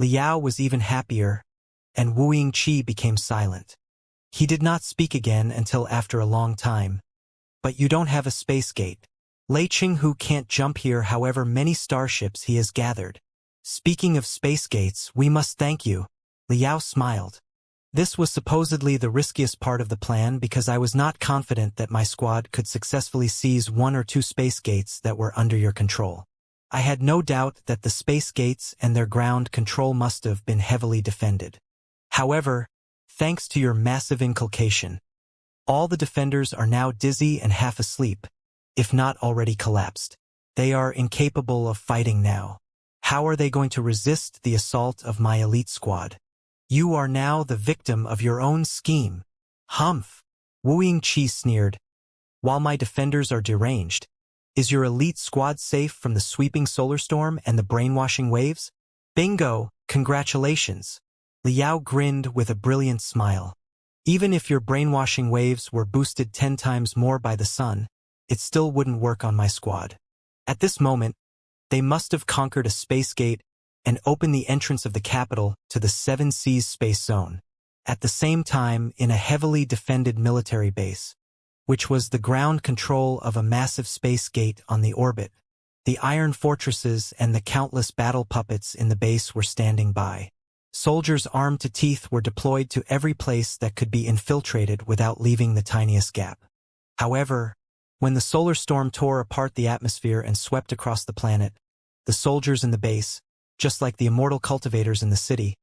Liao was even happier, and Wu Yingqi became silent. He did not speak again until after a long time. But you don't have a space gate. Lei Qinghu can't jump here however many starships he has gathered. Speaking of space gates, we must thank you. Liao smiled. This was supposedly the riskiest part of the plan because I was not confident that my squad could successfully seize 1 or 2 space gates that were under your control. I had no doubt that the space gates and their ground control must have been heavily defended. However, thanks to your massive inculcation, all the defenders are now dizzy and half asleep, if not already collapsed. They are incapable of fighting now. How are they going to resist the assault of my elite squad? You are now the victim of your own scheme. Humph! Wu Yingqi sneered. While my defenders are deranged, is your elite squad safe from the sweeping solar storm and the brainwashing waves? Bingo! Congratulations! Liao grinned with a brilliant smile. Even if your brainwashing waves were boosted 10 times more by the sun, it still wouldn't work on my squad. At this moment, they must have conquered a space gate and opened the entrance of the capital to the 7 Seas space zone, at the same time in a heavily defended military base, which was the ground control of a massive space gate on the orbit. The iron fortresses and the countless battle puppets in the base were standing by. Soldiers armed to teeth were deployed to every place that could be infiltrated without leaving the tiniest gap. However, when the solar storm tore apart the atmosphere and swept across the planet, the soldiers in the base, just like the immortal cultivators in the city,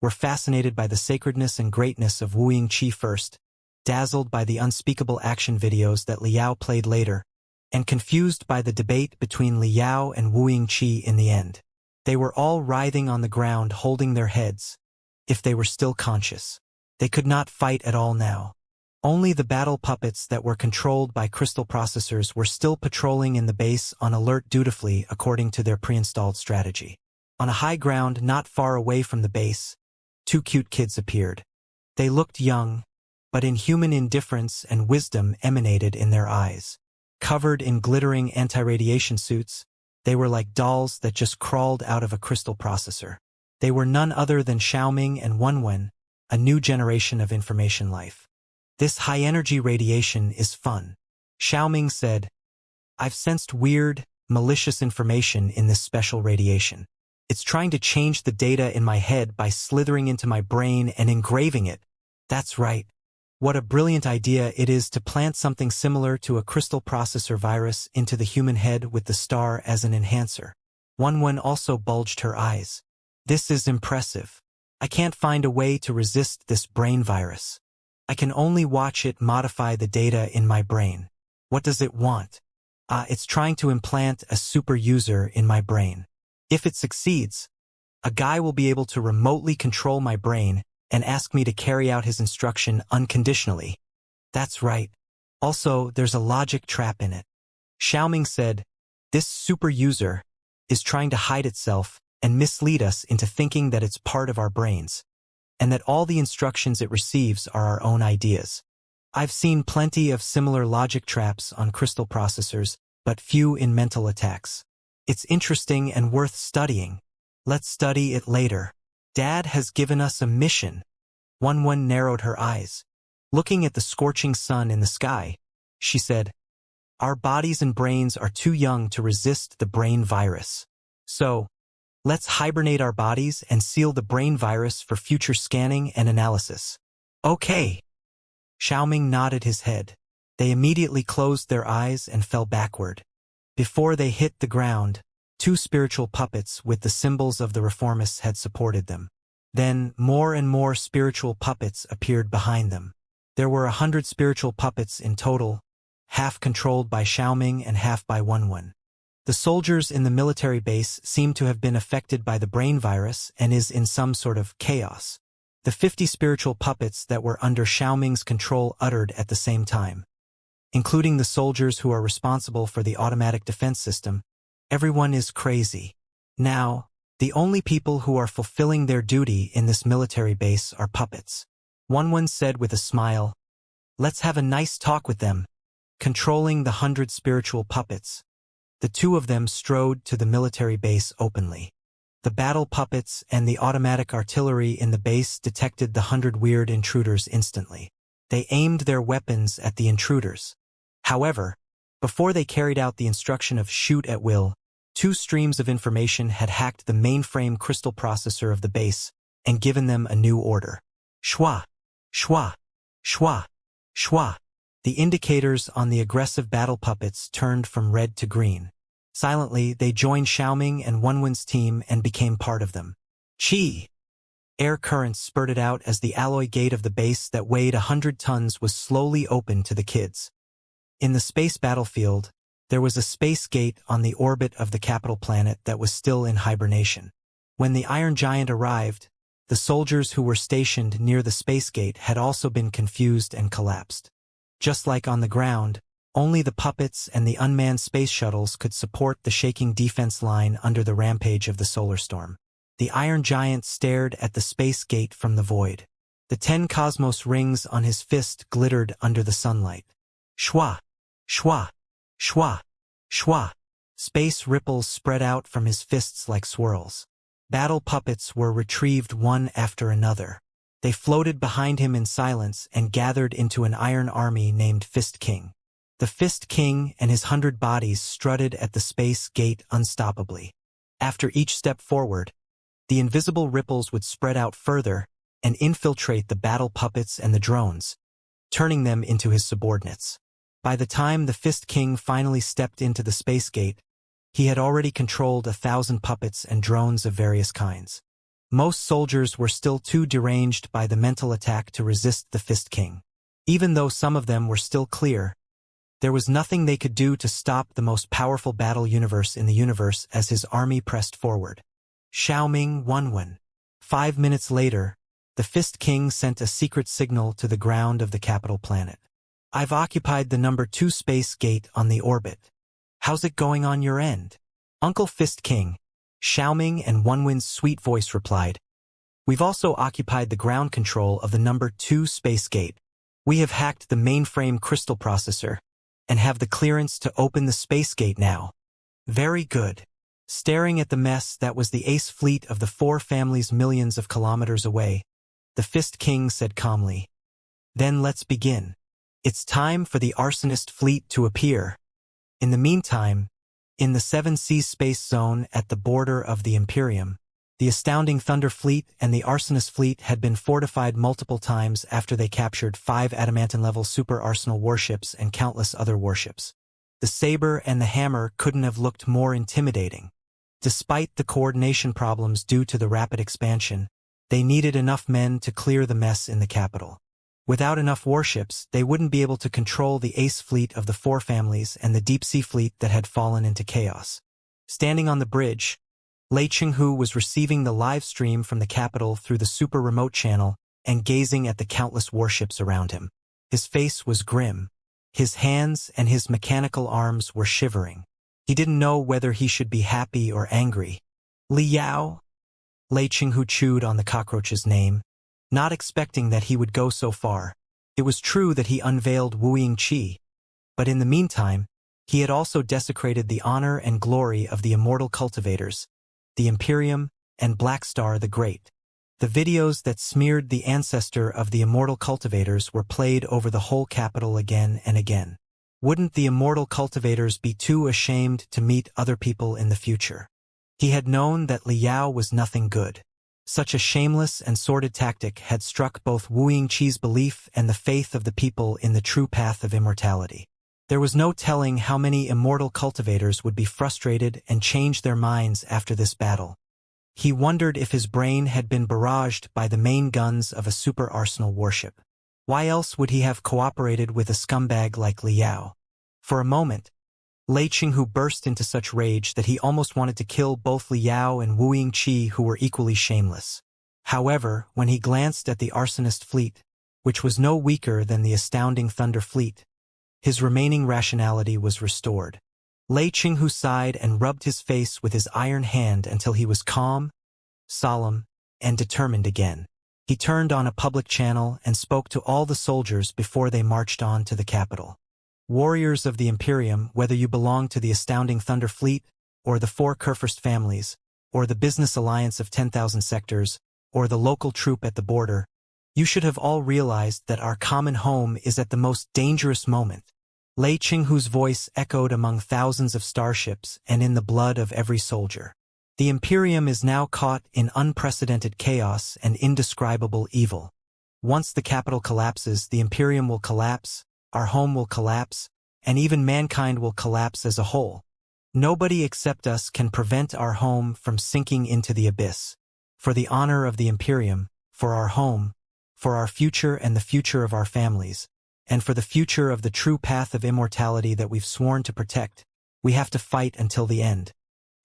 were fascinated by the sacredness and greatness of Wu Yingqi first, dazzled by the unspeakable action videos that Liao played later, and confused by the debate between Liao and Wu Yingqi in the end. They were all writhing on the ground holding their heads, if they were still conscious. They could not fight at all now. Only the battle puppets that were controlled by crystal processors were still patrolling in the base on alert dutifully according to their pre-installed strategy. On a high ground not far away from the base, 2 cute kids appeared. They looked young, but inhuman indifference and wisdom emanated in their eyes. Covered in glittering anti-radiation suits, they were like dolls that just crawled out of a crystal processor. They were none other than Xiaoming and Wenwen, a new generation of information life. This high-energy radiation is fun. Xiaoming said, I've sensed weird, malicious information in this special radiation. It's trying to change the data in my head by slithering into my brain and engraving it. That's right. What a brilliant idea it is to plant something similar to a crystal processor virus into the human head with the star as an enhancer. Wenwen also bulged her eyes. This is impressive. I can't find a way to resist this brain virus. I can only watch it modify the data in my brain. What does it want? It's trying to implant a super user in my brain. If it succeeds, a guy will be able to remotely control my brain and ask me to carry out his instruction unconditionally. That's right. Also, there's a logic trap in it. Xiaoming said, this super user is trying to hide itself and mislead us into thinking that it's part of our brains, and that all the instructions it receives are our own ideas. I've seen plenty of similar logic traps on crystal processors, but few in mental attacks. It's interesting and worth studying. Let's study it later. Dad has given us a mission. Wenwen narrowed her eyes. Looking at the scorching sun in the sky, she said, our bodies and brains are too young to resist the brain virus. So, let's hibernate our bodies and seal the brain virus for future scanning and analysis. Okay. Xiaoming nodded his head. They immediately closed their eyes and fell backward. Before they hit the ground, 2 spiritual puppets with the symbols of the reformists had supported them. Then, more and more spiritual puppets appeared behind them. There were 100 spiritual puppets in total, half controlled by Xiaoming and half by Wenwen. The soldiers in the military base seem to have been affected by the brain virus and is in some sort of chaos. The 50 spiritual puppets that were under Xiaoming's control uttered at the same time. Including the soldiers who are responsible for the automatic defense system, everyone is crazy. Now, the only people who are fulfilling their duty in this military base are puppets. Wenwen said with a smile, let's have a nice talk with them. Controlling the 100 spiritual puppets, the 2 of them strode to the military base openly. The battle puppets and the automatic artillery in the base detected the 100 weird intruders instantly. They aimed their weapons at the intruders. However, before they carried out the instruction of shoot at will, two streams of information had hacked the mainframe crystal processor of the base and given them a new order. Shwa, shwa, shwa, shwa. The indicators on the aggressive battle puppets turned from red to green. Silently, they joined Xiaoming and Wenwen's team and became part of them. Qi! Air currents spurted out as the alloy gate of the base that weighed 100 tons was slowly opened to the kids. In the space battlefield, there was a space gate on the orbit of the capital planet that was still in hibernation. When the Iron Giant arrived, the soldiers who were stationed near the space gate had also been confused and collapsed. Just like on the ground, only the puppets and the unmanned space shuttles could support the shaking defense line under the rampage of the solar storm. The Iron Giant stared at the space gate from the void. The 10 cosmos rings on his fist glittered under the sunlight. Shwa! Shwa! Shwa! Shwa! Space ripples spread out from his fists like swirls. Battle puppets were retrieved one after another. They floated behind him in silence and gathered into an iron army named Fist King. The Fist King and his 100 bodies strutted at the space gate unstoppably. After each step forward, the invisible ripples would spread out further and infiltrate the battle puppets and the drones, turning them into his subordinates. By the time the Fist King finally stepped into the space gate, he had already controlled 1,000 puppets and drones of various kinds. Most soldiers were still too deranged by the mental attack to resist the Fist King. Even though some of them were still clear, there was nothing they could do to stop the most powerful battle universe in the universe as his army pressed forward. Xiaoming Wenwen. 5 minutes later, the Fist King sent a secret signal to the ground of the capital planet. I've occupied the number 2 space gate on the orbit. How's it going on your end? Uncle Fist King, Xiaoming and Wenwen's sweet voice replied. We've also occupied the ground control of the number 2 space gate. We have hacked the mainframe crystal processor and have the clearance to open the space gate now. Very good. Staring at the mess that was the ace fleet of the 4 families millions of kilometers away, the Fist King said calmly. Then let's begin. It's time for the arsonist fleet to appear. In the meantime, in the 7 Seas space zone at the border of the Imperium, the astounding Thunder Fleet and the Arsonist Fleet had been fortified multiple times after they captured 5 Adamantine-level super arsenal warships and countless other warships. The saber and the hammer couldn't have looked more intimidating. Despite the coordination problems due to the rapid expansion, they needed enough men to clear the mess in the capital. Without enough warships, they wouldn't be able to control the ace fleet of the 4 families and the deep-sea fleet that had fallen into chaos. Standing on the bridge, Lei Qinghu was receiving the live stream from the capital through the super remote channel and gazing at the countless warships around him. His face was grim. His hands and his mechanical arms were shivering. He didn't know whether he should be happy or angry. Li Yao? Lei Qinghu chewed on the cockroach's name, not expecting that he would go so far. It was true that he unveiled Wu Qi, but in the meantime, he had also desecrated the honor and glory of the immortal cultivators, the Imperium, and Black Star the Great. The videos that smeared the ancestor of the immortal cultivators were played over the whole capital again and again. Wouldn't the immortal cultivators be too ashamed to meet other people in the future? He had known that Li Yao was nothing good. Such a shameless and sordid tactic had struck both Wu Qi's belief and the faith of the people in the true path of immortality. There was no telling how many immortal cultivators would be frustrated and change their minds after this battle. He wondered if his brain had been barraged by the main guns of a super arsenal warship. Why else would he have cooperated with a scumbag like Li Yao? For a moment, Lei Qinghu burst into such rage that he almost wanted to kill both Li Yao and Wu Qi, who were equally shameless. However, when he glanced at the arsonist fleet, which was no weaker than the astounding Thunder Fleet, his remaining rationality was restored. Lei Qinghu sighed and rubbed his face with his iron hand until he was calm, solemn, and determined again. He turned on a public channel and spoke to all the soldiers before they marched on to the capital. Warriors of the Imperium, whether you belong to the astounding Thunder Fleet or the 4 Kurfürst families, or the business alliance of 10,000 sectors, or the local troop at the border, you should have all realized that our common home is at the most dangerous moment. Lei Qinghu's voice echoed among thousands of starships and in the blood of every soldier. The Imperium is now caught in unprecedented chaos and indescribable evil. Once the capital collapses, the Imperium will collapse, our home will collapse, and even mankind will collapse as a whole. Nobody except us can prevent our home from sinking into the abyss. For the honor of the Imperium, for our home, for our future and the future of our families, and for the future of the true path of immortality that we've sworn to protect, we have to fight until the end.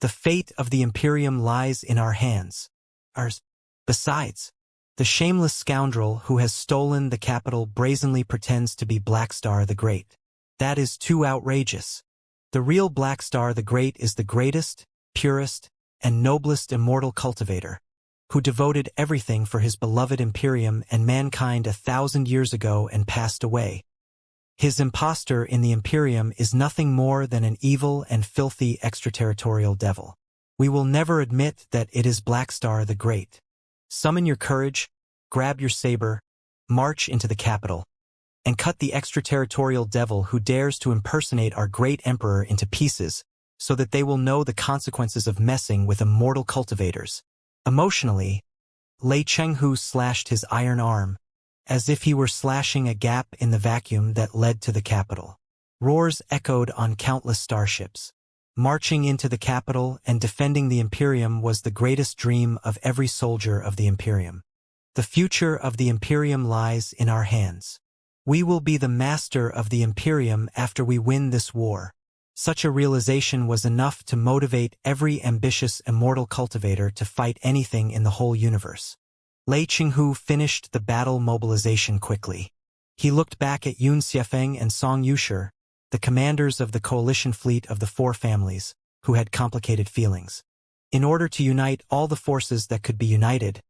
The fate of the Imperium lies in our hands. Ours. Besides, the shameless scoundrel who has stolen the capital brazenly pretends to be Blackstar the Great. That is too outrageous. The real Blackstar the Great is the greatest, purest, and noblest immortal cultivator, who devoted everything for his beloved Imperium and mankind 1,000 years ago and passed away. His impostor in the Imperium is nothing more than an evil and filthy extraterritorial devil. We will never admit that it is Blackstar the Great. Summon your courage, grab your saber, march into the capital, and cut the extraterritorial devil who dares to impersonate our great emperor into pieces, so that they will know the consequences of messing with immortal cultivators. Emotionally, Lei Qinghu slashed his iron arm, as if he were slashing a gap in the vacuum that led to the capital. Roars echoed on countless starships. Marching into the capital and defending the Imperium was the greatest dream of every soldier of the Imperium. The future of the Imperium lies in our hands. We will be the master of the Imperium after we win this war. Such a realization was enough to motivate every ambitious immortal cultivator to fight anything in the whole universe. Lei Qinghu finished the battle mobilization quickly. He looked back at Xianxia and Song Yushi, the commanders of the coalition fleet of the four families, who had complicated feelings. In order to unite all the forces that could be united,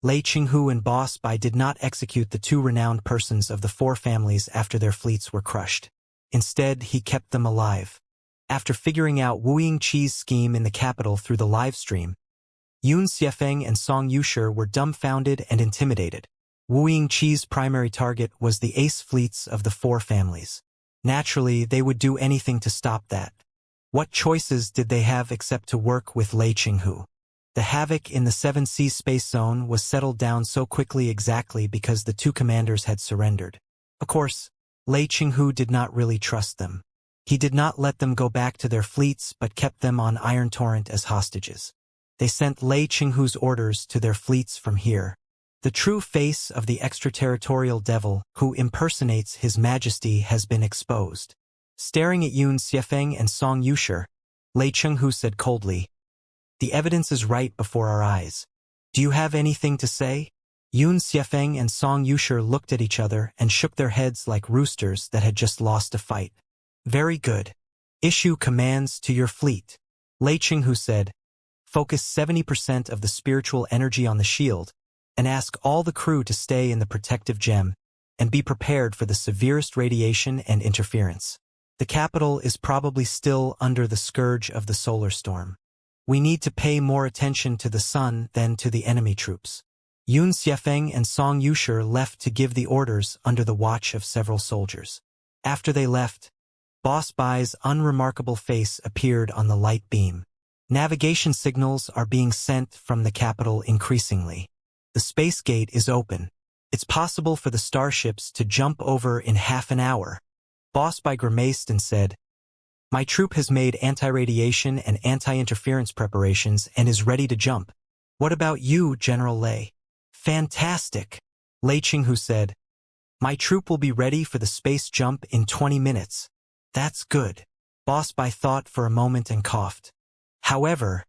Lei Qinghu and Boss Bai did not execute the two renowned persons of the four families after their fleets were crushed. Instead, he kept them alive. After figuring out Wu Yingqi's scheme in the capital through the live stream, Xianxia and Song Yushi were dumbfounded and intimidated. Wu Yingqi's primary target was the ace fleets of the four families. Naturally, they would do anything to stop that. What choices did they have except to work with Lei Qinghu? The havoc in the 7C space zone was settled down so quickly exactly because the two commanders had surrendered. Of course, Lei Qinghu did not really trust them. He did not let them go back to their fleets but kept them on Iron Torrent as hostages. They sent Lei Qinghu's orders to their fleets from here. The true face of the extraterritorial devil who impersonates His Majesty has been exposed. Staring at Xianxia and Song Yushi, Lei Qinghu said coldly, "The evidence is right before our eyes. Do you have anything to say?" Xianxia and Song Yushi looked at each other and shook their heads like roosters that had just lost a fight. "Very good. Issue commands to your fleet." Lei Qinghu said, "Focus 70% of the spiritual energy on the shield, and ask all the crew to stay in the protective gem, and be prepared for the severest radiation and interference. The capital is probably still under the scourge of the solar storm. We need to pay more attention to the sun than to the enemy troops." Xianxia and Song Yushi left to give the orders under the watch of several soldiers. After they left, Boss Bai's unremarkable face appeared on the light beam. Navigation signals are being sent from the capital increasingly. The space gate is open. It's possible for the starships to jump over in half an hour. Boss Bai grimaced and said, "My troop has made anti-radiation and anti-interference preparations and is ready to jump. What about you, General Lei?" "Fantastic," Lei Qinghu said. "My troop will be ready for the space jump in 20 minutes. "That's good." Boss Bai thought for a moment and coughed. "However,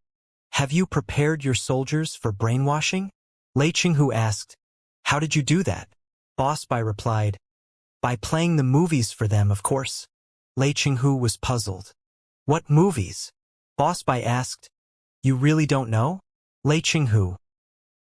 have you prepared your soldiers for brainwashing?" Lei Qinghu asked. "How did you do that?" Boss Bai replied, "By playing the movies for them, of course." Lei Qinghu was puzzled. "What movies?" Boss Bai asked. "You really don't know?" Lei Qinghu.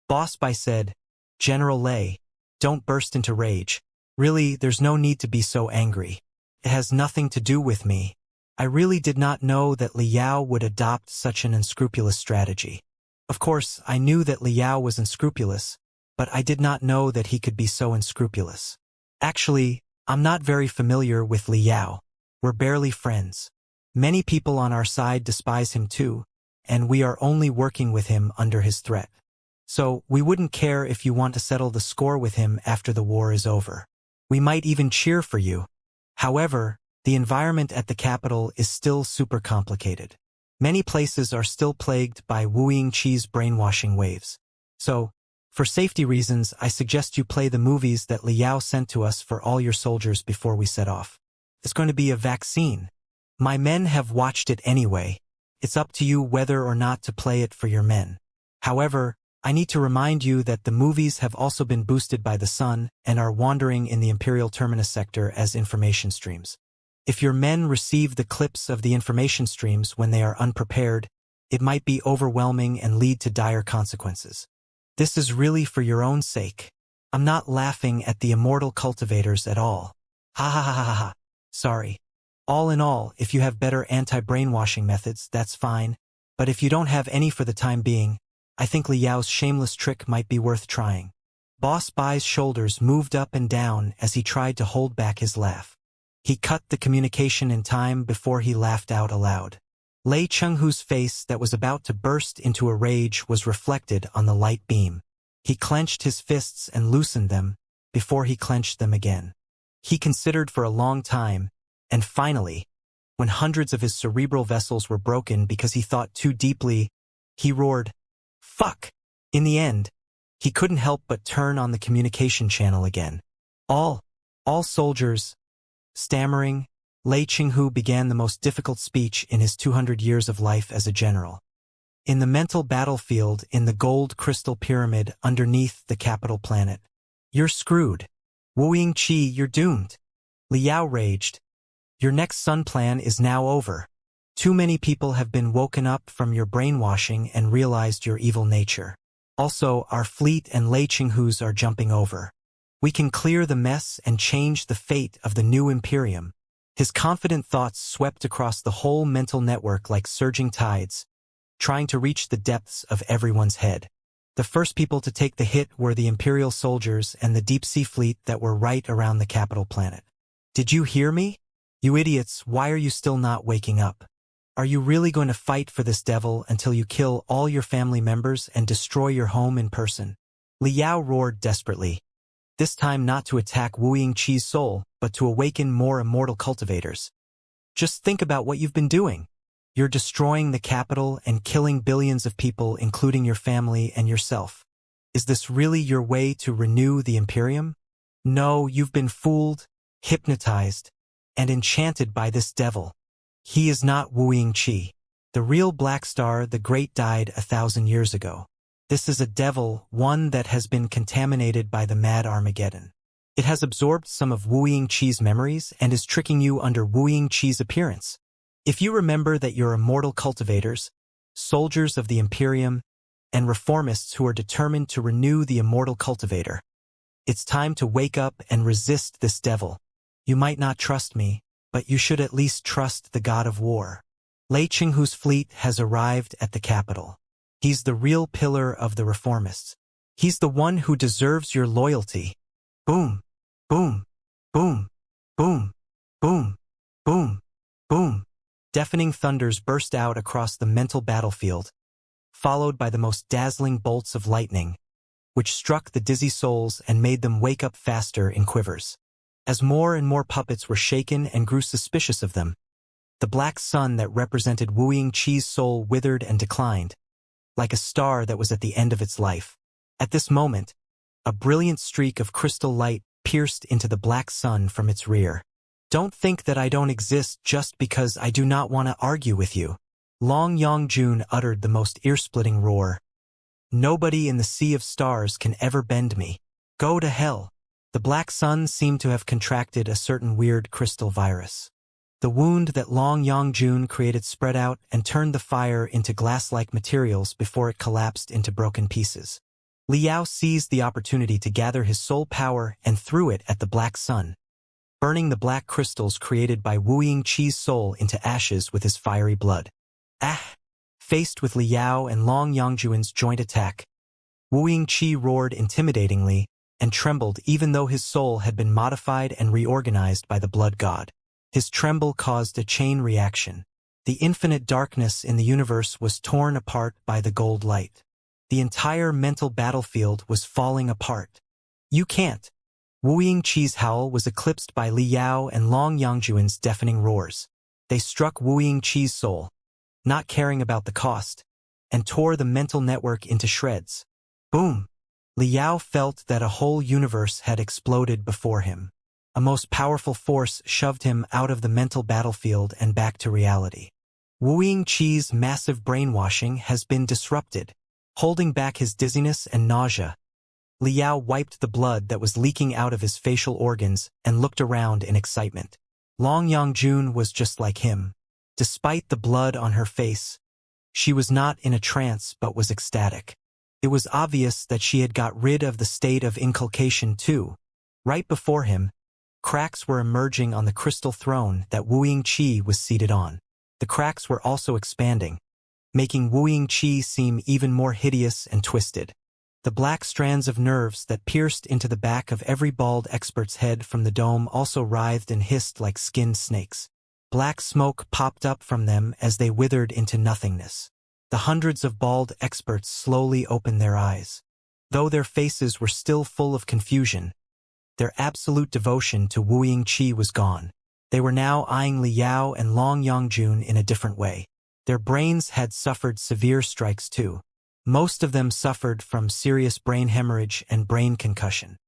Boss Bai said, "General Lei, don't burst into rage. Really, there's no need to be so angry. It has nothing to do with me. I really did not know that Li Yao would adopt such an unscrupulous strategy. Of course, I knew that Liao was unscrupulous, but I did not know that he could be so unscrupulous. Actually, I'm not very familiar with Liao. We're barely friends. Many people on our side despise him too, and we are only working with him under his threat. So, we wouldn't care if you want to settle the score with him after the war is over. We might even cheer for you. However, the environment at the capital is still super complicated. Many places are still plagued by Wuxia Qi's brainwashing waves. So, for safety reasons, I suggest you play the movies that Liao sent to us for all your soldiers before we set off. It's going to be a vaccine. My men have watched it anyway. It's up to you whether or not to play it for your men. However, I need to remind you that the movies have also been boosted by the sun and are wandering in the Imperial Terminus sector as information streams. If your men receive the clips of the information streams when they are unprepared, it might be overwhelming and lead to dire consequences. This is really for your own sake. I'm not laughing at the immortal cultivators at all. Ha ha ha ha ha. Sorry. All in all, if you have better anti-brainwashing methods, that's fine, but if you don't have any for the time being, I think Liao's shameless trick might be worth trying. Boss Bai's shoulders moved up and down as he tried to hold back his laugh. He cut the communication in time before he laughed out aloud. Lei Chenghu's face that was about to burst into a rage was reflected on the light beam. He clenched his fists and loosened them before he clenched them again. He considered for a long time, and finally, when hundreds of his cerebral vessels were broken because he thought too deeply, he roared, "Fuck!" In the end, he couldn't help but turn on the communication channel again. All soldiers, stammering, Lei Chenghu began the most difficult speech in his 200 years of life as a general. In the mental battlefield in the gold crystal pyramid underneath the capital planet. You're screwed. Wuxia Qi, you're doomed. Liao raged. Your next sun plan is now over. Too many people have been woken up from your brainwashing and realized your evil nature. Also, our fleet and Lei Chenghu's are jumping over. We can clear the mess and change the fate of the new Imperium. His confident thoughts swept across the whole mental network like surging tides, trying to reach the depths of everyone's head. The first people to take the hit were the Imperial soldiers and the deep-sea fleet that were right around the capital planet. Did you hear me? You idiots, why are you still not waking up? Are you really going to fight for this devil until you kill all your family members and destroy your home in person? Liao roared desperately, this time not to attack Wuxia Qi's soul, but to awaken more immortal cultivators. Just think about what you've been doing. You're destroying the capital and killing billions of people, including your family and yourself. Is this really your way to renew the Imperium? No, you've been fooled, hypnotized, and enchanted by this devil. He is not Wuxia Qi. The real Black Star, the Great, died 1,000 years ago. This is a devil, one that has been contaminated by the Mad Armageddon. It has absorbed some of Wuxia Qi's memories and is tricking you under Wuxia Qi's appearance. If you remember that you're immortal cultivators, soldiers of the Imperium, and reformists who are determined to renew the immortal cultivator, it's time to wake up and resist this devil. You might not trust me, but you should at least trust the god of war. Lei Chenghu's fleet has arrived at the capital. He's the real pillar of the reformists. He's the one who deserves your loyalty. Boom, boom, boom, boom, boom, boom, boom. Deafening thunders burst out across the mental battlefield, followed by the most dazzling bolts of lightning, which struck the dizzy souls and made them wake up faster in quivers. As more and more puppets were shaken and grew suspicious of them, the black sun that represented Wuxia Qi's soul withered and declined, like a star that was at the end of its life. At this moment, a brilliant streak of crystal light pierced into the black sun from its rear. Don't think that I don't exist just because I do not want to argue with you. Long Yongjun uttered the most ear-splitting roar. Nobody in the sea of stars can ever bend me. Go to hell. The black sun seemed to have contracted a certain weird crystal virus. The wound that Long Yongjun created spread out and turned the fire into glass-like materials before it collapsed into broken pieces. Liao seized the opportunity to gather his soul power and threw it at the black sun, burning the black crystals created by Wuxia Qi's soul into ashes with his fiery blood. Ah! Faced with Liao and Long Yangjuan's joint attack, Wu Yingqi roared intimidatingly and trembled even though his soul had been modified and reorganized by the blood god. His tremble caused a chain reaction. The infinite darkness in the universe was torn apart by the gold light. The entire mental battlefield was falling apart. You can't. Wu Yingqi's howl was eclipsed by Li Yao and Long Yangjuan's deafening roars. They struck Wu Yingqi's soul, not caring about the cost, and tore the mental network into shreds. Boom! Li Yao felt that a whole universe had exploded before him. A most powerful force shoved him out of the mental battlefield and back to reality. Wu Yingqi's massive brainwashing has been disrupted, holding back his dizziness and nausea. Li Yao wiped the blood that was leaking out of his facial organs and looked around in excitement. Long Yangjun was just like him. Despite the blood on her face, she was not in a trance but was ecstatic. It was obvious that she had got rid of the state of inculcation too. Right before him, cracks were emerging on the crystal throne that Wu Yingqi was seated on. The cracks were also expanding, making Wu Yingqi seem even more hideous and twisted. The black strands of nerves that pierced into the back of every bald expert's head from the dome also writhed and hissed like skinned snakes. Black smoke popped up from them as they withered into nothingness. The hundreds of bald experts slowly opened their eyes. Though their faces were still full of confusion, their absolute devotion to Wu Yingqi was gone. They were now eyeing Li Yao and Long Yangjun in a different way. Their brains had suffered severe strikes too. Most of them suffered from serious brain hemorrhage and brain concussion.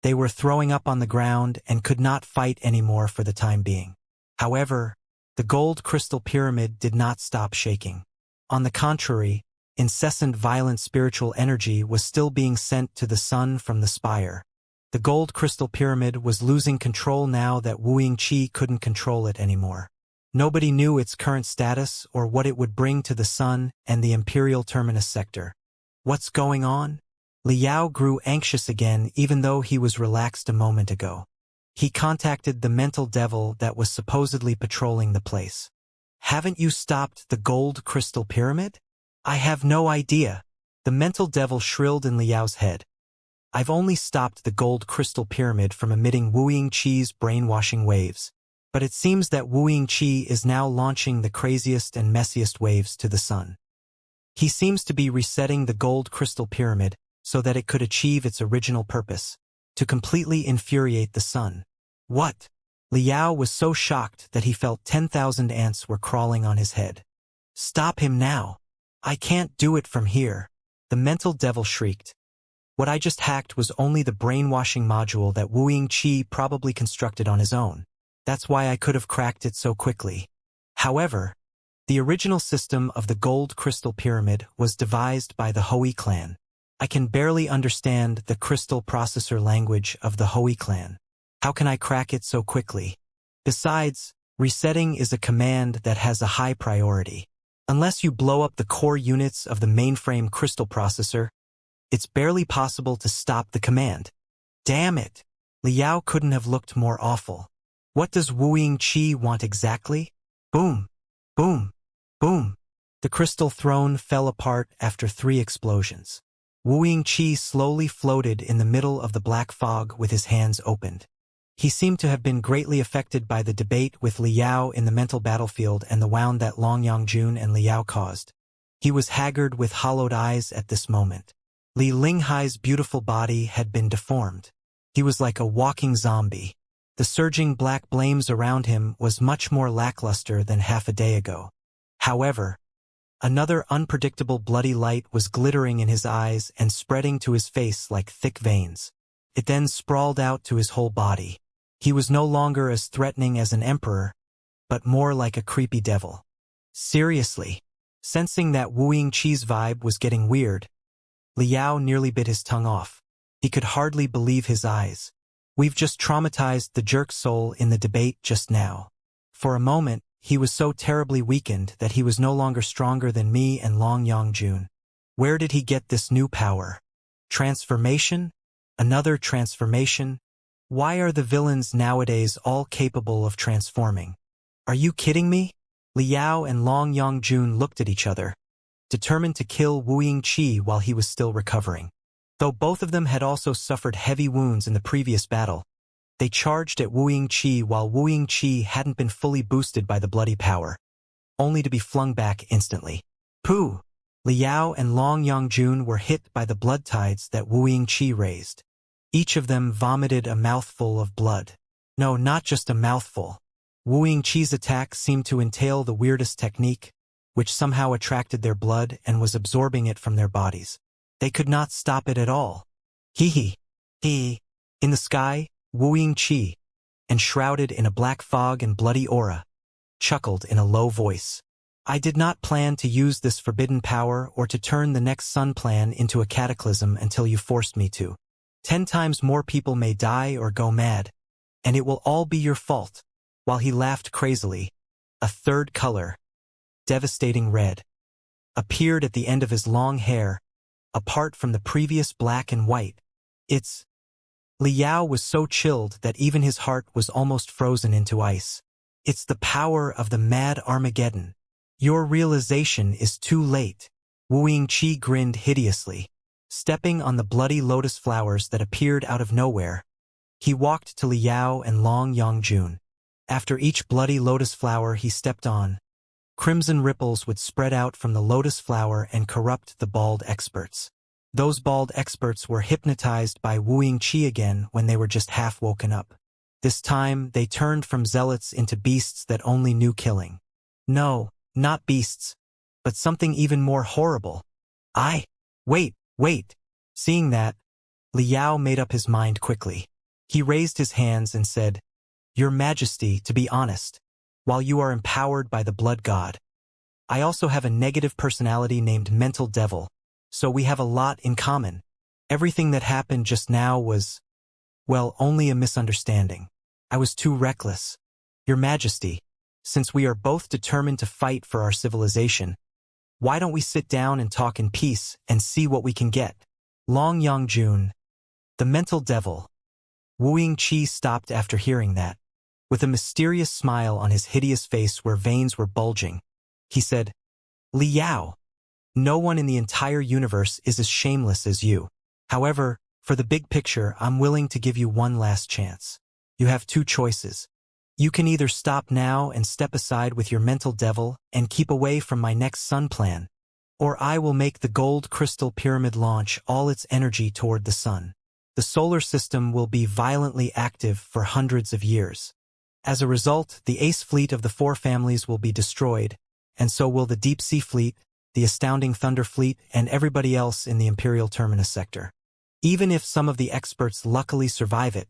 They were throwing up on the ground and could not fight anymore for the time being. However, the gold crystal pyramid did not stop shaking. On the contrary, incessant violent spiritual energy was still being sent to the sun from the spire. The gold crystal pyramid was losing control now that Wu Yingqi couldn't control it anymore. Nobody knew its current status or what it would bring to the sun and the imperial terminus sector. What's going on? Li Yao grew anxious again even though he was relaxed a moment ago. He contacted the mental devil that was supposedly patrolling the place. Haven't you stopped the gold crystal pyramid? I have no idea. The mental devil shrilled in Li Yao's head. I've only stopped the gold crystal pyramid from emitting Wu Yingqi's brainwashing waves. But it seems that Wu Yingqi is now launching the craziest and messiest waves to the sun. He seems to be resetting the gold crystal pyramid so that it could achieve its original purpose, to completely infuriate the sun. What? Li Yao was so shocked that he felt 10,000 ants were crawling on his head. Stop him now. I can't do it from here. The mental devil shrieked. What I just hacked was only the brainwashing module that Wu Yingqi probably constructed on his own. That's why I could have cracked it so quickly. However, the original system of the gold crystal pyramid was devised by the Hui clan. I can barely understand the crystal processor language of the Hui clan. How can I crack it so quickly? Besides, resetting is a command that has a high priority. Unless you blow up the core units of the mainframe crystal processor, it's barely possible to stop the command. Damn it! Li Yao couldn't have looked more awful. What does Wu Yingqi want exactly? Boom! Boom! Boom! The crystal throne fell apart after 3 explosions. Wu Yingqi slowly floated in the middle of the black fog with his hands opened. He seemed to have been greatly affected by the debate with Li Yao in the mental battlefield and the wound that Long Yangjun and Li Yao caused. He was haggard with hollowed eyes at this moment. Li Linghai's beautiful body had been deformed. He was like a walking zombie. The surging black flames around him was much more lackluster than half a day ago. However, another unpredictable bloody light was glittering in his eyes and spreading to his face like thick veins. It then sprawled out to his whole body. He was no longer as threatening as an emperor, but more like a creepy devil. Seriously. Sensing that Wu Yingqi's vibe was getting weird, Li Yao nearly bit his tongue off. He could hardly believe his eyes. We've just traumatized the jerk soul in the debate just now. For a moment, he was so terribly weakened that he was no longer stronger than me and Long Yangjun. Where did he get this new power? Transformation? Another transformation? Why are the villains nowadays all capable of transforming? Are you kidding me? Li Yao and Long Yangjun looked at each other. determined to kill Wu Yingqi while he was still recovering. Though both of them had also suffered heavy wounds in the previous battle, they charged at Wu Yingqi while Wu Yingqi hadn't been fully boosted by the bloody power, only to be flung back instantly. Pooh! Liao and Long Yongjun were hit by the blood tides that Wu Yingqi raised. Each of them vomited a mouthful of blood. No, not just a mouthful. Wu Yingqi's attack seemed to entail the weirdest technique, which somehow attracted their blood and was absorbing it from their bodies. They could not stop it at all. Hee. In the sky, Wu Yingqi, enshrouded in a black fog and bloody aura, chuckled in a low voice. I did not plan to use this forbidden power or to turn the next sun plan into a cataclysm until you forced me to. 10 times more people may die or go mad, and it will all be your fault. While he laughed crazily, a third color, devastating red, appeared at the end of his long hair, apart from the previous black and white. Liao was so chilled that even his heart was almost frozen into ice. It's the power of the mad Armageddon. Your realization is too late. Wu Yingqi grinned hideously. Stepping on the bloody lotus flowers that appeared out of nowhere, he walked to Liao and Long Yongjun. After each bloody lotus flower he stepped on, crimson ripples would spread out from the lotus flower and corrupt the bald experts. Those bald experts were hypnotized by Wu Yingqi again when they were just half woken up. This time, they turned from zealots into beasts that only knew killing. No, not beasts, but something even more horrible. Wait. Seeing that, Liao made up his mind quickly. He raised his hands and said, Your Majesty, to be honest, while you are empowered by the blood god, I also have a negative personality named Mental Devil, so we have a lot in common. Everything that happened just now was, well, only a misunderstanding. I was too reckless. Your Majesty, since we are both determined to fight for our civilization, why don't we sit down and talk in peace and see what we can get? Long Yongjun, the Mental Devil. Wu Yingqi stopped after hearing that. With a mysterious smile on his hideous face where veins were bulging, he said, Liao, no one in the entire universe is as shameless as you. However, for the big picture, I'm willing to give you one last chance. You have 2 choices. You can either stop now and step aside with your mental devil and keep away from my next sun plan, or I will make the gold crystal pyramid launch all its energy toward the sun. The solar system will be violently active for hundreds of years. As a result, the ace fleet of the 4 families will be destroyed, and so will the deep sea fleet, the astounding thunder fleet, and everybody else in the Imperial Terminus sector. Even if some of the experts luckily survive it,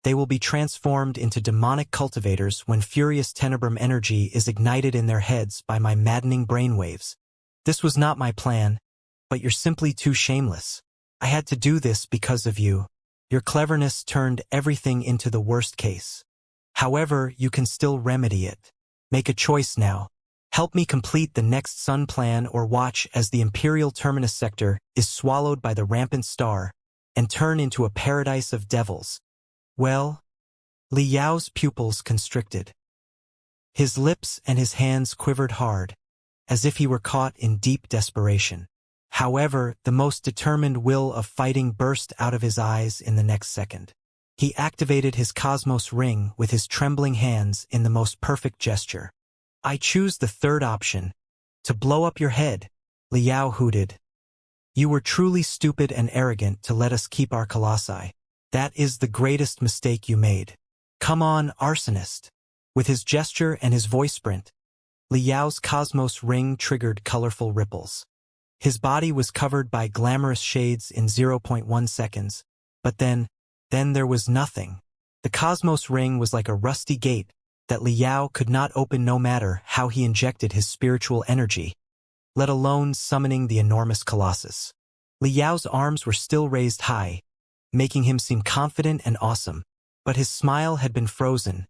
they will be transformed into demonic cultivators when furious tenebrum energy is ignited in their heads by my maddening brainwaves. This was not my plan, but you're simply too shameless. I had to do this because of you. Your cleverness turned everything into the worst case. However, you can still remedy it. Make a choice now. Help me complete the next sun plan or watch as the Imperial Terminus sector is swallowed by the rampant star and turn into a paradise of devils. Well, Liao's pupils constricted. His lips and his hands quivered hard, as if he were caught in deep desperation. However, the most determined will of fighting burst out of his eyes in the next second. He activated his cosmos ring with his trembling hands in the most perfect gesture. I choose the third option, to blow up your head, Liao hooted. You were truly stupid and arrogant to let us keep our colossi. That is the greatest mistake you made. Come on, arsonist. With his gesture and his voice sprint, Liao's cosmos ring triggered colorful ripples. His body was covered by glamorous shades in 0.1 seconds, but then there was nothing. The cosmos ring was like a rusty gate that Liao could not open no matter how he injected his spiritual energy, let alone summoning the enormous colossus. Liao's arms were still raised high, making him seem confident and awesome, but his smile had been frozen,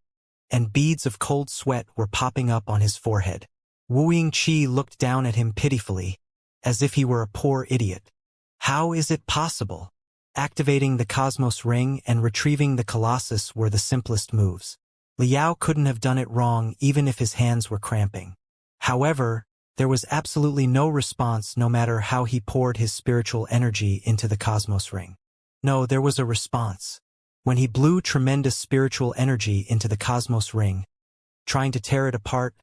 and beads of cold sweat were popping up on his forehead. Wu Yingqi looked down at him pitifully, as if he were a poor idiot. How is it possible? Activating the cosmos ring and retrieving the colossus were the simplest moves. Liao couldn't have done it wrong even if his hands were cramping. However, There was absolutely no response no matter how he poured his spiritual energy into the cosmos ring. No, there was a response. When he blew tremendous spiritual energy into the cosmos ring, trying to tear it apart,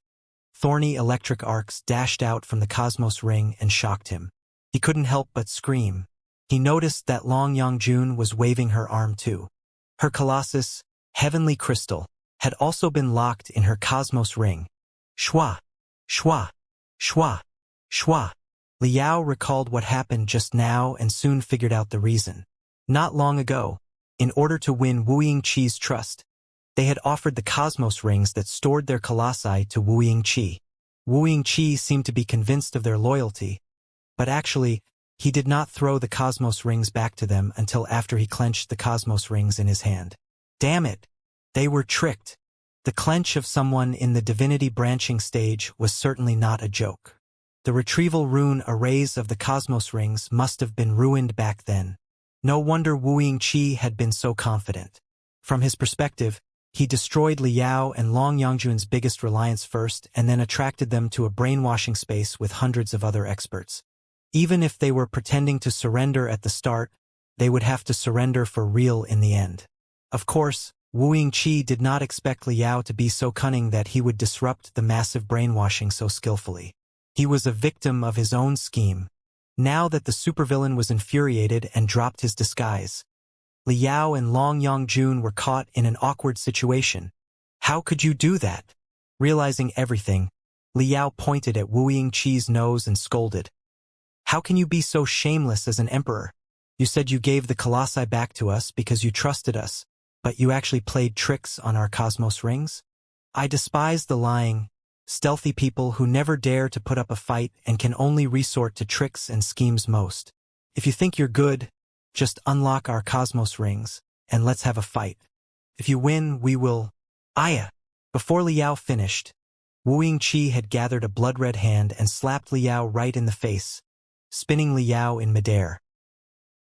thorny electric arcs dashed out from the cosmos ring and shocked him. He couldn't help but scream. He noticed that Long Yangjun was waving her arm too. Her colossus, heavenly crystal, had also been locked in her cosmos ring. Shwa! Shwa! Shwa! Shwa! Liao recalled what happened just now and soon figured out the reason. Not long ago, in order to win Wu Yingqi's trust, they had offered the cosmos rings that stored their colossi to Wu Yingqi. Wu Yingqi seemed to be convinced of their loyalty, but actually, he did not throw the cosmos rings back to them until after he clenched the cosmos rings in his hand. Damn it! They were tricked. The clench of someone in the divinity branching stage was certainly not a joke. The retrieval rune arrays of the cosmos rings must have been ruined back then. No wonder Wu Yingqi had been so confident. From his perspective, he destroyed Liao and Long Yangjun's biggest reliance first and then attracted them to a brainwashing space with hundreds of other experts. Even if they were pretending to surrender at the start, they would have to surrender for real in the end. Of course, Wu Yingqi did not expect Liao to be so cunning that he would disrupt the massive brainwashing so skillfully. He was a victim of his own scheme. Now that the supervillain was infuriated and dropped his disguise, Liao and Long Yangjun were caught in an awkward situation. How could you do that? Realizing everything, Liao pointed at Wu Yingqi's nose and scolded. How can you be so shameless as an emperor? You said you gave the colossi back to us because you trusted us, but you actually played tricks on our cosmos rings? I despise the lying, stealthy people who never dare to put up a fight and can only resort to tricks and schemes most. If you think you're good, just unlock our cosmos rings, and let's have a fight. If you win, we will... Aya! Before Liao finished, Wu Yingqi had gathered a blood-red hand and slapped Liao right in the face, spinning Liao in midair.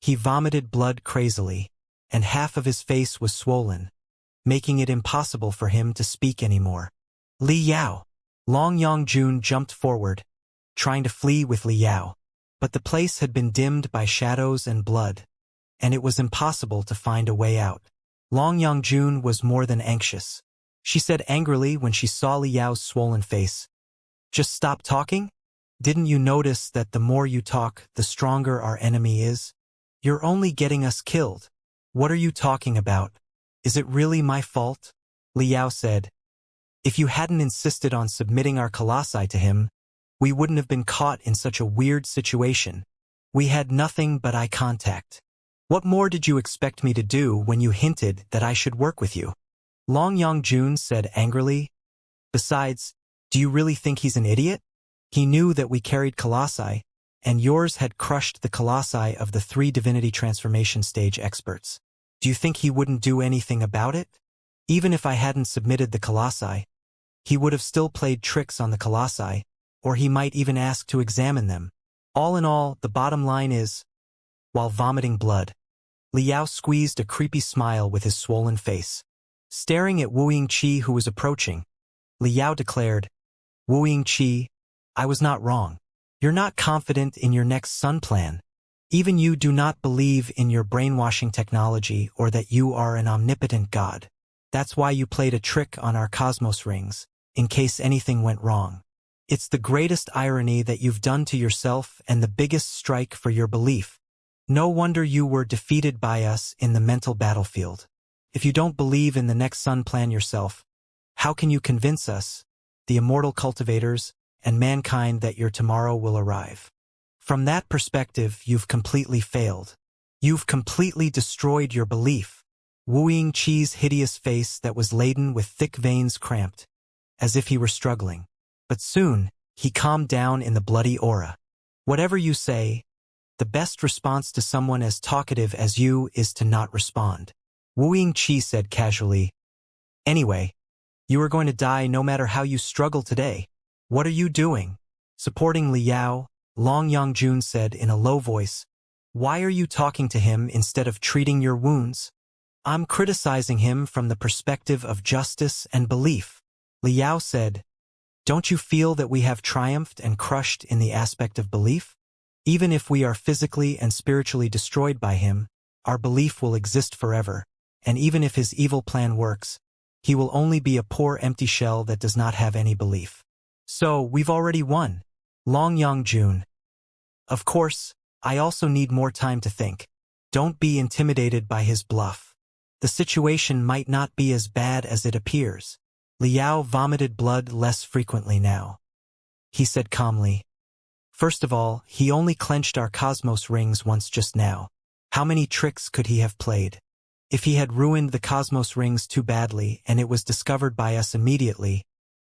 He vomited blood crazily, and half of his face was swollen, making it impossible for him to speak anymore. Liao! Long Yangjun jumped forward, trying to flee with Liao, but the place had been dimmed by shadows and blood, and it was impossible to find a way out. Long Yangjun was more than anxious. She said angrily when she saw Liao's swollen face. Just stop talking? Didn't you notice that the more you talk, the stronger our enemy is? You're only getting us killed. What are you talking about? Is it really my fault? Liao said. If you hadn't insisted on submitting our colossi to him, we wouldn't have been caught in such a weird situation. We had nothing but eye contact. What more did you expect me to do when you hinted that I should work with you? Long Yangjun said angrily. Besides, do you really think he's an idiot? He knew that we carried colossi, and yours had crushed the colossi of the 3 divinity transformation stage experts. Do you think he wouldn't do anything about it? Even if I hadn't submitted the colossi, he would have still played tricks on the colossi, or he might even ask to examine them. All in all, the bottom line is, while vomiting blood, Liao squeezed a creepy smile with his swollen face. Staring at Wu Yingqi who was approaching, Liao declared, Wu Yingqi, I was not wrong. You're not confident in your next sun plan. Even you do not believe in your brainwashing technology or that you are an omnipotent god. That's why you played a trick on our cosmos rings, in case anything went wrong. It's the greatest irony that you've done to yourself and the biggest strike for your belief. No wonder you were defeated by us in the mental battlefield. If you don't believe in the next sun plan yourself, how can you convince us, the immortal cultivators, and mankind that your tomorrow will arrive? From that perspective, you've completely failed. You've completely destroyed your belief. Wu Yingqi's hideous face that was laden with thick veins cramped, as if he were struggling. But soon, he calmed down in the bloody aura. Whatever you say, the best response to someone as talkative as you is to not respond. Wu Yingqi said casually. Anyway, you are going to die no matter how you struggle today. What are you doing? Supporting Liao, Long Yangjun said in a low voice. Why are you talking to him instead of treating your wounds? I'm criticizing him from the perspective of justice and belief. Liao said. Don't you feel that we have triumphed and crushed in the aspect of belief? Even if we are physically and spiritually destroyed by him, our belief will exist forever, and even if his evil plan works, he will only be a poor empty shell that does not have any belief. So, we've already won. Long June. Of course, I also need more time to think. Don't be intimidated by his bluff. The situation might not be as bad as it appears. Liao vomited blood less frequently now. He said calmly. First of all, he only clenched our cosmos rings once just now. How many tricks could he have played? If he had ruined the cosmos rings too badly and it was discovered by us immediately,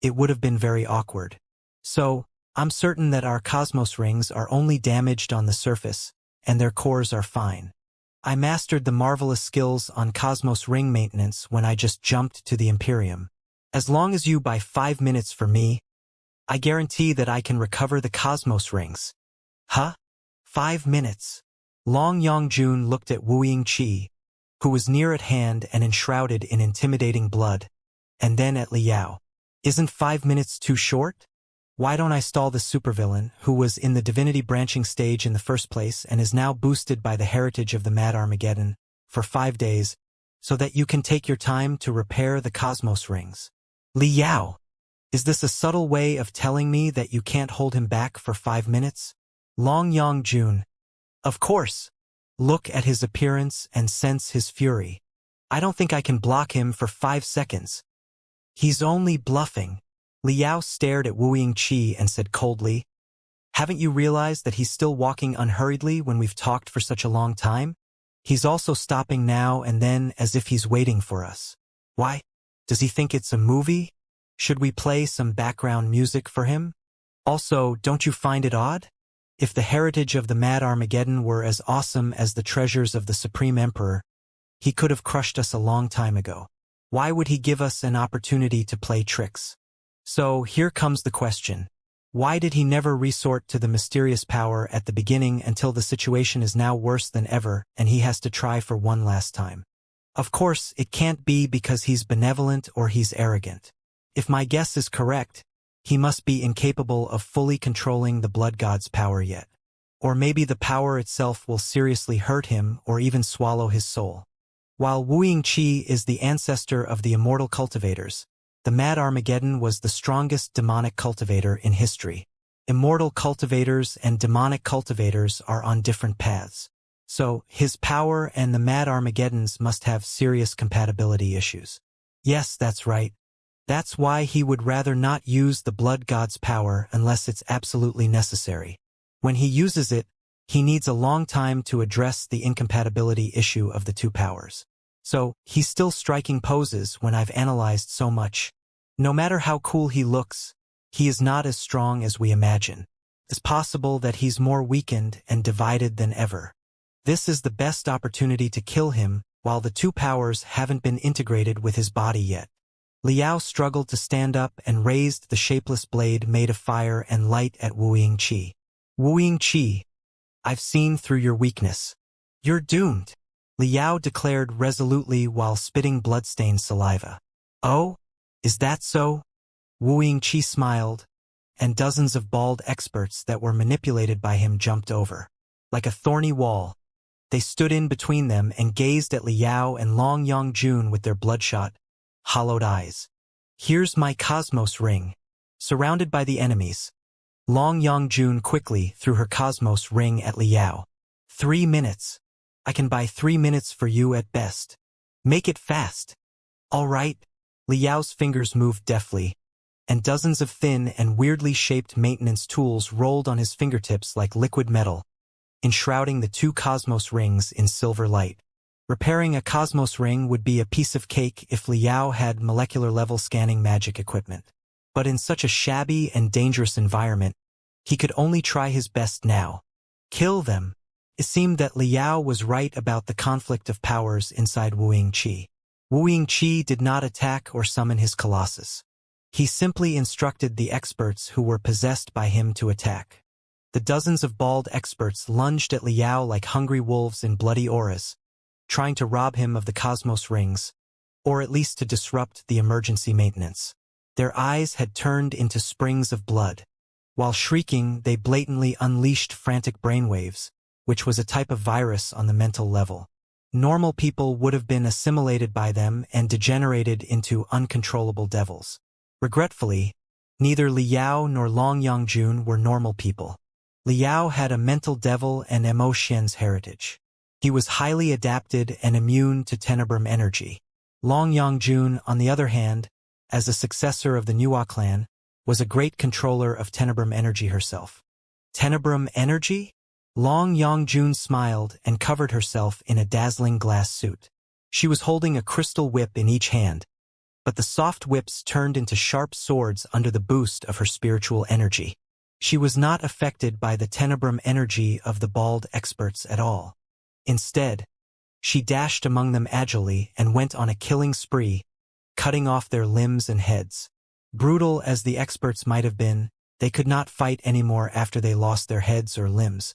it would have been very awkward. So, I'm certain that our cosmos rings are only damaged on the surface, and their cores are fine. I mastered the marvelous skills on cosmos ring maintenance when I just jumped to the Imperium. As long as you buy 5 minutes for me, I guarantee that I can recover the cosmos rings. Huh? 5 minutes. Long June looked at Wuxia, who was near at hand and enshrouded in intimidating blood, and then at Liao. Isn't 5 minutes too short? Why don't I stall the supervillain, who was in the divinity branching stage in the first place and is now boosted by the heritage of the Mad Armageddon, for 5 days, so that you can take your time to repair the cosmos rings? Liao! Is this a subtle way of telling me that you can't hold him back for 5 minutes? Long June. Of course. Look at his appearance and sense his fury. I don't think I can block him for 5 seconds. He's only bluffing. Liao stared at Wuxia and said coldly, Haven't you realized that he's still walking unhurriedly when we've talked for such a long time? He's also stopping now and then as if he's waiting for us. Why? Does he think it's a movie? Should we play some background music for him? Also, don't you find it odd? If the heritage of the Mad Armageddon were as awesome as the treasures of the Supreme Emperor, he could have crushed us a long time ago. Why would he give us an opportunity to play tricks? So, here comes the question. Why did he never resort to the mysterious power at the beginning until the situation is now worse than ever and he has to try for one last time? Of course, it can't be because he's benevolent or he's arrogant. If my guess is correct, he must be incapable of fully controlling the blood god's power yet. Or maybe the power itself will seriously hurt him or even swallow his soul. While Wuxia is the ancestor of the immortal cultivators, the Mad Armageddon was the strongest demonic cultivator in history. Immortal cultivators and demonic cultivators are on different paths. So, his power and the Mad Armageddons must have serious compatibility issues. Yes, that's right. That's why he would rather not use the blood god's power unless it's absolutely necessary. When he uses it, he needs a long time to address the incompatibility issue of the two powers. So, he's still striking poses when I've analyzed so much. No matter how cool he looks, he is not as strong as we imagine. It's possible that he's more weakened and divided than ever. This is the best opportunity to kill him while the two powers haven't been integrated with his body yet. Liao struggled to stand up and raised the shapeless blade made of fire and light at Wuxia. Wuxia, I've seen through your weakness. You're doomed, Liao declared resolutely while spitting blood-stained saliva. Oh? Is that so? Wuxia smiled, and dozens of bald experts that were manipulated by him jumped over. Like a thorny wall, they stood in between them and gazed at Liao and Long June with their bloodshot, hollowed eyes. Here's my cosmos ring. Surrounded by the enemies, Long June quickly threw her cosmos ring at Liao. 3 minutes. I can buy 3 minutes for you at best. Make it fast. All right. Liao's fingers moved deftly, and dozens of thin and weirdly shaped maintenance tools rolled on his fingertips like liquid metal, enshrouding the two cosmos rings in silver light. Repairing a cosmos ring would be a piece of cake if Liao had molecular-level scanning magic equipment. But in such a shabby and dangerous environment, he could only try his best now. Kill them. It seemed that Liao was right about the conflict of powers inside Wuxia. Wuxia did not attack or summon his colossus. He simply instructed the experts who were possessed by him to attack. The dozens of bald experts lunged at Liao like hungry wolves in bloody auras, trying to rob him of the cosmos rings, or at least to disrupt the emergency maintenance. Their eyes had turned into springs of blood. While shrieking, they blatantly unleashed frantic brainwaves, which was a type of virus on the mental level. Normal people would have been assimilated by them and degenerated into uncontrollable devils. Regretfully, neither Liao nor Long Yongjun were normal people. Liao had a mental devil and emotions heritage. He was highly adapted and immune to tenebrum energy. Long Yongjun, on the other hand, as a successor of the Nuo clan, was a great controller of tenebrum energy herself. Tenebrum energy? Long Yongjun smiled and covered herself in a dazzling glass suit. She was holding a crystal whip in each hand, but the soft whips turned into sharp swords under the boost of her spiritual energy. She was not affected by the tenebrum energy of the bald experts at all. Instead, she dashed among them agilely and went on a killing spree, cutting off their limbs and heads. Brutal as the experts might have been, they could not fight anymore after they lost their heads or limbs.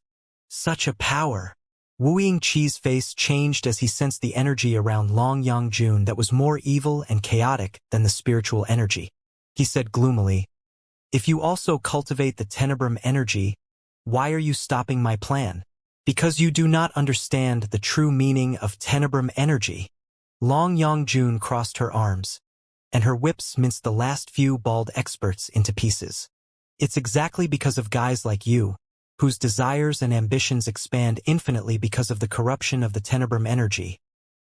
Such a power! Wu Yingqi's face changed as he sensed the energy around Long Yongjun that was more evil and chaotic than the spiritual energy. He said gloomily, "If you also cultivate the tenebrum energy, why are you stopping my plan? Because you do not understand the true meaning of tenebrum energy." Long Yongjun crossed her arms, and her whips minced the last few bald experts into pieces. "It's exactly because of guys like you, whose desires and ambitions expand infinitely because of the corruption of the tenebrum energy,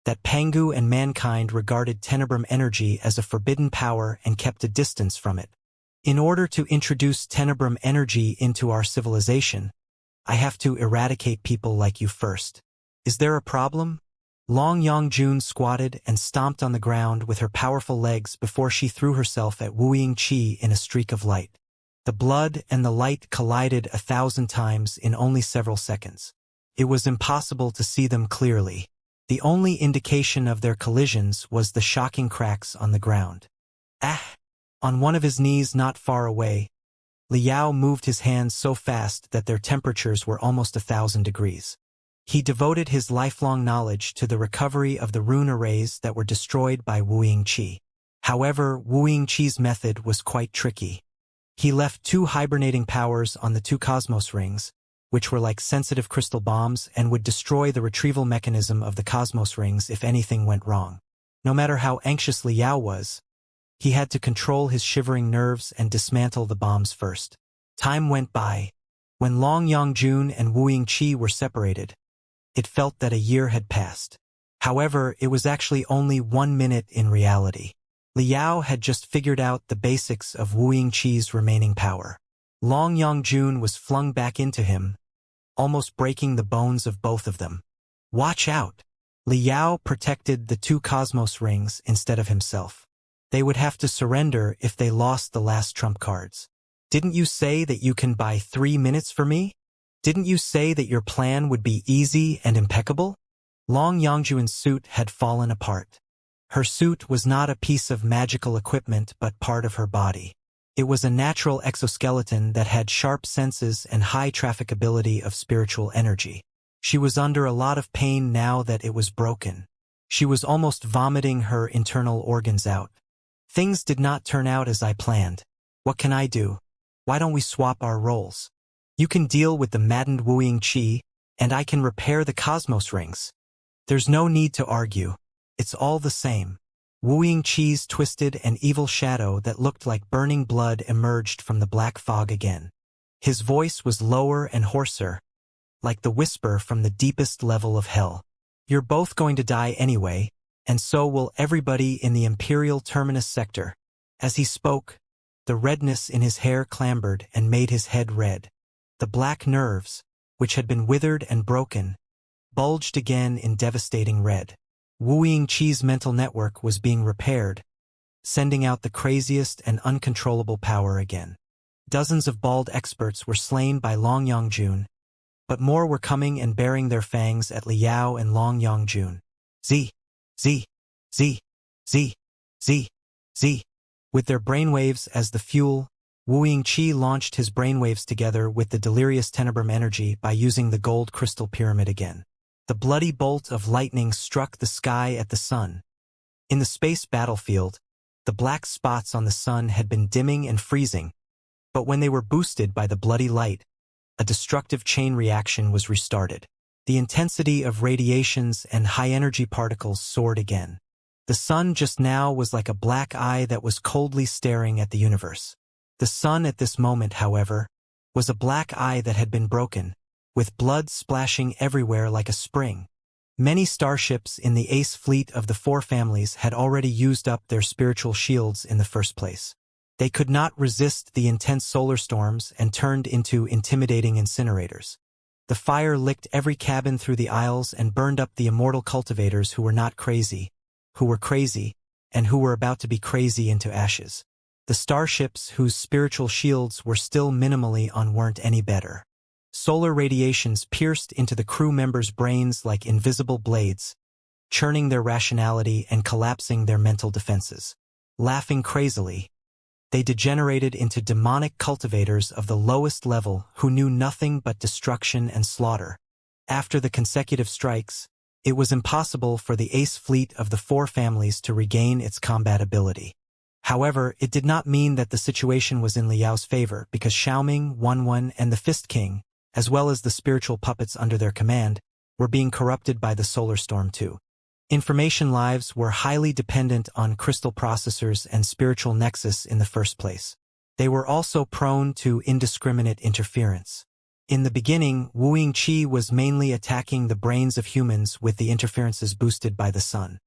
that Pangu and mankind regarded tenebrum energy as a forbidden power and kept a distance from it. In order to introduce tenebrum energy into our civilization, I have to eradicate people like you first. Is there a problem?" Long Yongjun squatted and stomped on the ground with her powerful legs before she threw herself at Wu Yingqi in a streak of light. The blood and the light collided 1,000 times in only several seconds. It was impossible to see them clearly. The only indication of their collisions was the shocking cracks on the ground. "Ah!" On one of his knees not far away, Liao moved his hands so fast that their temperatures were almost 1,000 degrees. He devoted his lifelong knowledge to the recovery of the rune arrays that were destroyed by Wu Yingqi. However, Wu Yingqi's method was quite tricky. He left 2 hibernating powers on the 2 cosmos rings, which were like sensitive crystal bombs and would destroy the retrieval mechanism of the cosmos rings if anything went wrong. No matter how anxious Liao was, he had to control his shivering nerves and dismantle the bombs first. Time went by. When Long Yongjun and Wu Yingqi were separated, it felt that a year had passed. However, it was actually only 1 minute in reality. Liao had just figured out the basics of Wu Yingqi's remaining power. Long Yongjun was flung back into him, almost breaking the bones of both of them. "Watch out!" Liao protected the 2 cosmos rings instead of himself. They would have to surrender if they lost the last trump cards. "Didn't you say that you can buy 3 minutes for me? Didn't you say that your plan would be easy and impeccable?" Long Yongjun's suit had fallen apart. Her suit was not a piece of magical equipment but part of her body. It was a natural exoskeleton that had sharp senses and high trafficability of spiritual energy. She was under a lot of pain now that it was broken. She was almost vomiting her internal organs out. "Things did not turn out as I planned. What can I do? Why don't we swap our roles? You can deal with the maddened Wu Yingqi, and I can repair the cosmos rings. There's no need to argue. It's all the same." Wu Yingqi's twisted and evil shadow that looked like burning blood emerged from the black fog again. His voice was lower and hoarser, like the whisper from the deepest level of hell. "You're both going to die anyway, and so will everybody in the Imperial Terminus sector." As he spoke, the redness in his hair clambered and made his head red. The black nerves, which had been withered and broken, bulged again in devastating red. Wu Yingqi's mental network was being repaired, sending out the craziest and uncontrollable power again. Dozens of bald experts were slain by Long Yongjun, but more were coming and baring their fangs at Liao and Long Yongjun. Z, Z, Z, Z, Z, Z. With their brainwaves as the fuel, Wu Yingqi launched his brainwaves together with the delirious tenebrum energy by using the gold crystal pyramid again. The bloody bolt of lightning struck the sky at the sun. In the space battlefield, The black spots on the sun had been dimming and freezing, but when they were boosted by the bloody light, a destructive chain reaction was restarted. The intensity of radiations and high-energy particles soared again. The sun just now was like a black eye that was coldly staring at the universe. The sun at this moment, however, was a black eye that had been broken, with blood splashing everywhere like a spring. Many starships in the ace fleet of the four families had already used up their spiritual shields in the first place. They could not resist the intense solar storms and turned into intimidating incinerators. The fire licked every cabin through the aisles and burned up the immortal cultivators who were not crazy, who were crazy, and who were about to be crazy into ashes. The starships whose spiritual shields were still minimally on weren't any better. Solar radiations pierced into the crew members' brains like invisible blades, churning their rationality and collapsing their mental defenses. Laughing crazily, they degenerated into demonic cultivators of the lowest level who knew nothing but destruction and slaughter. After the consecutive strikes, it was impossible for the ace fleet of the four families to regain its combat ability. However, it did not mean that the situation was in Liao's favor because Xiaoming, Wenwen, and the Fist King, as well as the spiritual puppets under their command, were being corrupted by the solar storm too. Information lives were highly dependent on crystal processors and spiritual nexus in the first place. They were also prone to indiscriminate interference. In the beginning, Wuxia was mainly attacking the brains of humans with the interferences boosted by the sun.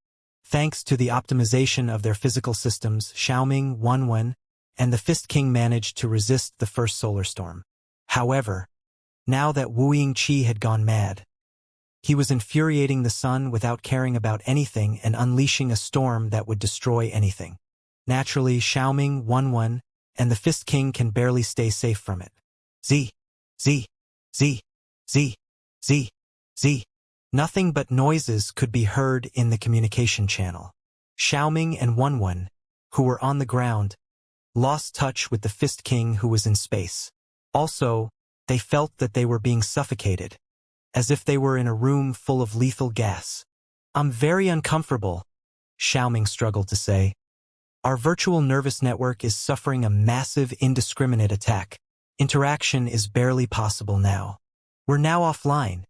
Thanks to the optimization of their physical systems, Xiaoming, Wenwen, and the Fist King managed to resist the first solar storm. However, now that Wuxia had gone mad, he was infuriating the sun without caring about anything and unleashing a storm that would destroy anything. Naturally, Xiaoming, Wenwen, and the Fist King can barely stay safe from it. Z. Nothing but noises could be heard in the communication channel. Xiaoming and Wenwen, who were on the ground, lost touch with the Fist King who was in space. Also, they felt that they were being suffocated, as if they were in a room full of lethal gas. "I'm very uncomfortable," Xiaoming struggled to say. "Our virtual nervous network is suffering a massive indiscriminate attack. Interaction is barely possible now. We're now offline.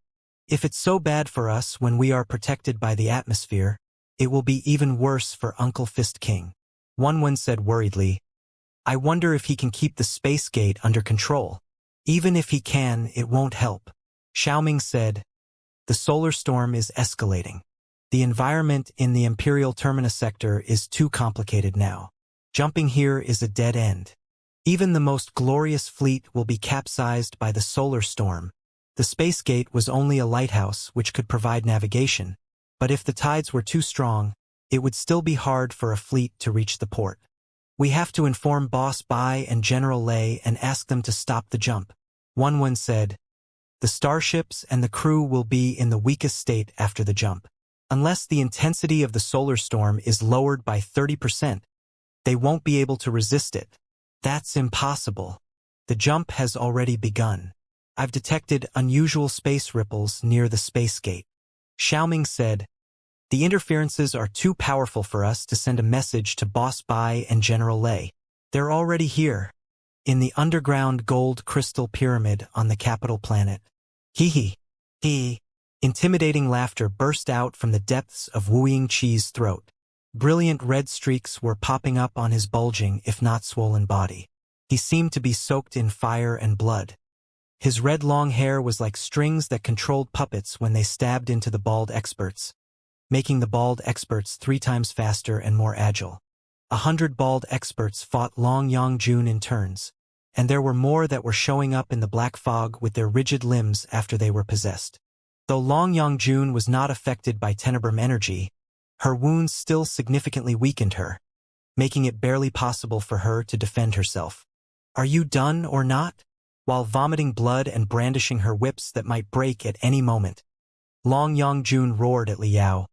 If it's so bad for us when we are protected by the atmosphere, it will be even worse for Uncle Fist King." Wenwen said worriedly, "I wonder if he can keep the space gate under control. Even if he can, it won't help." Xiaoming said, "The solar storm is escalating. The environment in the Imperial Terminus sector is too complicated now. Jumping here is a dead end. Even the most glorious fleet will be capsized by the solar storm." The space gate was only a lighthouse which could provide navigation, but if the tides were too strong, it would still be hard for a fleet to reach the port. "We have to inform Boss Bai and General Lei and ask them to stop the jump," Wenwen said. "The starships and the crew will be in the weakest state after the jump. Unless the intensity of the solar storm is lowered by 30%, they won't be able to resist it. That's impossible. The jump has already begun. I've detected unusual space ripples near the space gate." Xiaoming said, "The interferences are too powerful for us to send a message to Boss Bai and General Lei. They're already here, in the underground gold crystal pyramid on the capital planet." Hee. Intimidating laughter burst out from the depths of Wuxia's throat. Brilliant red streaks were popping up on his bulging, if not swollen body. He seemed to be soaked in fire and blood. His red long hair was like strings that controlled puppets when they stabbed into the bald experts, making the bald experts 3 times faster and more agile. 100 bald experts fought Long Yongjun in turns, and there were more that were showing up in the black fog with their rigid limbs after they were possessed. Though Long Yongjun was not affected by Tenebrum energy, her wounds still significantly weakened her, making it barely possible for her to defend herself. "Are you done or not?" While vomiting blood and brandishing her whips that might break at any moment, Long Yongjun roared at Liao.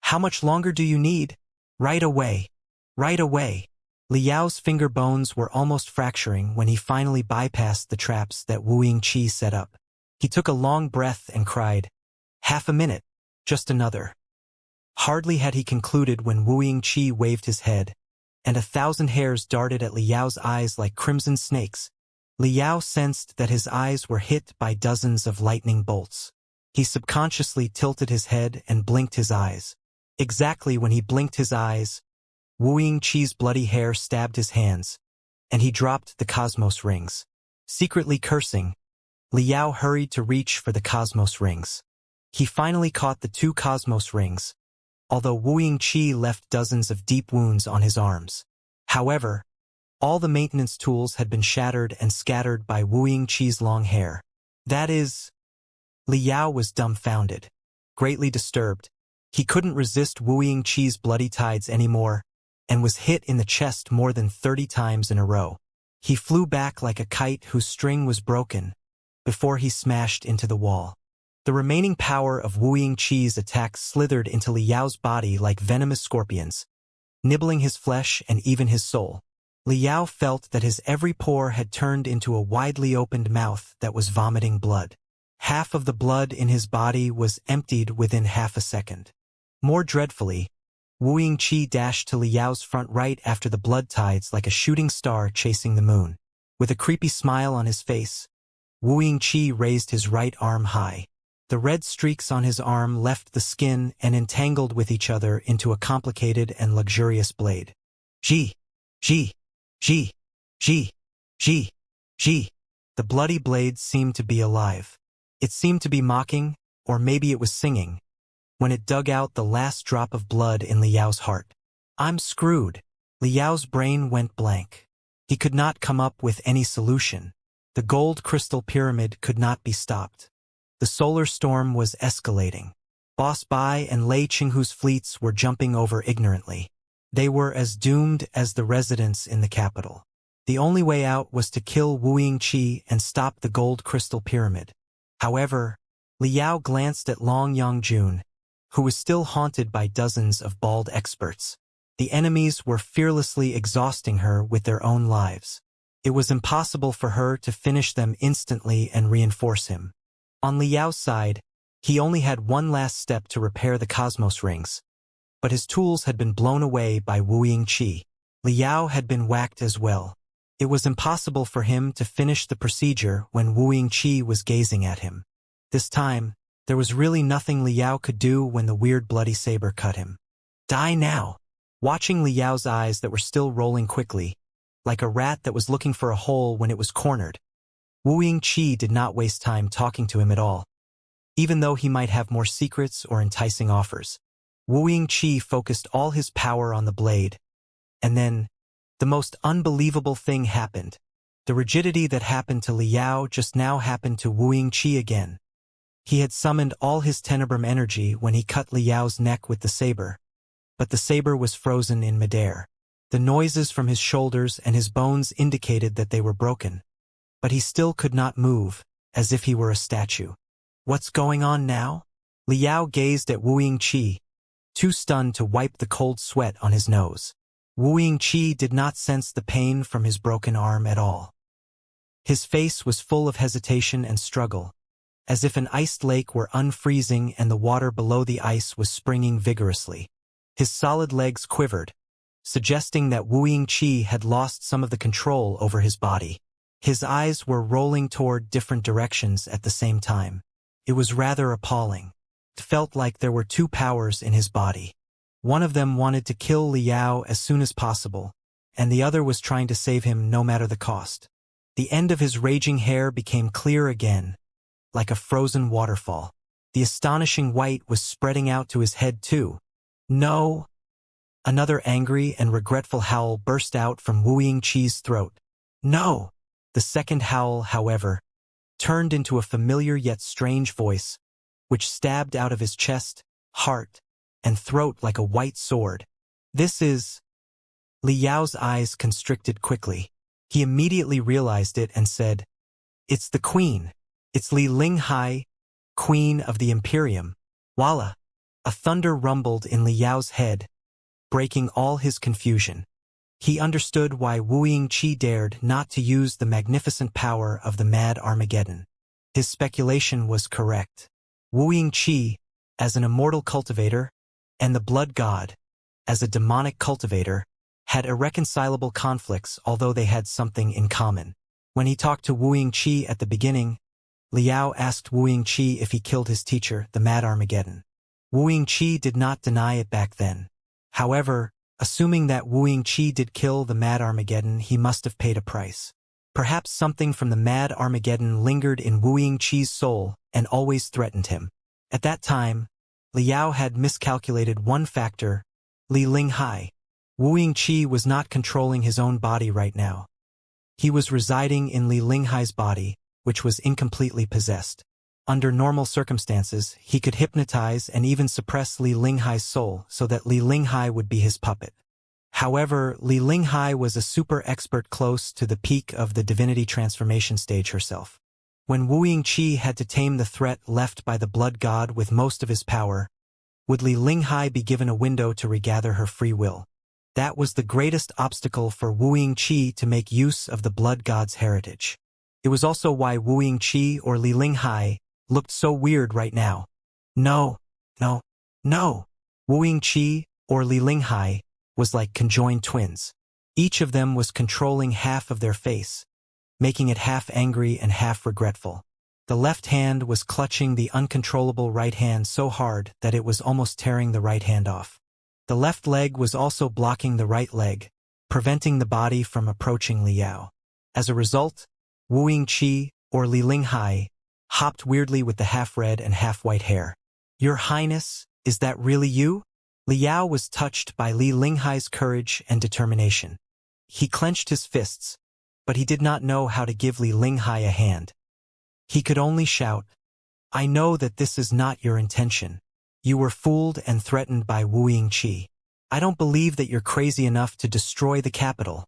"How much longer do you need? Right away. Right away." Liao's finger bones were almost fracturing when he finally bypassed the traps that Wuxia set up. He took a long breath and cried, "Half a minute, just another." Hardly had he concluded when Wuxia waved his head, and 1,000 hairs darted at Liao's eyes like crimson snakes. Liao sensed that his eyes were hit by dozens of lightning bolts. He subconsciously tilted his head and blinked his eyes. Exactly when he blinked his eyes, Wu Yingqi's bloody hair stabbed his hands, and he dropped the cosmos rings. Secretly cursing, Liao hurried to reach for the cosmos rings. He finally caught the 2 cosmos rings, although Wu Yingqi left dozens of deep wounds on his arms. However, all the maintenance tools had been shattered and scattered by Wu Yingqi's long hair. That is, Liao was dumbfounded. Greatly disturbed, he couldn't resist Wu Yingqi's bloody tides anymore, and was hit in the chest more than 30 times in a row. He flew back like a kite whose string was broken, before he smashed into the wall. The remaining power of Wu Yingqi's attack slithered into Liao's body like venomous scorpions, nibbling his flesh and even his soul. Liao felt that his every pore had turned into a widely opened mouth that was vomiting blood. Half of the blood in his body was emptied within half a second. More dreadfully, Wu Yingqi dashed to Liao's front right after the blood tides like a shooting star chasing the moon. With a creepy smile on his face, Wu Yingqi raised his right arm high. The red streaks on his arm left the skin and entangled with each other into a complicated and luxurious blade. G. G. G. G. G. G. The bloody blade seemed to be alive. It seemed to be mocking, or maybe it was singing, when it dug out the last drop of blood in Liao's heart. I'm screwed. Liao's brain went blank. He could not come up with any solution. The gold crystal pyramid could not be stopped. The solar storm was escalating. Boss Bai and Lei Qinghu's fleets were jumping over ignorantly. They were as doomed as the residents in the capital. The only way out was to kill Wu Yingqi and stop the gold crystal pyramid. However, Liao glanced at Long Yangjun, who was still haunted by dozens of bald experts. The enemies were fearlessly exhausting her with their own lives. It was impossible for her to finish them instantly and reinforce him. On Liao's side, he only had one last step to repair the cosmos rings, but his tools had been blown away by Wu Yingqi. Liao had been whacked as well. It was impossible for him to finish the procedure when Wu Yingqi was gazing at him. This time, there was really nothing Liao could do when the weird bloody saber cut him. Die now! Watching Liao's eyes that were still rolling quickly, like a rat that was looking for a hole when it was cornered, Wu Yingqi did not waste time talking to him at all. Even though he might have more secrets or enticing offers, Wu Yingqi focused all his power on the blade. And then, the most unbelievable thing happened. The rigidity that happened to Liao just now happened to Wu Yingqi again. He had summoned all his tenebrum energy when he cut Liao's neck with the saber, but the saber was frozen in midair. The noises from his shoulders and his bones indicated that they were broken, but he still could not move, as if he were a statue. What's going on now? Liao gazed at Wu Yingqi, too stunned to wipe the cold sweat on his nose. Wu Yingqi did not sense the pain from his broken arm at all. His face was full of hesitation and struggle, as if an iced lake were unfreezing and the water below the ice was springing vigorously. His solid legs quivered, suggesting that Wu Yingqi had lost some of the control over his body. His eyes were rolling toward different directions at the same time. It was rather appalling. It felt like there were 2 powers in his body. One of them wanted to kill Liao as soon as possible, and the other was trying to save him no matter the cost. The end of his raging hair became clear again, like a frozen waterfall. The astonishing white was spreading out to his head too. No! Another angry and regretful howl burst out from Wu Yingqi's throat. No! The second howl, however, turned into a familiar yet strange voice, which stabbed out of his chest, heart, and throat like a white sword. This is... Liao's eyes constricted quickly. He immediately realized it and said, "It's the Queen. It's Li Linghai, Queen of the Imperium." Voila! A thunder rumbled in Liao's head, breaking all his confusion. He understood why Wu Yingqi dared not to use the magnificent power of the Mad Armageddon. His speculation was correct. Wu Yingqi, as an immortal cultivator, and the Blood God, as a demonic cultivator, had irreconcilable conflicts, although they had something in common. When he talked to Wuxia at the beginning, Liao asked Wuxia if he killed his teacher, the Mad Armageddon. Wuxia did not deny it back then. However, assuming that Wuxia did kill the Mad Armageddon, he must have paid a price. Perhaps something from the Mad Armageddon lingered in Wuxia's soul and always threatened him. At that time, Liao had miscalculated one factor, Li Linghai. Wuxia was not controlling his own body right now. He was residing in Li Linghai's body, which was incompletely possessed. Under normal circumstances, he could hypnotize and even suppress Li Linghai's soul so that Li Linghai would be his puppet. However, Li Linghai was a super expert close to the peak of the divinity transformation stage herself. When Wuxia had to tame the threat left by the blood god with most of his power, would Li Linghai be given a window to regather her free will? That was the greatest obstacle for Wuxia to make use of the blood god's heritage. It was also why Wuxia or Li Linghai looked so weird right now. No. Wuxia or Li Linghai was like conjoined twins. Each of them was controlling half of their face, making it half angry and half regretful. The left hand was clutching the uncontrollable right hand so hard that it was almost tearing the right hand off. The left leg was also blocking the right leg, preventing the body from approaching Liao. As a result, Wuxia or Li Linghai hopped weirdly with the half-red and half-white hair. "Your Highness, is that really you?" Liao was touched by Li Linghai's courage and determination. He clenched his fists, but he did not know how to give Li Linghai a hand. He could only shout, "I know that this is not your intention. You were fooled and threatened by Wuxia. I don't believe that you're crazy enough to destroy the capital.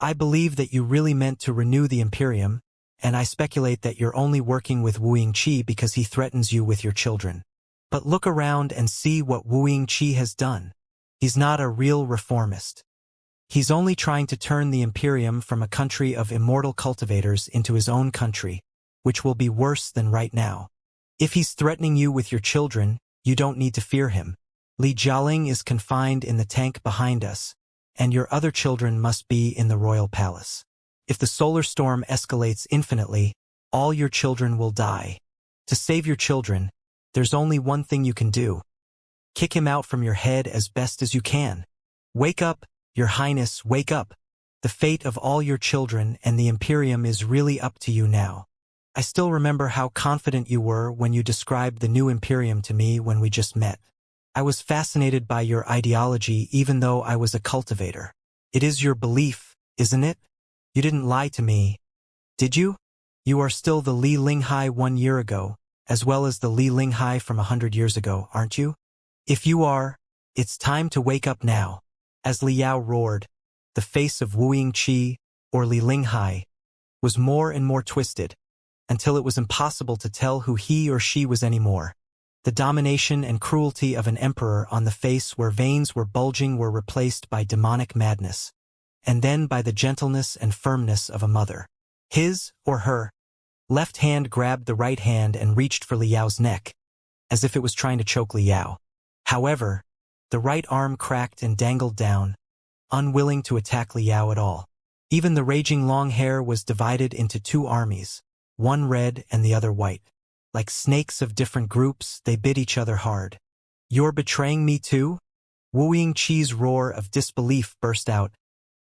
I believe that you really meant to renew the Imperium, and I speculate that you're only working with Wuxia because he threatens you with your children. But look around and see what Wuxia has done. He's not a real reformist. He's only trying to turn the Imperium from a country of immortal cultivators into his own country, which will be worse than right now. If he's threatening you with your children, you don't need to fear him. Li Jialing is confined in the tank behind us, and your other children must be in the royal palace. If the solar storm escalates infinitely, all your children will die. To save your children, there's only one thing you can do. Kick him out from your head as best as you can. Wake up, Your Highness, wake up. The fate of all your children and the Imperium is really up to you now. I still remember how confident you were when you described the new Imperium to me when we just met. I was fascinated by your ideology even though I was a cultivator. It is your belief, isn't it? You didn't lie to me, did you? You are still the Li Linghai 1 year ago, as well as the Li Linghai from 100 years ago, aren't you? If you are, it's time to wake up now. As Liao roared, the face of Wuxia, or Li Linghai, was more and more twisted, until it was impossible to tell who he or she was anymore. The domination and cruelty of an emperor on the face where veins were bulging were replaced by demonic madness, and then by the gentleness and firmness of a mother. His, or her, left hand grabbed the right hand and reached for Liao's neck, as if it was trying to choke Liao. However, the right arm cracked and dangled down, unwilling to attack Liao at all. Even the raging long hair was divided into two armies, one red and the other white. Like snakes of different groups, they bit each other hard. "You're betraying me too?" Wuxia's roar of disbelief burst out.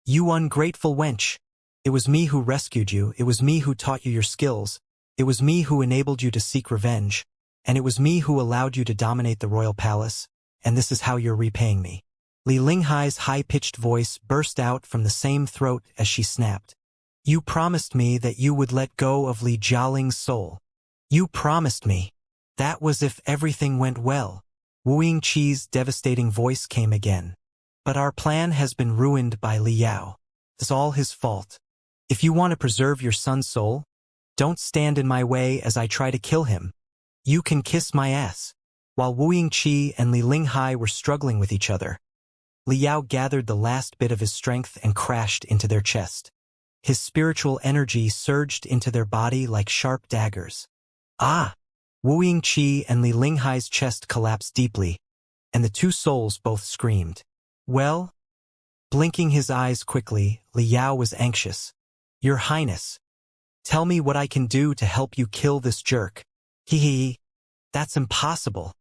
"You ungrateful wench! It was me who rescued you, it was me who taught you your skills, it was me who enabled you to seek revenge, and it was me who allowed you to dominate the royal palace, and this is how you're repaying me." Li Linghai's high-pitched voice burst out from the same throat as she snapped. "You promised me that you would let go of Li Jialing's soul. You promised me. That was if everything went well." Wuxia's devastating voice came again. "But our plan has been ruined by Liao. It's all his fault. If you want to preserve your son's soul, don't stand in my way as I try to kill him. You can kiss my ass." While Wuxia and Li Linghai were struggling with each other, Liao gathered the last bit of his strength and crashed into their chest. His spiritual energy surged into their body like sharp daggers. Ah! Wuxia and Li Linghai's chest collapsed deeply, and the two souls both screamed. "Well, Blinking his eyes quickly, Liao was anxious. "Your Highness, tell me what I can do to help you kill this jerk." Hee. That's impossible."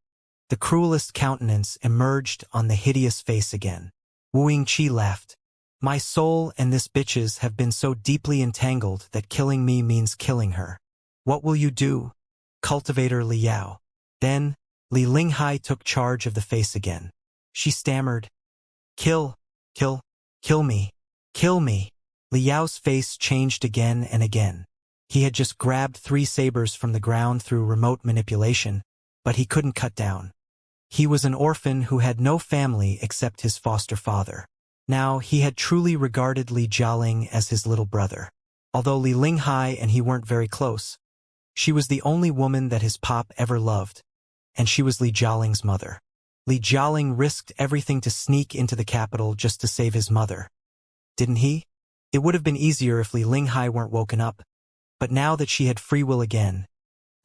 The cruelest countenance emerged on the hideous face again. Wuxia laughed. "My soul and this bitch's have been so deeply entangled that killing me means killing her. What will you do, Cultivator Liao?" Then, Li Linghai took charge of the face again. She stammered, Kill me, kill me." Liao's face changed again and again. He had just grabbed 3 sabers from the ground through remote manipulation, but he couldn't cut down. He was an orphan who had no family except his foster father. Now, he had truly regarded Li Jialing as his little brother. Although Li Linghai and he weren't very close, she was the only woman that his pop ever loved, and she was Li Jialing's mother. Li Jialing risked everything to sneak into the capital just to save his mother. Didn't he? It would have been easier if Li Linghai weren't woken up, but now that she had free will again,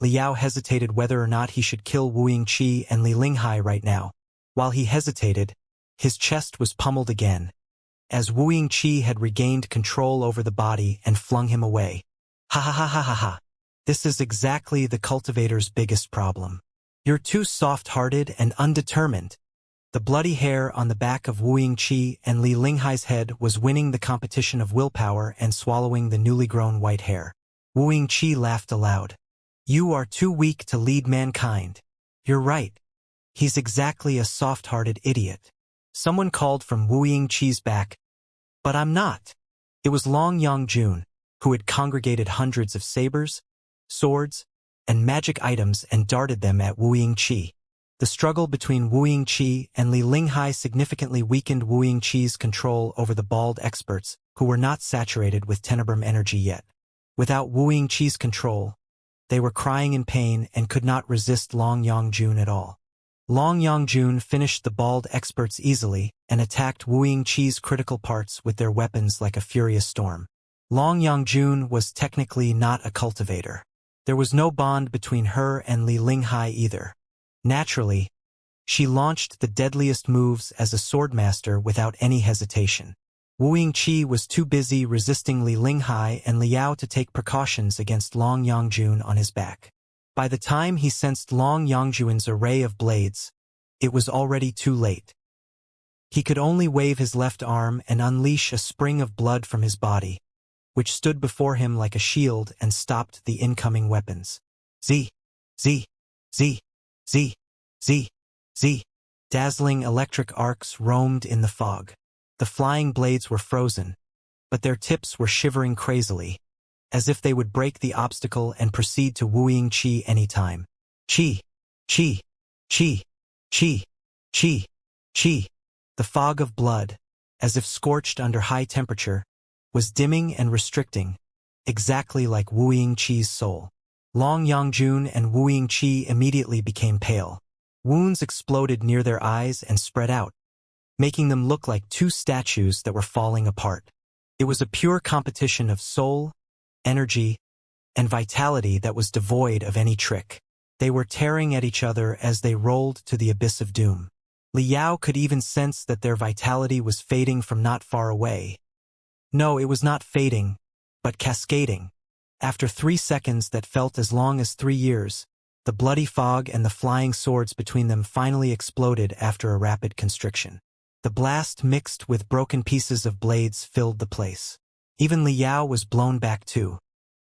Liao hesitated whether or not he should kill Wuxia and Li Linghai right now. While he hesitated, his chest was pummeled again, as Wuxia had regained control over the body and flung him away. Ha ha ha ha ha ha. This is exactly the cultivator's biggest problem. You're too soft-hearted and undetermined. The bloody hair on the back of Wuxia and Li Linghai's head was winning the competition of willpower and swallowing the newly grown white hair. Wuxia laughed aloud. "You are too weak to lead mankind." "You're right. He's exactly a soft-hearted idiot." Someone called from Wuxia's back, "But I'm not." It was Long Yongjun, who had congregated hundreds of sabers, swords, and magic items and darted them at Wuxia. The struggle between Wuxia and Li Linghai significantly weakened Wuxia's control over the bald experts, who were not saturated with tenebrum energy yet. Without Wuxia's control, they were crying in pain and could not resist Long Yongjun at all. Long Yongjun finished the bald experts easily and attacked Wuxia's critical parts with their weapons like a furious storm. Long Yongjun was technically not a cultivator. There was no bond between her and Li Linghai either. Naturally, she launched the deadliest moves as a swordmaster without any hesitation. Wuxia was too busy resisting Li Linghai and Liao to take precautions against Long Yongjun on his back. By the time he sensed Long Yongjun's array of blades, it was already too late. He could only wave his left arm and unleash a spring of blood from his body, which stood before him like a shield and stopped the incoming weapons. Z, Z, Z, Z, Z, Z. Dazzling electric arcs roamed in the fog. The flying blades were frozen, but their tips were shivering crazily, as if they would break the obstacle and proceed to Wuxia any time. Chi, chi, chi, chi, chi, chi. The fog of blood, as if scorched under high temperature, was dimming and restricting, exactly like Wuxia's soul. Long Yongjun and Wuxia immediately became pale. Wounds exploded near their eyes and spread out, making them look like 2 statues that were falling apart. It was a pure competition of soul, energy, and vitality that was devoid of any trick. They were tearing at each other as they rolled to the abyss of doom. Liao could even sense that their vitality was fading from not far away. No, it was not fading, but cascading. After 3 seconds that felt as long as 3 years, the bloody fog and the flying swords between them finally exploded after a rapid constriction. The blast mixed with broken pieces of blades filled the place. Even Liao was blown back too.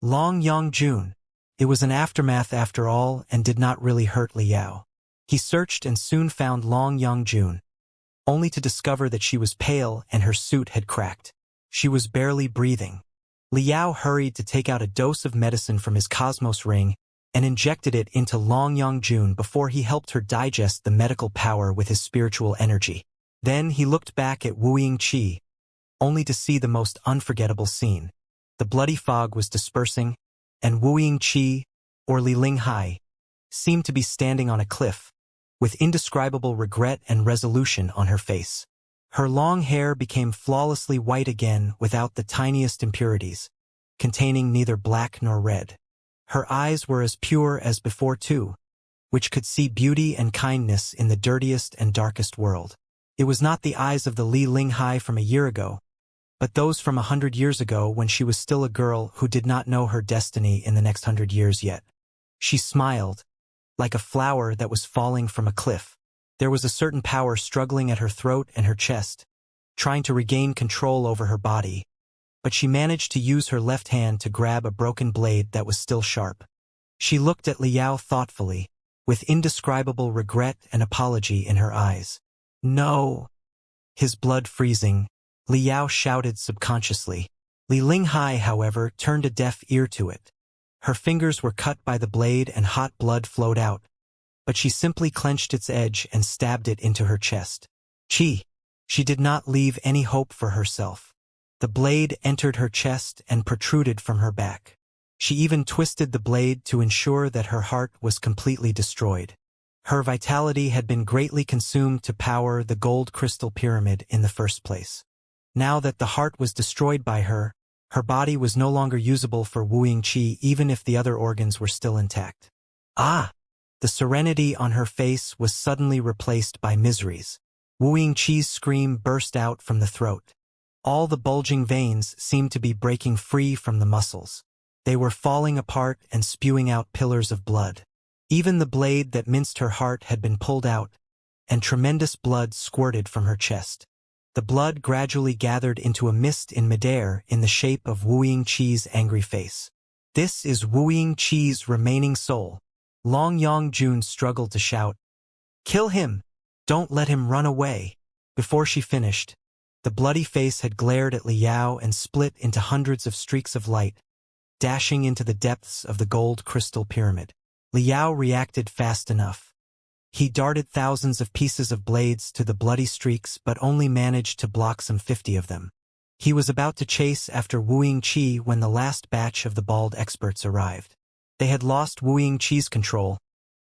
Long Yongjun. It was an aftermath after all and did not really hurt Liao. He searched and soon found Long Yongjun, only to discover that she was pale and her suit had cracked. She was barely breathing. Liao hurried to take out a dose of medicine from his cosmos ring and injected it into Long Yongjun before he helped her digest the medical power with his spiritual energy. Then he looked back at Wuxia, only to see the most unforgettable scene. The bloody fog was dispersing, and Wuxia, or Li Linghai, seemed to be standing on a cliff, with indescribable regret and resolution on her face. Her long hair became flawlessly white again without the tiniest impurities, containing neither black nor red. Her eyes were as pure as before too, which could see beauty and kindness in the dirtiest and darkest world. It was not the eyes of the Li Linghai from a year ago, but those from 100 years ago when she was still a girl who did not know her destiny in the next 100 years yet. She smiled, like a flower that was falling from a cliff. There was a certain power struggling at her throat and her chest, trying to regain control over her body, but she managed to use her left hand to grab a broken blade that was still sharp. She looked at Liao thoughtfully, with indescribable regret and apology in her eyes. No! His blood freezing, Liao shouted subconsciously. Li Linghai, however, turned a deaf ear to it. Her fingers were cut by the blade and hot blood flowed out, but she simply clenched its edge and stabbed it into her chest. She did not leave any hope for herself. The blade entered her chest and protruded from her back. She even twisted the blade to ensure that her heart was completely destroyed. Her vitality had been greatly consumed to power the gold crystal pyramid in the first place. Now that the heart was destroyed by her, her body was no longer usable for wooing qi even if the other organs were still intact. Ah! The serenity on her face was suddenly replaced by miseries. Wooing qi's scream burst out from the throat. All the bulging veins seemed to be breaking free from the muscles. They were falling apart and spewing out pillars of blood. Even the blade that minced her heart had been pulled out, and tremendous blood squirted from her chest. The blood gradually gathered into a mist in midair in the shape of Wooing Qi's angry face. This is Wooing Qi's remaining soul. Long Yongjun struggled to shout, "Kill him! Don't let him run away!" Before she finished, the bloody face had glared at Liao and split into hundreds of streaks of light, dashing into the depths of the gold crystal pyramid. Liao reacted fast enough. He darted thousands of pieces of blades to the bloody streaks but only managed to block some 50 of them. He was about to chase after Wooing Qi when the last batch of the bald experts arrived. They had lost Wooing Qi's control,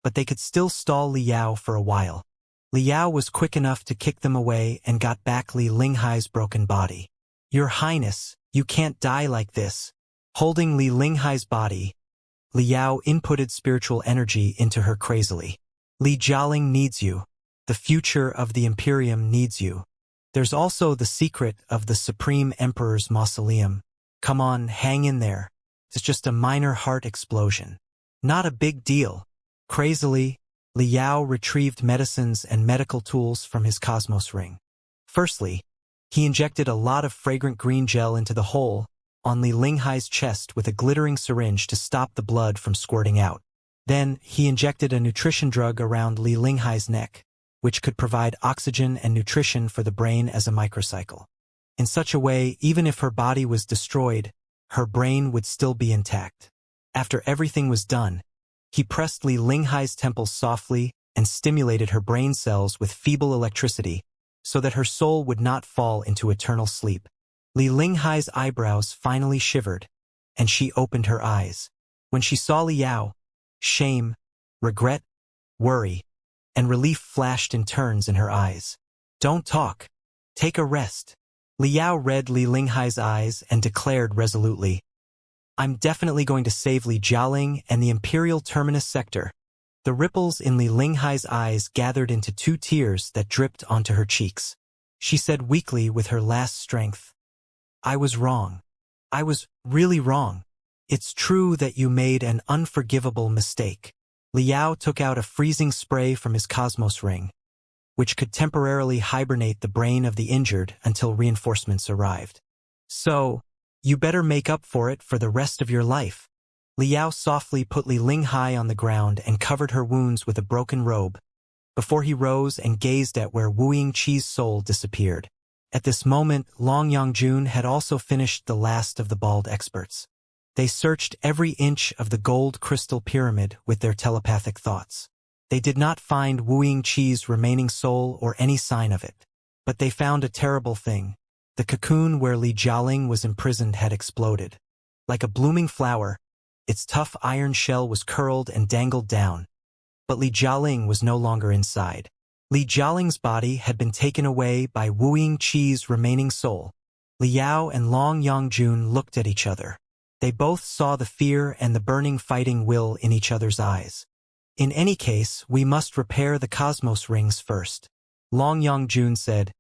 but they could still stall Liao for a while. Liao was quick enough to kick them away and got back Li Linghai's broken body. "Your Highness, you can't die like this." Holding Li Linghai's body, Liao inputted spiritual energy into her crazily. "Li Jialing needs you. The future of the Imperium needs you. There's also the secret of the Supreme Emperor's mausoleum. Come on, hang in there. It's just a minor heart explosion. Not a big deal." Crazily, Liao retrieved medicines and medical tools from his cosmos ring. Firstly, he injected a lot of fragrant green gel into the hole on Li Linghai's chest with a glittering syringe to stop the blood from squirting out. Then, he injected a nutrition drug around Li Linghai's neck, which could provide oxygen and nutrition for the brain as a microcycle. In such a way, even if her body was destroyed, her brain would still be intact. After everything was done, he pressed Li Linghai's temples softly and stimulated her brain cells with feeble electricity so that her soul would not fall into eternal sleep. Li Linghai's eyebrows finally shivered, and she opened her eyes. When she saw Liao, shame, regret, worry, and relief flashed in turns in her eyes. "Don't talk. Take a rest." Liao read Li Linghai's eyes and declared resolutely, "I'm definitely going to save Li Jialing and the Imperial Terminus sector." The ripples in Li Linghai's eyes gathered into 2 tears that dripped onto her cheeks. She said weakly with her last strength, "I was wrong. I was really wrong. It's true that you made an unforgivable mistake." Liao took out a freezing spray from his cosmos ring, which could temporarily hibernate the brain of the injured until reinforcements arrived. "So, you better make up for it for the rest of your life." Liao softly put Li Linghai on the ground and covered her wounds with a broken robe, before he rose and gazed at where Wooing Qi's soul disappeared. At this moment, Long Yongjun had also finished the last of the bald experts. They searched every inch of the gold crystal pyramid with their telepathic thoughts. They did not find Wooing Qi's remaining soul or any sign of it. But they found a terrible thing. The cocoon where Li Jialing was imprisoned had exploded. Like a blooming flower, its tough iron shell was curled and dangled down. But Li Jialing was no longer inside. Li Jialing's body had been taken away by Wooing Qi's remaining soul. Liao and Long Yongjun looked at each other. They both saw the fear and the burning fighting will in each other's eyes. "In any case, we must repair the cosmos rings first." Long Yongjun said.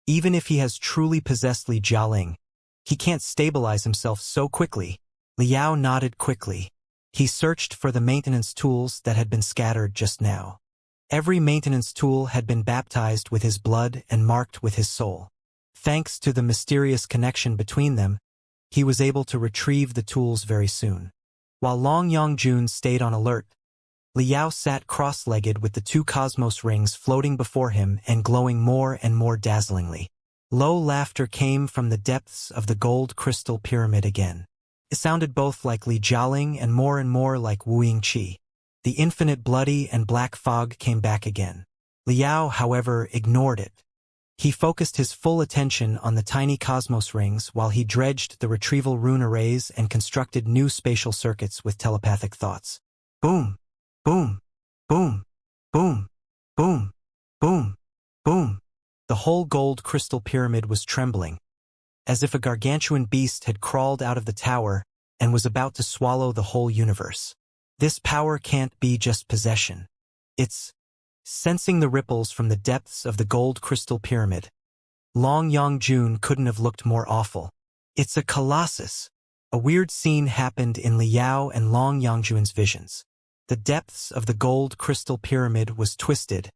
Even if he has truly possessed Li Jialing, he can't stabilize himself so quickly. Liao nodded quickly. He searched for the maintenance tools that had been scattered just now. Every maintenance tool had been baptized with his blood and marked with his soul. Thanks to the mysterious connection between them, he was able to retrieve the tools very soon. While Long Yongjun stayed on alert, Liao sat cross-legged with the 2 cosmos rings floating before him and glowing more and more dazzlingly. Low laughter came from the depths of the gold crystal pyramid again. It sounded both like Li Jialing and more like Wu Qi. The infinite bloody and black fog came back again. Liao, however, ignored it. He focused his full attention on the tiny cosmos rings while he dredged the retrieval rune arrays and constructed new spatial circuits with telepathic thoughts. Boom! Boom! Boom! Boom! Boom! Boom! Boom! The whole gold crystal pyramid was trembling, as if a gargantuan beast had crawled out of the tower and was about to swallow the whole universe. This power can't be just possession. It's sensing the ripples from the depths of the gold crystal pyramid. Long Yongjun couldn't have looked more awful. It's a colossus. A weird scene happened in Liao and Long Yongjun's visions. The depths of the gold crystal pyramid was twisted,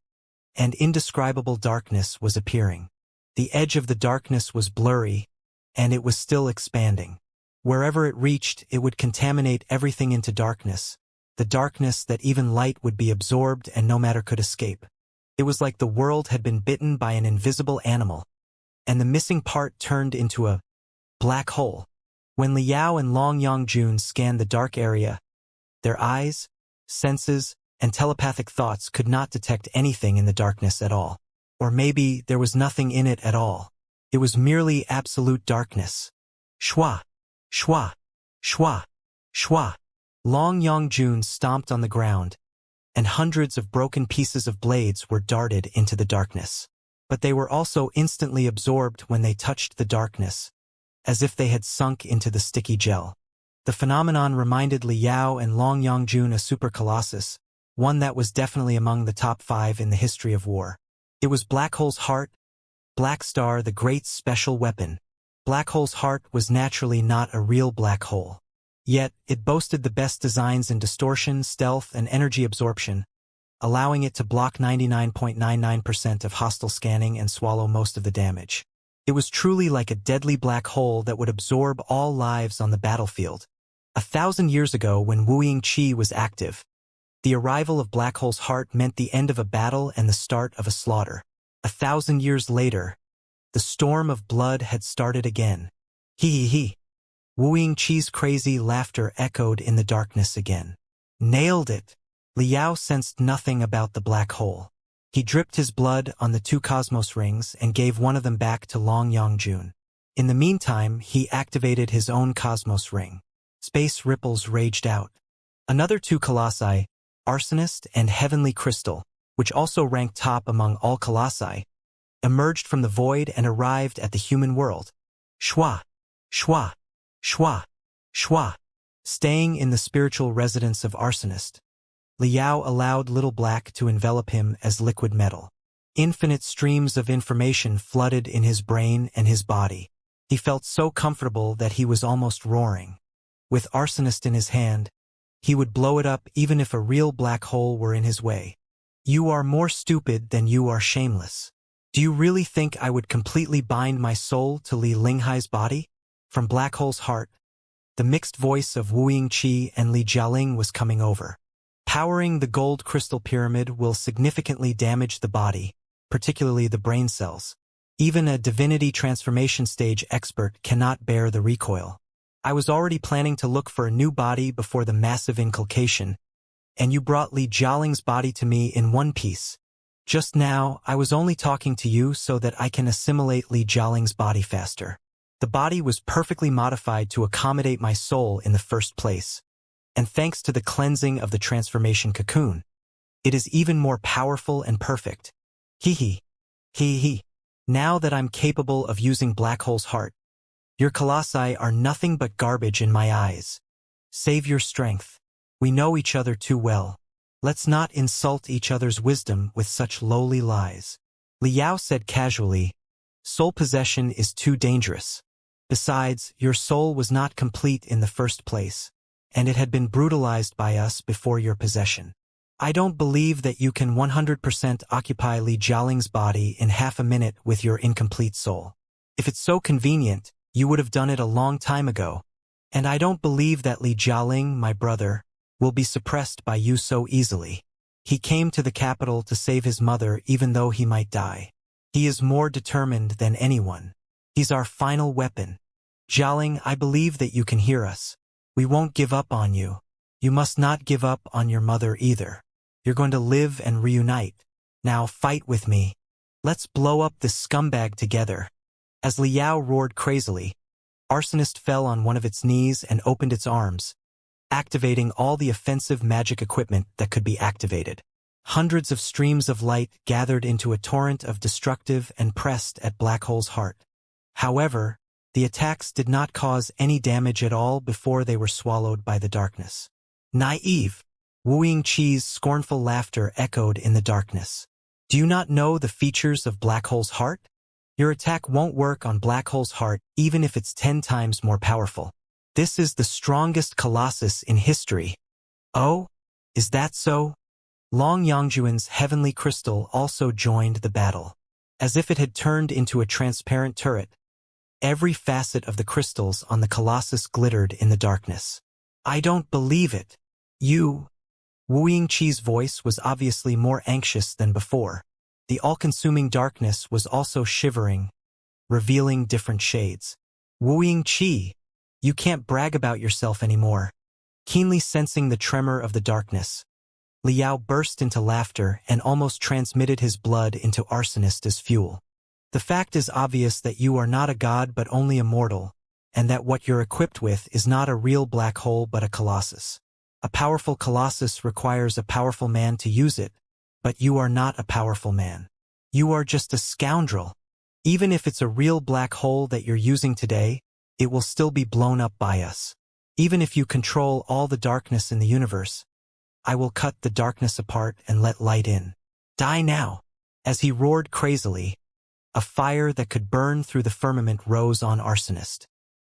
and indescribable darkness was appearing. The edge of the darkness was blurry, and it was still expanding. Wherever it reached, it would contaminate everything into darkness, the darkness that even light would be absorbed and no matter could escape. It was like the world had been bitten by an invisible animal, and the missing part turned into a black hole. When Liao and Long Yongjun scanned the dark area, their eyes, senses, and telepathic thoughts could not detect anything in the darkness at all. Or maybe there was nothing in it at all. It was merely absolute darkness. Shwa! Shwa! Shwa! Shwa! Long Yongjun stomped on the ground, and hundreds of broken pieces of blades were darted into the darkness. But they were also instantly absorbed when they touched the darkness, as if they had sunk into the sticky gel. The phenomenon reminded Liao and Long Yongjun a super colossus, one that was definitely among the top 5 in the history of war. It was Black Hole's heart, Black Star, the great special weapon. Black Hole's heart was naturally not a real black hole. Yet, it boasted the best designs in distortion, stealth, and energy absorption, allowing it to block 99.99% of hostile scanning and swallow most of the damage. It was truly like a deadly black hole that would absorb all lives on the battlefield. 1,000 years ago, when Wu Qi was active, the arrival of Black Hole's heart meant the end of a battle and the start of a slaughter. 1,000 years later, the storm of blood had started again. Hee. Wu Qi's crazy laughter echoed in the darkness again. Nailed it! Liao sensed nothing about the black hole. He dripped his blood on the 2 cosmos rings and gave one of them back to Long Yongjun. In the meantime, he activated his own cosmos ring. Space ripples raged out. Another 2 colossi, Arsonist and Heavenly Crystal, which also ranked top among all colossi, emerged from the void and arrived at the human world. Shwa! Shwa! Shwa! Shwa! Staying in the spiritual residence of Arsonist, Liao allowed Little Black to envelop him as liquid metal. Infinite streams of information flooded in his brain and his body. He felt so comfortable that he was almost roaring. With Arsonist in his hand, he would blow it up even if a real black hole were in his way. You are more stupid than you are shameless. Do you really think I would completely bind my soul to Li Linghai's body? From Black Hole's heart, the mixed voice of Wu Qi and Li Jialing was coming over. Powering the gold crystal pyramid will significantly damage the body, particularly the brain cells. Even a divinity transformation stage expert cannot bear the recoil. I was already planning to look for a new body before the massive inculcation, and you brought Li Jialing's body to me in one piece. Just now, I was only talking to you so that I can assimilate Li Jialing's body faster. The body was perfectly modified to accommodate my soul in the first place. And thanks to the cleansing of the transformation cocoon, it is even more powerful and perfect. Hee. Now that I'm capable of using Black Hole's heart, your colossi are nothing but garbage in my eyes. Save your strength. We know each other too well. Let's not insult each other's wisdom with such lowly lies. Li Yao said casually, "Soul possession is too dangerous. Besides, your soul was not complete in the first place, and it had been brutalized by us before your possession. I don't believe that you can 100% occupy Li Jialing's body in half a minute with your incomplete soul. If it's so convenient, you would have done it a long time ago. And I don't believe that Li Jialing, my brother, will be suppressed by you so easily. He came to the capital to save his mother even though he might die. He is more determined than anyone. He's our final weapon. Jialing, I believe that you can hear us. We won't give up on you. You must not give up on your mother either. You're going to live and reunite. Now fight with me. Let's blow up this scumbag together." As Li Yao roared crazily, Arsonist fell on one of its knees and opened its arms, activating all the offensive magic equipment that could be activated. Hundreds of streams of light gathered into a torrent of destructive and pressed at Black Hole's heart. However, the attacks did not cause any damage at all before they were swallowed by the darkness. Naive! Wu Yingqi's scornful laughter echoed in the darkness. Do you not know the features of Black Hole's heart? Your attack won't work on Black Hole's heart even if it's 10 times more powerful. This is the strongest colossus in history. Oh? Is that so? Long Yangjuan's heavenly crystal also joined the battle. As if it had turned into a transparent turret, every facet of the crystals on the colossus glittered in the darkness. I don't believe it. You... Wu Yingqi's voice was obviously more anxious than before. The all-consuming darkness was also shivering, revealing different shades. Wu Yingqi, you can't brag about yourself anymore. Keenly sensing the tremor of the darkness, Li Yao burst into laughter and almost transmitted his blood into Arsonist as fuel. The fact is obvious that you are not a god but only a mortal, and that what you're equipped with is not a real black hole but a colossus. A powerful colossus requires a powerful man to use it, but you are not a powerful man. You are just a scoundrel. Even if it's a real black hole that you're using today, it will still be blown up by us. Even if you control all the darkness in the universe, I will cut the darkness apart and let light in. Die now! As he roared crazily, a fire that could burn through the firmament rose on Arsonist.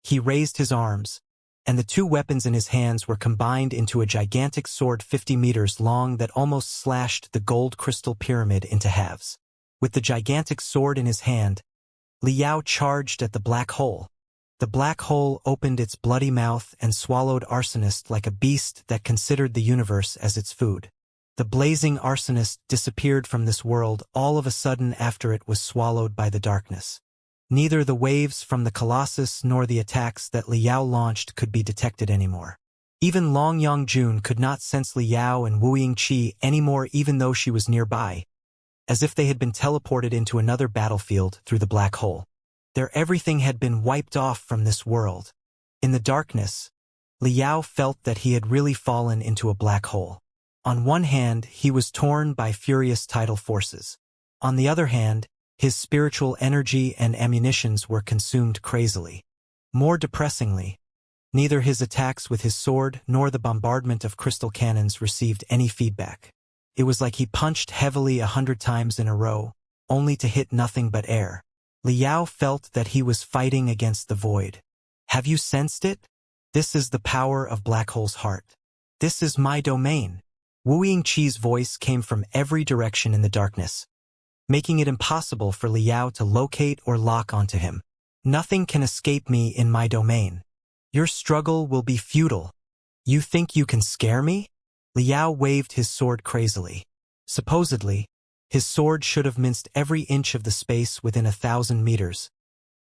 He raised his arms, and the two weapons in his hands were combined into a gigantic sword 50 meters long that almost slashed the gold crystal pyramid into halves. With the gigantic sword in his hand, Li Yao charged at the black hole. The black hole opened its bloody mouth and swallowed Arsonist like a beast that considered the universe as its food. The blazing Arsonist disappeared from this world all of a sudden after it was swallowed by the darkness. Neither the waves from the Colossus nor the attacks that Li Yao launched could be detected anymore. Even Long Yangjun could not sense Li Yao and Wu Yingqi anymore even though she was nearby, as if they had been teleported into another battlefield through the black hole. Their everything had been wiped off from this world. In the darkness, Li Yao felt that he had really fallen into a black hole. On one hand, he was torn by furious tidal forces. On the other hand, his spiritual energy and ammunitions were consumed crazily. More depressingly, neither his attacks with his sword nor the bombardment of crystal cannons received any feedback. It was like he punched heavily 100 times in a row, only to hit nothing but air. Li Yao felt that he was fighting against the void. Have you sensed it? This is the power of Black Hole's heart. This is my domain. Wu Yingqi's voice came from every direction in the darkness, making it impossible for Li Yao to locate or lock onto him. Nothing can escape me in my domain. Your struggle will be futile. You think you can scare me? Li Yao waved his sword crazily. Supposedly, his sword should have minced every inch of the space within 1,000 meters,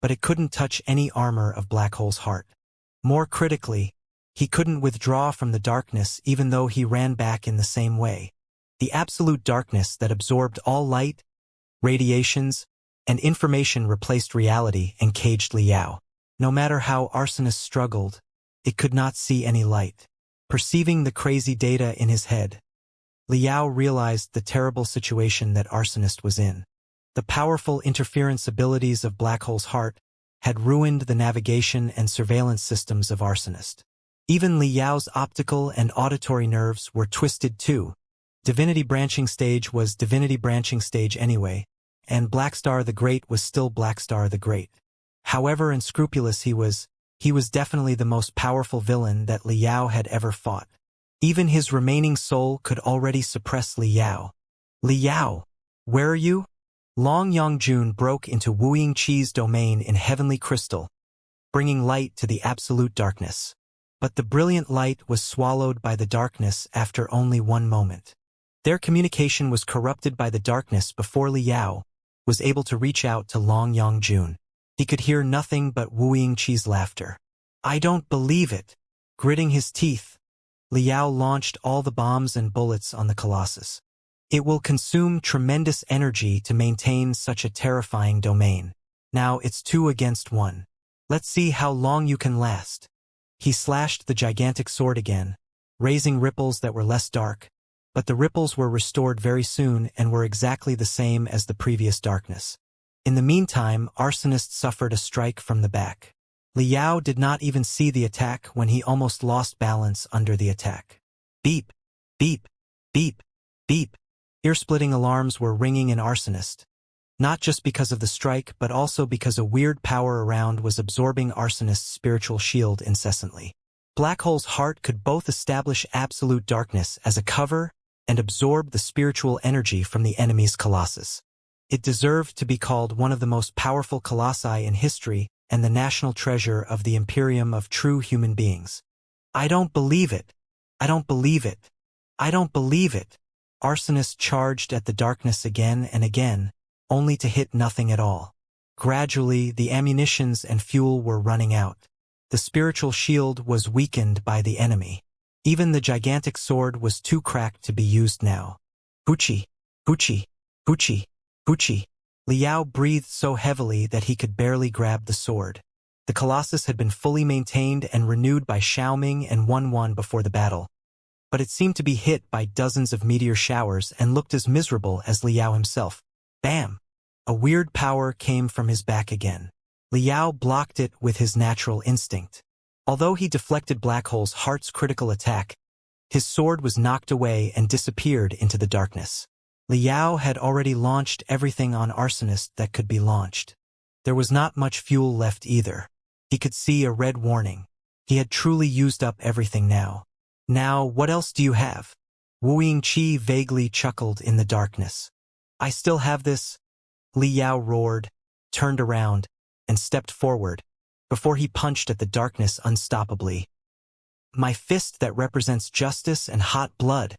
but it couldn't touch any armor of Black Hole's heart. More critically, he couldn't withdraw from the darkness even though he ran back in the same way. The absolute darkness that absorbed all light, radiations, and information replaced reality and caged Li Yao. No matter how Arsonist struggled, it could not see any light. Perceiving the crazy data in his head, Li Yao realized the terrible situation that Arsonist was in. The powerful interference abilities of Black Hole's heart had ruined the navigation and surveillance systems of Arsonist. Even Li Yao's optical and auditory nerves were twisted too. Divinity branching stage was divinity branching stage anyway, and Blackstar the Great was still Blackstar the Great. However unscrupulous he was definitely the most powerful villain that Liao had ever fought. Even his remaining soul could already suppress Liao. Liao, where are you? Long Yongjun broke into Wu Yingqi's domain in heavenly crystal, bringing light to the absolute darkness. But the brilliant light was swallowed by the darkness after only one moment. Their communication was corrupted by the darkness before Liao was able to reach out to Long Yongjun. He could hear nothing but Wu Yingqi's laughter. I don't believe it. Gritting his teeth, Liao launched all the bombs and bullets on the Colossus. It will consume tremendous energy to maintain such a terrifying domain. Now it's 2 against 1. Let's see how long you can last. He slashed the gigantic sword again, raising ripples that were less dark, but the ripples were restored very soon and were exactly the same as the previous darkness. In the meantime, Arsonist suffered a strike from the back. Liao did not even see the attack when he almost lost balance under the attack. Beep, beep, beep, beep. Ear-splitting alarms were ringing in Arsonist. Not just because of the strike, but also because a weird power around was absorbing Arsonist's spiritual shield incessantly. Black Hole's heart could both establish absolute darkness as a cover and absorb the spiritual energy from the enemy's Colossus. It deserved to be called one of the most powerful colossi in history and the national treasure of the Imperium of true human beings. I don't believe it. I don't believe it. I don't believe it. Arsonist charged at the darkness again and again, only to hit nothing at all. Gradually, the ammunitions and fuel were running out. The spiritual shield was weakened by the enemy. Even the gigantic sword was too cracked to be used now. Huchi, Huchi, Huchi, Huchi. Liao breathed so heavily that he could barely grab the sword. The Colossus had been fully maintained and renewed by Xiaoming and 1-1 before the battle, but it seemed to be hit by dozens of meteor showers and looked as miserable as Liao himself. Bam! A weird power came from his back again. Liao blocked it with his natural instinct. Although he deflected Black Hole's heart's critical attack, his sword was knocked away and disappeared into the darkness. Liao had already launched everything on Arsonist that could be launched. There was not much fuel left either. He could see a red warning. He had truly used up everything now. Now, what else do you have? Wu Yingqi vaguely chuckled in the darkness. I still have this? Liao roared, turned around, and stepped forward, before he punched at the darkness unstoppably. My fist that represents justice and hot blood.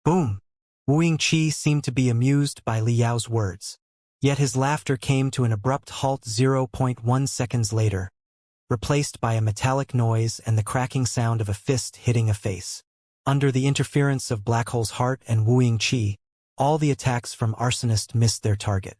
Boom! Wu Yingqi seemed to be amused by Liao's words. Yet his laughter came to an abrupt halt 0.1 seconds later, replaced by a metallic noise and the cracking sound of a fist hitting a face. Under the interference of Black Hole's heart and Wu Yingqi, all the attacks from Arsonist missed their target.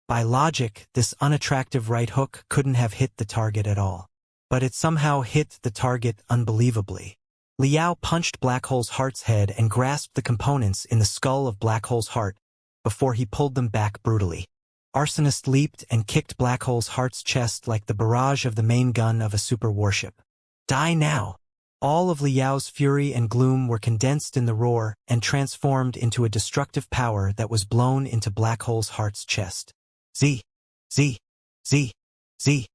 By logic, this unattractive right hook couldn't have hit the target at all. But it somehow hit the target unbelievably. Liao punched Black Hole's heart's head and grasped the components in the skull of Black Hole's heart before he pulled them back brutally. Arsonist leaped and kicked Black Hole's heart's chest like the barrage of the main gun of a super warship. Die now! All of Liao's fury and gloom were condensed in the roar and transformed into a destructive power that was blown into Black Hole's heart's chest. Z, Z, Z, Z,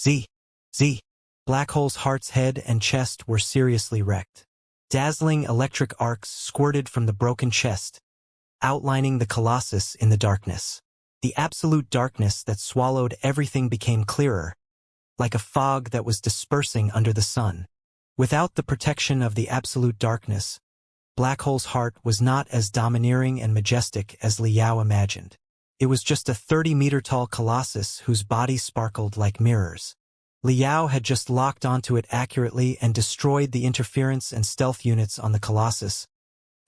Z, Z. Black Hole's heart's head and chest were seriously wrecked. Dazzling electric arcs squirted from the broken chest, outlining the Colossus in the darkness. The absolute darkness that swallowed everything became clearer, like a fog that was dispersing under the sun. Without the protection of the absolute darkness, Black Hole's heart was not as domineering and majestic as Liao imagined. It was just a 30-meter-tall colossus whose body sparkled like mirrors. Liao had just locked onto it accurately and destroyed the interference and stealth units on the Colossus,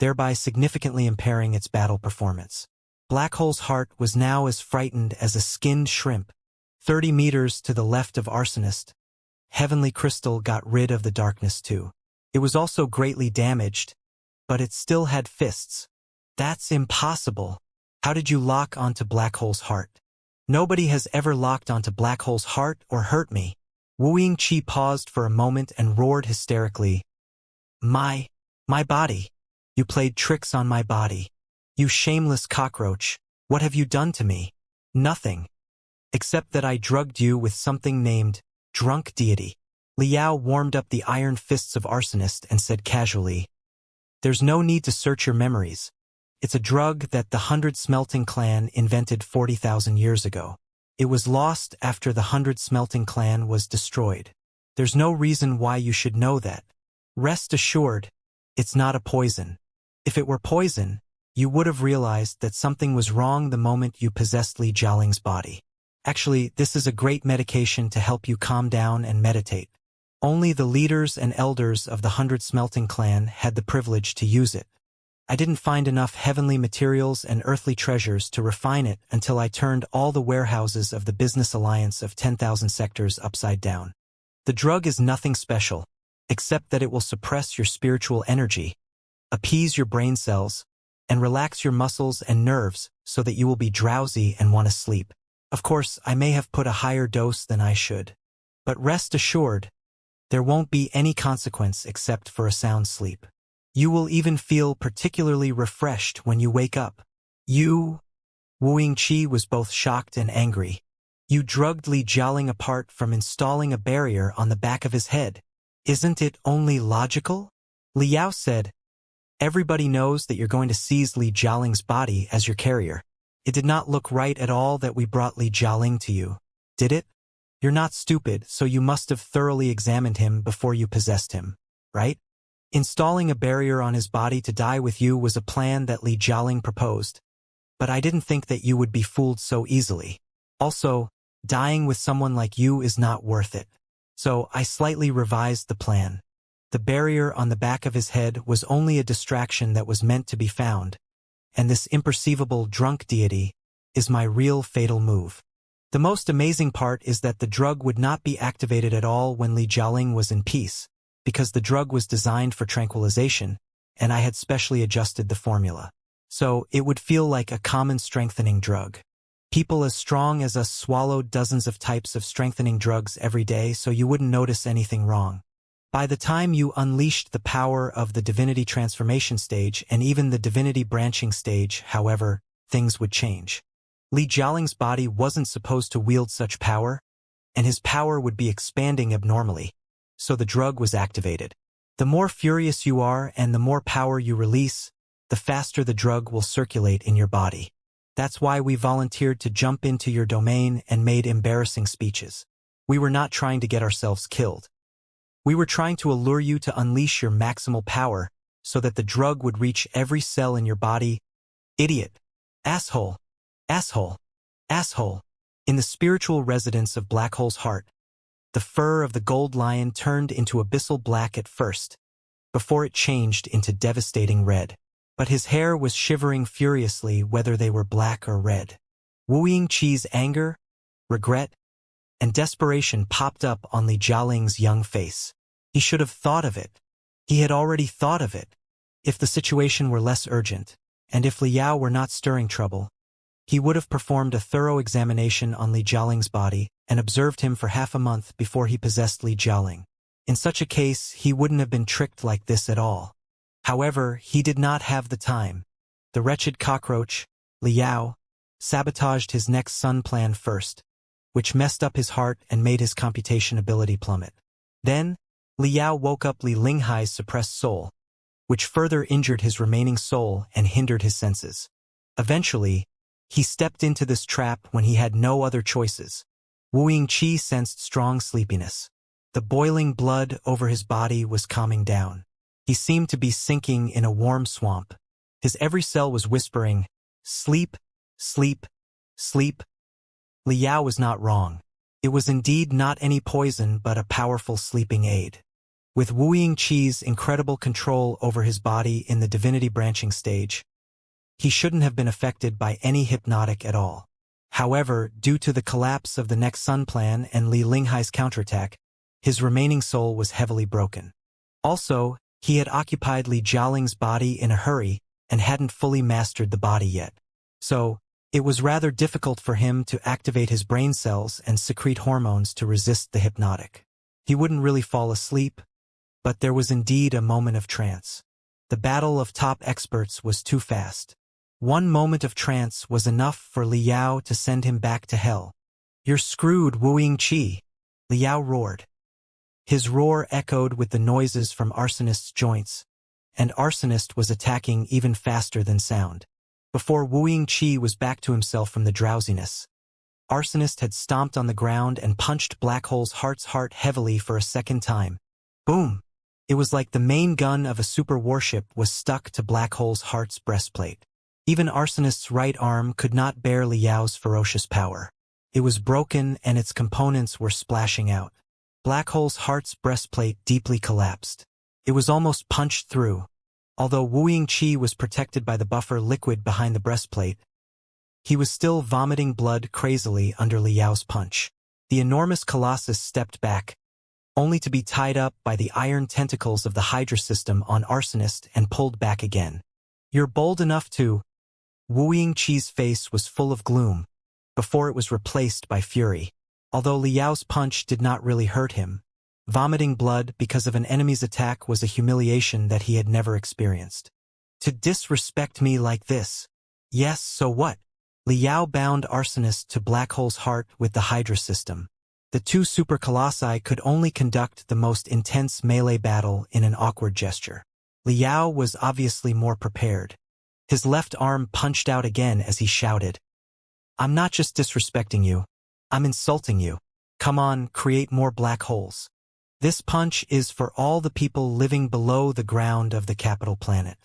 thereby significantly impairing its battle performance. Black Hole's heart was now as frightened as a skinned shrimp. 30 meters to the left of Arsonist, Heavenly Crystal got rid of the darkness too. It was also greatly damaged, but it still had fists. That's impossible. How did you lock onto Black Hole's heart? Nobody has ever locked onto Black Hole's heart or hurt me. Wu Yingqi paused for a moment and roared hysterically. My body. You played tricks on my body. You shameless cockroach, what have you done to me? Nothing. Except that I drugged you with something named drunk deity. Liao warmed up the iron fists of arsonist and said casually, "There's no need to search your memories. It's a drug that the 100 Smelting Clan invented 40,000 years ago. It was lost after the 100 Smelting Clan was destroyed. There's no reason why you should know that. Rest assured, it's not a poison. If it were poison, you would have realized that something was wrong the moment you possessed Li Jialing's body. Actually, this is a great medication to help you calm down and meditate. Only the leaders and elders of the 100 Smelting Clan had the privilege to use it. I didn't find enough heavenly materials and earthly treasures to refine it until I turned all the warehouses of the business alliance of 10,000 sectors upside down. The drug is nothing special, except that it will suppress your spiritual energy, appease your brain cells, and relax your muscles and nerves so that you will be drowsy and want to sleep. Of course, I may have put a higher dose than I should. But rest assured, there won't be any consequence except for a sound sleep. You will even feel particularly refreshed when you wake up. You, Wu Yingqi was both shocked and angry. You drugged Li Jialing apart from installing a barrier on the back of his head. Isn't it only logical? Liao said, everybody knows that you're going to seize Li Jialing's body as your carrier. It did not look right at all that we brought Li Jialing to you, did it? You're not stupid, so you must have thoroughly examined him before you possessed him, right? Installing a barrier on his body to die with you was a plan that Li Jialing proposed, but I didn't think that you would be fooled so easily. Also, dying with someone like you is not worth it. So I slightly revised the plan. The barrier on the back of his head was only a distraction that was meant to be found, and this imperceivable drunk deity is my real fatal move. The most amazing part is that the drug would not be activated at all when Li Jialing was in peace, because the drug was designed for tranquilization, and I had specially adjusted the formula. So it would feel like a common strengthening drug. People as strong as us swallowed dozens of types of strengthening drugs every day, so you wouldn't notice anything wrong. By the time you unleashed the power of the divinity transformation stage and even the divinity branching stage, however, things would change. Li Jialing's body wasn't supposed to wield such power, and his power would be expanding abnormally. So the drug was activated. The more furious you are and the more power you release, the faster the drug will circulate in your body. That's why we volunteered to jump into your domain and made embarrassing speeches. We were not trying to get ourselves killed. We were trying to allure you to unleash your maximal power so that the drug would reach every cell in your body. Idiot. Asshole. Asshole. Asshole. In the spiritual residence of Black Hole's heart, the fur of the gold lion turned into abyssal black at first, before it changed into devastating red. But his hair was shivering furiously whether they were black or red. Wu Yingqi's anger, regret, and desperation popped up on Li Jialing's young face. He should have thought of it. He had already thought of it. If the situation were less urgent, and if Liao were not stirring trouble, he would have performed a thorough examination on Li Jialing's body and observed him for half a month before he possessed Li Jialing. In such a case, he wouldn't have been tricked like this at all. However, he did not have the time. The wretched cockroach, Liao, sabotaged his next sun plan first, which messed up his heart and made his computation ability plummet. Then, Liao woke up Li Linghai's suppressed soul, which further injured his remaining soul and hindered his senses. Eventually, he stepped into this trap when he had no other choices. Wu Yingqi sensed strong sleepiness. The boiling blood over his body was calming down. He seemed to be sinking in a warm swamp. His every cell was whispering, "Sleep, sleep, sleep." Liao was not wrong. It was indeed not any poison but a powerful sleeping aid. With Wu Yingqi's incredible control over his body in the divinity branching stage, he shouldn't have been affected by any hypnotic at all. However, due to the collapse of the next sun plan and Li Linghai's counterattack, his remaining soul was heavily broken. Also, he had occupied Li Jialing's body in a hurry and hadn't fully mastered the body yet. So, it was rather difficult for him to activate his brain cells and secrete hormones to resist the hypnotic. He wouldn't really fall asleep, but there was indeed a moment of trance. The battle of top experts was too fast. One moment of trance was enough for Liao to send him back to hell. "You're screwed, Wu Qi," Liao roared. His roar echoed with the noises from Arsonist's joints, and Arsonist was attacking even faster than sound. Before Wu Qi was back to himself from the drowsiness, Arsonist had stomped on the ground and punched Black Hole's heart heavily for a second time. Boom! It was like the main gun of a super warship was stuck to Black Hole's heart's breastplate. Even Arsonist's right arm could not bear Liao's ferocious power. It was broken and its components were splashing out. Black Hole's heart's breastplate deeply collapsed. It was almost punched through. Although Wu Qi was protected by the buffer liquid behind the breastplate, he was still vomiting blood crazily under Liao's punch. The enormous colossus stepped back, only to be tied up by the iron tentacles of the Hydra system on Arsonist and pulled back again. "You're bold enough to—" Wu Qi's face was full of gloom, before it was replaced by fury. Although Liao's punch did not really hurt him, vomiting blood because of an enemy's attack was a humiliation that he had never experienced. "To disrespect me like this?" "Yes, so what?" Liao bound Arsonist to Black Hole's heart with the Hydra system. The two super colossi could only conduct the most intense melee battle in an awkward gesture. Liao was obviously more prepared. His left arm punched out again as he shouted, "I'm not just disrespecting you. I'm insulting you. Come on, create more black holes. This punch is for all the people living below the ground of the capital planet.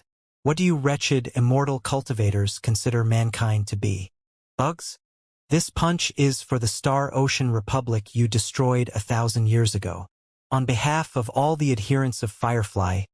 What do you wretched, immortal cultivators consider mankind to be? Bugs? This punch is for the Star Ocean Republic you destroyed 1,000 years ago. On behalf of all the adherents of Firefly,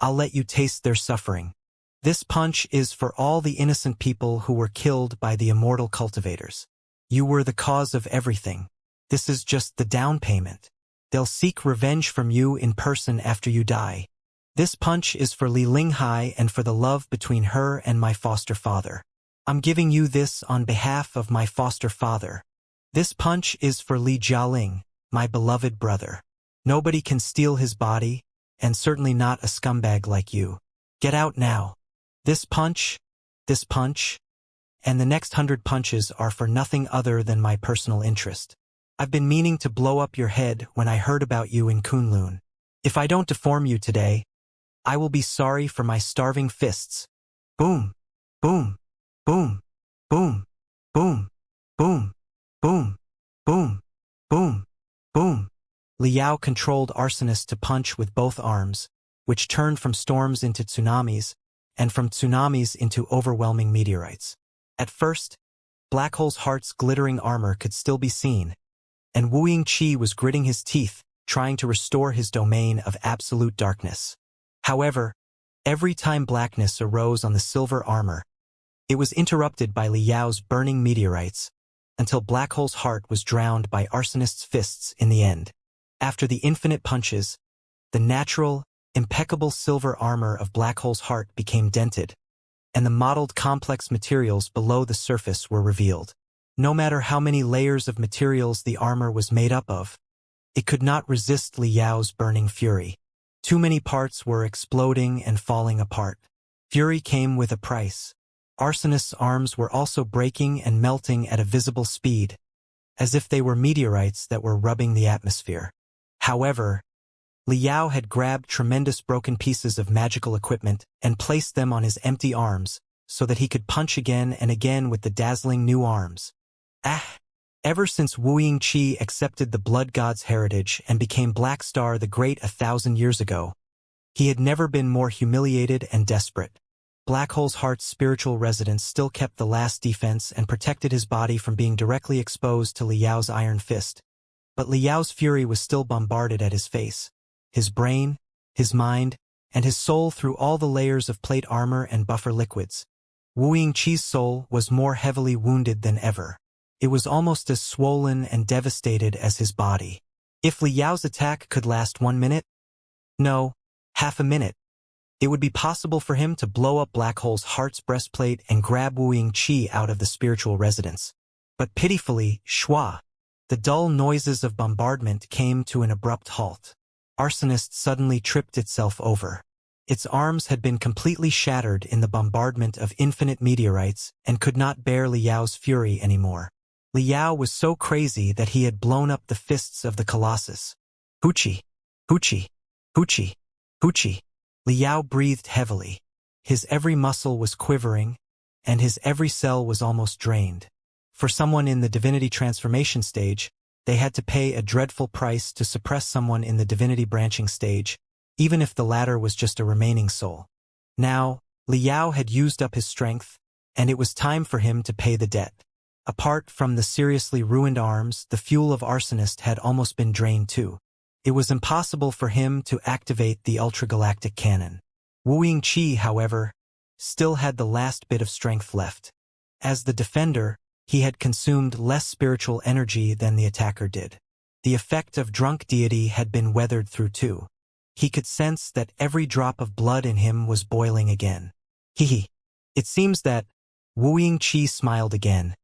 I'll let you taste their suffering. This punch is for all the innocent people who were killed by the immortal cultivators. You were the cause of everything. This is just the down payment. They'll seek revenge from you in person after you die. This punch is for Li Linghai and for the love between her and my foster father. I'm giving you this on behalf of my foster father. This punch is for Li Jialing, my beloved brother. Nobody can steal his body, and certainly not a scumbag like you. Get out now. This punch, and the next 100 punches are for nothing other than my personal interest. I've been meaning to blow up your head when I heard about you in Kunlun. If I don't deform you today, I will be sorry for my starving fists. Boom, boom, boom, boom, boom, boom, boom, boom, boom, boom. Liao controlled Arsonist to punch with both arms, which turned from storms into tsunamis, and from tsunamis into overwhelming meteorites. At first, Black Hole's heart's glittering armor could still be seen, and Wu Qi was gritting his teeth, trying to restore his domain of absolute darkness. However, every time blackness arose on the silver armor, it was interrupted by Liao's burning meteorites, until Black Hole's heart was drowned by Arsonist's fists in the end. After the infinite punches, the natural, impeccable silver armor of Black Hole's heart became dented, and the modeled complex materials below the surface were revealed. No matter how many layers of materials the armor was made up of, it could not resist Liao's burning fury. Too many parts were exploding and falling apart. Fury came with a price. Arsonist's arms were also breaking and melting at a visible speed, as if they were meteorites that were rubbing the atmosphere. However, Liao had grabbed tremendous broken pieces of magical equipment and placed them on his empty arms, so that he could punch again and again with the dazzling new arms. Ever since Wu Qi accepted the Blood God's heritage and became Black Star the Great 1,000 years ago, he had never been more humiliated and desperate. Black Hole's heart's spiritual residence still kept the last defense and protected his body from being directly exposed to Liao's iron fist. But Liao's fury was still bombarded at his face, his brain, his mind, and his soul through all the layers of plate armor and buffer liquids. Wu Qi's soul was more heavily wounded than ever. It was almost as swollen and devastated as his body. If Liao's attack could last 1 minute, no, half a minute, it would be possible for him to blow up Black Hole's heart's breastplate and grab Wu Qi out of the spiritual residence. But pitifully, schwa, the dull noises of bombardment came to an abrupt halt. Arsonist suddenly tripped itself over. Its arms had been completely shattered in the bombardment of infinite meteorites and could not bear Liao's fury anymore. Liao was so crazy that he had blown up the fists of the Colossus. Hoochie! Hoochie! Hoochie! Hoochie! Liao breathed heavily. His every muscle was quivering, and his every cell was almost drained. For someone in the divinity transformation stage, they had to pay a dreadful price to suppress someone in the divinity branching stage, even if the latter was just a remaining soul. Now, Liao had used up his strength, and it was time for him to pay the debt. Apart from the seriously ruined arms, the fuel of arsonist had almost been drained too. It was impossible for him to activate the ultragalactic cannon. Wuxia, however, still had the last bit of strength left. As the defender, he had consumed less spiritual energy than the attacker did. The effect of drunk deity had been weathered through too. He could sense that every drop of blood in him was boiling again. Hee. It seems that Wuxia smiled again,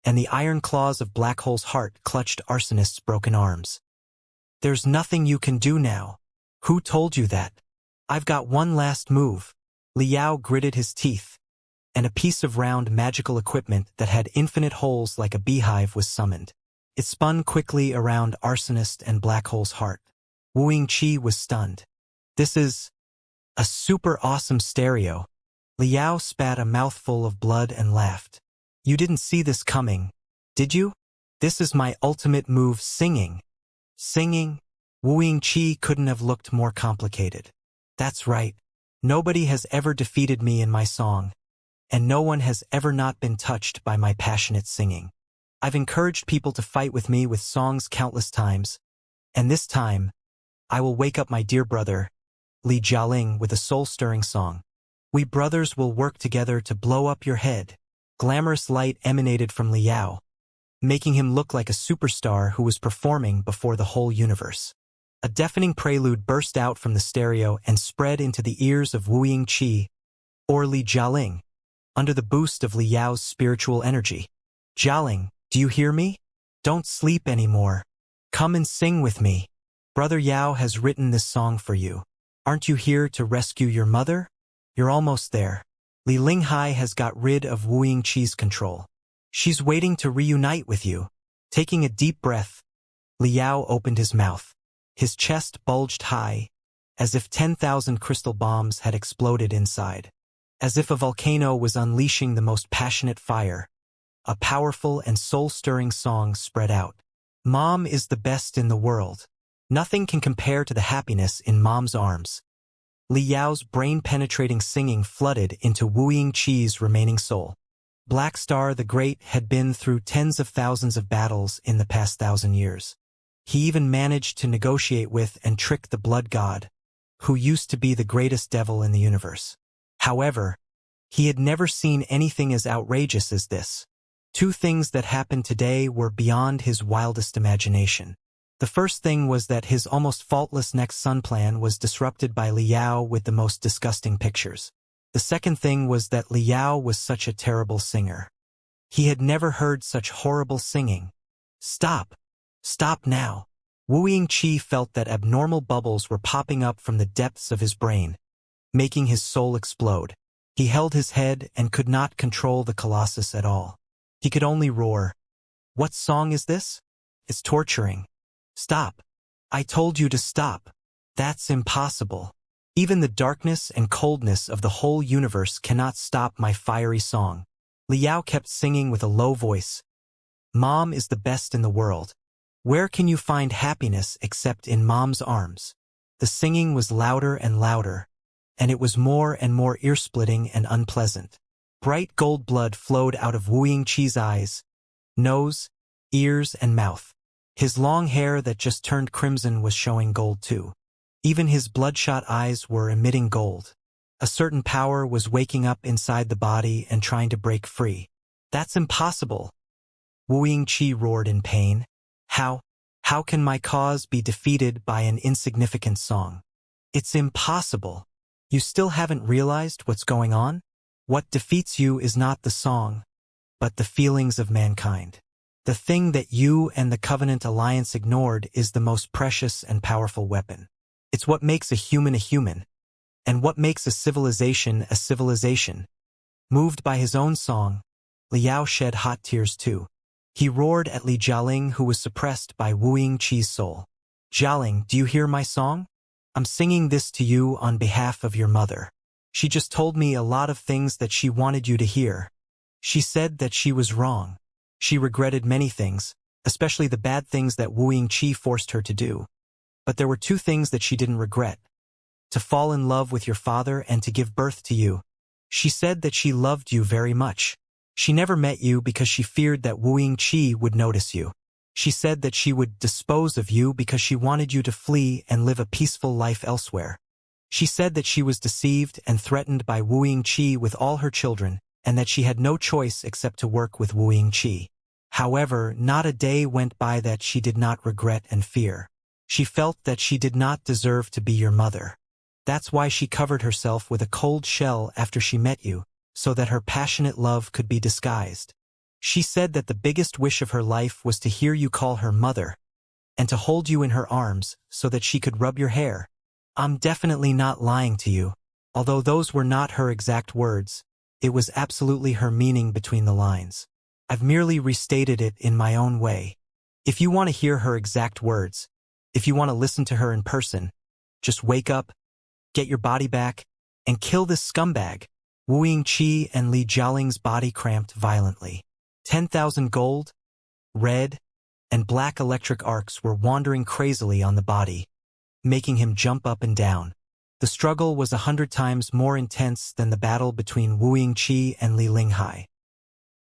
and the iron claws of Black Hole's heart clutched Arsonist's broken arms. There's nothing you can do now. Who told you that? I've got one last move. Liao gritted his teeth, and a piece of round magical equipment that had infinite holes like a beehive was summoned. It spun quickly around Arsonist and Black Hole's heart. Wuxia was stunned. This is a super awesome stereo. Liao spat a mouthful of blood and laughed. You didn't see this coming, did you? This is my ultimate move, singing. Singing? Wuxia couldn't have looked more complicated. That's right. Nobody has ever defeated me in my song, and no one has ever not been touched by my passionate singing. I've encouraged people to fight with me with songs countless times, and this time, I will wake up my dear brother, Li Jialing, with a soul-stirring song. We brothers will work together to blow up your head. Glamorous light emanated from Liao, making him look like a superstar who was performing before the whole universe. A deafening prelude burst out from the stereo and spread into the ears of Wuxia, or Li Jialing, under the boost of Liao's spiritual energy. Jialing, do you hear me? Don't sleep anymore. Come and sing with me. Brother Yao has written this song for you. Aren't you here to rescue your mother? You're almost there. Li Linghai has got rid of Wuxia's control. She's waiting to reunite with you. Taking a deep breath, Liao opened his mouth. His chest bulged high, as if 10,000 crystal bombs had exploded inside. As if a volcano was unleashing the most passionate fire, a powerful and soul-stirring song spread out. Mom is the best in the world. Nothing can compare to the happiness in Mom's arms. Liao's brain-penetrating singing flooded into Wuxia's remaining soul. Black Star the Great had been through tens of thousands of battles in the past 1,000 years. He even managed to negotiate with and trick the Blood God, who used to be the greatest devil in the universe. However, he had never seen anything as outrageous as this. Two things that happened today were beyond his wildest imagination. The first thing was that his almost faultless next sun plan was disrupted by Liao with the most disgusting pictures. The second thing was that Liao was such a terrible singer. He had never heard such horrible singing. Stop! Stop now! Wuxia felt that abnormal bubbles were popping up from the depths of his brain, making his soul explode. He held his head and could not control the Colossus at all. He could only roar. What song is this? It's torturing. Stop. I told you to stop. That's impossible. Even the darkness and coldness of the whole universe cannot stop my fiery song. Liao kept singing with a low voice. Mom is the best in the world. Where can you find happiness except in Mom's arms? The singing was louder and louder, and it was more and more ear-splitting and unpleasant. Bright gold blood flowed out of Wuxia's eyes, nose, ears, and mouth. His long hair that just turned crimson was showing gold too. Even his bloodshot eyes were emitting gold. A certain power was waking up inside the body and trying to break free. That's impossible. Wuxia roared in pain. How can my cause be defeated by an insignificant song? It's impossible. You still haven't realized what's going on? What defeats you is not the song, but the feelings of mankind. The thing that you and the Covenant Alliance ignored is the most precious and powerful weapon. It's what makes a human, And what makes a civilization a civilization? Moved by his own song, Liao shed hot tears too. He roared at Li Jialing, who was suppressed by Wu Qi's soul. Jialing, do you hear my song? I'm singing this to you on behalf of your mother. She just told me a lot of things that she wanted you to hear. She said that she was wrong. She regretted many things, especially the bad things that Wu Qi forced her to do. But there were two things that she didn't regret: to fall in love with your father and to give birth to you. She said that she loved you very much. She never met you because she feared that Wu Qi would notice you. She said that she would dispose of you because she wanted you to flee and live a peaceful life elsewhere. She said that she was deceived and threatened by Wu Qi with all her children, and that she had no choice except to work with Wu Qi. However, not a day went by that she did not regret and fear. She felt that she did not deserve to be your mother. That's why she covered herself with a cold shell after she met you, so that her passionate love could be disguised. She said that the biggest wish of her life was to hear you call her mother, and to hold you in her arms so that she could rub your hair. I'm definitely not lying to you. Although those were not her exact words, it was absolutely her meaning between the lines. I've merely restated it in my own way. If you want to hear her exact words, if you want to listen to her in person, just wake up, get your body back, and kill this scumbag. Wu Qi and Li Jialing's body cramped violently. 10,000 gold, red, and black electric arcs were wandering crazily on the body, making him jump up and down. The struggle was 100 times more intense than the battle between Wu Qi and Li Linghai.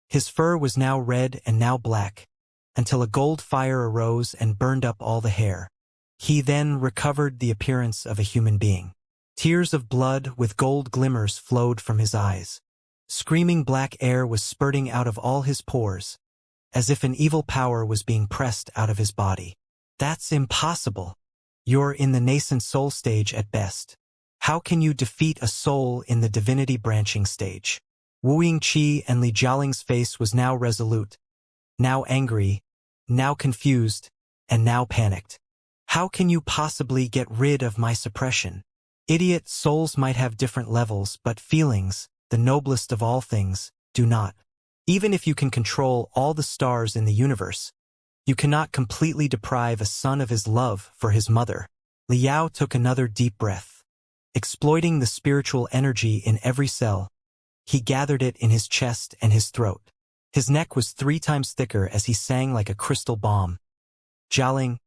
His fur was now red and now black, until a gold fire arose and burned up all the hair. He then recovered the appearance of a human being. Tears of blood with gold glimmers flowed from his eyes. Screaming black air was spurting out of all his pores, as if an evil power was being pressed out of his body. That's impossible. You're in the nascent soul stage at best. How can you defeat a soul in the divinity branching stage? Wu Qi and Li Jialing's face was now resolute, now angry, now confused, and now panicked. How can you possibly get rid of my suppression? Idiot, souls might have different levels, but feelings, the noblest of all things, do not. Even if you can control all the stars in the universe, you cannot completely deprive a son of his love for his mother. Liao took another deep breath. Exploiting the spiritual energy in every cell, he gathered it in his chest and his throat. His neck was 3 times thicker as he sang like a crystal bomb. Jialing,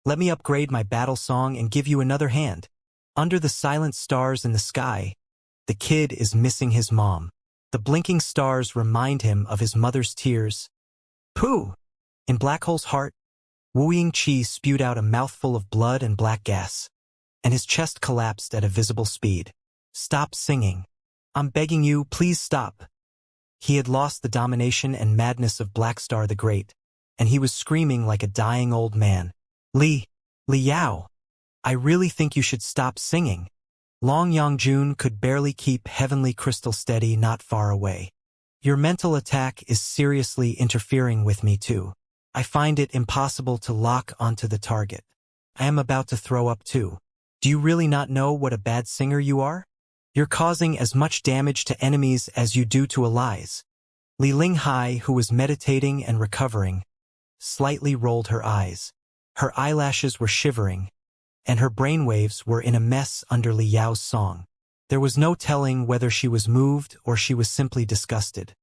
let me upgrade my battle song and give you another hand. Under the silent stars in the sky, the kid is missing his mom. The blinking stars remind him of his mother's tears. Pooh! In Black Hole's heart, Wu Qi spewed out a mouthful of blood and black gas, and his chest collapsed at a visible speed. Stop singing. I'm begging you, please stop. He had lost the domination and madness of Black Star the Great, and he was screaming like a dying old man. Liao, I really think you should stop singing. Long Yangjun could barely keep Heavenly Crystal steady not far away. Your mental attack is seriously interfering with me too. I find it impossible to lock onto the target. I am about to throw up too. Do you really not know what a bad singer you are? You're causing as much damage to enemies as you do to allies. Li Linghai, who was meditating and recovering, slightly rolled her eyes. Her eyelashes were shivering, and her brainwaves were in a mess under Liao's song. There was no telling whether she was moved or she was simply disgusted.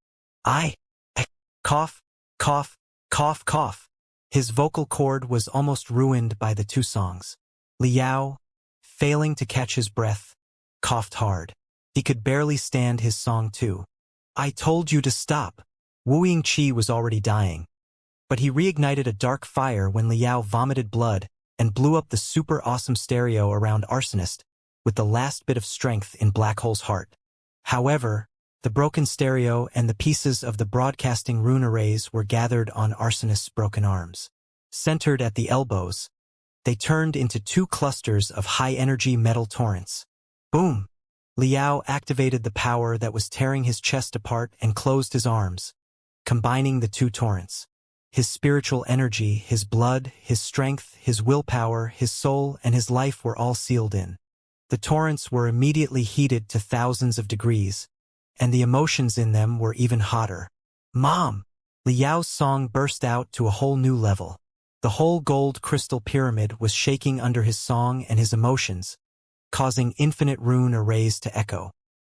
Cough, cough, cough, cough. His vocal cord was almost ruined by the 2 songs. Liao, failing to catch his breath, coughed hard. He could barely stand his song too. I told you to stop. Wu Qi was already dying, but he reignited a dark fire when Liao vomited blood and blew up the super awesome stereo around Arsonist with the last bit of strength in Black Hole's heart. However, the broken stereo and the pieces of the broadcasting rune arrays were gathered on Arsonist's broken arms. Centered at the elbows, they turned into 2 clusters of high-energy metal torrents. Boom! Liao activated the power that was tearing his chest apart and closed his arms, combining the 2 torrents. His spiritual energy, his blood, his strength, his willpower, his soul, and his life were all sealed in. The torrents were immediately heated to thousands of degrees, and the emotions in them were even hotter. Mom! Liao's song burst out to a whole new level. The whole gold crystal pyramid was shaking under his song and his emotions, causing infinite rune arrays to echo.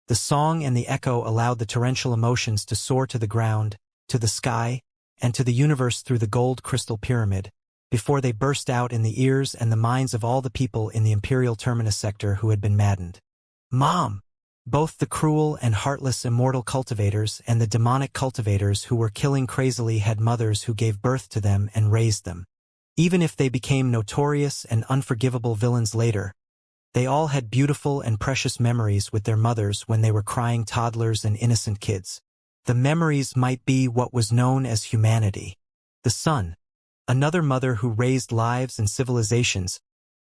The song and the echo allowed the torrential emotions to soar to the ground, to the sky, and to the universe through the gold crystal pyramid, before they burst out in the ears and the minds of all the people in the Imperial Terminus sector who had been maddened. Mom! Both the cruel and heartless immortal cultivators and the demonic cultivators who were killing crazily had mothers who gave birth to them and raised them. Even if they became notorious and unforgivable villains later, they all had beautiful and precious memories with their mothers when they were crying toddlers and innocent kids. The memories might be what was known as humanity. The sun, another mother who raised lives and civilizations,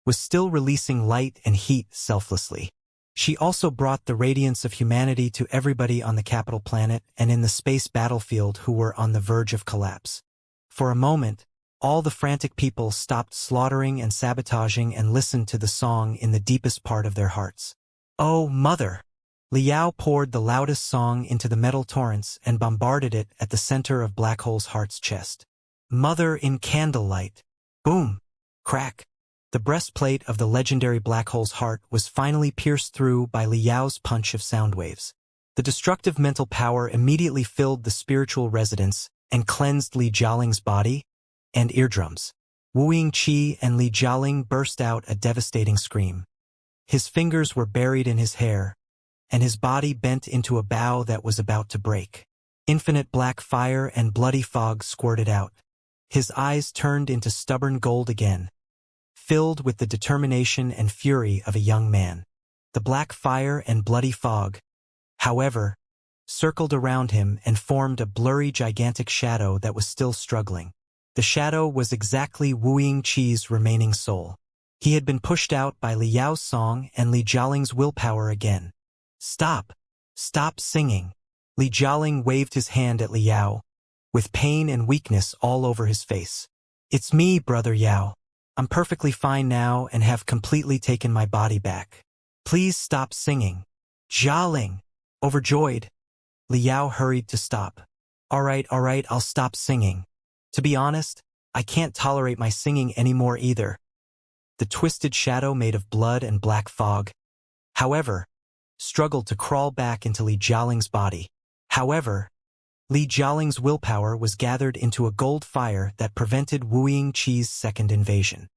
was still releasing light and heat selflessly. She also brought the radiance of humanity to everybody on the capital planet and in the space battlefield who were on the verge of collapse. For a moment, all the frantic people stopped slaughtering and sabotaging and listened to the song in the deepest part of their hearts. Oh, Mother! Liao poured the loudest song into the metal torrents and bombarded it at the center of Black Hole's heart's chest. Mother in candlelight. Boom! Crack! The breastplate of the legendary Black Hole's heart was finally pierced through by Liao's punch of sound waves. The destructive mental power immediately filled the spiritual residence and cleansed Li Jialing's body and eardrums. Wu Yingqi and Li Jialing burst out a devastating scream. His fingers were buried in his hair, and his body bent into a bow that was about to break. Infinite black fire and bloody fog squirted out. His eyes turned into stubborn gold again, filled with the determination and fury of a young man. The black fire and bloody fog, however, circled around him and formed a blurry gigantic shadow that was still struggling. The shadow was exactly Wu Yingqi's remaining soul. He had been pushed out by Liao's song and Li Jialing's willpower again. Stop! Stop singing! Li Jialing waved his hand at Liao, with pain and weakness all over his face. It's me, Brother Yao. I'm perfectly fine now and have completely taken my body back. Please stop singing. Jialing! Overjoyed, Liao hurried to stop. All right, I'll stop singing. To be honest, I can't tolerate my singing anymore either. The twisted shadow made of blood and black fog, however, struggled to crawl back into Li Jialing's body. However, Li Jialing's willpower was gathered into a gold fire that prevented Wu Yingqi's second invasion.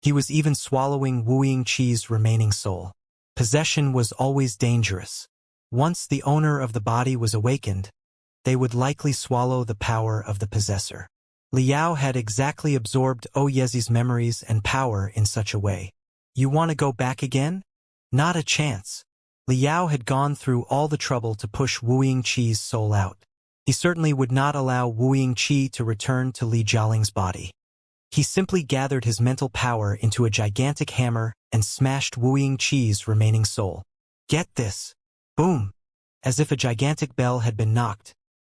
He was even swallowing Wu Yingqi's remaining soul. Possession was always dangerous. Once the owner of the body was awakened, they would likely swallow the power of the possessor. Liao had exactly absorbed Oyezi's memories and power in such a way. You want to go back again? Not a chance. Liao had gone through all the trouble to push Wu Yingqi's soul out. He certainly would not allow Wu Yingqi to return to Li Jialing's body. He simply gathered his mental power into a gigantic hammer and smashed Wu Yingqi's remaining soul. Get this! Boom! As if a gigantic bell had been knocked,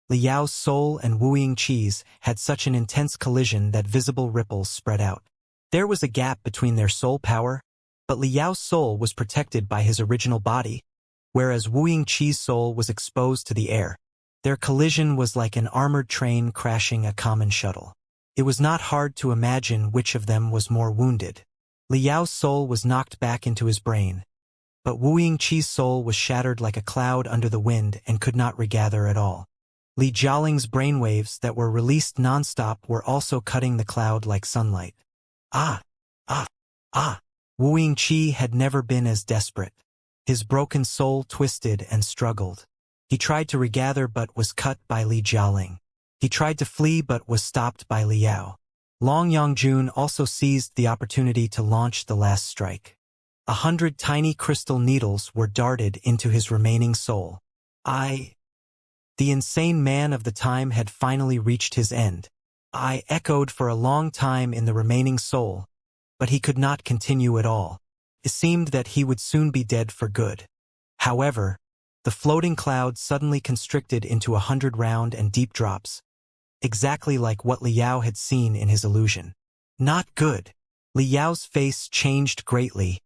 Liao's soul and Wu Yingqi's had such an intense collision that visible ripples spread out. There was a gap between their soul power, but Liao's soul was protected by his original body, whereas Wu Yingqi's soul was exposed to the air. Their collision was like an armored train crashing a common shuttle. It was not hard to imagine which of them was more wounded. Liao's soul was knocked back into his brain, but Wu Yingqi's soul was shattered like a cloud under the wind and could not regather at all. Li Jialing's brainwaves that were released nonstop were also cutting the cloud like sunlight. Ah! Wu Yingqi had never been as desperate. His broken soul twisted and struggled. He tried to regather but was cut by Li Jialing. He tried to flee but was stopped by Liao. Long Yongjun also seized the opportunity to launch the last strike. 100 tiny crystal needles were darted into his remaining soul. The insane man of the time had finally reached his end. I echoed for a long time in the remaining soul, but he could not continue at all. It seemed that he would soon be dead for good. However, the floating cloud suddenly constricted into 100 round and deep drops, exactly like what Liao had seen in his illusion. Not good. Liao's face changed greatly,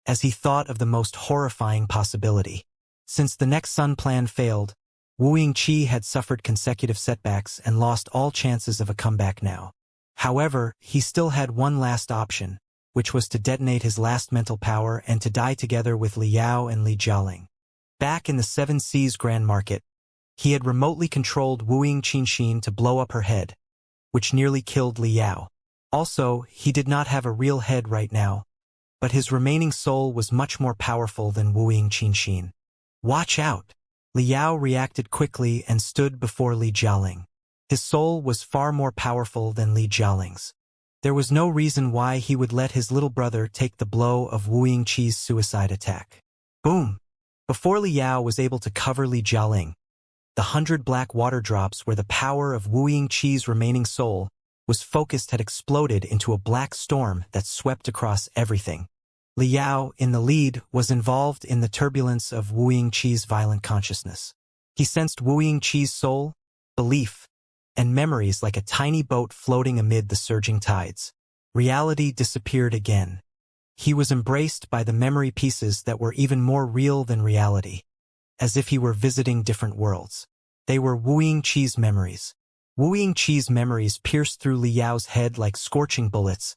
as he thought of the most horrifying possibility. Since the next Sun plan failed, Wu Yingqi had suffered consecutive setbacks and lost all chances of a comeback now. However, he still had one last option, which was to detonate his last mental power and to die together with Li Yao and Li Jialing. Back in the Seven Seas Grand Market, he had remotely controlled Wu Yingqin to blow up her head, which nearly killed Li Yao. Also, he did not have a real head right now, but his remaining soul was much more powerful than Wu Yingqin. Watch out! Li Yao reacted quickly and stood before Li Jialing. His soul was far more powerful than Li Jialing's. There was no reason why he would let his little brother take the blow of Wu Yingqi's suicide attack. Boom! Before Li Yao was able to cover Li Jialing, the 100 black water drops where the power of Wu Yingqi's remaining soul was focused had exploded into a black storm that swept across everything. Li Yao, in the lead, was involved in the turbulence of Wu Yingqi's violent consciousness. He sensed Wu Yingqi's soul, belief, and memories like a tiny boat floating amid the surging tides. Reality disappeared again. He was embraced by the memory pieces that were even more real than reality, as if he were visiting different worlds. They were Wu Yingqi's memories. Wu Yingqi's memories pierced through Li Yao's head like scorching bullets,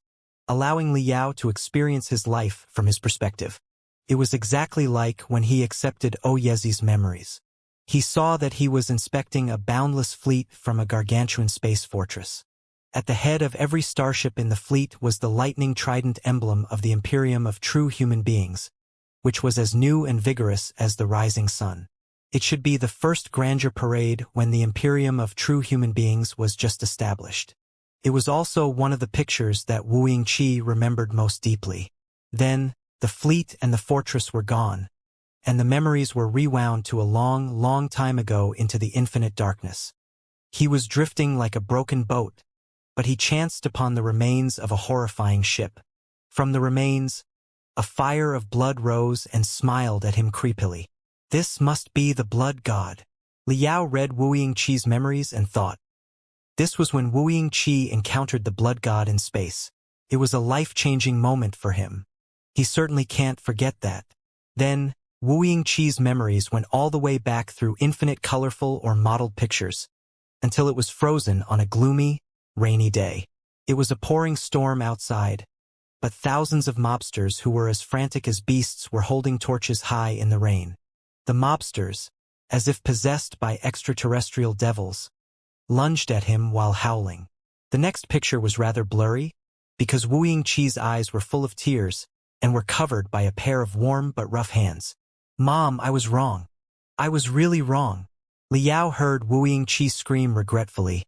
allowing Li Yao to experience his life from his perspective. It was exactly like when he accepted Oyezi's memories. He saw that he was inspecting a boundless fleet from a gargantuan space fortress. At the head of every starship in the fleet was the lightning trident emblem of the Imperium of true human beings, which was as new and vigorous as the rising sun. It should be the first grandeur parade when the Imperium of true human beings was just established. It was also one of the pictures that Wu Yingqi remembered most deeply. Then, the fleet and the fortress were gone, and the memories were rewound to a long, long time ago into the infinite darkness. He was drifting like a broken boat, but he chanced upon the remains of a horrifying ship. From the remains, a fire of blood rose and smiled at him creepily. This must be the blood god. Li Yao read Wu Yingqi's memories and thought. This was when Wu Yingqi encountered the blood god in space. It was a life-changing moment for him. He certainly can't forget that. Then, Wu Yingqi's memories went all the way back through infinite colorful or modeled pictures, until it was frozen on a gloomy, rainy day. It was a pouring storm outside, but thousands of mobsters who were as frantic as beasts were holding torches high in the rain. The mobsters, as if possessed by extraterrestrial devils, lunged at him while howling. The next picture was rather blurry, because Wu Yingqi's eyes were full of tears and were covered by a pair of warm but rough hands. Mom, I was wrong. I was really wrong. Li Yao heard Wu Yingqi scream regretfully.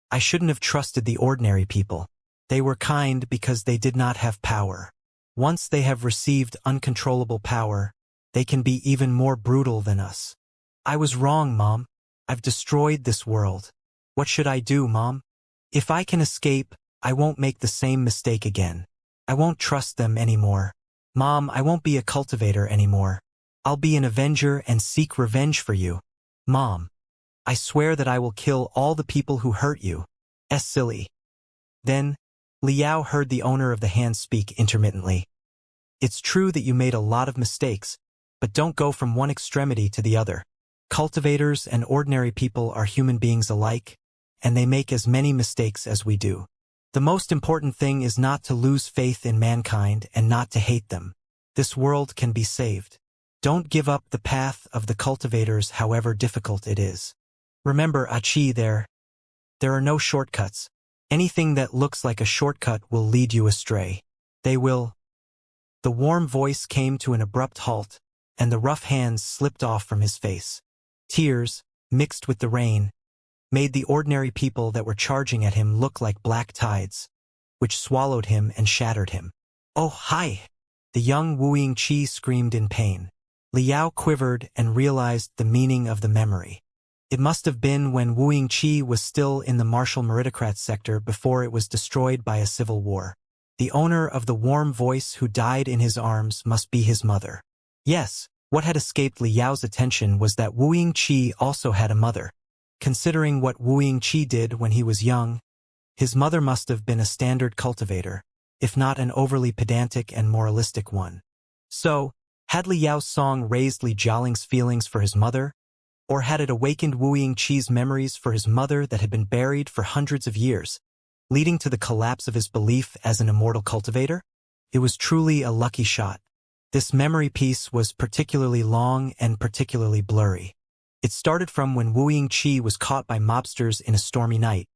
I shouldn't have trusted the ordinary people. They were kind because they did not have power. Once they have received uncontrollable power, they can be even more brutal than us. I was wrong, Mom. I've destroyed this world. What should I do, Mom? If I can escape, I won't make the same mistake again. I won't trust them anymore. Mom, I won't be a cultivator anymore. I'll be an avenger and seek revenge for you. Mom, I swear that I will kill all the people who hurt you. Silly. Then, Li Yao heard the owner of the hand speak intermittently. It's true that you made a lot of mistakes, but don't go from one extremity to the other. Cultivators and ordinary people are human beings alike, and they make as many mistakes as we do. The most important thing is not to lose faith in mankind and not to hate them. This world can be saved. Don't give up the path of the cultivators however difficult it is. Remember, Achi, there are no shortcuts. Anything that looks like a shortcut will lead you astray. They will. The warm voice came to an abrupt halt, and the rough hands slipped off from his face. Tears, mixed with the rain, made the ordinary people that were charging at him look like black tides, which swallowed him and shattered him. Oh, hi! The young Wu Yingqi screamed in pain. Li Yao quivered and realized the meaning of the memory. It must have been when Wu Yingqi was still in the Martial Meritocrat sector before it was destroyed by a civil war. The owner of the warm voice who died in his arms must be his mother. Yes, what had escaped Li Yao's attention was that Wu Yingqi also had a mother. Considering what Wu Yingqi did when he was young, his mother must have been a standard cultivator, if not an overly pedantic and moralistic one. So, had Li Yao's song raised Li Jialing's feelings for his mother, or had it awakened Wu Yingqi's memories for his mother that had been buried for hundreds of years, leading to the collapse of his belief as an immortal cultivator? It was truly a lucky shot. This memory piece was particularly long and particularly blurry. It started from when Wu Yingqi was caught by mobsters in a stormy night,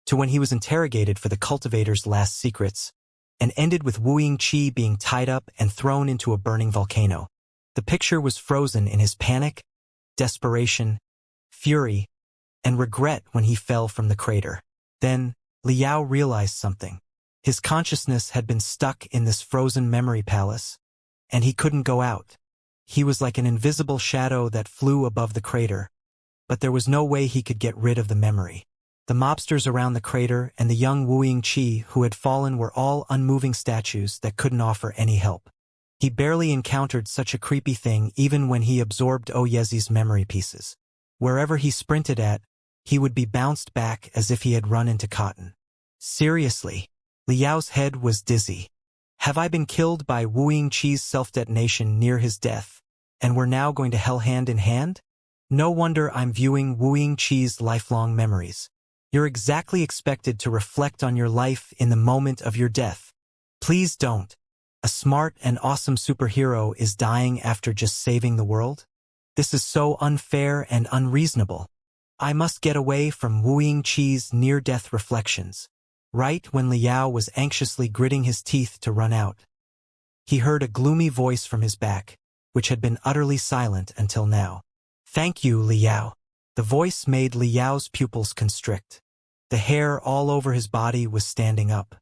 to when he was interrogated for the cultivator's last secrets, and ended with Wu Yingqi being tied up and thrown into a burning volcano. The picture was frozen in his panic, desperation, fury, and regret when he fell from the crater. Then, Li Yao realized something. His consciousness had been stuck in this frozen memory palace, and he couldn't go out. He was like an invisible shadow that flew above the crater, but there was no way he could get rid of the memory. The mobsters around the crater and the young Wu Yingqi who had fallen were all unmoving statues that couldn't offer any help. He barely encountered such a creepy thing even when he absorbed Oyezi's memory pieces. Wherever he sprinted at, he would be bounced back as if he had run into cotton. Seriously, Li Yao's head was dizzy. Have I been killed by Wu Yingqi's self-detonation near his death, and we're now going to hell hand in hand? No wonder I'm viewing Wu Yingqi's lifelong memories. You're exactly expected to reflect on your life in the moment of your death. Please don't. A smart and awesome superhero is dying after just saving the world? This is so unfair and unreasonable. I must get away from Wu Yingqi's near-death reflections. Right when Li Yao was anxiously gritting his teeth to run out, he heard a gloomy voice from his back, which had been utterly silent until now. Thank you, Li Yao. The voice made Li Yao's pupils constrict. The hair all over his body was standing up.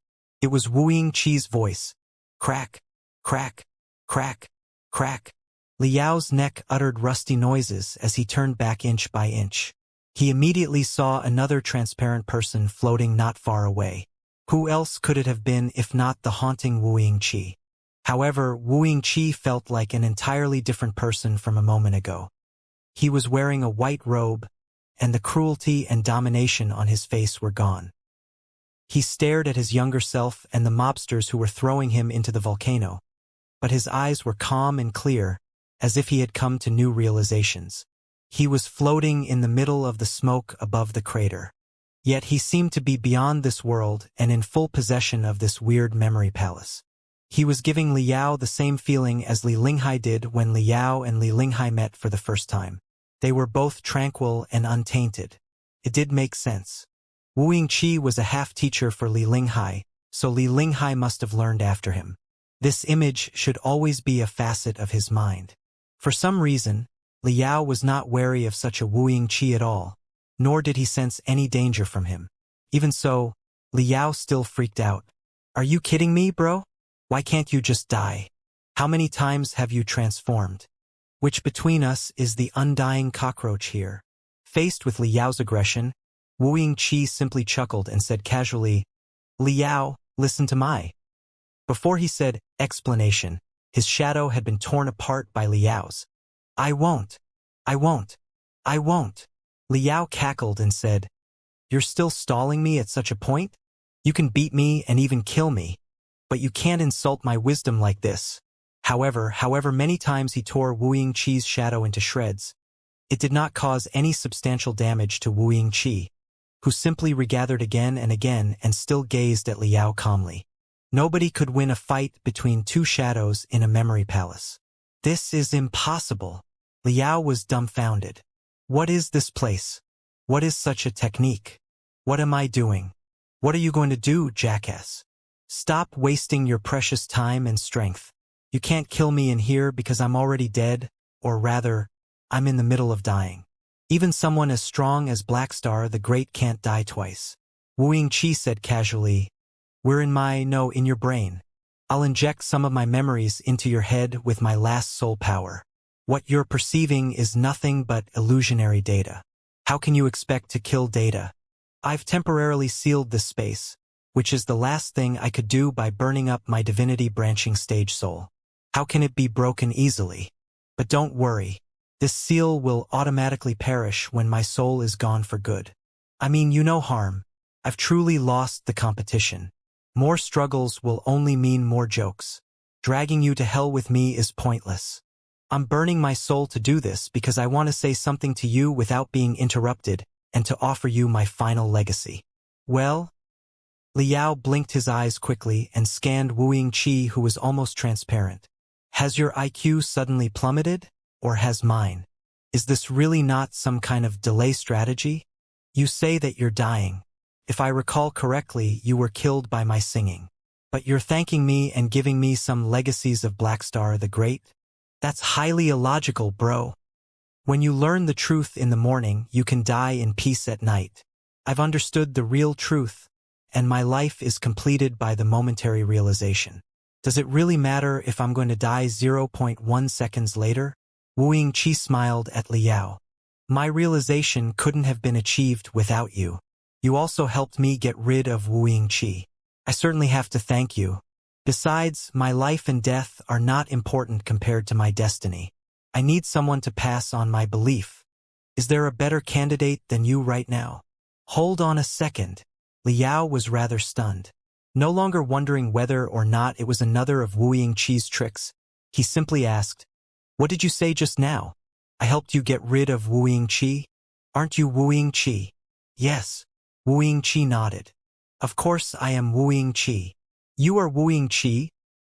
It was Wu Yingqi's voice. Crack, crack, crack, crack. Li Yao's neck uttered rusty noises as he turned back inch by inch. He immediately saw another transparent person floating not far away. Who else could it have been if not the haunting Wu Yingqi? However, Wu Yingqi felt like an entirely different person from a moment ago. He was wearing a white robe, and the cruelty and domination on his face were gone. He stared at his younger self and the mobsters who were throwing him into the volcano, but his eyes were calm and clear, as if he had come to new realizations. He was floating in the middle of the smoke above the crater. Yet he seemed to be beyond this world and in full possession of this weird memory palace. He was giving Li Yao the same feeling as Li Linghai did when Li Yao and Li Linghai met for the first time. They were both tranquil and untainted. It did make sense. Wu Yingqi was a half-teacher for Li Linghai, so Li Linghai must have learned after him. This image should always be a facet of his mind. For some reason, Li Yao was not wary of such a Wu Yingqi at all, nor did he sense any danger from him. Even so, Li Yao still freaked out. Are you kidding me, bro? Why can't you just die? How many times have you transformed? Which between us is the undying cockroach here? Faced with Li Yao's aggression, Wu Yingqi simply chuckled and said casually, Li Yao, listen to my. Before he said explanation, his shadow had been torn apart by Li Yao's. I won't. I won't. I won't. Li Yao cackled and said, You're still stalling me at such a point? You can beat me and even kill me, but you can't insult my wisdom like this. However many times he tore Wu Yingqi's shadow into shreds, it did not cause any substantial damage to Wu Yingqi, who simply regathered again and still gazed at Li Yao calmly. Nobody could win a fight between two shadows in a memory palace. This is impossible. Li Yao was dumbfounded. What is this place? What is such a technique? What am I doing? What are you going to do, jackass? Stop wasting your precious time and strength. You can't kill me in here because I'm already dead, or rather, I'm in the middle of dying. Even someone as strong as Blackstar the Great can't die twice. Wu Yingqi said casually, in your brain. I'll inject some of my memories into your head with my last soul power. What you're perceiving is nothing but illusionary data. How can you expect to kill data? I've temporarily sealed this space, which is the last thing I could do by burning up my divinity branching stage soul. How can it be broken easily? But don't worry. This seal will automatically perish when my soul is gone for good. I mean, you no harm. I've truly lost the competition. More struggles will only mean more jokes. Dragging you to hell with me is pointless. I'm burning my soul to do this because I want to say something to you without being interrupted and to offer you my final legacy. Well? Liao blinked his eyes quickly and scanned Wu Yingqi, who was almost transparent. Has your IQ suddenly plummeted? Or has mine? Is this really not some kind of delay strategy? You say that you're dying. If I recall correctly, you were killed by my singing. But you're thanking me and giving me some legacies of Blackstar the Great? That's highly illogical, bro. When you learn the truth in the morning, you can die in peace at night. I've understood the real truth, and my life is completed by the momentary realization. Does it really matter if I'm going to die 0.1 seconds later? Wu Yingqi smiled at Liao. My realization couldn't have been achieved without you. You also helped me get rid of Wu Yingqi. I certainly have to thank you. Besides, my life and death are not important compared to my destiny. I need someone to pass on my belief. Is there a better candidate than you right now? Hold on a second. Liao was rather stunned. No longer wondering whether or not it was another of Wu Yingqi's tricks, he simply asked, "What did you say just now? I helped you get rid of Wu Yingqi? Aren't you Wu Yingqi?" "Yes." Wu Yingqi nodded. "Of course I am Wu Yingqi. You are Wu Yingqi,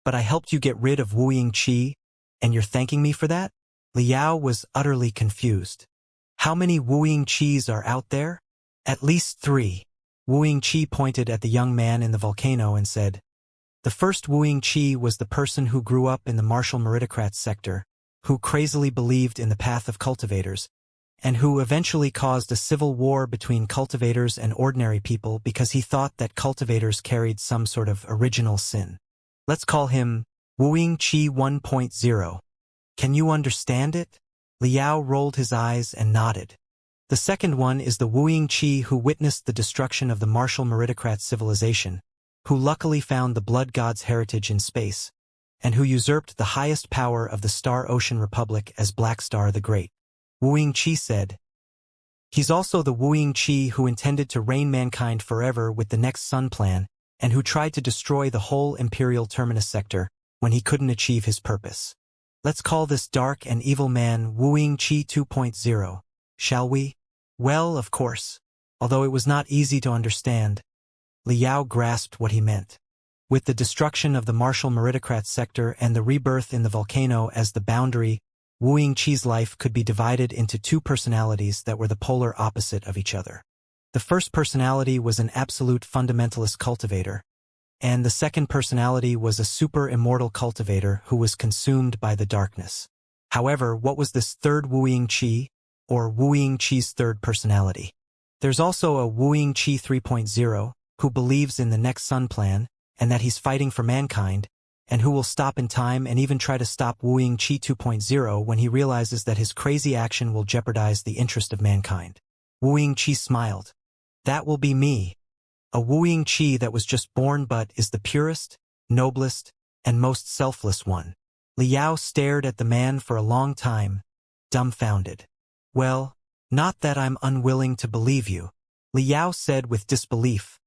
but I helped you get rid of Wu Yingqi, and you're thanking me for that?" Liao was utterly confused. How many Wu Yingqis are out there? At least 3. Wu Yingqi pointed at the young man in the volcano and said, "The first Wu Yingqi was the person who grew up in the martial meritocrat sector, who crazily believed in the path of cultivators, and who eventually caused a civil war between cultivators and ordinary people because he thought that cultivators carried some sort of original sin. Let's call him Wu Yingqi 1.0. Can you understand it?" Liao rolled his eyes and nodded. The second one is the Wu Yingqi who witnessed the destruction of the martial meritocrat civilization, who luckily found the blood god's heritage in space, and who usurped the highest power of the Star Ocean Republic as Blackstar the Great. Wu Yingqi said. He's also the Wu Yingqi who intended to reign mankind forever with the next Sun Plan, and who tried to destroy the whole Imperial Terminus sector when he couldn't achieve his purpose. Let's call this dark and evil man Wu Yingqi 2.0, shall we? Well, of course. Although it was not easy to understand, Liao grasped what he meant. With the destruction of the martial meritocrat sector and the rebirth in the volcano as the boundary, Wu Yingqi's life could be divided into 2 personalities that were the polar opposite of each other. The first personality was an absolute fundamentalist cultivator, and the second personality was a super-immortal cultivator who was consumed by the darkness. However, what was this third Wu Yingqi, or Wu Yingqi's third personality? There's also a Wu Yingqi 3.0, who believes in the next Sun Plan, and that he's fighting for mankind, and who will stop in time and even try to stop Wu Yingqi 2.0 when he realizes that his crazy action will jeopardize the interest of mankind. Wu Yingqi smiled. That will be me. A Wu Yingqi that was just born but is the purest, noblest, and most selfless one. Liao stared at the man for a long time, dumbfounded. Well, not that I'm unwilling to believe you, Liao said with disbelief.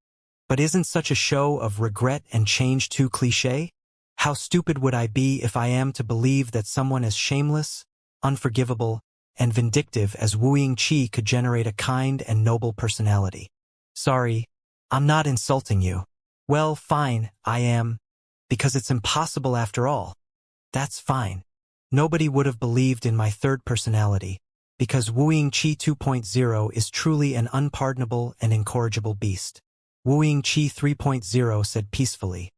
But isn't such a show of regret and change too cliché? How stupid would I be if I am to believe that someone as shameless, unforgivable, and vindictive as Wu Yingqi could generate a kind and noble personality? Sorry, I'm not insulting you. Well, fine, I am. Because it's impossible after all. That's fine. Nobody would have believed in my third personality, because Wu Yingqi 2.0 is truly an unpardonable and incorrigible beast. Wu Yingqi 3.0 said peacefully.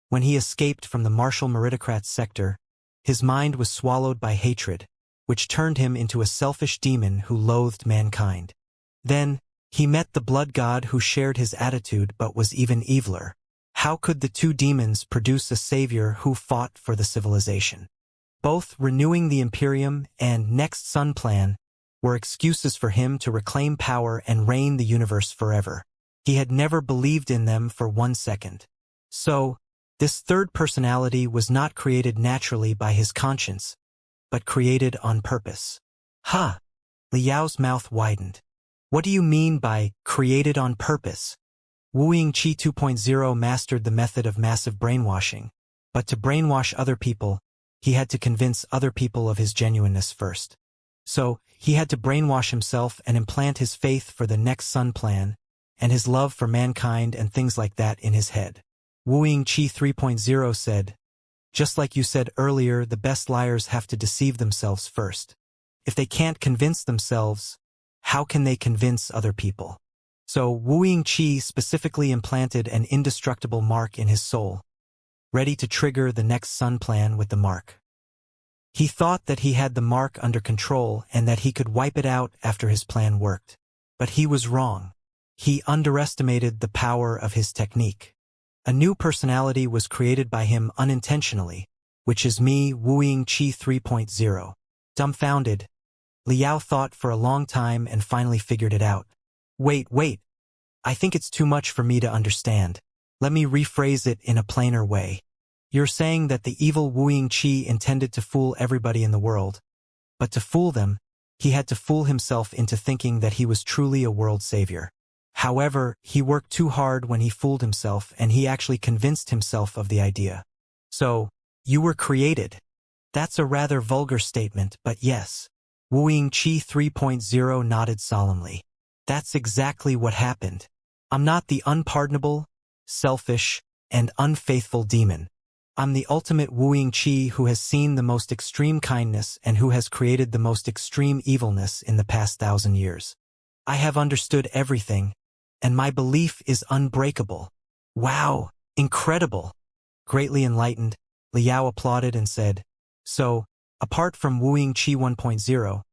When he escaped from the martial meritocrat sector, his mind was swallowed by hatred, which turned him into a selfish demon who loathed mankind. Then, he met the blood god who shared his attitude but was even eviler. How could the 2 demons produce a savior who fought for the civilization? Both renewing the Imperium and next Sun Plan were excuses for him to reclaim power and reign the universe forever. He had never believed in them for 1 second. So, this third personality was not created naturally by his conscience, but created on purpose. Ha! Liao's mouth widened. What do you mean by created on purpose? Wu Yingqi 2.0 mastered the method of massive brainwashing, But to brainwash other people, he had to convince other people of his genuineness first. So, he had to brainwash himself and implant his faith for the next sun plan, and his love for mankind and things like that in his head. Wuxia 3.0 said, "Just like you said earlier, the best liars have to deceive themselves first. If they can't convince themselves, how can they convince other people?" So Wuxia specifically implanted an indestructible mark in his soul, ready to trigger the next sun plan with the mark. He thought that he had the mark under control and that he could wipe it out after his plan worked. But he was wrong. He underestimated the power of his technique. A new personality was created by him unintentionally, which is me, Wuxia 3.0. Dumbfounded, Liao thought for a long time and finally figured it out. Wait. I think it's too much for me to understand. Let me rephrase it in a plainer way. You're saying that the evil Wuxia intended to fool everybody in the world. But to fool them, he had to fool himself into thinking that he was truly a world savior. However, he worked too hard when he fooled himself and he actually convinced himself of the idea. So, you were created. That's a rather vulgar statement, but yes. Wuxia 3.0 nodded solemnly. That's exactly what happened. I'm not the unpardonable, selfish, and unfaithful demon. I'm the ultimate Wuxia who has seen the most extreme kindness and who has created the most extreme evilness in the past 1,000 years. I have understood everything, and my belief is unbreakable. Wow, incredible. Greatly enlightened, Liao applauded and said, "So, apart from Wuxia 1.0,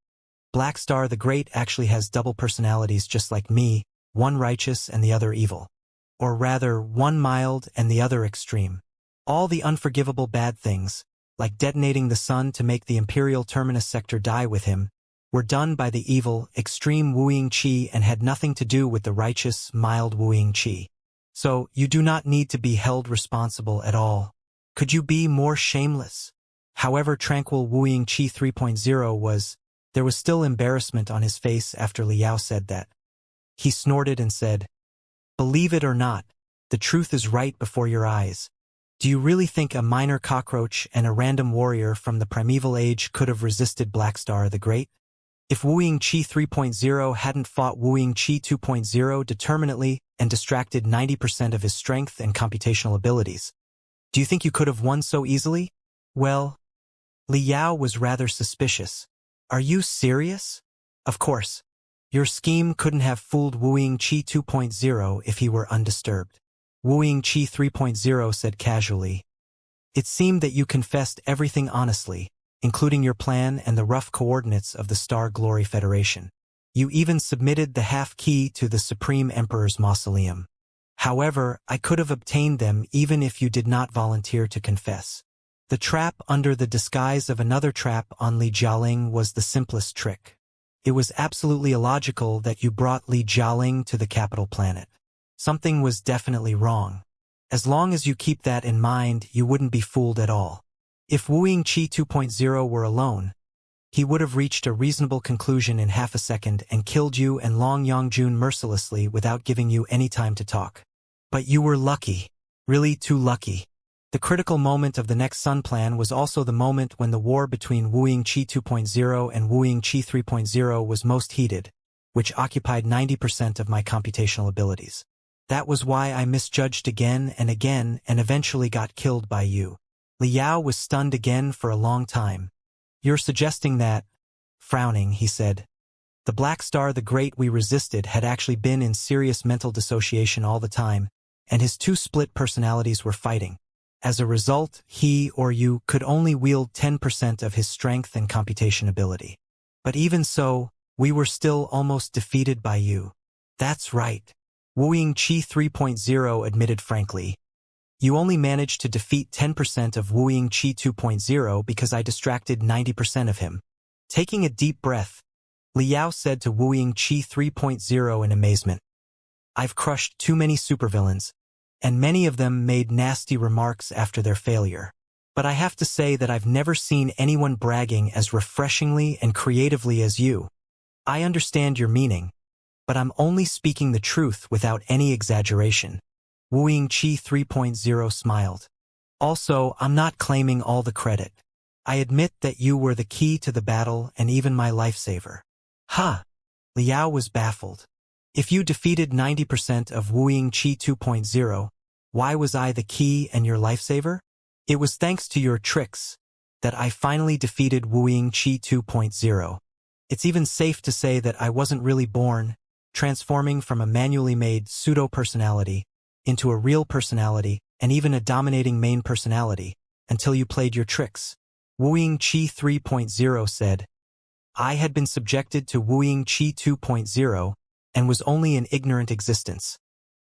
Black Star the Great actually has double personalities just like me, one righteous and the other evil. Or rather, one mild and the other extreme. All the unforgivable bad things, like detonating the sun to make the Imperial Terminus sector die with him, were done by the evil, extreme Wuxia and had nothing to do with the righteous, mild Wuxia. So, you do not need to be held responsible at all. Could you be more shameless?" However tranquil Wuxia 3.0 was, there was still embarrassment on his face after Liao said that. He snorted and said, "Believe it or not, the truth is right before your eyes. Do you really think a minor cockroach and a random warrior from the primeval age could have resisted Black Star the Great? If Wuxia 3.0 hadn't fought Wuxia 2.0 determinately and distracted 90% of his strength and computational abilities, do you think you could have won so easily?" Well, Liao was rather suspicious. "Are you serious?" "Of course. Your scheme couldn't have fooled Wuxia 2.0 if he were undisturbed." Wuxia 3.0 said casually, "It seemed that you confessed everything honestly, including your plan and the rough coordinates of the Star Glory Federation. You even submitted the half-key to the Supreme Emperor's mausoleum. However, I could have obtained them even if you did not volunteer to confess. The trap under the disguise of another trap on Li Jialing was the simplest trick. It was absolutely illogical that you brought Li Jialing to the capital planet. Something was definitely wrong. As long as you keep that in mind, you wouldn't be fooled at all. If Wuxia 2.0 were alone, he would have reached a reasonable conclusion in half a second and killed you and Long Yongjun mercilessly without giving you any time to talk. But you were lucky. Really too lucky. The critical moment of the next Sun Plan was also the moment when the war between Wuxia 2.0 and Wuxia 3.0 was most heated, which occupied 90% of my computational abilities. That was why I misjudged again and eventually got killed by you." Liao was stunned again for a long time. "You're suggesting that..." Frowning, he said, "The Black Star the Great we resisted had actually been in serious mental dissociation all the time, and his two split personalities were fighting. As a result, he or you could only wield 10% of his strength and computation ability. But even so, we were still almost defeated by you." "That's right," Wuxia 3.0 admitted frankly. "You only managed to defeat 10% of Wuxia 2.0 because I distracted 90% of him." Taking a deep breath, Liao said to Wuxia 3.0 in amazement, "I've crushed too many supervillains, and many of them made nasty remarks after their failure. But I have to say that I've never seen anyone bragging as refreshingly and creatively as you. I understand your meaning, but I'm only speaking the truth without any exaggeration." Wuxia 3.0 smiled. Also, I'm not claiming all the credit. I admit that you were the key to the battle and even my lifesaver. Huh. Liao was baffled. If you defeated 90% of Wuxia 2.0, why was I the key and your lifesaver? It was thanks to your tricks that I finally defeated Wuxia 2.0. It's even safe to say that I wasn't really born, transforming from a manually made pseudo-personality into a real personality and even a dominating main personality until you played your tricks. Wuxia 3.0 said, I had been subjected to Wuxia 2.0 and was only an ignorant existence.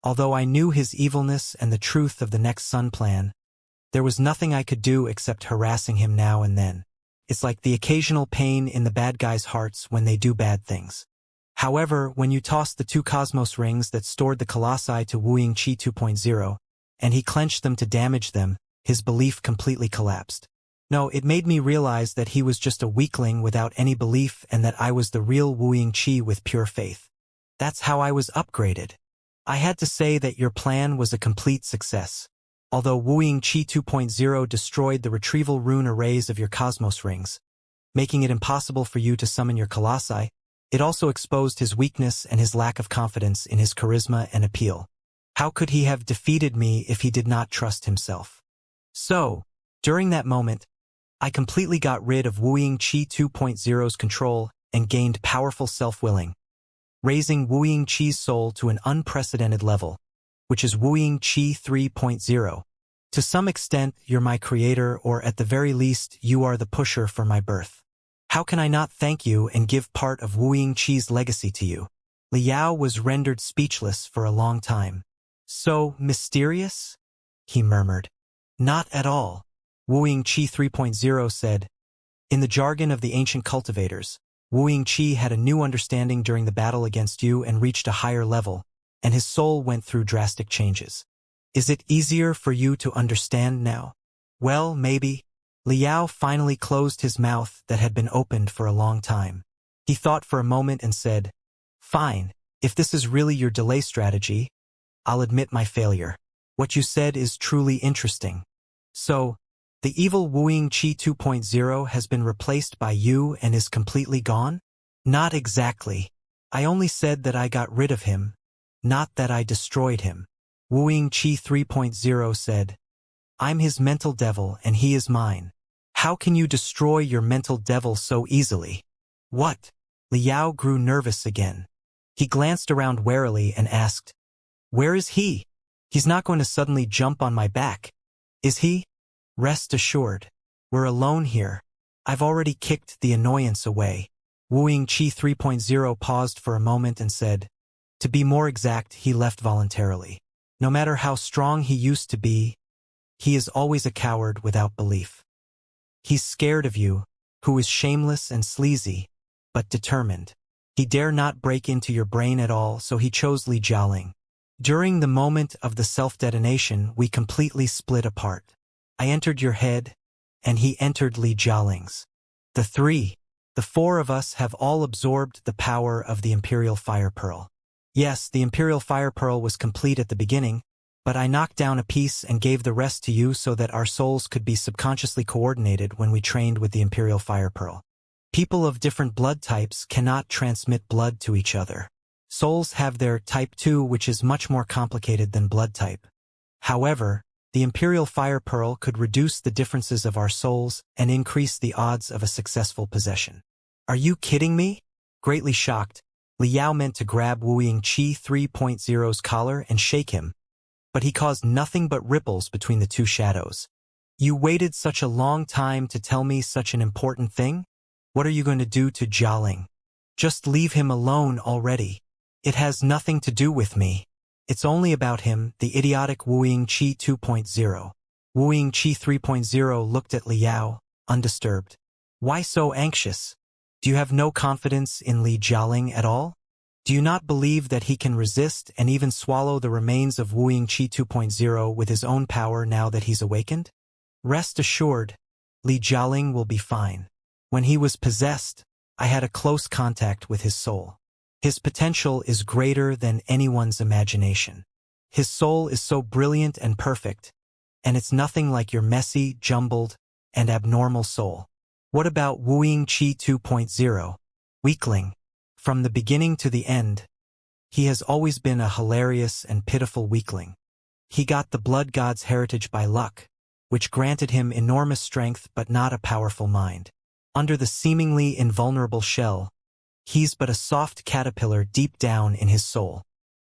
Although I knew his evilness and the truth of the next sun plan, there was nothing I could do except harassing him now and then. It's like the occasional pain in the bad guys' hearts when they do bad things. However, when you tossed the 2 cosmos rings that stored the colossi to Wuxia 2.0, and he clenched them to damage them, his belief completely collapsed. No, it made me realize that he was just a weakling without any belief and that I was the real Wuxia with pure faith. That's how I was upgraded. I had to say that your plan was a complete success. Although Wuxia 2.0 destroyed the retrieval rune arrays of your cosmos rings, making it impossible for you to summon your colossi, it also exposed his weakness and his lack of confidence in his charisma and appeal. How could he have defeated me if he did not trust himself? So, during that moment, I completely got rid of Wuxia 2.0's control and gained powerful self-willing, raising Wuxia's soul to an unprecedented level, which is Wuxia 3.0. To some extent, you're my creator, or at the very least, you are the pusher for my birth. How can I not thank you and give part of Wuxia's legacy to you? Liao was rendered speechless for a long time. So mysterious? He murmured. Not at all. Wuxia 3.0 said, in the jargon of the ancient cultivators, Wuxia had a new understanding during the battle against you and reached a higher level, and his soul went through drastic changes. Is it easier for you to understand now? Well, maybe. Liao finally closed his mouth that had been opened for a long time. He thought for a moment and said, fine, if this is really your delay strategy, I'll admit my failure. What you said is truly interesting. So, the evil Wuxia 2.0 has been replaced by you and is completely gone? Not exactly. I only said that I got rid of him, not that I destroyed him. Wuxia 3.0 said, I'm his mental devil and he is mine. How can you destroy your mental devil so easily? What? Liao grew nervous again. He glanced around warily and asked, where is he? He's not going to suddenly jump on my back, is he? Rest assured. We're alone here. I've already kicked the annoyance away. Wuxia 3.0 paused for a moment and said, to be more exact, he left voluntarily. No matter how strong he used to be, he is always a coward without belief. He's scared of you, who is shameless and sleazy, but determined. He dare not break into your brain at all, so he chose Li Jialing. During the moment of the self-detonation, we completely split apart. I entered your head, and he entered Li Jialing's. The 4 of us have all absorbed the power of the Imperial Fire Pearl. Yes, the Imperial Fire Pearl was complete at the beginning, but I knocked down a piece and gave the rest to you so that our souls could be subconsciously coordinated when we trained with the Imperial Fire Pearl. People of different blood types cannot transmit blood to each other. Souls have their type 2, which is much more complicated than blood type. However, the Imperial Fire Pearl could reduce the differences of our souls and increase the odds of a successful possession. Are you kidding me? Greatly shocked, Liao meant to grab Wuxia 3.0's collar and shake him, but he caused nothing but ripples between the 2 shadows. You waited such a long time to tell me such an important thing? What are you going to do to Jialing? Just leave him alone already. It has nothing to do with me. It's only about him, the idiotic Wuxia 2.0. Wuxia 3.0 looked at Liao, undisturbed. Why so anxious? Do you have no confidence in Li Jialing at all? Do you not believe that he can resist and even swallow the remains of Wuxia 2.0 with his own power now that he's awakened? Rest assured, Li Jialing will be fine. When he was possessed, I had a close contact with his soul. His potential is greater than anyone's imagination. His soul is so brilliant and perfect, and it's nothing like your messy, jumbled, and abnormal soul. What about Wooing Qi 2.0? Weakling. From the beginning to the end, he has always been a hilarious and pitiful weakling. He got the blood god's heritage by luck, which granted him enormous strength but not a powerful mind. Under the seemingly invulnerable shell, he's but a soft caterpillar deep down in his soul.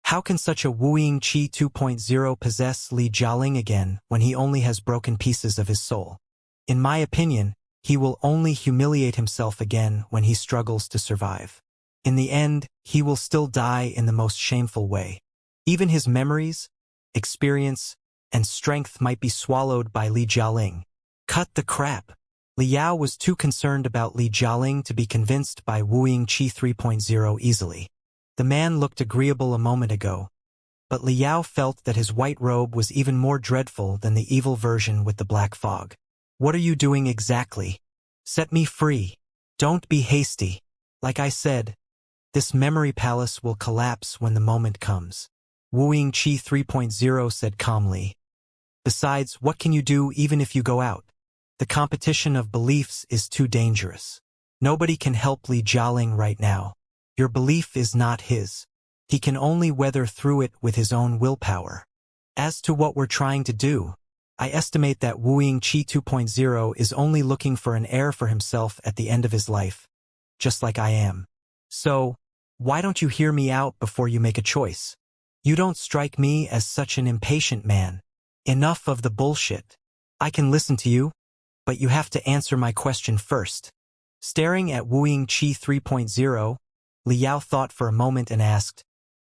How can such a Wooing Qi 2.0 possess Li Jialing again when he only has broken pieces of his soul? In my opinion, he will only humiliate himself again when he struggles to survive. In the end, he will still die in the most shameful way. Even his memories, experience, and strength might be swallowed by Li Jialing. Cut the crap. Li Yao was too concerned about Li Jialing to be convinced by Wooing Qi 3.0 easily. The man looked agreeable a moment ago, but Li Yao felt that his white robe was even more dreadful than the evil version with the black fog. What are you doing exactly? Set me free. Don't be hasty. Like I said, this memory palace will collapse when the moment comes. Wooing Qi 3.0 said calmly. Besides, what can you do even if you go out? The competition of beliefs is too dangerous. Nobody can help Li Jialing right now. Your belief is not his. He can only weather through it with his own willpower. As to what we're trying to do, I estimate that Wooing Qi 2.0 is only looking for an heir for himself at the end of his life, just like I am. So, why don't you hear me out before you make a choice? You don't strike me as such an impatient man. Enough of the bullshit. I can listen to you, but you have to answer my question first. Staring at Wooing Qi 3.0, Li Yao thought for a moment and asked,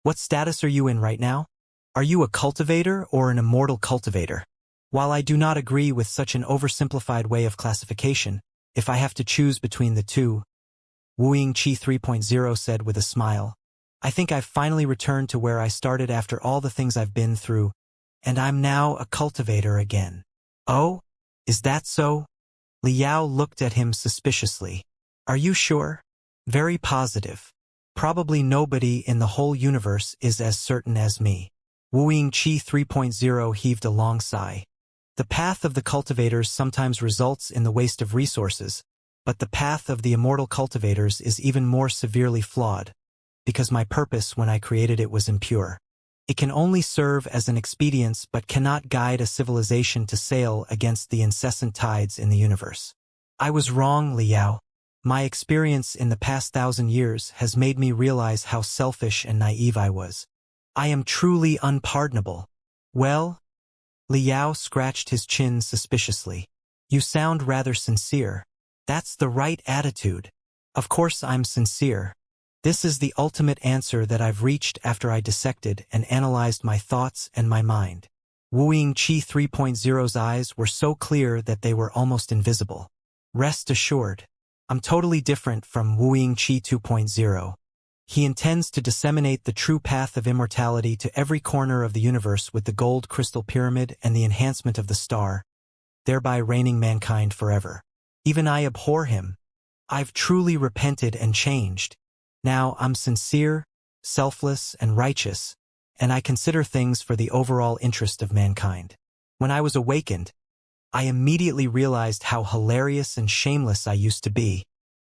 what status are you in right now? Are you a cultivator or an immortal cultivator? While I do not agree with such an oversimplified way of classification, if I have to choose between the two, Wooing Qi 3.0 said with a smile, I think I've finally returned to where I started after all the things I've been through, and I'm now a cultivator again. Oh? Is that so? Li Yao looked at him suspiciously. Are you sure? Very positive. Probably nobody in the whole universe is as certain as me. Wooing Qi 3.0 heaved a long sigh. The path of the cultivators sometimes results in the waste of resources, but the path of the immortal cultivators is even more severely flawed, because my purpose when I created it was impure. It can only serve as an expedience but cannot guide a civilization to sail against the incessant tides in the universe. I was wrong, Li Yao. My experience in the past 1,000 years has made me realize how selfish and naive I was. I am truly unpardonable. Well? Li Yao scratched his chin suspiciously. You sound rather sincere. That's the right attitude. Of course I'm sincere. This is the ultimate answer that I've reached after I dissected and analyzed my thoughts and my mind. Wooing Qi 3.0's eyes were so clear that they were almost invisible. Rest assured, I'm totally different from Wooing Qi 2.0. He intends to disseminate the true path of immortality to every corner of the universe with the gold crystal pyramid and the enhancement of the star, thereby reigning mankind forever. Even I abhor him. I've truly repented and changed. Now I'm sincere, selfless, and righteous, and I consider things for the overall interest of mankind. When I was awakened, I immediately realized how hilarious and shameless I used to be.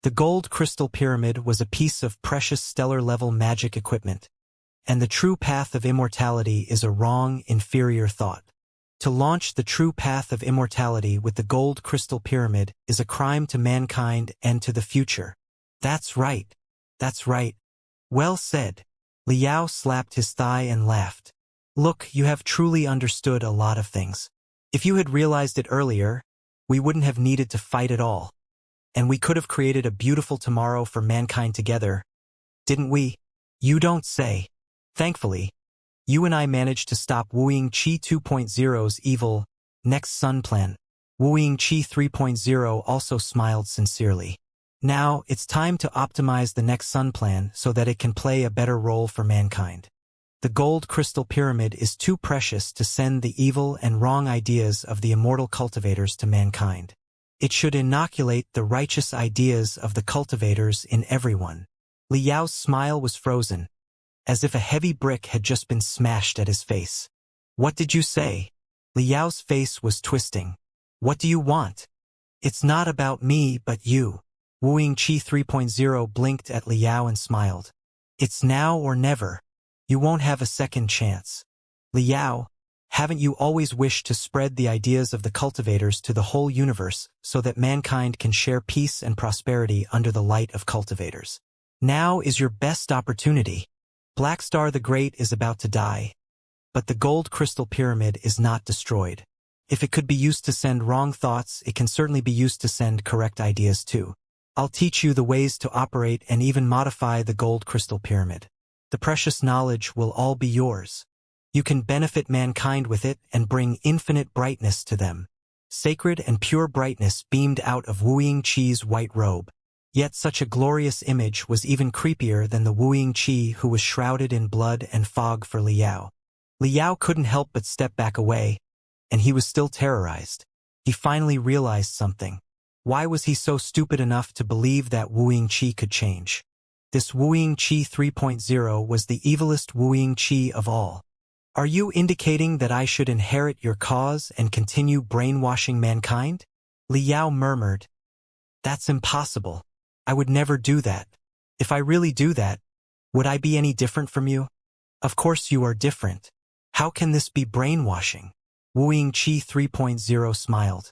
The gold crystal pyramid was a piece of precious stellar-level magic equipment, and the true path of immortality is a wrong, inferior thought. To launch the true path of immortality with the gold crystal pyramid is a crime to mankind and to the future. That's right. That's right. Well said. Li Yao slapped his thigh and laughed. Look, you have truly understood a lot of things. If you had realized it earlier, we wouldn't have needed to fight at all. And we could have created a beautiful tomorrow for mankind together, didn't we? You don't say. Thankfully, you and I managed to stop Wooing Qi 2.0's evil, next sun plan. Wooing Qi 3.0 also smiled sincerely. Now, it's time to optimize the next sun plan so that it can play a better role for mankind. The gold crystal pyramid is too precious to send the evil and wrong ideas of the immortal cultivators to mankind. It should inoculate the righteous ideas of the cultivators in everyone. Li Yao's smile was frozen, as if a heavy brick had just been smashed at his face. What did you say? Liao's face was twisting. What do you want? It's not about me, but you. Wu Yingqi 3.0 blinked at Liao and smiled. It's now or never. You won't have a second chance. Liao, haven't you always wished to spread the ideas of the cultivators to the whole universe so that mankind can share peace and prosperity under the light of cultivators? Now is your best opportunity. Blackstar the Great is about to die. But the gold crystal pyramid is not destroyed. If it could be used to send wrong thoughts, it can certainly be used to send correct ideas too. I'll teach you the ways to operate and even modify the gold crystal pyramid. The precious knowledge will all be yours. You can benefit mankind with it and bring infinite brightness to them. Sacred and pure brightness beamed out of Wu Yingqi's white robe. Yet such a glorious image was even creepier than the Wu Yingqi who was shrouded in blood and fog for Liao. Liao couldn't help but step back away, and he was still terrorized. He finally realized something. Why was he so stupid enough to believe that Wu Yingqi could change? This Wu Yingqi 3.0 was the evilest Wu Yingqi of all. Are you indicating that I should inherit your cause and continue brainwashing mankind? Liao murmured. That's impossible. I would never do that. If I really do that, would I be any different from you? Of course you are different. How can this be brainwashing? Wu Yingqi 3.0 smiled.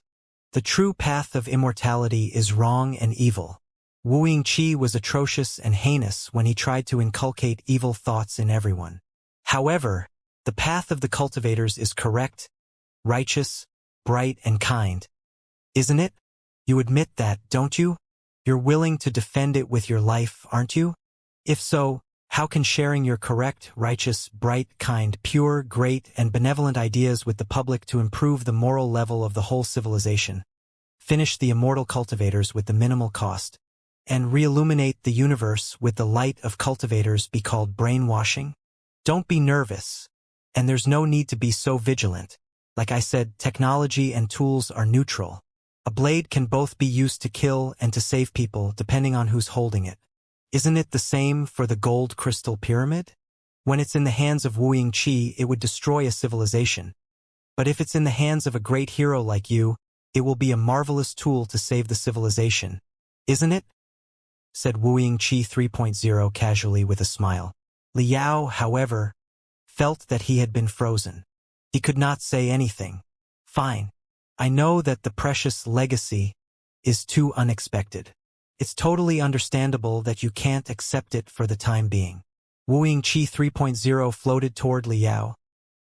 The true path of immortality is wrong and evil. Wu Yingqi was atrocious and heinous when he tried to inculcate evil thoughts in everyone. However, the path of the cultivators is correct, righteous, bright, and kind. Isn't it? You admit that, don't you? You're willing to defend it with your life, aren't you? If so, how can sharing your correct, righteous, bright, kind, pure, great, and benevolent ideas with the public to improve the moral level of the whole civilization, finish the immortal cultivators with the minimal cost, and re-illuminate the universe with the light of cultivators be called brainwashing? Don't be nervous. And there's no need to be so vigilant. Like I said, technology and tools are neutral. A blade can both be used to kill and to save people depending on who's holding it. Isn't it the same for the gold crystal pyramid? When it's in the hands of Wu Yingqi, it would destroy a civilization. But if it's in the hands of a great hero like you, it will be a marvelous tool to save the civilization. Isn't it? Said Wu Yingqi 3.0 casually with a smile. Liao, however, felt that he had been frozen. He could not say anything. Fine. I know that the precious legacy is too unexpected. It's totally understandable that you can't accept it for the time being. Wu Yingqi 3.0 floated toward Liao,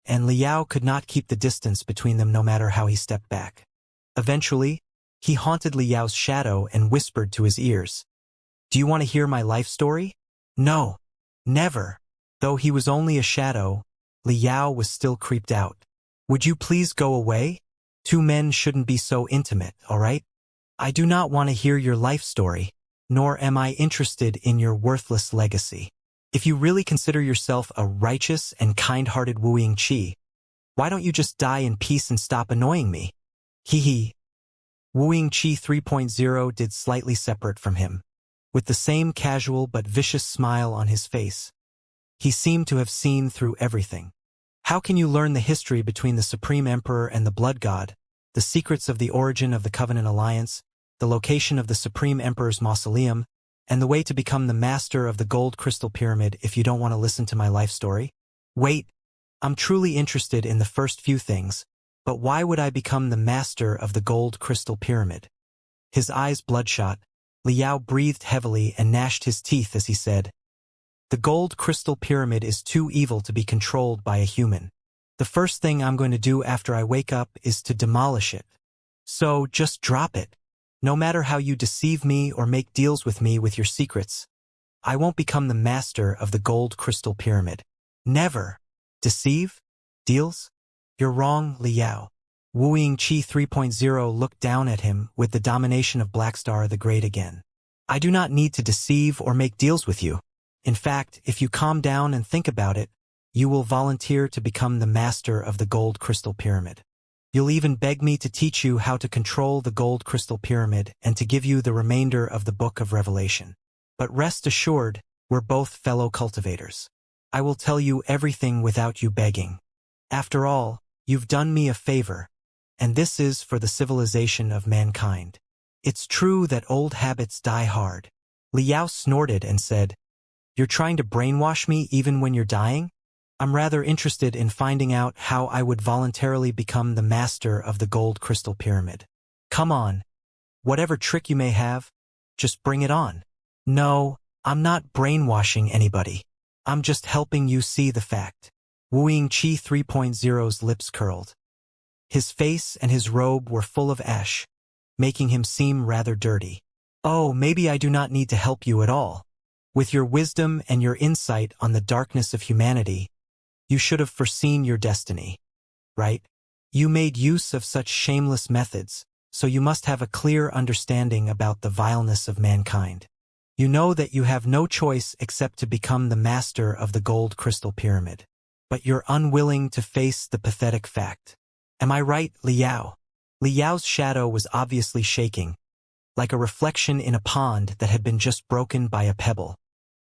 and Liao could not keep the distance between them no matter how he stepped back. Eventually, he haunted Liao's shadow and whispered to his ears. Do you want to hear my life story? No. Never. Though he was only a shadow, Liao was still creeped out. Would you please go away? Two men shouldn't be so intimate, all right? I do not want to hear your life story, nor am I interested in your worthless legacy. If you really consider yourself a righteous and kind-hearted Wu Yingqi, why don't you just die in peace and stop annoying me? Hee hee. Wu Yingqi 3.0 did slightly separate from him, with the same casual but vicious smile on his face. He seemed to have seen through everything. How can you learn the history between the Supreme Emperor and the Blood God, the secrets of the origin of the Covenant Alliance, the location of the Supreme Emperor's mausoleum, and the way to become the master of the gold crystal pyramid if you don't want to listen to my life story? Wait, I'm truly interested in the first few things, but why would I become the master of the gold crystal pyramid? His eyes bloodshot, Liao breathed heavily and gnashed his teeth as he said, the gold crystal pyramid is too evil to be controlled by a human. The first thing I'm going to do after I wake up is to demolish it. So just drop it. No matter how you deceive me or make deals with me with your secrets, I won't become the master of the gold crystal pyramid. Never. Deceive? Deals? You're wrong, Liao. Wu Yingqi 3.0 looked down at him with the domination of Blackstar the Great again. I do not need to deceive or make deals with you. In fact, if you calm down and think about it, you will volunteer to become the master of the gold crystal pyramid. You'll even beg me to teach you how to control the gold crystal pyramid and to give you the remainder of the Book of Revelation. But rest assured, we're both fellow cultivators. I will tell you everything without you begging. After all, You've done me a favor, and this is for the civilization of mankind. It's true that old habits die hard. Liao snorted and said, You're trying to brainwash me even when you're dying? I'm rather interested in finding out how I would voluntarily become the master of the gold crystal pyramid. Come on. Whatever trick you may have, just bring it on. No, I'm not brainwashing anybody. I'm just helping you see the fact. Wuxia 3.0's lips curled. His face and his robe were full of ash, making him seem rather dirty. Oh, maybe I do not need to help you at all. With your wisdom and your insight on the darkness of humanity, you should have foreseen your destiny, right? You made use of such shameless methods, so you must have a clear understanding about the vileness of mankind. You know that you have no choice except to become the master of the gold crystal pyramid. But you're unwilling to face the pathetic fact. Am I right, Liao? Liao's shadow was obviously shaking, like a reflection in a pond that had been just broken by a pebble.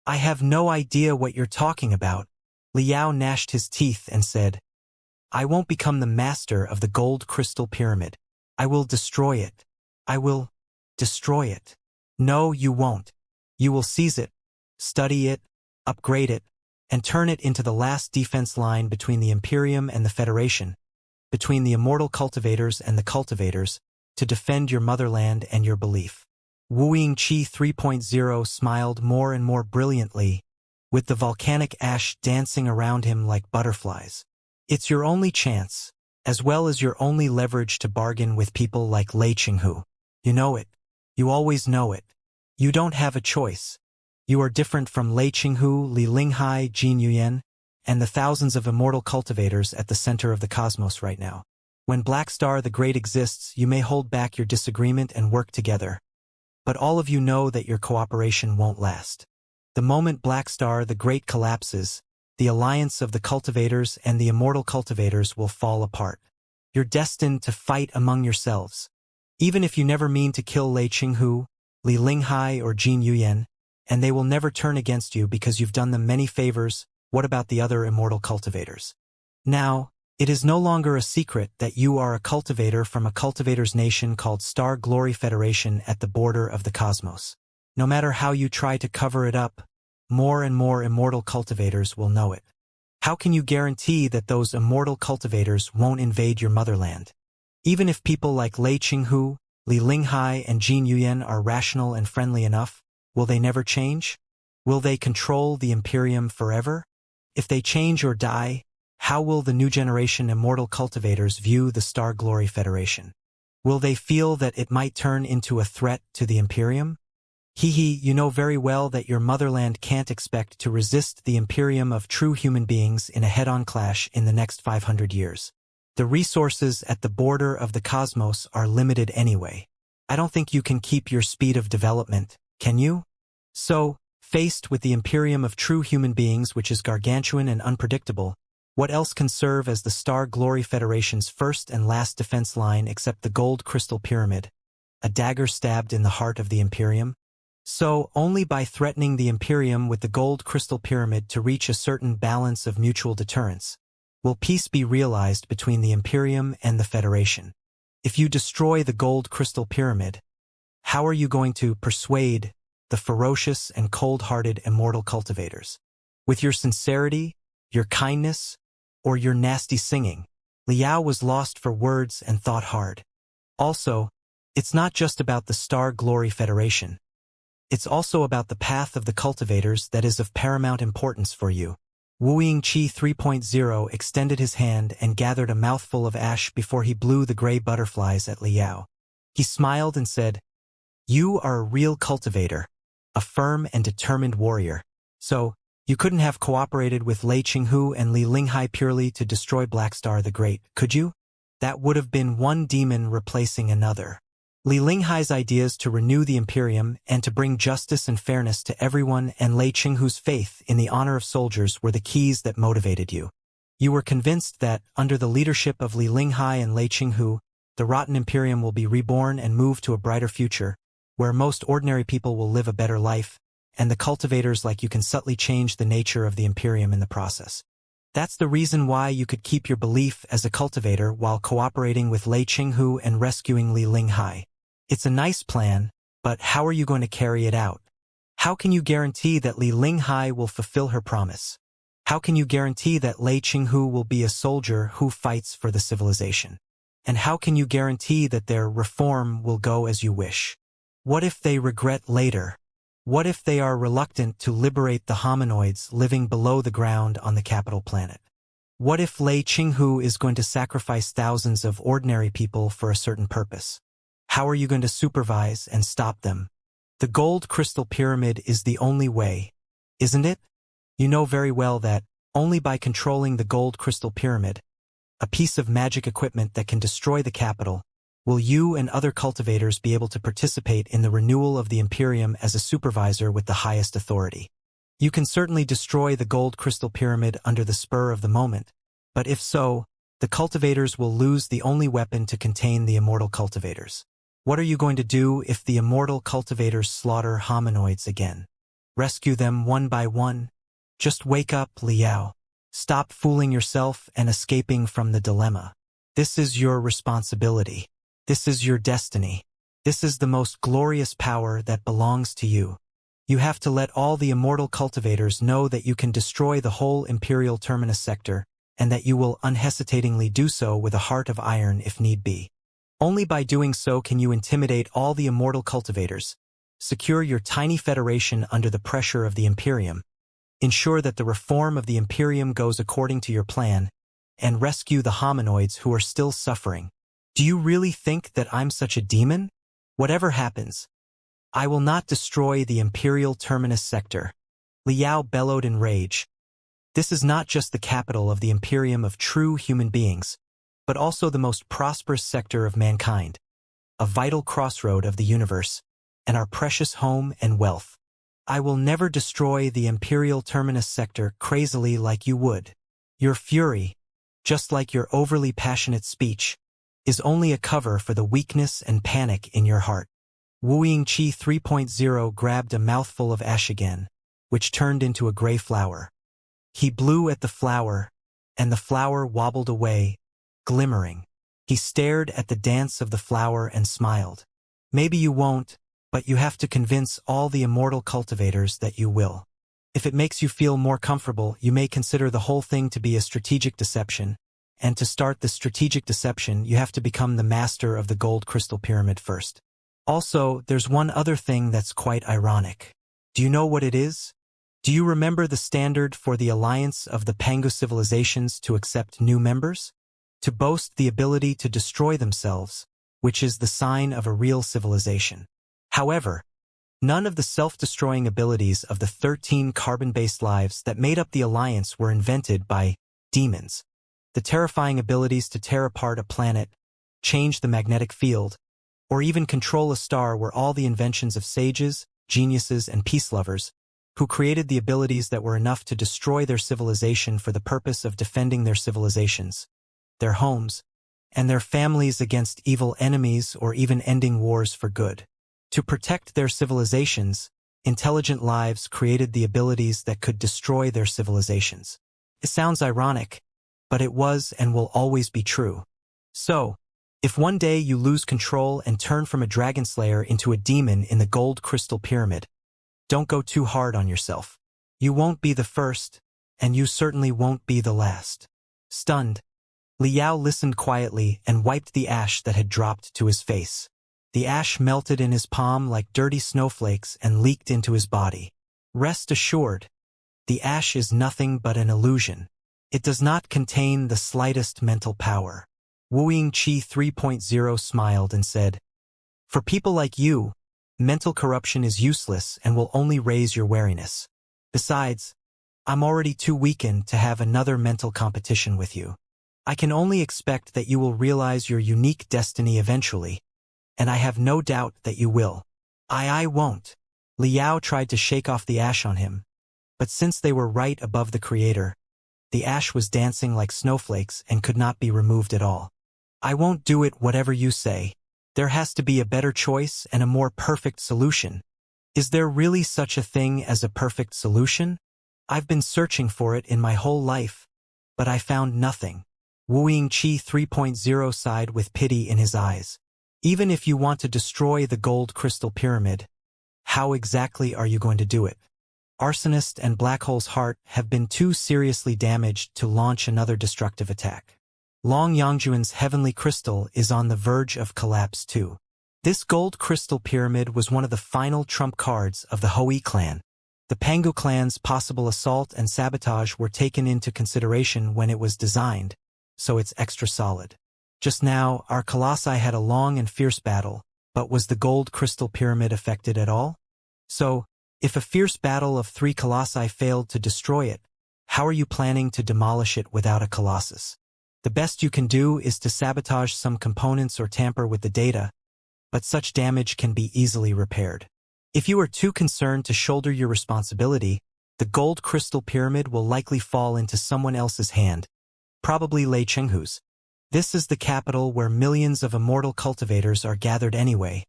I have no idea what you're talking about. Liao gnashed his teeth and said, I won't become the master of the gold crystal pyramid. I will destroy it. I will destroy it. No, you won't. You will seize it, study it, upgrade it, and turn it into the last defense line between the Imperium and the Federation, between the immortal cultivators and the cultivators, to defend your motherland and your belief. Wuxia 3.0 smiled more and more brilliantly, with the volcanic ash dancing around him like butterflies. It's your only chance, as well as your only leverage to bargain with people like Lei Qinghu. You know it. You always know it. You don't have a choice. You are different from Lei Qinghu, Li Linghai, Jin Yuyan, and the thousands of immortal cultivators at the center of the cosmos right now. When Black Star the Great exists, you may hold back your disagreement and work together. But all of you know that your cooperation won't last. The moment Black Star the Great collapses, the alliance of the cultivators and the immortal cultivators will fall apart. You're destined to fight among yourselves. Even if you never mean to kill Lei Qinghu, Li Linghai, or Jin Yuyan, and they will never turn against you because you've done them many favors, what about the other immortal cultivators? Now, it is no longer a secret that you are a cultivator from a cultivators nation called Star Glory Federation at the border of the cosmos. No matter how you try to cover it up, more and more immortal cultivators will know it. How can you guarantee that those immortal cultivators won't invade your motherland? Even if people like Lei Qinghu, Li Linghai, and Jin Yuyan are rational and friendly enough, will they never change? Will they control the Imperium forever? If they change or die, how will the new generation immortal cultivators view the Star Glory Federation? Will they feel that it might turn into a threat to the Imperium? You know very well that your motherland can't expect to resist the Imperium of true human beings in a head-on clash in the next 500 years. The resources at the border of the cosmos are limited anyway. I don't think you can keep your speed of development, can you? So, faced with the Imperium of true human beings, which is gargantuan and unpredictable, what else can serve as the Star Glory Federation's first and last defense line except the gold crystal pyramid, a dagger stabbed in the heart of the Imperium? So, only by threatening the Imperium with the gold crystal pyramid to reach a certain balance of mutual deterrence, will peace be realized between the Imperium and the Federation. If you destroy the gold crystal pyramid, how are you going to persuade the ferocious and cold-hearted immortal cultivators? With your sincerity, your kindness, or your nasty singing? Liao was lost for words and thought hard. Also, it's not just about the Star Glory Federation. It's also about the path of the cultivators that is of paramount importance for you. Wuxia 3.0 extended his hand and gathered a mouthful of ash before he blew the gray butterflies at Liao. He smiled and said, You are a real cultivator, a firm and determined warrior. So, you couldn't have cooperated with Lei Qinghu and Li Linghai purely to destroy Black Star the Great, could you? That would have been one demon replacing another. Li Linghai's ideas to renew the Imperium and to bring justice and fairness to everyone and Lei Qinghu's faith in the honor of soldiers were the keys that motivated you. You were convinced that, under the leadership of Li Linghai and Lei Qinghu, the rotten Imperium will be reborn and move to a brighter future, where most ordinary people will live a better life, and the cultivators like you can subtly change the nature of the Imperium in the process. That's the reason why you could keep your belief as a cultivator while cooperating with Lei Qinghu and rescuing Li Linghai. It's a nice plan, but how are you going to carry it out? How can you guarantee that Li Linghai will fulfill her promise? How can you guarantee that Lei Qinghu will be a soldier who fights for the civilization? And how can you guarantee that their reform will go as you wish? What if they regret later? What if they are reluctant to liberate the hominoids living below the ground on the capital planet? What if Lei Qinghu is going to sacrifice thousands of ordinary people for a certain purpose? How are you going to supervise and stop them? The gold crystal pyramid is the only way, isn't it? You know very well that, only by controlling the gold crystal pyramid, a piece of magic equipment that can destroy the capital, will you and other cultivators be able to participate in the renewal of the Imperium as a supervisor with the highest authority. You can certainly destroy the gold crystal pyramid under the spur of the moment, but if so, the cultivators will lose the only weapon to contain the immortal cultivators. What are you going to do if the immortal cultivators slaughter hominoids again? Rescue them one by one? Just wake up, Liao. Stop fooling yourself and escaping from the dilemma. This is your responsibility. This is your destiny. This is the most glorious power that belongs to you. You have to let all the immortal cultivators know that you can destroy the whole Imperial Terminus sector, and that you will unhesitatingly do so with a heart of iron if need be. Only by doing so can you intimidate all the immortal cultivators, secure your tiny federation under the pressure of the Imperium, ensure that the reform of the Imperium goes according to your plan, and rescue the hominoids who are still suffering. Do you really think that I'm such a demon? Whatever happens, I will not destroy the Imperial Terminus sector. Liao bellowed in rage. This is not just the capital of the Imperium of true human beings, but also the most prosperous sector of mankind, a vital crossroad of the universe, and our precious home and wealth. I will never destroy the Imperial Terminus sector crazily like you would. Your fury, just like your overly passionate speech, is only a cover for the weakness and panic in your heart. Wu Yingqi 3.0 grabbed a mouthful of ash again, which turned into a gray flower. He blew at the flower, and the flower wobbled away, glimmering. He stared at the dance of the flower and smiled. Maybe you won't, but you have to convince all the immortal cultivators that you will. If it makes you feel more comfortable, you may consider the whole thing to be a strategic deception, and to start the strategic deception, you have to become the master of the gold crystal pyramid first. Also, there's one other thing that's quite ironic. Do you know what it is? Do you remember the standard for the alliance of the Pangu civilizations to accept new members? To boast the ability to destroy themselves, which is the sign of a real civilization. However, none of the self-destroying abilities of the 13 carbon-based lives that made up the alliance were invented by demons. The terrifying abilities to tear apart a planet, change the magnetic field, or even control a star were all the inventions of sages, geniuses, and peace lovers, who created the abilities that were enough to destroy their civilization for the purpose of defending their civilizations, their homes, and their families against evil enemies or even ending wars for good. To protect their civilizations, intelligent lives created the abilities that could destroy their civilizations. It sounds ironic, but it was and will always be true. So, if one day you lose control and turn from a dragon slayer into a demon in the gold crystal pyramid, don't go too hard on yourself. You won't be the first, and you certainly won't be the last. Stunned, Liao listened quietly and wiped the ash that had dropped to his face. The ash melted in his palm like dirty snowflakes and leaked into his body. Rest assured, the ash is nothing but an illusion. It does not contain the slightest mental power. Wu Yingqi 3.0 smiled and said, "For people like you, mental corruption is useless and will only raise your wariness. Besides, I'm already too weakened to have another mental competition with you. I can only expect that you will realize your unique destiny eventually, and I have no doubt that you will." I won't. Liao tried to shake off the ash on him, but since they were right above the Creator, the ash was dancing like snowflakes and could not be removed at all. I won't do it whatever you say. There has to be a better choice and a more perfect solution. Is there really such a thing as a perfect solution? I've been searching for it in my whole life, but I found nothing. Wuxia 3.0 sighed with pity in his eyes. Even if you want to destroy the gold crystal pyramid, how exactly are you going to do it? Arsonist and Black Hole's heart have been too seriously damaged to launch another destructive attack. Long Yangjuan's heavenly crystal is on the verge of collapse too. This gold crystal pyramid was one of the final trump cards of the Hui clan. The Pangu clan's possible assault and sabotage were taken into consideration when it was designed, so it's extra solid. Just now, our colossi had a long and fierce battle, but was the gold crystal pyramid affected at all? So, if a fierce battle of 3 colossi failed to destroy it, how are you planning to demolish it without a colossus? The best you can do is to sabotage some components or tamper with the data, but such damage can be easily repaired. If you are too concerned to shoulder your responsibility, the gold crystal pyramid will likely fall into someone else's hand, probably Lei Chenghu's. This is the capital where millions of immortal cultivators are gathered anyway,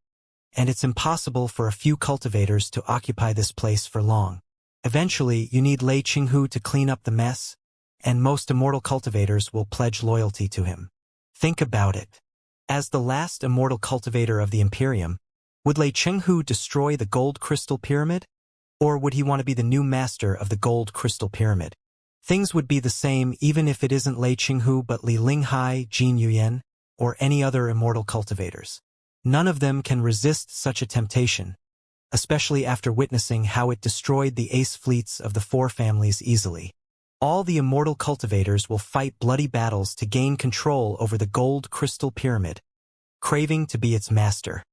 and it's impossible for a few cultivators to occupy this place for long. Eventually, you need Lei Chenghu to clean up the mess, and most immortal cultivators will pledge loyalty to him. Think about it. As the last immortal cultivator of the Imperium, would Lei Chenghu destroy the gold crystal pyramid? Or would he want to be the new master of the gold crystal pyramid? Things would be the same even if it isn't Lei Chenghu but Li Linghai, Jin Yuyan, or any other immortal cultivators. None of them can resist such a temptation, especially after witnessing how it destroyed the ace fleets of the 4 families easily. All the immortal cultivators will fight bloody battles to gain control over the gold crystal pyramid, craving to be its master.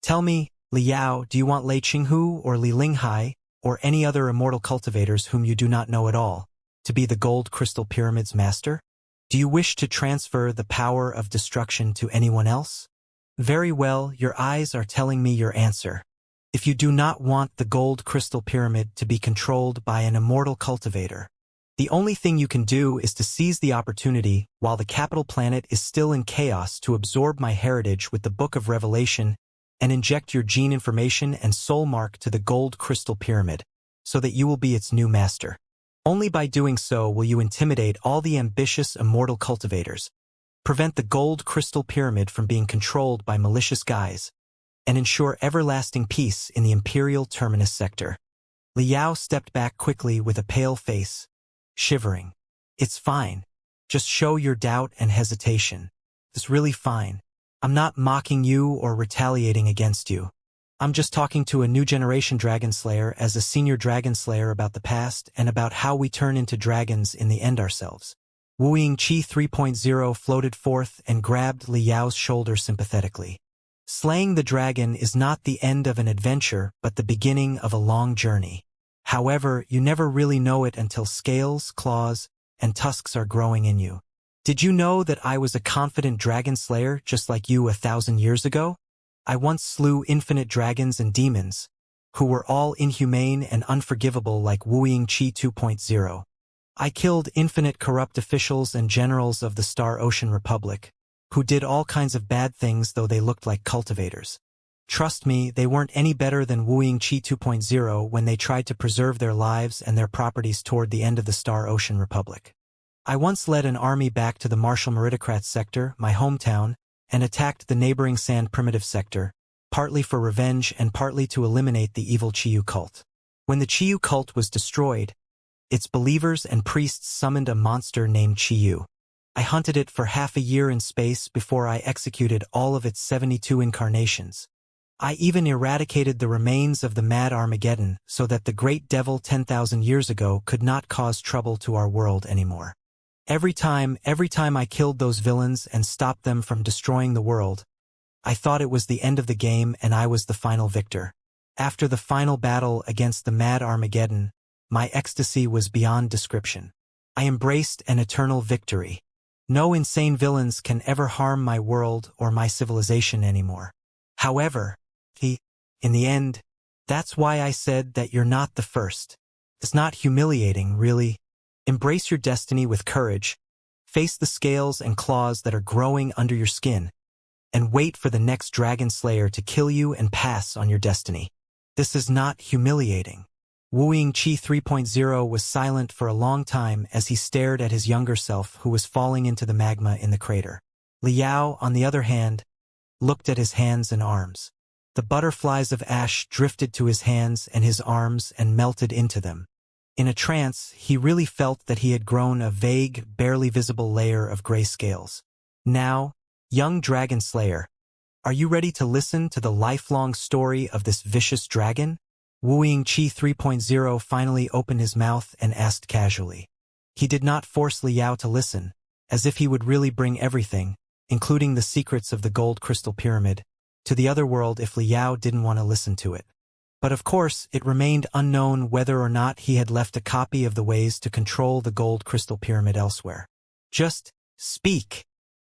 Tell me, Liao, do you want Lei Chenghu or Li Linghai, or any other immortal cultivators whom you do not know at all, to be the gold crystal pyramid's master? Do you wish to transfer the power of destruction to anyone else? Very well, your eyes are telling me your answer. If you do not want the gold crystal pyramid to be controlled by an immortal cultivator, the only thing you can do is to seize the opportunity while the capital planet is still in chaos to absorb my heritage with the Book of Revelation and inject your gene information and soul mark to the gold crystal pyramid, so that you will be its new master. Only by doing so will you intimidate all the ambitious immortal cultivators, prevent the gold crystal pyramid from being controlled by malicious guys, and ensure everlasting peace in the Imperial Terminus sector. Liao stepped back quickly with a pale face, shivering. It's fine. Just show your doubt and hesitation. It's really fine. I'm not mocking you or retaliating against you. I'm just talking to a new generation dragon slayer as a senior dragon slayer about the past and about how we turn into dragons in the end ourselves. Wuxia 3.0 floated forth and grabbed Liao's shoulder sympathetically. Slaying the dragon is not the end of an adventure but the beginning of a long journey. However, you never really know it until scales, claws, and tusks are growing in you. Did you know that I was a confident dragon slayer just like you 1,000 years ago? I once slew infinite dragons and demons, who were all inhumane and unforgivable like Wuxia 2.0. I killed infinite corrupt officials and generals of the Star Ocean Republic, who did all kinds of bad things though they looked like cultivators. Trust me, they weren't any better than Wuxia 2.0 when they tried to preserve their lives and their properties toward the end of the Star Ocean Republic. I once led an army back to the Martial Meritocrat sector, my hometown, and attacked the neighboring Sand Primitive sector, partly for revenge and partly to eliminate the evil Chiyu cult. When the Chiyu cult was destroyed, its believers and priests summoned a monster named Chiyu. I hunted it for half a year in space before I executed all of its 72 incarnations. I even eradicated the remains of the Mad Armageddon so that the great devil 10,000 years ago could not cause trouble to our world anymore. Every time I killed those villains and stopped them from destroying the world, I thought it was the end of the game and I was the final victor. After the final battle against the Mad Armageddon, my ecstasy was beyond description. I embraced an eternal victory. No insane villains can ever harm my world or my civilization anymore. However, in the end, that's why I said that you're not the first. It's not humiliating, really. Embrace your destiny with courage, face the scales and claws that are growing under your skin, and wait for the next dragon slayer to kill you and pass on your destiny. This is not humiliating. Wu Qi 3.0 was silent for a long time as he stared at his younger self who was falling into the magma in the crater. Liao, on the other hand, looked at his hands and arms. The butterflies of ash drifted to his hands and his arms and melted into them. In a trance, he really felt that he had grown a vague, barely visible layer of gray scales. Now, young dragon slayer, are you ready to listen to the lifelong story of this vicious dragon? Wu Qi 3.0 finally opened his mouth and asked casually. He did not force Liao to listen, as if he would really bring everything, including the secrets of the gold crystal pyramid, to the other world if Liao didn't want to listen to it. But of course, it remained unknown whether or not he had left a copy of the ways to control the gold crystal pyramid elsewhere. Just speak,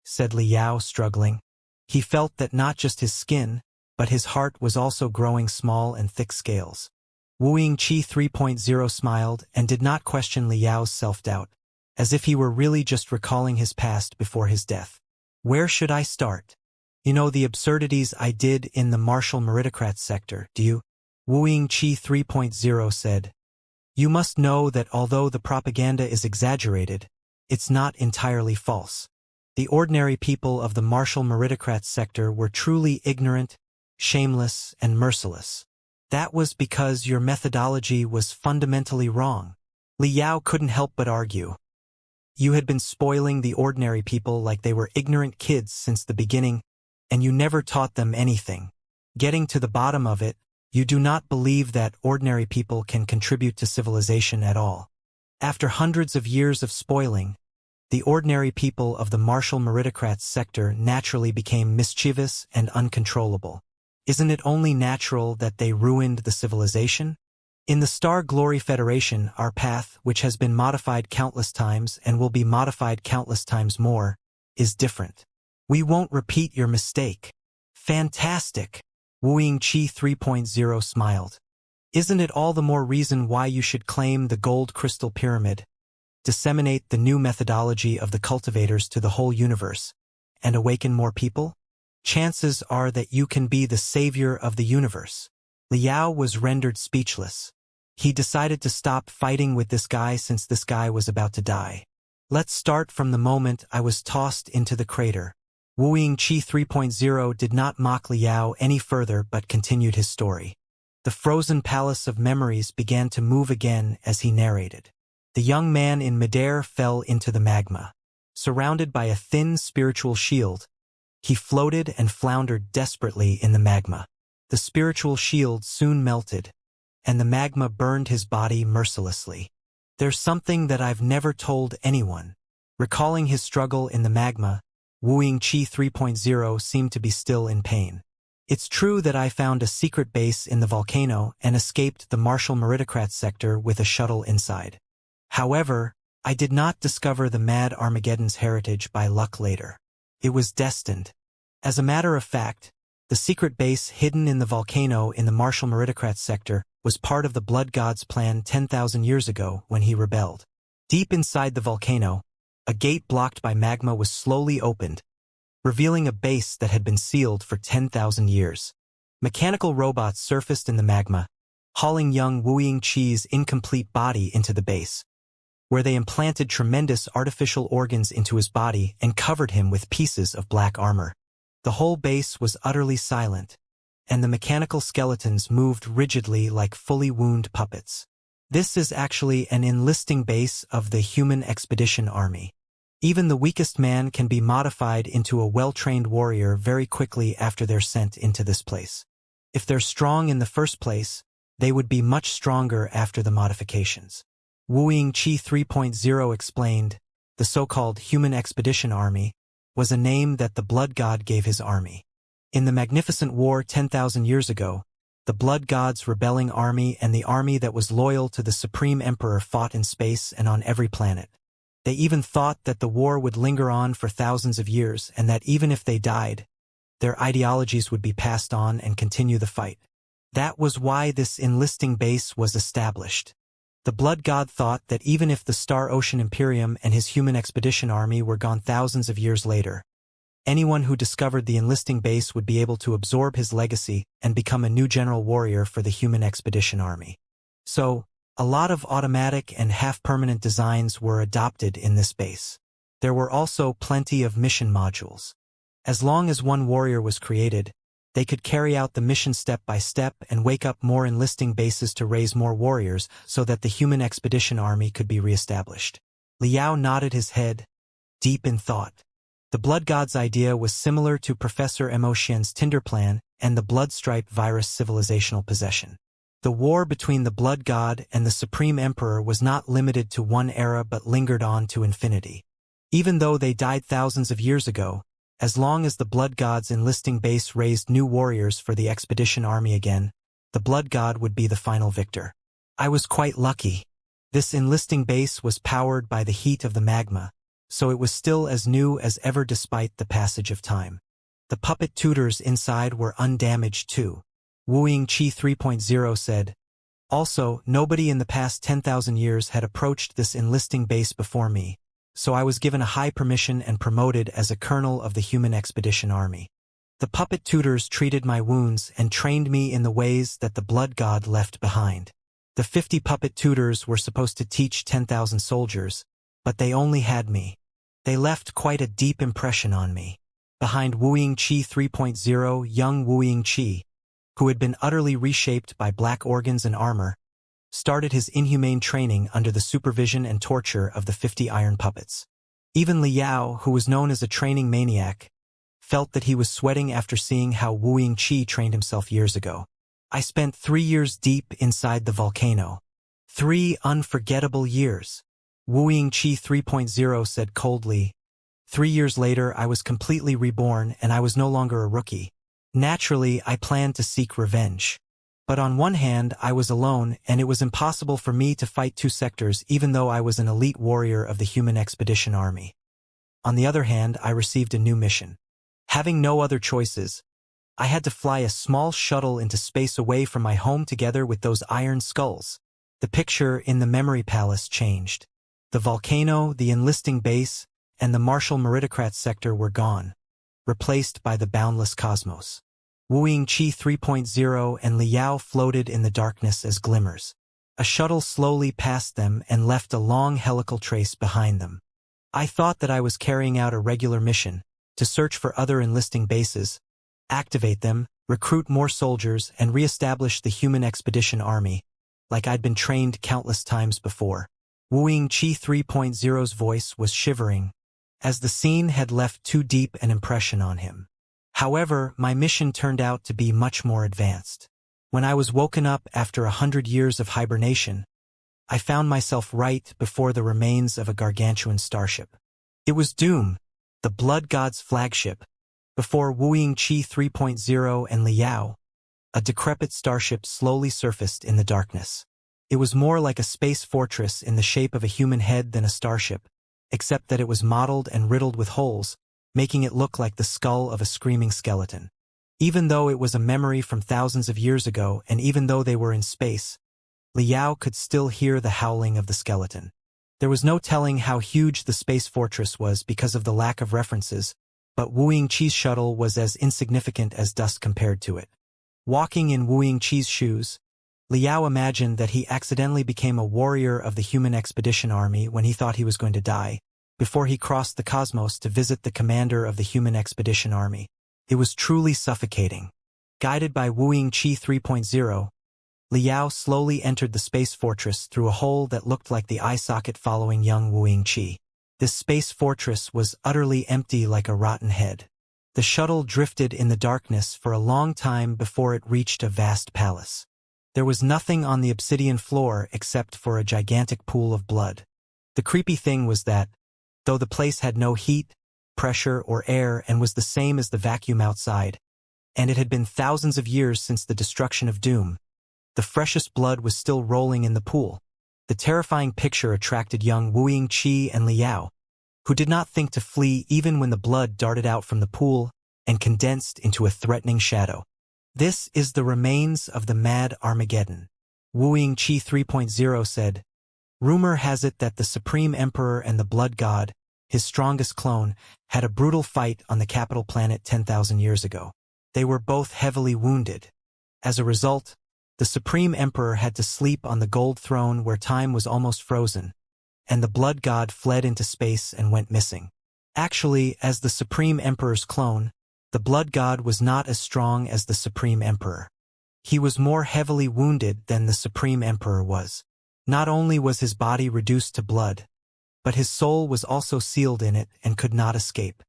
said Liao, struggling. He felt that not just his skin, but his heart was also growing small and thick scales. Wu Qi 3.0 smiled and did not question Liao's self-doubt, as if he were really just recalling his past before his death. Where should I start? You know the absurdities I did in the martial meritocrat sector, do you? Wu Qi 3.0 said. You must know that although the propaganda is exaggerated, it's not entirely false. The ordinary people of the martial meritocrat sector were truly ignorant, shameless, and merciless. That was because your methodology was fundamentally wrong. Liao couldn't help but argue. You had been spoiling the ordinary people like they were ignorant kids since the beginning, and you never taught them anything. Getting to the bottom of it, you do not believe that ordinary people can contribute to civilization at all. After hundreds of years of spoiling, the ordinary people of the martial meritocrats sector naturally became mischievous and uncontrollable. Isn't it only natural that they ruined the civilization? In the Star Glory Federation, our path, which has been modified countless times and will be modified countless times more, is different. We won't repeat your mistake. Fantastic! Wu Qi 3.0 smiled. Isn't it all the more reason why you should claim the gold crystal pyramid, disseminate the new methodology of the cultivators to the whole universe, and awaken more people? Chances are that you can be the savior of the universe. Liao was rendered speechless. He decided to stop fighting with this guy since this guy was about to die. Let's start from the moment I was tossed into the crater. Wu Qi 3.0 did not mock Liao any further but continued his story. The frozen palace of memories began to move again as he narrated. The young man in midair fell into the magma. Surrounded by a thin spiritual shield, he floated and floundered desperately in the magma. The spiritual shield soon melted, and the magma burned his body mercilessly. There's something that I've never told anyone. Recalling his struggle in the magma, Wu Qi 3.0 seemed to be still in pain. It's true that I found a secret base in the volcano and escaped the martial meritocrat sector with a shuttle inside. However, I did not discover the Mad Armageddon's heritage by luck later. It was destined. As a matter of fact, the secret base hidden in the volcano in the martial meritocrat sector was part of the Blood God's plan 10,000 years ago when he rebelled. Deep inside the volcano, a gate blocked by magma was slowly opened, revealing a base that had been sealed for 10,000 years. Mechanical robots surfaced in the magma, hauling young Wu Qi's incomplete body into the base, where they implanted tremendous artificial organs into his body and covered him with pieces of black armor. The whole base was utterly silent, and the mechanical skeletons moved rigidly like fully wound puppets. This is actually an enlisting base of the Human Expedition Army. Even the weakest man can be modified into a well-trained warrior very quickly after they're sent into this place. If they're strong in the first place, they would be much stronger after the modifications. Wu Qi 3.0 explained, the so-called Human Expedition Army was a name that the Blood God gave his army. In the magnificent war 10,000 years ago, the Blood God's rebelling army and the army that was loyal to the Supreme Emperor fought in space and on every planet. They even thought that the war would linger on for thousands of years and that even if they died, their ideologies would be passed on and continue the fight. That was why this enlisting base was established. The Blood God thought that even if the Star Ocean Imperium and his Human Expedition Army were gone thousands of years later, anyone who discovered the enlisting base would be able to absorb his legacy and become a new general warrior for the Human Expedition Army. So, A lot of automatic and half-permanent designs were adopted in this base. There were also plenty of mission modules. As long as one warrior was created, they could carry out the mission step by step and wake up more enlisting bases to raise more warriors so that the human expedition army could be reestablished. Liao nodded his head, deep in thought. The Blood God's idea was similar to Professor Mo Xian's Tinder plan and the Bloodstripe virus civilizational possession. The war between the Blood God and the Supreme Emperor was not limited to one era but lingered on to infinity. Even though they died thousands of years ago, as long as the Blood God's enlisting base raised new warriors for the expedition army again, the Blood God would be the final victor. I was quite lucky. This enlisting base was powered by the heat of the magma, so it was still as new as ever despite the passage of time. The puppet tutors inside were undamaged too. Wuxia 3.0 said. Also, nobody in the past 10,000 years had approached this enlisting base before me, so I was given a high permission and promoted as a colonel of the human expedition army. The puppet tutors treated my wounds and trained me in the ways that the Blood God left behind. The 50 puppet tutors were supposed to teach 10,000 soldiers, but they only had me. They left quite a deep impression on me. Behind Wuxia 3.0, young Wuxia, who had been utterly reshaped by black organs and armor, started his inhumane training under the supervision and torture of the 50 iron puppets. Even Liao, who was known as a training maniac, felt that he was sweating after seeing how Wuxia trained himself years ago. I spent 3 years deep inside the volcano. 3 unforgettable years. Wuxia 3.0 said coldly. 3 years later, I was completely reborn and I was no longer a rookie. Naturally, I planned to seek revenge. But on one hand, I was alone, and it was impossible for me to fight 2 sectors even though I was an elite warrior of the human expedition army. On the other hand, I received a new mission. Having no other choices, I had to fly a small shuttle into space away from my home together with those iron skulls. The picture in the memory palace changed. The volcano, the enlisting base, and the martial meritocrat sector were gone, replaced by the boundless cosmos. Wuxia 3.0 and Liao floated in the darkness as glimmers. A shuttle slowly passed them and left a long helical trace behind them. I thought that I was carrying out a regular mission, to search for other enlisting bases, activate them, recruit more soldiers, and re-establish the human expedition army, like I'd been trained countless times before. Wuxia 3.0's voice was shivering, as the scene had left too deep an impression on him. However, my mission turned out to be much more advanced. When I was woken up after 100 years of hibernation, I found myself right before the remains of a gargantuan starship. It was Doom, the Blood God's flagship, before Wuxia 3.0 and Liao. A decrepit starship slowly surfaced in the darkness. It was more like a space fortress in the shape of a human head than a starship, except that it was mottled and riddled with holes, making it look like the skull of a screaming skeleton. Even though it was a memory from thousands of years ago and even though they were in space, Liao could still hear the howling of the skeleton. There was no telling how huge the space fortress was because of the lack of references, but Wuxia's shuttle was as insignificant as dust compared to it. Walking in Wuxia's shoes, Liao imagined that he accidentally became a warrior of the human expedition army when he thought he was going to die, before he crossed the cosmos to visit the commander of the human expedition army. It was truly suffocating. Guided by Wuxia 3.0, Liao slowly entered the space fortress through a hole that looked like the eye socket following young Wuxia. This space fortress was utterly empty like a rotten head. The shuttle drifted in the darkness for a long time before it reached a vast palace. There was nothing on the obsidian floor except for a gigantic pool of blood. The creepy thing was that, though the place had no heat, pressure, or air and was the same as the vacuum outside, and it had been thousands of years since the destruction of Doom, the freshest blood was still rolling in the pool. The terrifying picture attracted young Wuxia and Liao, who did not think to flee even when the blood darted out from the pool and condensed into a threatening shadow. This is the remains of the mad Armageddon, Wuxia 3.0 said. Rumor has it that the Supreme Emperor and the Blood God, his strongest clone, had a brutal fight on the capital planet 10,000 years ago. They were both heavily wounded. As a result, The Supreme Emperor had to sleep on the gold throne where time was almost frozen, and the blood god fled into space and went missing. Actually, as the Supreme Emperor's clone, the blood god was not as strong as the Supreme Emperor. He was more heavily wounded than the Supreme Emperor was. Not only was his body reduced to blood, but his soul was also sealed in it and could not escape.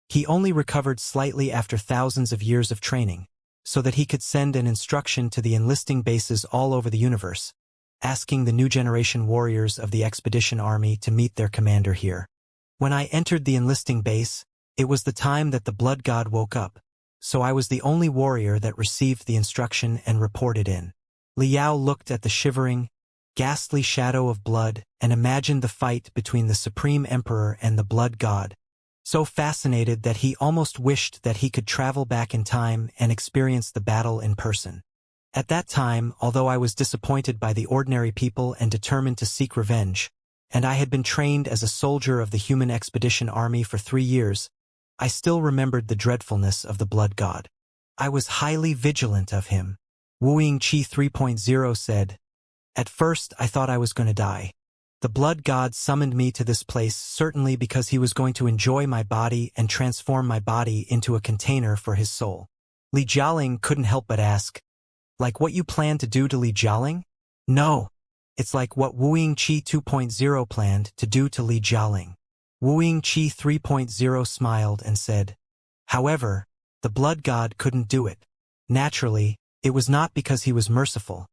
He only recovered slightly after thousands of years of training, so that he could send an instruction to the enlisting bases all over the universe, asking the new generation warriors of the expedition army to meet their commander here. When I entered the enlisting base, it was the time that the blood god woke up, so I was the only warrior that received the instruction and reported in. Liao looked at the shivering, ghastly shadow of blood and imagined the fight between the Supreme Emperor and the blood god, so fascinated that he almost wished that he could travel back in time and experience the battle in person. At that time, although I was disappointed by the ordinary people and determined to seek revenge, and I had been trained as a soldier of the human expedition army for 3 years, I still remembered the dreadfulness of the blood god. I was highly vigilant of him. Wuxia 3.0 said, "At first I thought I was going to die. The blood god summoned me to this place certainly because he was going to enjoy my body and transform my body into a container for his soul." Li Jialing couldn't help but ask, "Like what you plan to do to Li Jialing?" "No. It's like what Wuxia 2.0 planned to do to Li Jialing." Wuxia 3.0 smiled and said, "However, the blood god couldn't do it. Naturally, it was not because he was merciful,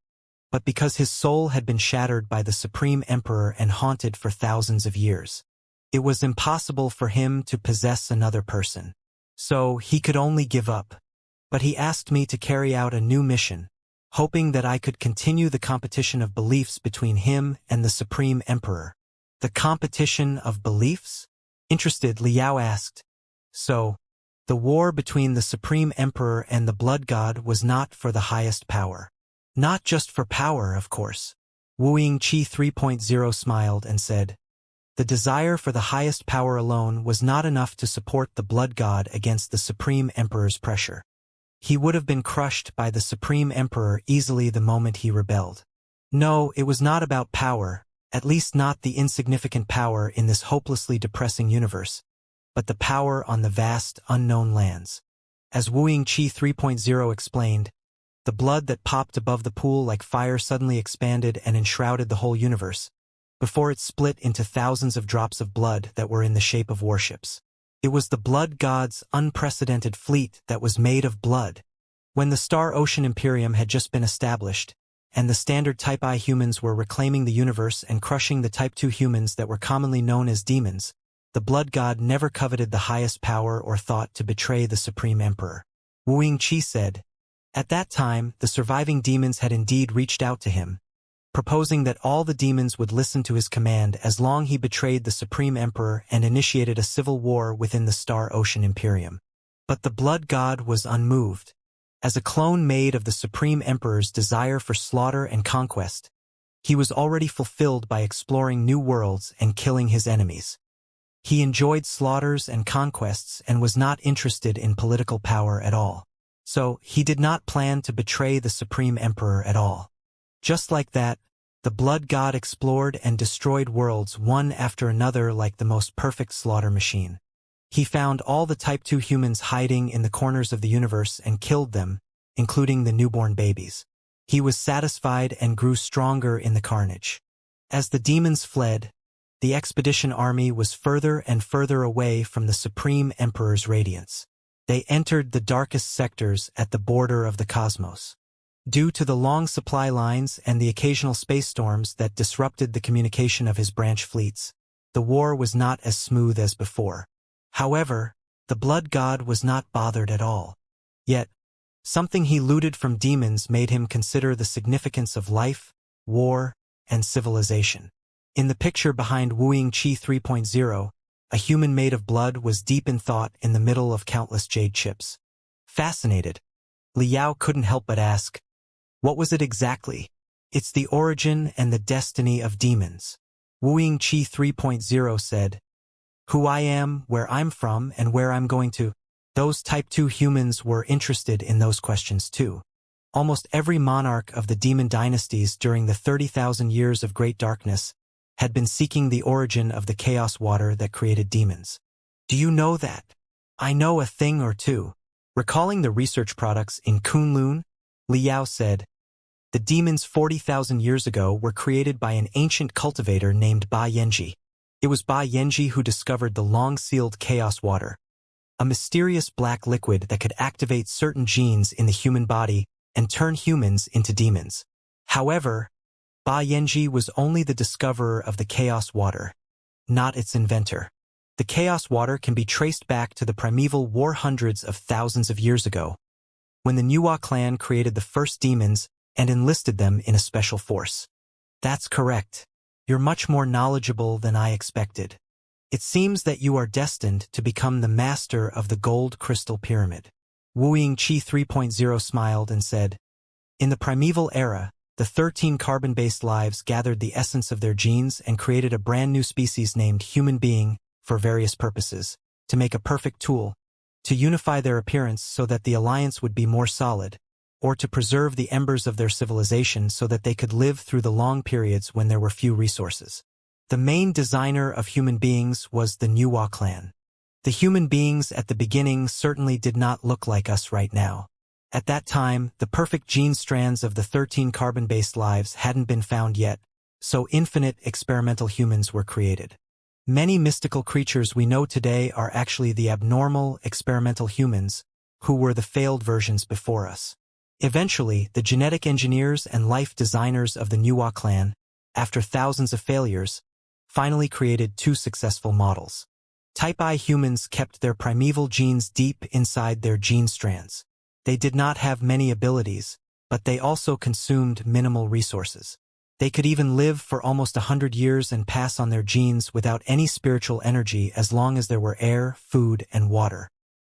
but because his soul had been shattered by the Supreme Emperor and haunted for thousands of years. It was impossible for him to possess another person. So he could only give up. But he asked me to carry out a new mission, hoping that I could continue the competition of beliefs between him and the Supreme Emperor." "The competition of beliefs?" Interested, Liao asked. "So, the war between the Supreme Emperor and the blood god was not for the highest power. Not just for power, of course." Wuxia 3.0 smiled and said, "The desire for the highest power alone was not enough to support the blood god against the Supreme Emperor's pressure. He would have been crushed by the Supreme Emperor easily the moment he rebelled. No, it was not about power, at least not the insignificant power in this hopelessly depressing universe, but the power on the vast, unknown lands." As Wuxia 3.0 explained, the blood that popped above the pool like fire suddenly expanded and enshrouded the whole universe, before it split into thousands of drops of blood that were in the shape of warships. It was the blood god's unprecedented fleet that was made of blood. When the Star Ocean Imperium had just been established, and the standard Type I humans were reclaiming the universe and crushing the Type II humans that were commonly known as demons, the blood god never coveted the highest power or thought to betray the Supreme Emperor. Wuxia said, "At that time, the surviving demons had indeed reached out to him, proposing that all the demons would listen to his command as long he betrayed the Supreme Emperor and initiated a civil war within the Star Ocean Imperium. But the blood god was unmoved. As a clone made of the Supreme Emperor's desire for slaughter and conquest, he was already fulfilled by exploring new worlds and killing his enemies. He enjoyed slaughters and conquests and was not interested in political power at all. So, he did not plan to betray the Supreme Emperor at all. Just like that, the blood god explored and destroyed worlds one after another like the most perfect slaughter machine. He found all the Type II humans hiding in the corners of the universe and killed them, including the newborn babies. He was satisfied and grew stronger in the carnage. As the demons fled, the expedition army was further and further away from the Supreme Emperor's radiance. They entered the darkest sectors at the border of the cosmos. Due to the long supply lines and the occasional space storms that disrupted the communication of his branch fleets, the war was not as smooth as before. However, the blood god was not bothered at all. Yet, something he looted from demons made him consider the significance of life, war, and civilization. In the picture behind Wuxia 3.0, a human made of blood was deep in thought in the middle of countless jade chips. Fascinated, Liao couldn't help but ask, "What was it exactly?" "It's the origin and the destiny of demons," Wuxia 3.0 said. "Who I am, where I'm from, and where I'm going to." Those Type II humans were interested in those questions too. Almost every monarch of the demon dynasties during the 30,000 years of Great Darkness had been seeking the origin of the chaos water that created demons. Do you know that? I know a thing or two. Recalling the research products in Kunlun, Liao said, the demons 40,000 years ago were created by an ancient cultivator named Ba Yanji. It was Ba Yanji who discovered the long-sealed chaos water, a mysterious black liquid that could activate certain genes in the human body and turn humans into demons. However, Ba Yanji was only the discoverer of the chaos water, not its inventor. The chaos water can be traced back to the primeval war hundreds of thousands of years ago, when the Nuwa clan created the first demons and enlisted them in a special force. That's correct. You're much more knowledgeable than I expected. It seems that you are destined to become the master of the gold crystal pyramid. Wu Yingqi 3.0 smiled and said, in the primeval era, the 13 carbon-based lives gathered the essence of their genes and created a brand new species named human being for various purposes, to make a perfect tool, to unify their appearance so that the alliance would be more solid, or to preserve the embers of their civilization so that they could live through the long periods when there were few resources. The main designer of human beings was the Nuwa clan. The human beings at the beginning certainly did not look like us right now. At that time, the perfect gene strands of the 13 carbon-based lives hadn't been found yet, so infinite experimental humans were created. Many mystical creatures we know today are actually the abnormal experimental humans who were the failed versions before us. Eventually, the genetic engineers and life designers of the Nuwa clan, after thousands of failures, finally created two successful models. Type I humans kept their primeval genes deep inside their gene strands. They did not have many abilities, but they also consumed minimal resources. They could even live for almost 100 years and pass on their genes without any spiritual energy as long as there were air, food, and water.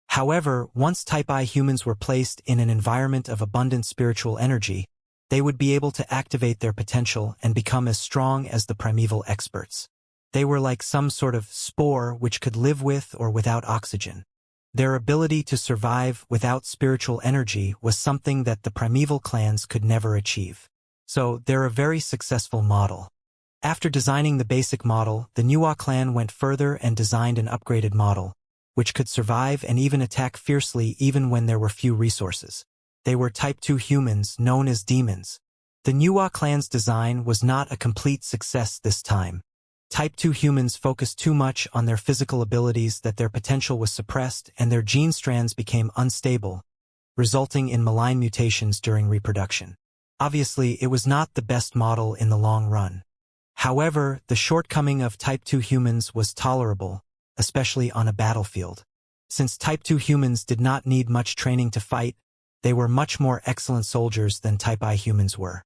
However, once Type I humans were placed in an environment of abundant spiritual energy, they would be able to activate their potential and become as strong as the primeval experts. They were like some sort of spore which could live with or without oxygen. Their ability to survive without spiritual energy was something that the primeval clans could never achieve. So, they're a very successful model. After designing the basic model, the Nuwa clan went further and designed an upgraded model, which could survive and even attack fiercely even when there were few resources. They were Type II humans, known as demons. The Nuwa clan's design was not a complete success this time. Type II humans focused too much on their physical abilities that their potential was suppressed and their gene strands became unstable, resulting in malign mutations during reproduction. Obviously, it was not the best model in the long run. However, the shortcoming of Type II humans was tolerable, especially on a battlefield. Since Type II humans did not need much training to fight, they were much more excellent soldiers than Type I humans were.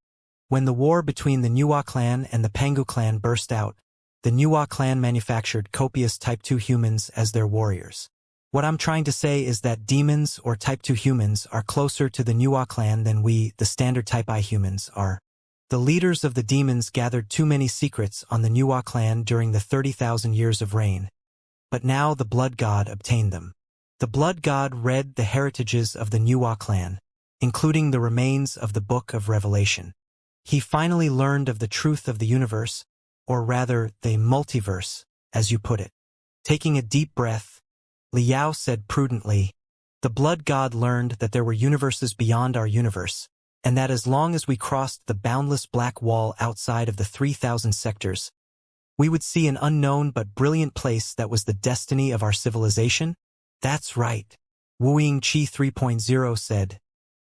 When the war between the Nuwa clan and the Pangu clan burst out, the Nuwa clan manufactured copious Type II humans as their warriors. What I'm trying to say is that demons or Type II humans are closer to the Nuwa clan than we, the standard Type I humans, are. The leaders of the demons gathered too many secrets on the Nuwa clan during the 30,000 years of reign, but now the Blood God obtained them. The Blood God read the heritages of the Nuwa clan, including the remains of the Book of Revelation. He finally learned of the truth of the universe, or rather, the multiverse, as you put it. Taking a deep breath, Liao said prudently, the Blood God learned that there were universes beyond our universe, and that as long as we crossed the boundless black wall outside of the 3,000 sectors, we would see an unknown but brilliant place that was the destiny of our civilization? That's right. Wu Yingqi 3.0 said.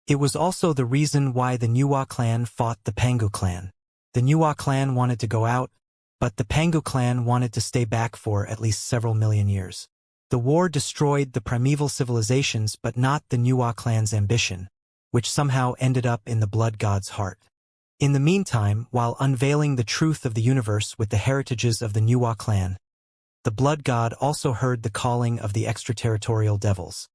It was also the reason why the Nuwa clan fought the Pangu clan. The Nuwa clan wanted to go out, but the Pangu clan wanted to stay back for at least several million years. The war destroyed the primeval civilizations but not the Nuwa clan's ambition, which somehow ended up in the Blood God's heart. In the meantime, while unveiling the truth of the universe with the heritages of the Nuwa clan, the Blood God also heard the calling of the extraterritorial devils.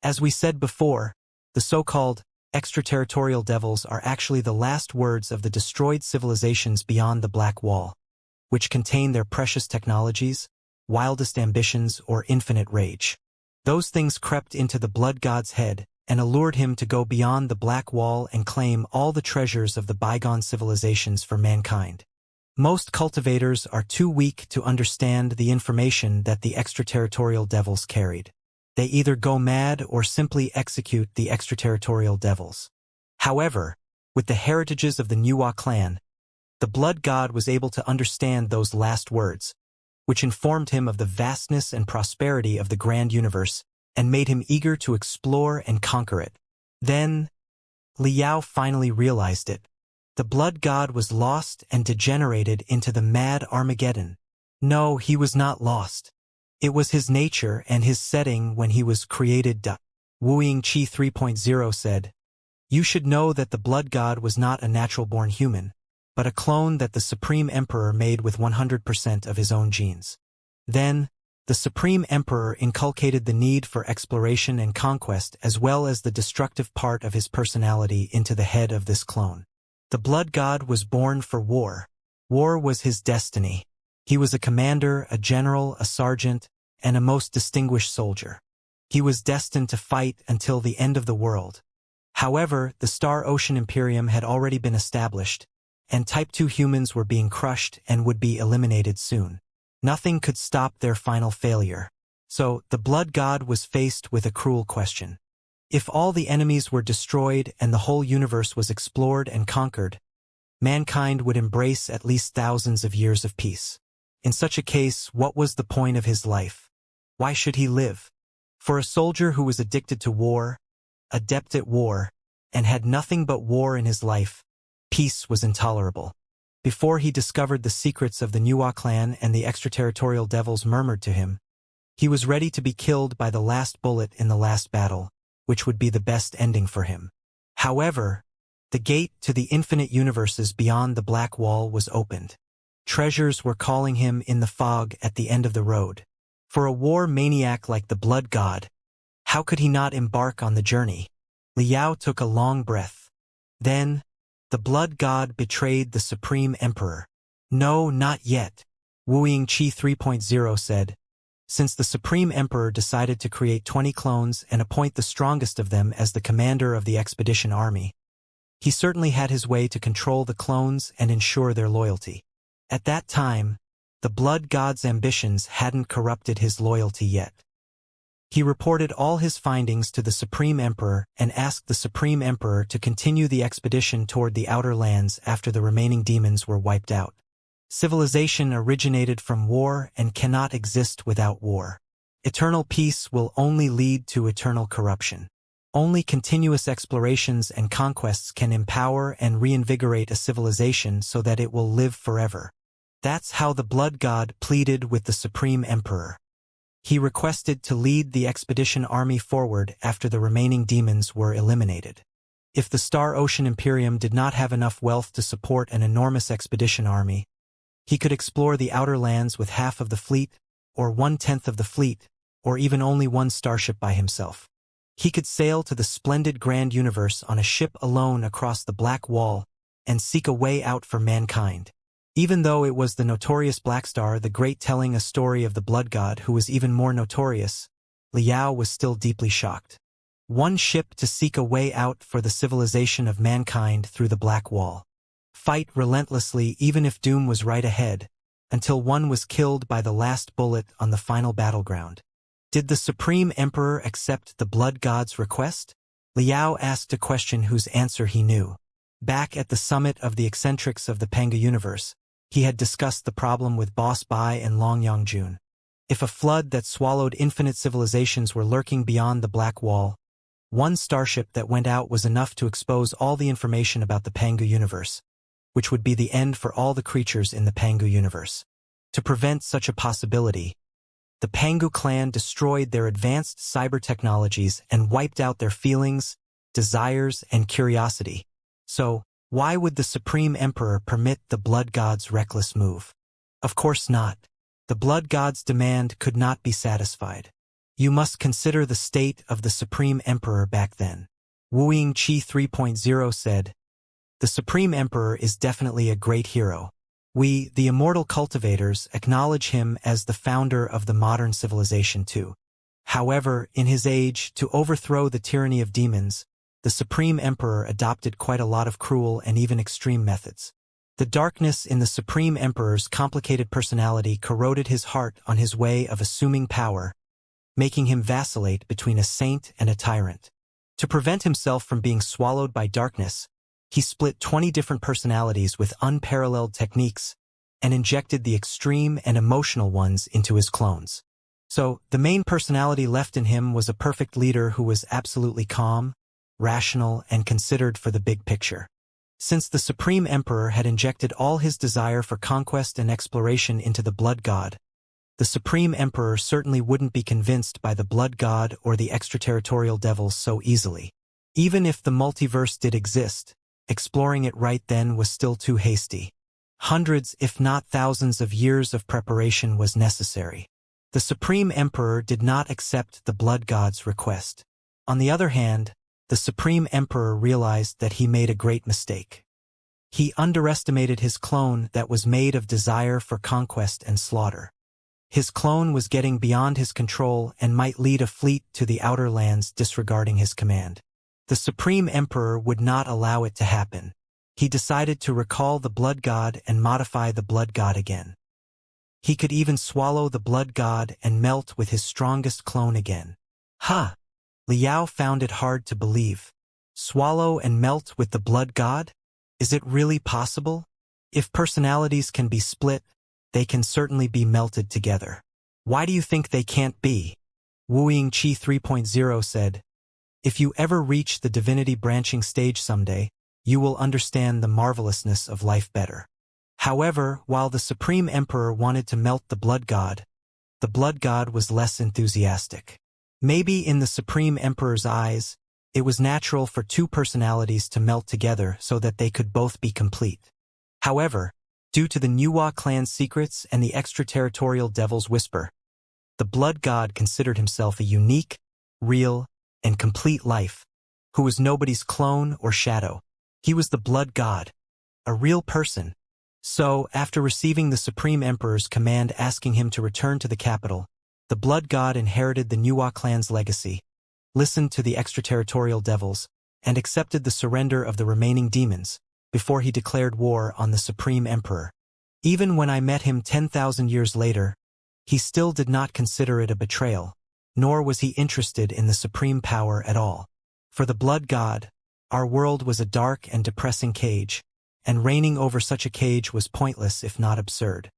As we said before, the so-called extraterritorial devils are actually the last words of the destroyed civilizations beyond the Black Wall, which contain their precious technologies, wildest ambitions, or infinite rage. Those things crept into the Blood God's head, and allured him to go beyond the Black Wall and claim all the treasures of the bygone civilizations for mankind. Most cultivators are too weak to understand the information that the extraterritorial devils carried. They either go mad or simply execute the extraterritorial devils. However, with the heritages of the Nuwa clan, the blood god was able to understand those last words, which informed him of the vastness and prosperity of the grand universe and made him eager to explore and conquer it. Then, Liao finally realized it. The blood god was lost and degenerated into the mad Armageddon. No, he was not lost. It was his nature and his setting when he was created. Wuxia 3.0 said, "You should know that the blood god was not a natural-born human, but a clone that the Supreme Emperor made with 100% of his own genes." Then, the Supreme Emperor inculcated the need for exploration and conquest as well as the destructive part of his personality into the head of this clone. The blood god was born for war. War was his destiny. He was a commander, a general, a sergeant, and a most distinguished soldier. He was destined to fight until the end of the world. However, the Star Ocean Imperium had already been established, and Type 2 humans were being crushed and would be eliminated soon. Nothing could stop their final failure. So, the blood god was faced with a cruel question. If all the enemies were destroyed and the whole universe was explored and conquered, mankind would embrace at least thousands of years of peace. In such a case, what was the point of his life? Why should he live? For a soldier who was addicted to war, adept at war, and had nothing but war in his life, peace was intolerable. Before he discovered the secrets of the Nuwa clan and the extraterritorial devils murmured to him, he was ready to be killed by the last bullet in the last battle, which would be the best ending for him. However, the gate to the infinite universes beyond the Black Wall was opened. Treasures were calling him in the fog at the end of the road. For a war maniac like the blood god, how could he not embark on the journey? Liao took a long breath. Then, the blood god betrayed the Supreme Emperor. No, not yet, Wuxia 3.0 said. Since the Supreme Emperor decided to create 20 clones and appoint the strongest of them as the commander of the expedition army, he certainly had his way to control the clones and ensure their loyalty. At that time, the blood god's ambitions hadn't corrupted his loyalty yet. He reported all his findings to the Supreme Emperor and asked the Supreme Emperor to continue the expedition toward the outer lands after the remaining demons were wiped out. Civilization originated from war and cannot exist without war. Eternal peace will only lead to eternal corruption. Only continuous explorations and conquests can empower and reinvigorate a civilization so that it will live forever. That's how the blood god pleaded with the Supreme Emperor. He requested to lead the expedition army forward after the remaining demons were eliminated. If the Star Ocean Imperium did not have enough wealth to support an enormous expedition army, he could explore the outer lands with half of the fleet, or 1/10 of the fleet, or even only one starship by himself. He could sail to the splendid grand universe on a ship alone across the Black Wall and seek a way out for mankind. Even though it was the notorious Black Star the Great telling a story of the blood god who was even more notorious, Liao was still deeply shocked. One ship to seek a way out for the civilization of mankind through the Black Wall. Fight relentlessly even if doom was right ahead, until one was killed by the last bullet on the final battleground. Did the Supreme Emperor accept the blood god's request? Liao asked a question whose answer he knew. Back at the summit of the eccentrics of the Panga universe, he had discussed the problem with Boss Bai and Long Yongjun. If a flood that swallowed infinite civilizations were lurking beyond the Black Wall, one starship that went out was enough to expose all the information about the Pangu universe, which would be the end for all the creatures in the Pangu universe. To prevent such a possibility, the Pangu clan destroyed their advanced cyber technologies and wiped out their feelings, desires, and curiosity. So, why would the Supreme Emperor permit the blood god's reckless move? Of course not. The blood god's demand could not be satisfied. You must consider the state of the Supreme Emperor back then. Wuxia 3.0 said, "The Supreme Emperor is definitely a great hero. We, the immortal cultivators, acknowledge him as the founder of the modern civilization too. However, in his age, to overthrow the tyranny of demons, the Supreme Emperor adopted quite a lot of cruel and even extreme methods. The darkness in the Supreme Emperor's complicated personality corroded his heart on his way of assuming power, making him vacillate between a saint and a tyrant. To prevent himself from being swallowed by darkness, he split 20 different personalities with unparalleled techniques and injected the extreme and emotional ones into his clones. So, the main personality left in him was a perfect leader who was absolutely calm, rational, and considered for the big picture. Since the Supreme Emperor had injected all his desire for conquest and exploration into the Blood God, the Supreme Emperor certainly wouldn't be convinced by the Blood God or the extraterritorial devils so easily. Even if the multiverse did exist, exploring it right then was still too hasty. Hundreds, if not thousands of years of preparation was necessary. The Supreme Emperor did not accept the Blood God's request. On the other hand, the Supreme Emperor realized that he made a great mistake. He underestimated his clone that was made of desire for conquest and slaughter. His clone was getting beyond his control and might lead a fleet to the outer lands disregarding his command. The Supreme Emperor would not allow it to happen. He decided to recall the Blood God and modify the Blood God again. He could even swallow the Blood God and melt with his strongest clone again. Ha! Liao found it hard to believe. Swallow and melt with the Blood God? Is it really possible? If personalities can be split, they can certainly be melted together. Why do you think they can't be? Wuxia 3.0 said, "If you ever reach the divinity branching stage someday, you will understand the marvelousness of life better." However, while the Supreme Emperor wanted to melt the Blood God was less enthusiastic. Maybe in the Supreme Emperor's eyes, it was natural for two personalities to melt together so that they could both be complete. However, due to the Nuwa clan's secrets and the extraterritorial devil's whisper, the Blood God considered himself a unique, real, and complete life, who was nobody's clone or shadow. He was the Blood God, a real person. So, after receiving the Supreme Emperor's command asking him to return to the capital, the Blood God inherited the Nuwa clan's legacy, listened to the extraterritorial devils, and accepted the surrender of the remaining demons, before he declared war on the Supreme Emperor. Even when I met him 10,000 years later, he still did not consider it a betrayal, nor was he interested in the supreme power at all. For the Blood God, our world was a dark and depressing cage, and reigning over such a cage was pointless if not absurd.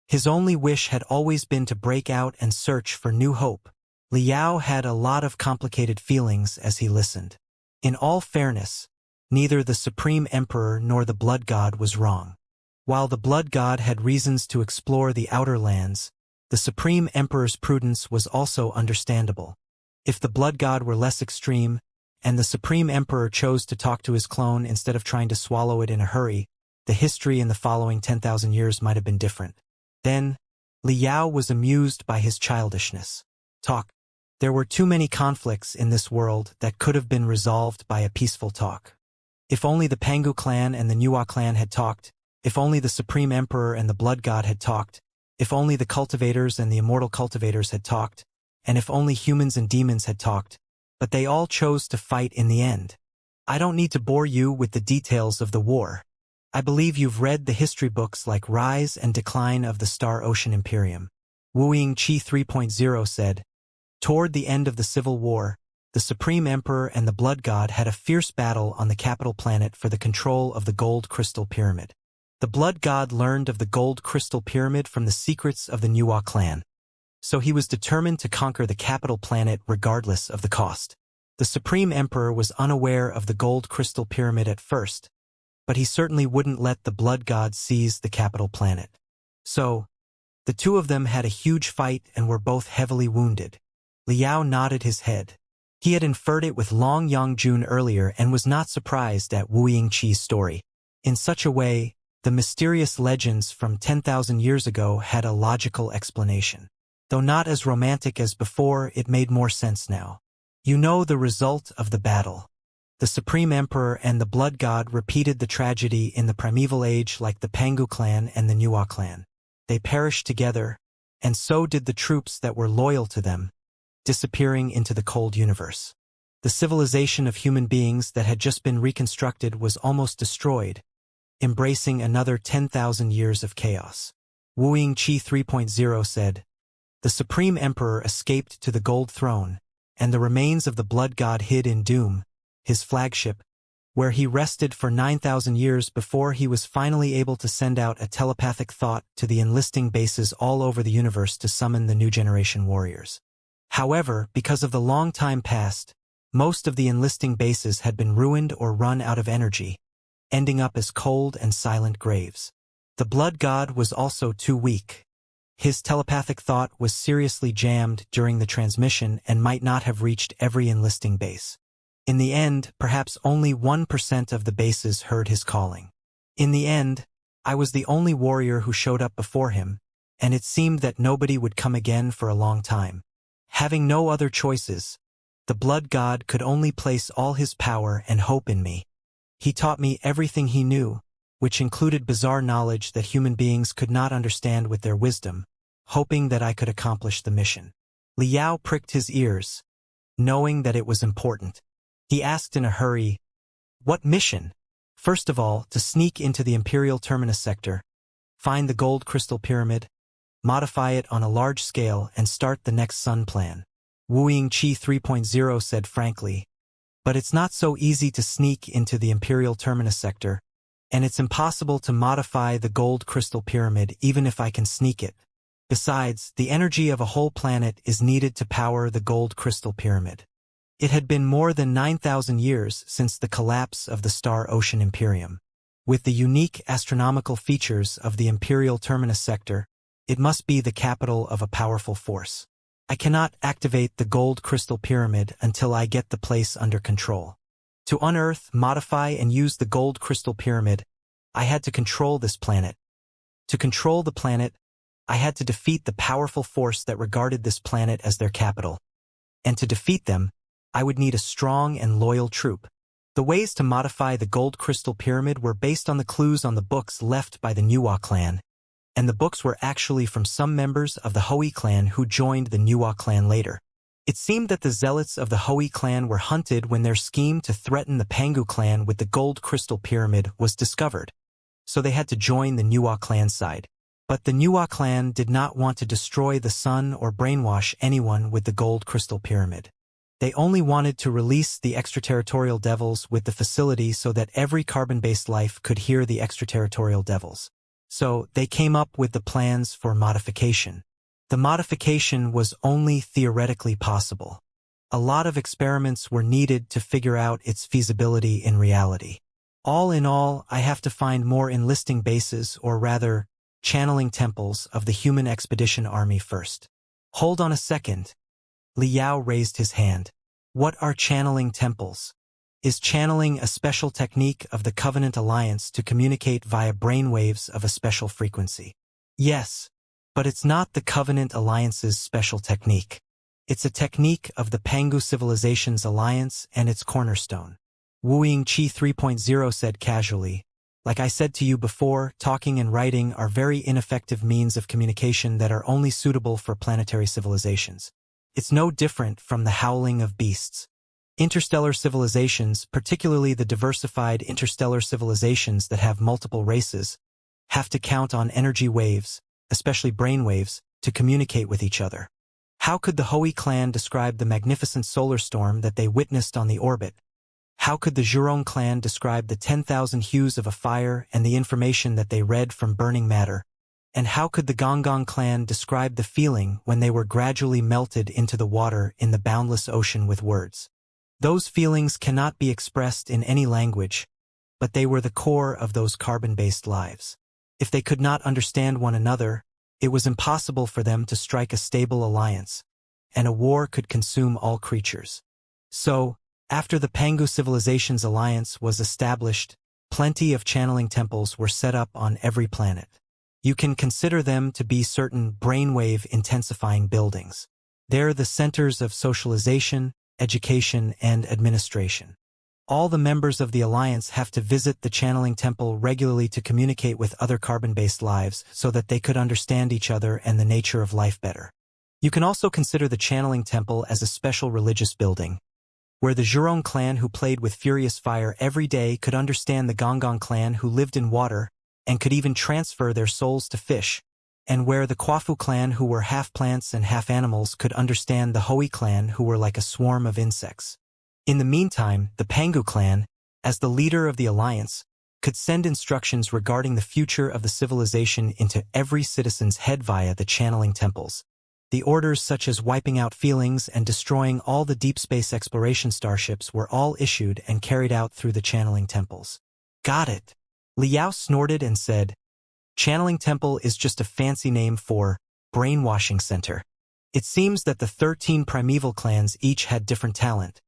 His only wish had always been to break out and search for new hope. Liao had a lot of complicated feelings as he listened. In all fairness, neither the Supreme Emperor nor the Blood God was wrong. While the Blood God had reasons to explore the outer lands, the Supreme Emperor's prudence was also understandable. If the Blood God were less extreme, and the Supreme Emperor chose to talk to his clone instead of trying to swallow it in a hurry, the history in the following 10,000 years might have been different. Then, Liao was amused by his childishness. Talk. There were too many conflicts in this world that could have been resolved by a peaceful talk. If only the Pangu clan and the Nuwa clan had talked, if only the Supreme Emperor and the Blood God had talked, if only the Cultivators and the immortal Cultivators had talked, and if only humans and demons had talked, but they all chose to fight in the end. I don't need to bore you with the details of the war. I believe you've read the history books like Rise and Decline of the Star Ocean Imperium. Wuxia 3.0 said, "Toward the end of the Civil War, the Supreme Emperor and the Blood God had a fierce battle on the capital planet for the control of the Gold Crystal Pyramid. The Blood God learned of the Gold Crystal Pyramid from the secrets of the Nuwa clan. So he was determined to conquer the capital planet regardless of the cost. The Supreme Emperor was unaware of the Gold Crystal Pyramid at first, but he certainly wouldn't let the Blood God seize the capital planet. So, the two of them had a huge fight and were both heavily wounded." Liao nodded his head. He had inferred it with Long Yongjun earlier and was not surprised at Wuxia's story. In such a way, the mysterious legends from 10,000 years ago had a logical explanation. Though not as romantic as before, it made more sense now. You know the result of the battle. The Supreme Emperor and the Blood God repeated the tragedy in the primeval age like the Pangu clan and the Nuwa clan. They perished together, and so did the troops that were loyal to them. disappearing into the cold universe. The civilization of human beings that had just been reconstructed was almost destroyed, embracing another 10,000 years of chaos. Wuxia 3.0 said, "The Supreme Emperor escaped to the Gold Throne, and the remains of the Blood God hid in Doom, his flagship, where he rested for 9,000 years before he was finally able to send out a telepathic thought to the enlisting bases all over the universe to summon the new generation warriors. However, because of the long time past, most of the enlisting bases had been ruined or run out of energy, ending up as cold and silent graves. The Blood God was also too weak. His telepathic thought was seriously jammed during the transmission and might not have reached every enlisting base. In the end, perhaps only 1% of the bases heard his calling. In the end, I was the only warrior who showed up before him, and it seemed that nobody would come again for a long time. Having no other choices, the Blood God could only place all his power and hope in me. He taught me everything he knew, which included bizarre knowledge that human beings could not understand with their wisdom, hoping that I could accomplish the mission." Liao pricked his ears, knowing that it was important. He asked in a hurry, "What mission?" "First of all, to sneak into the Imperial Terminus sector, find the gold crystal pyramid, modify it on a large scale, and start the next Sun plan." Wuxia 3.0 said frankly, "But it's not so easy to sneak into the Imperial Terminus sector, and it's impossible to modify the gold crystal pyramid even if I can sneak it. Besides, the energy of a whole planet is needed to power the gold crystal pyramid." It had been more than 9,000 years since the collapse of the Star Ocean Imperium. With the unique astronomical features of the Imperial Terminus sector, it must be the capital of a powerful force. I cannot activate the gold crystal pyramid until I get the place under control. To unearth, modify, and use the gold crystal pyramid, I had to control this planet. To control the planet, I had to defeat the powerful force that regarded this planet as their capital. And to defeat them, I would need a strong and loyal troop. The ways to modify the gold crystal pyramid were based on the clues on the books left by the Nuwa clan, and the books were actually from some members of the Hui clan who joined the Nuwa clan later. It seemed that the zealots of the Hui clan were hunted when their scheme to threaten the Pangu clan with the gold crystal pyramid was discovered, so they had to join the Nuwa clan side. But the Nuwa clan did not want to destroy the sun or brainwash anyone with the gold crystal pyramid. They only wanted to release the extraterritorial devils with the facility so that every carbon-based life could hear the extraterritorial devils. So they came up with the plans for modification. The modification was only theoretically possible. A lot of experiments were needed to figure out its feasibility in reality. All in all, I have to find more enlisting bases, or rather, channeling temples of the human expedition army first. Hold on a second. Liao raised his hand. What are channeling temples? Is channeling a special technique of the Covenant Alliance to communicate via brainwaves of a special frequency? Yes, but it's not the Covenant Alliance's special technique. It's a technique of the Pangu Civilization's alliance and its cornerstone. Wuxia 3.0 said casually, "Like I said to you before, talking and writing are very ineffective means of communication that are only suitable for planetary civilizations. It's no different from the howling of beasts. Interstellar civilizations, particularly the diversified interstellar civilizations that have multiple races, have to count on energy waves, especially brainwaves, to communicate with each other. How could the Hui clan describe the magnificent solar storm that they witnessed on the orbit? How could the Zhurong clan describe the 10,000 hues of a fire and the information that they read from burning matter? And how could the Gonggong clan describe the feeling when they were gradually melted into the water in the boundless ocean with words? Those feelings cannot be expressed in any language, but they were the core of those carbon-based lives. If they could not understand one another, it was impossible for them to strike a stable alliance, and a war could consume all creatures. So, after the Pangu Civilization's alliance was established, plenty of channeling temples were set up on every planet. You can consider them to be certain brainwave-intensifying buildings. They're the centers of socialization, education, and administration. All the members of the alliance have to visit the channeling temple regularly to communicate with other carbon-based lives so that they could understand each other and the nature of life better. You can also consider the Channeling Temple as a special religious building, where the Zhurong clan who played with furious fire every day could understand the Gonggong clan who lived in water and could even transfer their souls to fish, and where the Quafu clan who were half plants and half animals could understand the Hui clan who were like a swarm of insects. In the meantime, the Pangu clan, as the leader of the alliance, could send instructions regarding the future of the civilization into every citizen's head via the channeling temples. The orders such as wiping out feelings and destroying all the deep space exploration starships were all issued and carried out through the channeling temples. Got it. Liao snorted and said, Channeling Temple is just a fancy name for brainwashing center. It seems that the 13 primeval clans each had different talent,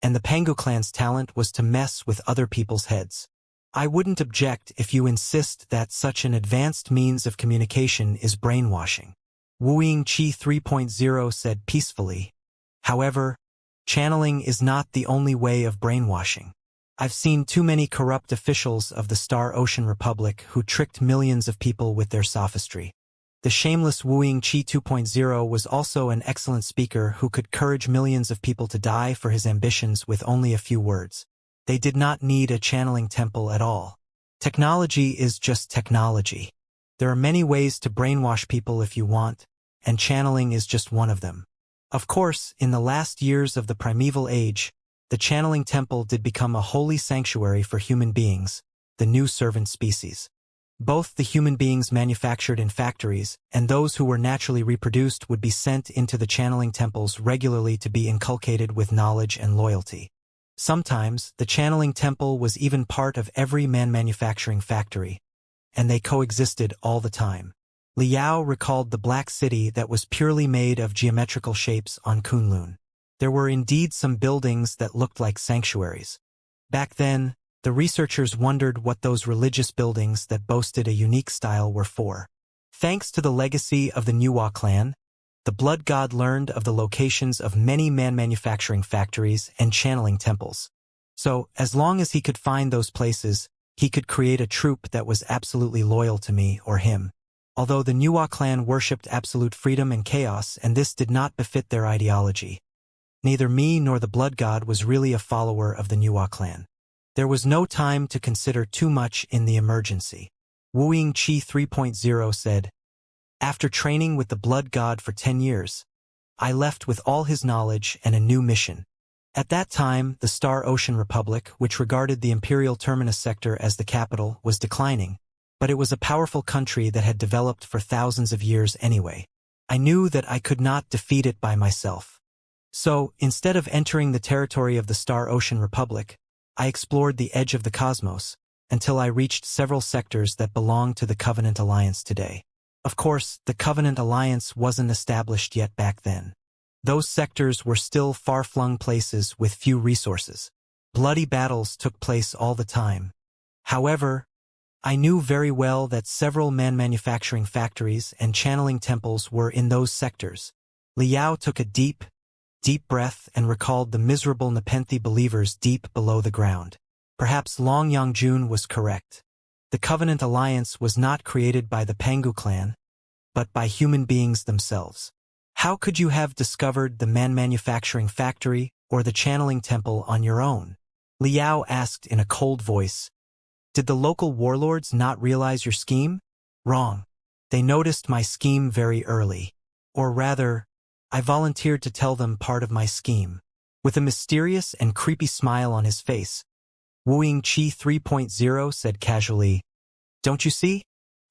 and the Pangu clan's talent was to mess with other people's heads. I wouldn't object if you insist that such an advanced means of communication is brainwashing, Wuxia 3.0 said peacefully. However, channeling is not the only way of brainwashing. I've seen too many corrupt officials of the Star Ocean Republic who tricked millions of people with their sophistry. The shameless Wuxia 2.0 was also an excellent speaker who could encourage millions of people to die for his ambitions with only a few words. They did not need a channeling temple at all. Technology is just technology. There are many ways to brainwash people if you want, and channeling is just one of them. Of course, in the last years of the primeval age, the channeling temple did become a holy sanctuary for human beings, the new servant species. Both the human beings manufactured in factories and those who were naturally reproduced would be sent into the channeling temples regularly to be inculcated with knowledge and loyalty. Sometimes, the channeling temple was even part of every man-manufacturing factory, and they coexisted all the time. Liao recalled the Black City that was purely made of geometrical shapes on Kunlun. There were indeed some buildings that looked like sanctuaries. Back then, the researchers wondered what those religious buildings that boasted a unique style were for. Thanks to the legacy of the Nuwa clan, the Blood God learned of the locations of many man-manufacturing factories and channeling temples. So, as long as he could find those places, he could create a troop that was absolutely loyal to me or him. Although the Nuwa clan worshipped absolute freedom and chaos, and this did not befit their ideology. Neither me nor the Blood God was really a follower of the Nuwa clan. There was no time to consider too much in the emergency. Wuxia 3.0 said, After training with the Blood God for 10 years, I left with all his knowledge and a new mission. At that time, the Star Ocean Republic, which regarded the Imperial Terminus sector as the capital, was declining, but it was a powerful country that had developed for thousands of years anyway. I knew that I could not defeat it by myself. So, instead of entering the territory of the Star Ocean Republic, I explored the edge of the cosmos, until I reached several sectors that belong to the Covenant Alliance today. Of course, the Covenant Alliance wasn't established yet back then. Those sectors were still far-flung places with few resources. Bloody battles took place all the time. However, I knew very well that several man-manufacturing factories and channeling temples were in those sectors. Liao took a deep breath and recalled the miserable Nepenthe believers deep below the ground. Perhaps Long Yangjun was correct. The Covenant Alliance was not created by the Pangu clan, but by human beings themselves. How could you have discovered the man-manufacturing factory or the channeling temple on your own? Liao asked in a cold voice. Did the local warlords not realize your scheme? Wrong. They noticed my scheme very early. Or rather, I volunteered to tell them part of my scheme. With a mysterious and creepy smile on his face, Wuxia 3.0 said casually, Don't you see?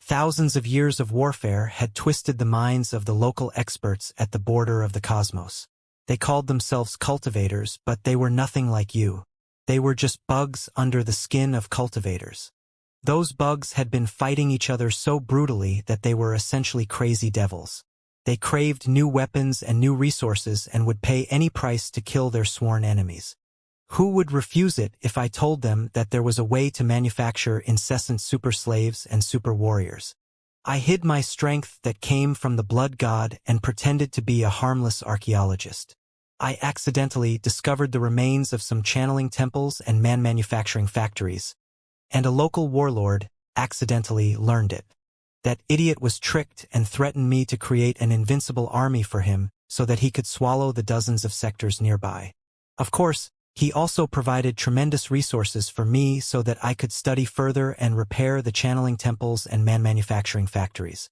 Thousands of years of warfare had twisted the minds of the local experts at the border of the cosmos. They called themselves cultivators, but they were nothing like you. They were just bugs under the skin of cultivators. Those bugs had been fighting each other so brutally that they were essentially crazy devils. They craved new weapons and new resources and would pay any price to kill their sworn enemies. Who would refuse it if I told them that there was a way to manufacture incessant super slaves and super warriors? I hid my strength that came from the Blood God and pretended to be a harmless archaeologist. I accidentally discovered the remains of some channeling temples and man-manufacturing factories, and a local warlord accidentally learned it. That idiot was tricked and threatened me to create an invincible army for him so that he could swallow the dozens of sectors nearby. Of course, he also provided tremendous resources for me so that I could study further and repair the channeling temples and manufacturing factories.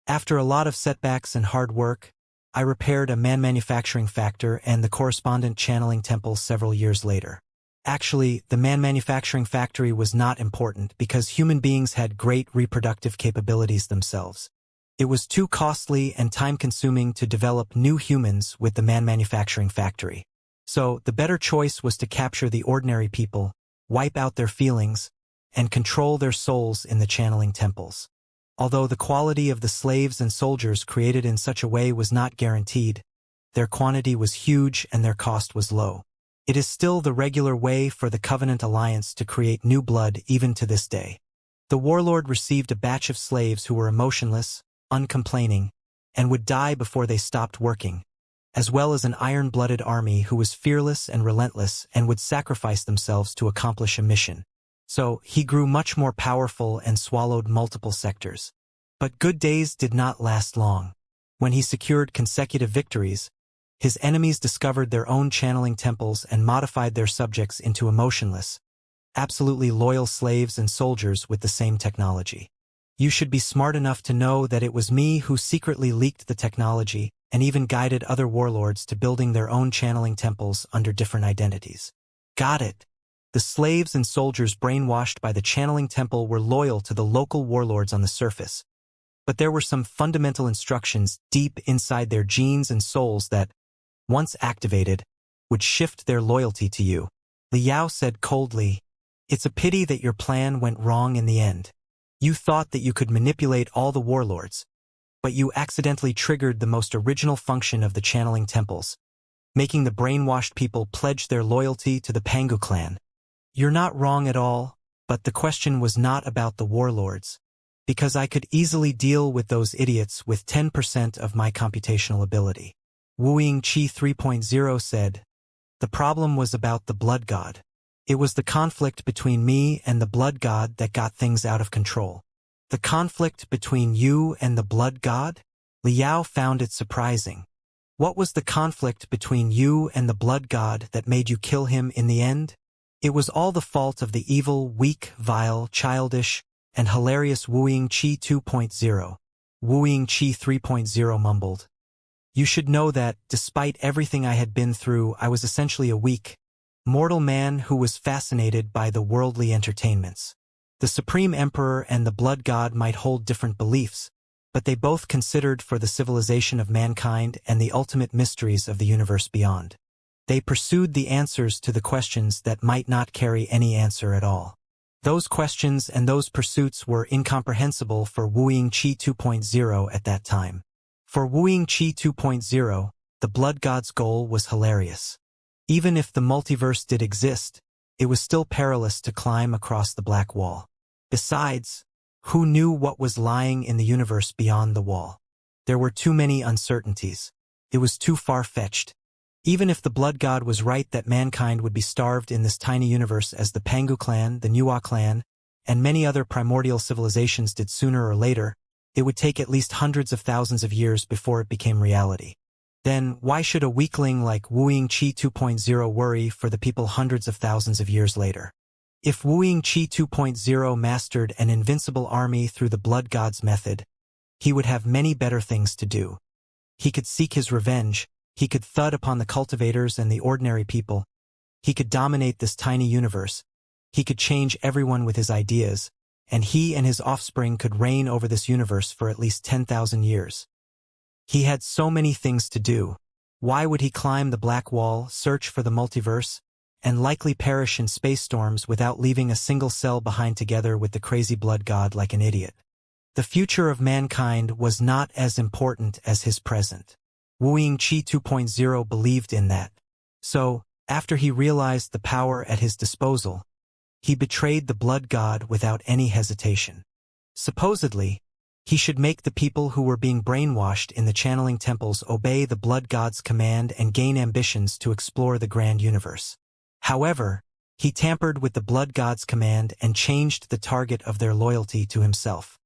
After a lot of setbacks and hard work, I repaired a manufacturing factor and the correspondent channeling temple several years later. Actually, the manufacturing factory was not important because human beings had great reproductive capabilities themselves. It was too costly and time-consuming to develop new humans with the manufacturing factory. So, the better choice was to capture the ordinary people, wipe out their feelings, and control their souls in the channeling temples. Although the quality of the slaves and soldiers created in such a way was not guaranteed, their quantity was huge and their cost was low. It is still the regular way for the Covenant Alliance to create new blood even to this day. The warlord received a batch of slaves who were emotionless, uncomplaining, and would die before they stopped working, as well as an iron-blooded army who was fearless and relentless and would sacrifice themselves to accomplish a mission. So, he grew much more powerful and swallowed multiple sectors. But good days did not last long. When he secured consecutive victories, his enemies discovered their own channeling temples and modified their subjects into emotionless, absolutely loyal slaves and soldiers with the same technology. You should be smart enough to know that it was me who secretly leaked the technology and even guided other warlords to building their own channeling temples under different identities. Got it. The slaves and soldiers brainwashed by the channeling temple were loyal to the local warlords on the surface. But there were some fundamental instructions deep inside their genes and souls that, once activated, would shift their loyalty to you. Liao said coldly, "It's a pity that your plan went wrong in the end. You thought that you could manipulate all the warlords, but you accidentally triggered the most original function of the channeling temples, making the brainwashed people pledge their loyalty to the Pangu clan. You're not wrong at all, but the question was not about the warlords, because I could easily deal with those idiots with 10% of my computational ability." Wuxia 3.0 said, "The problem was about the blood god. It was the conflict between me and the blood god that got things out of control." The conflict between you and the blood god? Liao found it surprising. What was the conflict between you and the blood god that made you kill him in the end? It was all the fault of the evil, weak, vile, childish, and hilarious Wuxia 2.0. Wuxia 3.0 mumbled, "You should know that, despite everything I had been through, I was essentially a weak, mortal man who was fascinated by the worldly entertainments. The Supreme Emperor and the Blood God might hold different beliefs, but they both considered for the civilization of mankind and the ultimate mysteries of the universe beyond. They pursued the answers to the questions that might not carry any answer at all. Those questions and those pursuits were incomprehensible for Wuxia 2.0 at that time. For Wuxia 2.0, the Blood God's goal was hilarious. Even if the multiverse did exist, it was still perilous to climb across the black wall. Besides, who knew what was lying in the universe beyond the wall? There were too many uncertainties. It was too far-fetched. Even if the Blood God was right that mankind would be starved in this tiny universe as the Pangu clan, the Nuwa clan, and many other primordial civilizations did sooner or later, it would take at least hundreds of thousands of years before it became reality. Then, why should a weakling like Wuxia 2.0 worry for the people hundreds of thousands of years later? If Wuxia 2.0 mastered an invincible army through the Blood God's method, he would have many better things to do. He could seek his revenge, he could thud upon the cultivators and the ordinary people, he could dominate this tiny universe, he could change everyone with his ideas, and he and his offspring could reign over this universe for at least 10,000 years. He had so many things to do. Why would he climb the black wall, search for the multiverse, and likely perish in space storms without leaving a single cell behind together with the crazy blood god like an idiot? The future of mankind was not as important as his present. Wuxia 2.0 believed in that. So, after he realized the power at his disposal, he betrayed the blood god without any hesitation. Supposedly, he should make the people who were being brainwashed in the channeling temples obey the blood god's command and gain ambitions to explore the grand universe. However, he tampered with the blood god's command and changed the target of their loyalty to himself.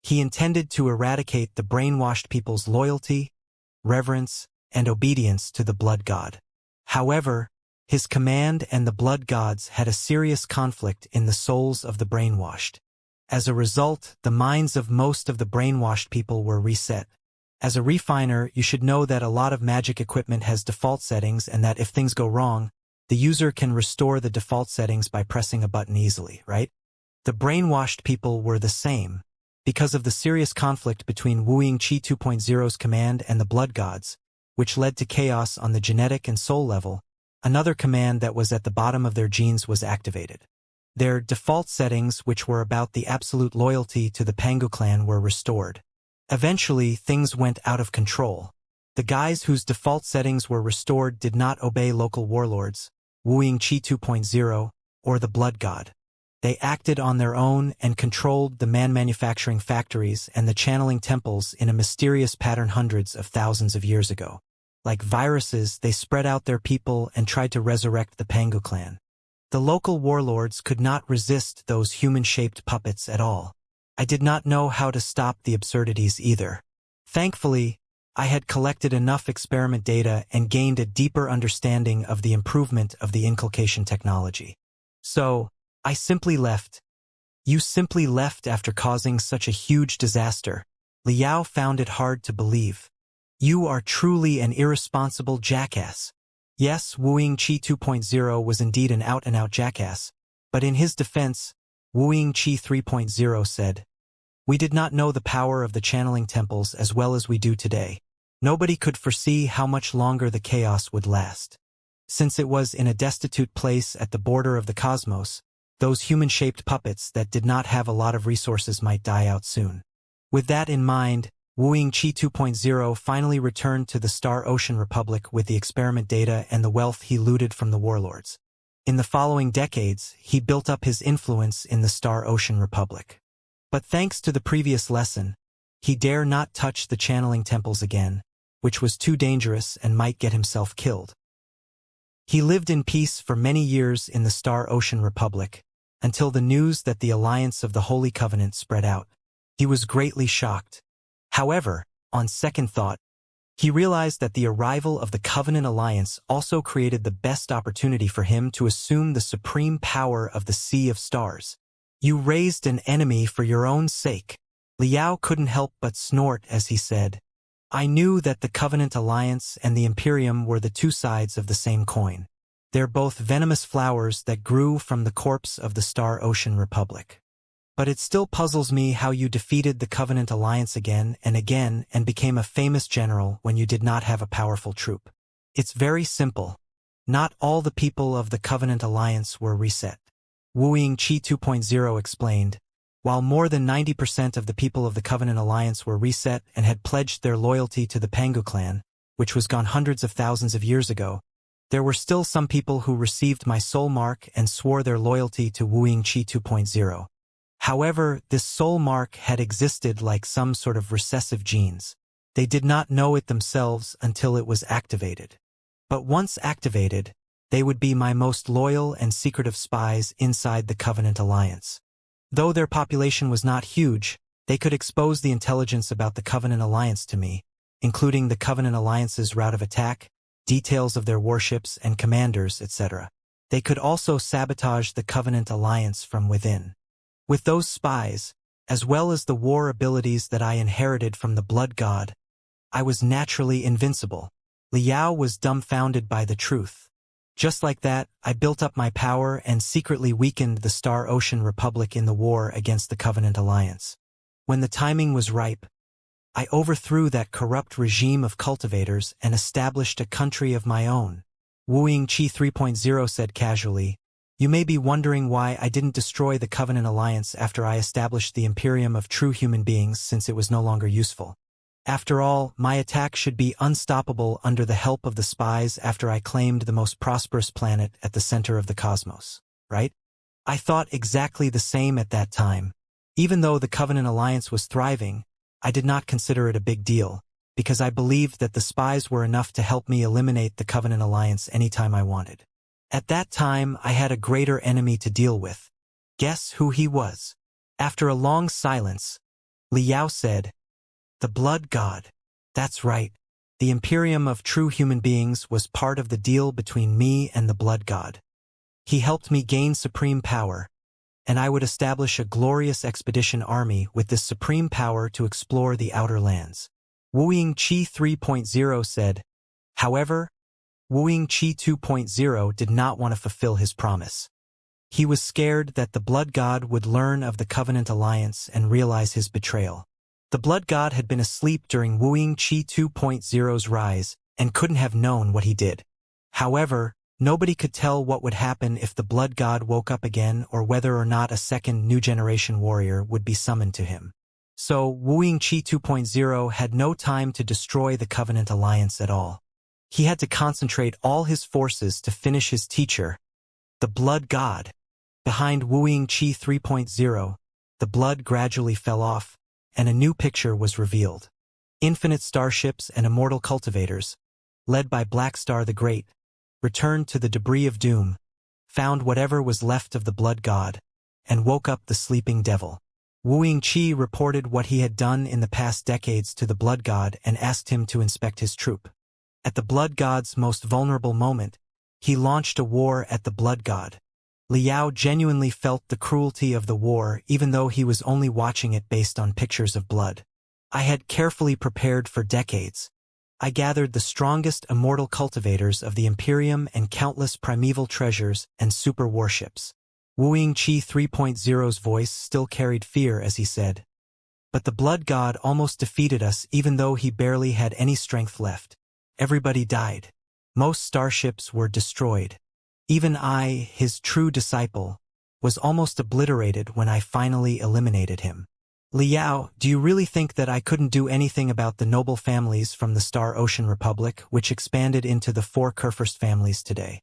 He intended to eradicate the brainwashed people's loyalty, reverence, and obedience to the blood god. However, his command and the blood gods had a serious conflict in the souls of the brainwashed. As a result, the minds of most of the brainwashed people were reset. As a refiner, you should know that a lot of magic equipment has default settings and that if things go wrong, the user can restore the default settings by pressing a button easily, right? The brainwashed people were the same. Because of the serious conflict between Xianxia 2.0's command and the blood gods, which led to chaos on the genetic and soul level, another command that was at the bottom of their genes was activated. Their default settings, which were about the absolute loyalty to the Pangu clan, were restored. Eventually, things went out of control. The guys whose default settings were restored did not obey local warlords, Xianxia 2.0, or the blood god. They acted on their own and controlled the man-manufacturing factories and the channeling temples in a mysterious pattern hundreds of thousands of years ago. Like viruses, they spread out their people and tried to resurrect the Pangu clan. The local warlords could not resist those human-shaped puppets at all. I did not know how to stop the absurdities either. Thankfully, I had collected enough experiment data and gained a deeper understanding of the improvement of the inculcation technology. So, I simply left. You simply left after causing such a huge disaster. Liao found it hard to believe. You are truly an irresponsible jackass. Yes, Xianxia 2.0 was indeed an out-and-out jackass, but in his defense, Xianxia 3.0 said, "We did not know the power of the channeling temples as well as we do today. Nobody could foresee how much longer the chaos would last. Since it was in a destitute place at the border of the cosmos, those human-shaped puppets that did not have a lot of resources might die out soon." With that in mind, Xianxia 2.0 finally returned to the Star Ocean Republic with the experiment data and the wealth he looted from the warlords. In the following decades, he built up his influence in the Star Ocean Republic. But thanks to the previous lesson, he dare not touch the channeling temples again, which was too dangerous and might get himself killed. He lived in peace for many years in the Star Ocean Republic, until the news that the alliance of the Holy Covenant spread out. He was greatly shocked. However, on second thought, he realized that the arrival of the Covenant Alliance also created the best opportunity for him to assume the supreme power of the Sea of Stars. You raised an enemy for your own sake. Liao couldn't help but snort as he said, "I knew that the Covenant Alliance and the Imperium were the two sides of the same coin. They're both venomous flowers that grew from the corpse of the Star Ocean Republic. But it still puzzles me how you defeated the Covenant Alliance again and became a famous general when you did not have a powerful troop. It's very simple. Not all the people of the Covenant Alliance were reset." Xianxia 2.0 explained, "While more than 90% of the people of the Covenant Alliance were reset and had pledged their loyalty to the Pangu clan, which was gone hundreds of thousands of years ago, there were still some people who received my soul mark and swore their loyalty to Xianxia 2.0. However, this soul mark had existed like some sort of recessive genes. They did not know it themselves until it was activated. But once activated, they would be my most loyal and secretive spies inside the Covenant Alliance. Though their population was not huge, they could expose the intelligence about the Covenant Alliance to me, including the Covenant Alliance's route of attack, details of their warships and commanders, etc. They could also sabotage the Covenant Alliance from within. With those spies, as well as the war abilities that I inherited from the Blood God, I was naturally invincible. Liao was dumbfounded by the truth. Just like that, I built up my power and secretly weakened the Star Ocean Republic in the war against the Covenant Alliance. When the timing was ripe, I overthrew that corrupt regime of cultivators and established a country of my own." Xianxia 3.0 said casually, "You may be wondering why I didn't destroy the Covenant Alliance after I established the Imperium of true human beings since it was no longer useful. After all, my attack should be unstoppable under the help of the spies after I claimed the most prosperous planet at the center of the cosmos, right? I thought exactly the same at that time. Even though the Covenant Alliance was thriving, I did not consider it a big deal, because I believed that the spies were enough to help me eliminate the Covenant Alliance anytime I wanted. At that time, I had a greater enemy to deal with. Guess who he was?" After a long silence, Liao said, "The blood god. That's right. The Imperium of true human beings was part of the deal between me and the blood god. He helped me gain supreme power, and I would establish a glorious expedition army with this supreme power to explore the outer lands." Wuxia 3.0 said. However, Wuxia 2.0 did not want to fulfill his promise. He was scared that the blood god would learn of the Covenant alliance and realize his betrayal. The blood god had been asleep during Wuxia 2.0's rise and couldn't have known what he did. However, nobody could tell what would happen if the blood god woke up again or whether or not a second new generation warrior would be summoned to him. So Wuxia 2.0 had no time to destroy the Covenant alliance at all. He had to concentrate all his forces to finish his teacher, the blood god. Behind Wuxia 3.0, the blood gradually fell off, and a new picture was revealed. Infinite starships and immortal cultivators, led by Blackstar the Great, returned to the debris of doom, found whatever was left of the blood god, and woke up the sleeping devil. Wuxia reported what he had done in the past decades to the blood god and asked him to inspect his troop. At the blood god's most vulnerable moment, he launched a war at the blood god. Liao genuinely felt the cruelty of the war even though he was only watching it based on pictures of blood. I had carefully prepared for decades. I gathered the strongest immortal cultivators of the Imperium and countless primeval treasures and super warships. Wuxia 3.0's voice still carried fear as he said, "But the blood god almost defeated us even though he barely had any strength left. Everybody died. Most starships were destroyed. Even I, his true disciple, was almost obliterated when I finally eliminated him. Liao, do you really think that I couldn't do anything about the noble families from the Star Ocean Republic which expanded into the 4 Kurfürst families today?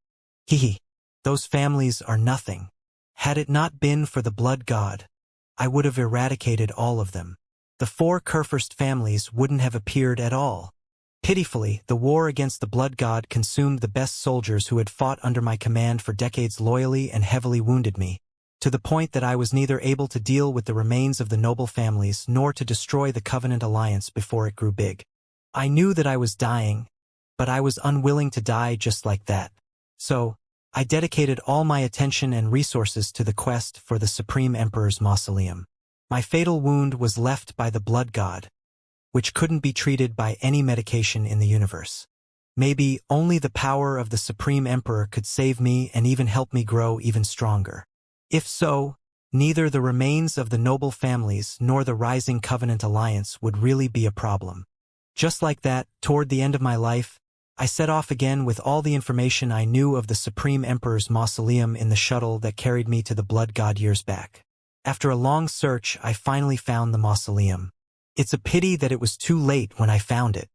Hehe. Those families are nothing. Had it not been for the blood god, I would have eradicated all of them. The 4 Kurfürst families wouldn't have appeared at all. Pitifully, the war against the blood god consumed the best soldiers who had fought under my command for decades loyally and heavily wounded me, to the point that I was neither able to deal with the remains of the noble families nor to destroy the Covenant alliance before it grew big. I knew that I was dying, but I was unwilling to die just like that. So, I dedicated all my attention and resources to the quest for the Supreme Emperor's mausoleum. My fatal wound was left by the blood god, which couldn't be treated by any medication in the universe. Maybe only the power of the Supreme Emperor could save me and even help me grow even stronger. If so, neither the remains of the noble families nor the rising Covenant alliance would really be a problem. Just like that, toward the end of my life, I set off again with all the information I knew of the Supreme Emperor's mausoleum in the shuttle that carried me to the blood god years back. After a long search, I finally found the mausoleum. It's a pity that it was too late when I found it.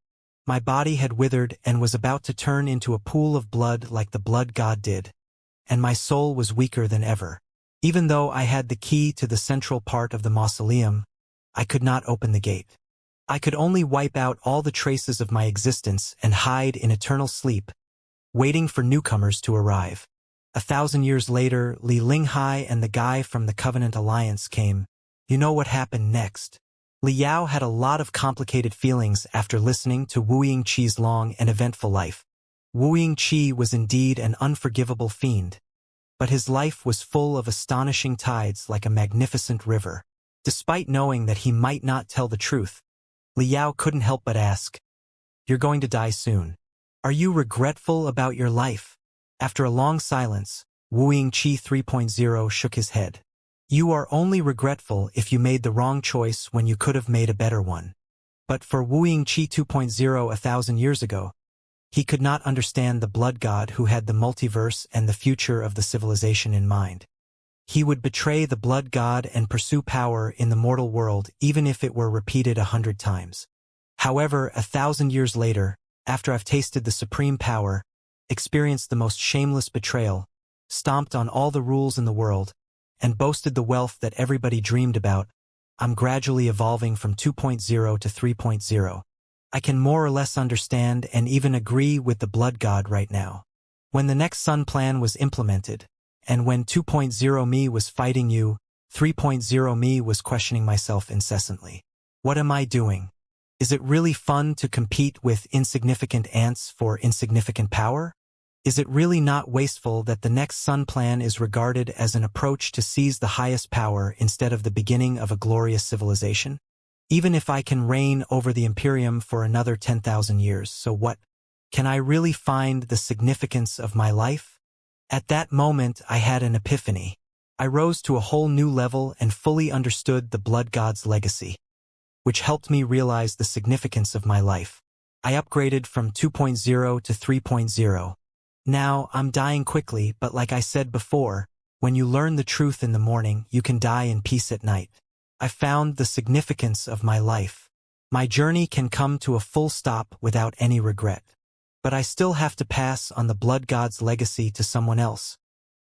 My body had withered and was about to turn into a pool of blood like the blood god did, and my soul was weaker than ever. Even though I had the key to the central part of the mausoleum, I could not open the gate. I could only wipe out all the traces of my existence and hide in eternal sleep, waiting for newcomers to arrive. 1,000 years later, Li Linghai and the guy from the Covenant Alliance came. You know what happened next? Liao had a lot of complicated feelings after listening to Wuxia's long and eventful life. Wuxia was indeed an unforgivable fiend, but his life was full of astonishing tides like a magnificent river. Despite knowing that he might not tell the truth, Liao couldn't help but ask, "You're going to die soon. Are you regretful about your life?" After a long silence, Wuxia 3.0 shook his head. "You are only regretful if you made the wrong choice when you could have made a better one." But for Wuxia 2.0 1,000 years ago, he could not understand the blood god who had the multiverse and the future of the civilization in mind. He would betray the blood god and pursue power in the mortal world even if it were repeated 100 times. However, 1,000 years later, after I've tasted the supreme power, experienced the most shameless betrayal, stomped on all the rules in the world, and boasted the wealth that everybody dreamed about, I'm gradually evolving from 2.0 to 3.0. I can more or less understand and even agree with the blood god right now. When the next sun plan was implemented, and when 2.0 me was fighting you, 3.0 me was questioning myself incessantly. What am I doing? Is it really fun to compete with insignificant ants for insignificant power? Is it really not wasteful that the next sun plan is regarded as an approach to seize the highest power instead of the beginning of a glorious civilization? Even if I can reign over the Imperium for another 10,000 years, so what? Can I really find the significance of my life? At that moment, I had an epiphany. I rose to a whole new level and fully understood the Blood God's legacy, which helped me realize the significance of my life. I upgraded from 2.0 to 3.0. Now, I'm dying quickly, but like I said before, when you learn the truth in the morning, you can die in peace at night. I found the significance of my life. My journey can come to a full stop without any regret. But I still have to pass on the Blood God's legacy to someone else.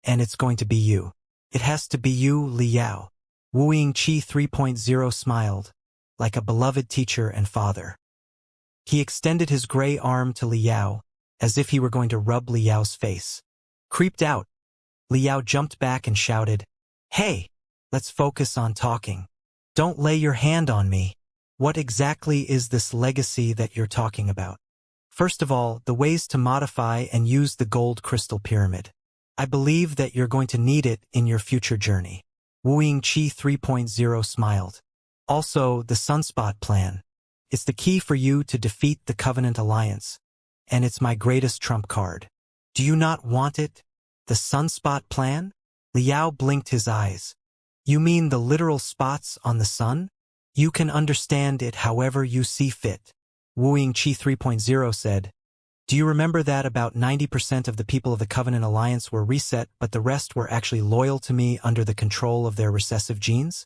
And it's going to be you. It has to be you, Liao. Wu Qi 3.0 smiled, like a beloved teacher and father. He extended his gray arm to Liao, as if he were going to rub Liao's face. Creeped out, Liao jumped back and shouted, "Hey, let's focus on talking. Don't lay your hand on me. What exactly is this legacy that you're talking about?" First of all, the ways to modify and use the gold crystal pyramid. I believe that you're going to need it in your future journey. Wu Qi 3.0 smiled. Also, the Sunspot plan. It's the key for you to defeat the Covenant Alliance. And it's my greatest trump card. Do you not want it? The Sunspot plan? Liao blinked his eyes. You mean the literal spots on the sun? You can understand it however you see fit. Wu Qi 3.0 said, "Do you remember that about 90% of the people of the Covenant Alliance were reset, but the rest were actually loyal to me under the control of their recessive genes?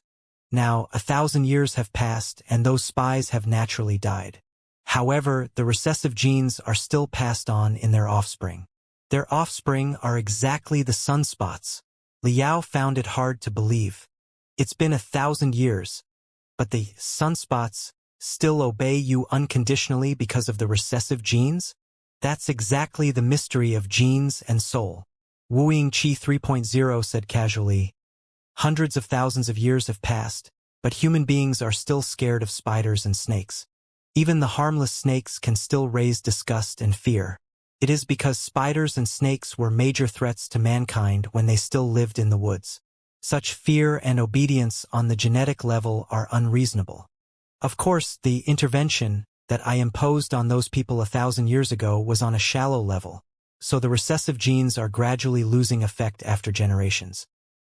Now, 1,000 years have passed, and those spies have naturally died. However, the recessive genes are still passed on in their offspring. Their offspring are exactly the sunspots." Liao found it hard to believe. It's been 1,000 years, but the sunspots still obey you unconditionally because of the recessive genes? That's exactly the mystery of genes and soul. Wu Qi 3.0 said casually, "Hundreds of thousands of years have passed, but human beings are still scared of spiders and snakes. Even the harmless snakes can still raise disgust and fear. It is because spiders and snakes were major threats to mankind when they still lived in the woods. Such fear and obedience on the genetic level are unreasonable. Of course, the intervention that I imposed on those people 1,000 years ago was on a shallow level, so the recessive genes are gradually losing effect after generations.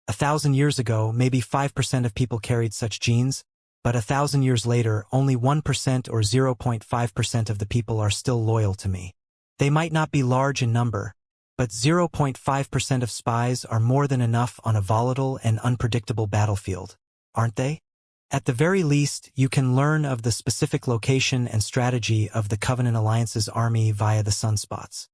1,000 years ago, maybe 5% of people carried such genes, but 1,000 years later, only 1% or 0.5% of the people are still loyal to me. They might not be large in number, but 0.5% of spies are more than enough on a volatile and unpredictable battlefield, aren't they? At the very least, you can learn of the specific location and strategy of the Covenant Alliance's army via the sunspots.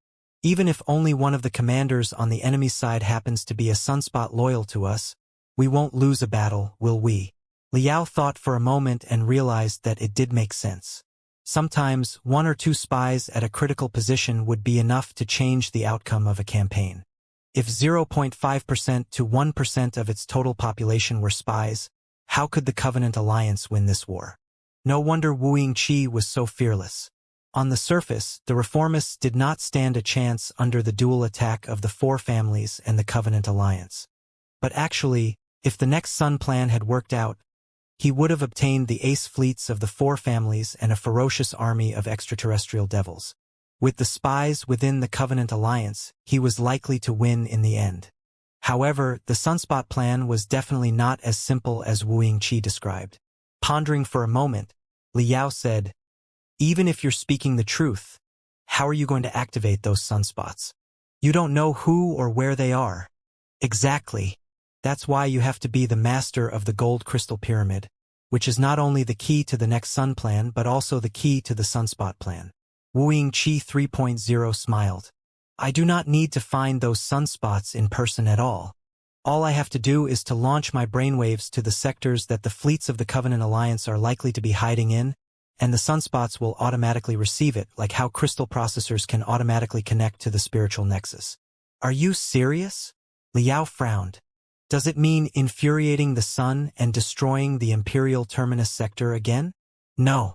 Even if only one of the commanders on the enemy side happens to be a sunspot loyal to us, we won't lose a battle, will we?" Liao thought for a moment and realized that it did make sense. Sometimes, 1 or 2 spies at a critical position would be enough to change the outcome of a campaign. If 0.5% to 1% of its total population were spies, how could the Covenant Alliance win this war? No wonder Wu Qi was so fearless. On the surface, the reformists did not stand a chance under the dual attack of the 4 families and the Covenant Alliance. But actually, if the next Sun plan had worked out, he would have obtained the ace fleets of the 4 families and a ferocious army of extraterrestrial devils. With the spies within the Covenant Alliance, he was likely to win in the end. However, the Sunspot plan was definitely not as simple as Wu Qi described. Pondering for a moment, Liao said, "Even if you're speaking the truth, how are you going to activate those sunspots? You don't know who or where they are." "Exactly. That's why you have to be the master of the gold crystal pyramid, which is not only the key to the next sun plan but also the key to the sunspot plan." Wu Qi 3.0 smiled. "I do not need to find those sunspots in person at all. All I have to do is to launch my brainwaves to the sectors that the fleets of the Covenant Alliance are likely to be hiding in, and the sunspots will automatically receive it, like how crystal processors can automatically connect to the spiritual nexus." "Are you serious?" Liao frowned. "Does it mean infuriating the sun and destroying the Imperial Terminus sector again?" No.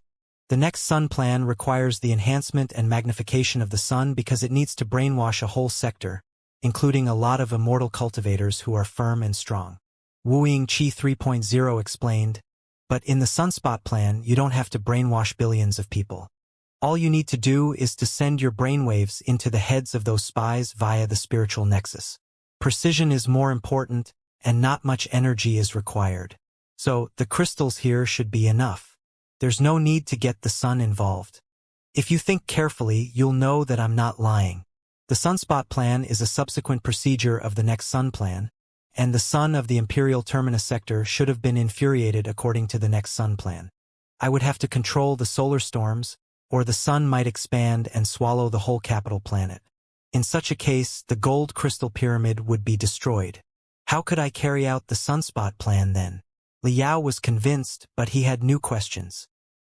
The next sun plan requires the enhancement and magnification of the sun because it needs to brainwash a whole sector, including a lot of immortal cultivators who are firm and strong. Wu Yingqi 3.0 explained, but in the sunspot plan, you don't have to brainwash billions of people. All you need to do is to send your brainwaves into the heads of those spies via the spiritual nexus. Precision is more important, and not much energy is required. So, the crystals here should be enough. There's no need to get the sun involved. If you think carefully, you'll know that I'm not lying. The sunspot plan is a subsequent procedure of the next sun plan, and the sun of the imperial terminus sector should have been infuriated according to the next sun plan. I would have to control the solar storms, or the sun might expand and swallow the whole capital planet. In such a case, the gold crystal pyramid would be destroyed. How could I carry out the sunspot plan then? Liao was convinced, but he had new questions.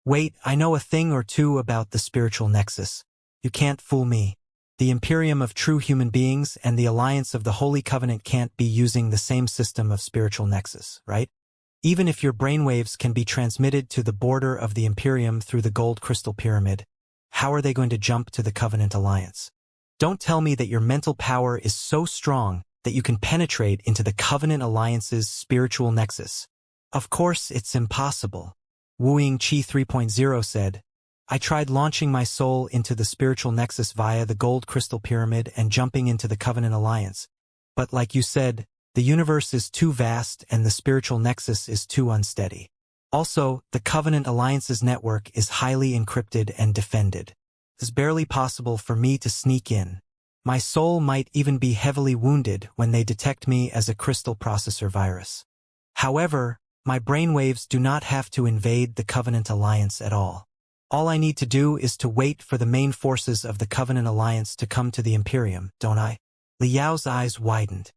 Wait, I know a thing or two about the spiritual nexus. You can't fool me. The Imperium of true human beings and the Alliance of the Holy Covenant can't be using the same system of spiritual nexus, right? Even if your brainwaves can be transmitted to the border of the Imperium through the gold crystal pyramid, how are they going to jump to the Covenant Alliance? Don't tell me that your mental power is so strong that you can penetrate into the Covenant Alliance's spiritual nexus. Of course, it's impossible. Wu Yingqi 3.0 said, I tried launching my soul into the spiritual nexus via the gold crystal pyramid and jumping into the Covenant Alliance. But like you said, the universe is too vast and the spiritual nexus is too unsteady. Also, the Covenant Alliance's network is highly encrypted and defended. It's barely possible for me to sneak in. My soul might even be heavily wounded when they detect me as a crystal processor virus. However, my brainwaves do not have to invade the Covenant Alliance at all. All I need to do is to wait for the main forces of the Covenant Alliance to come to the Imperium, don't I? Liao's eyes widened.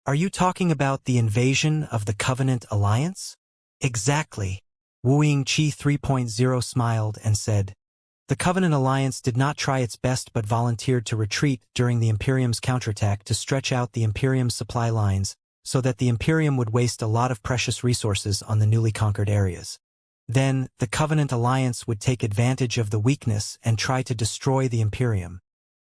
Are you talking about the invasion of the Covenant Alliance? Exactly. Wu Yingqi 3.0 smiled and said, the Covenant Alliance did not try its best but volunteered to retreat during the Imperium's counterattack to stretch out the Imperium's supply lines so that the Imperium would waste a lot of precious resources on the newly conquered areas. Then, the Covenant Alliance would take advantage of the weakness and try to destroy the Imperium.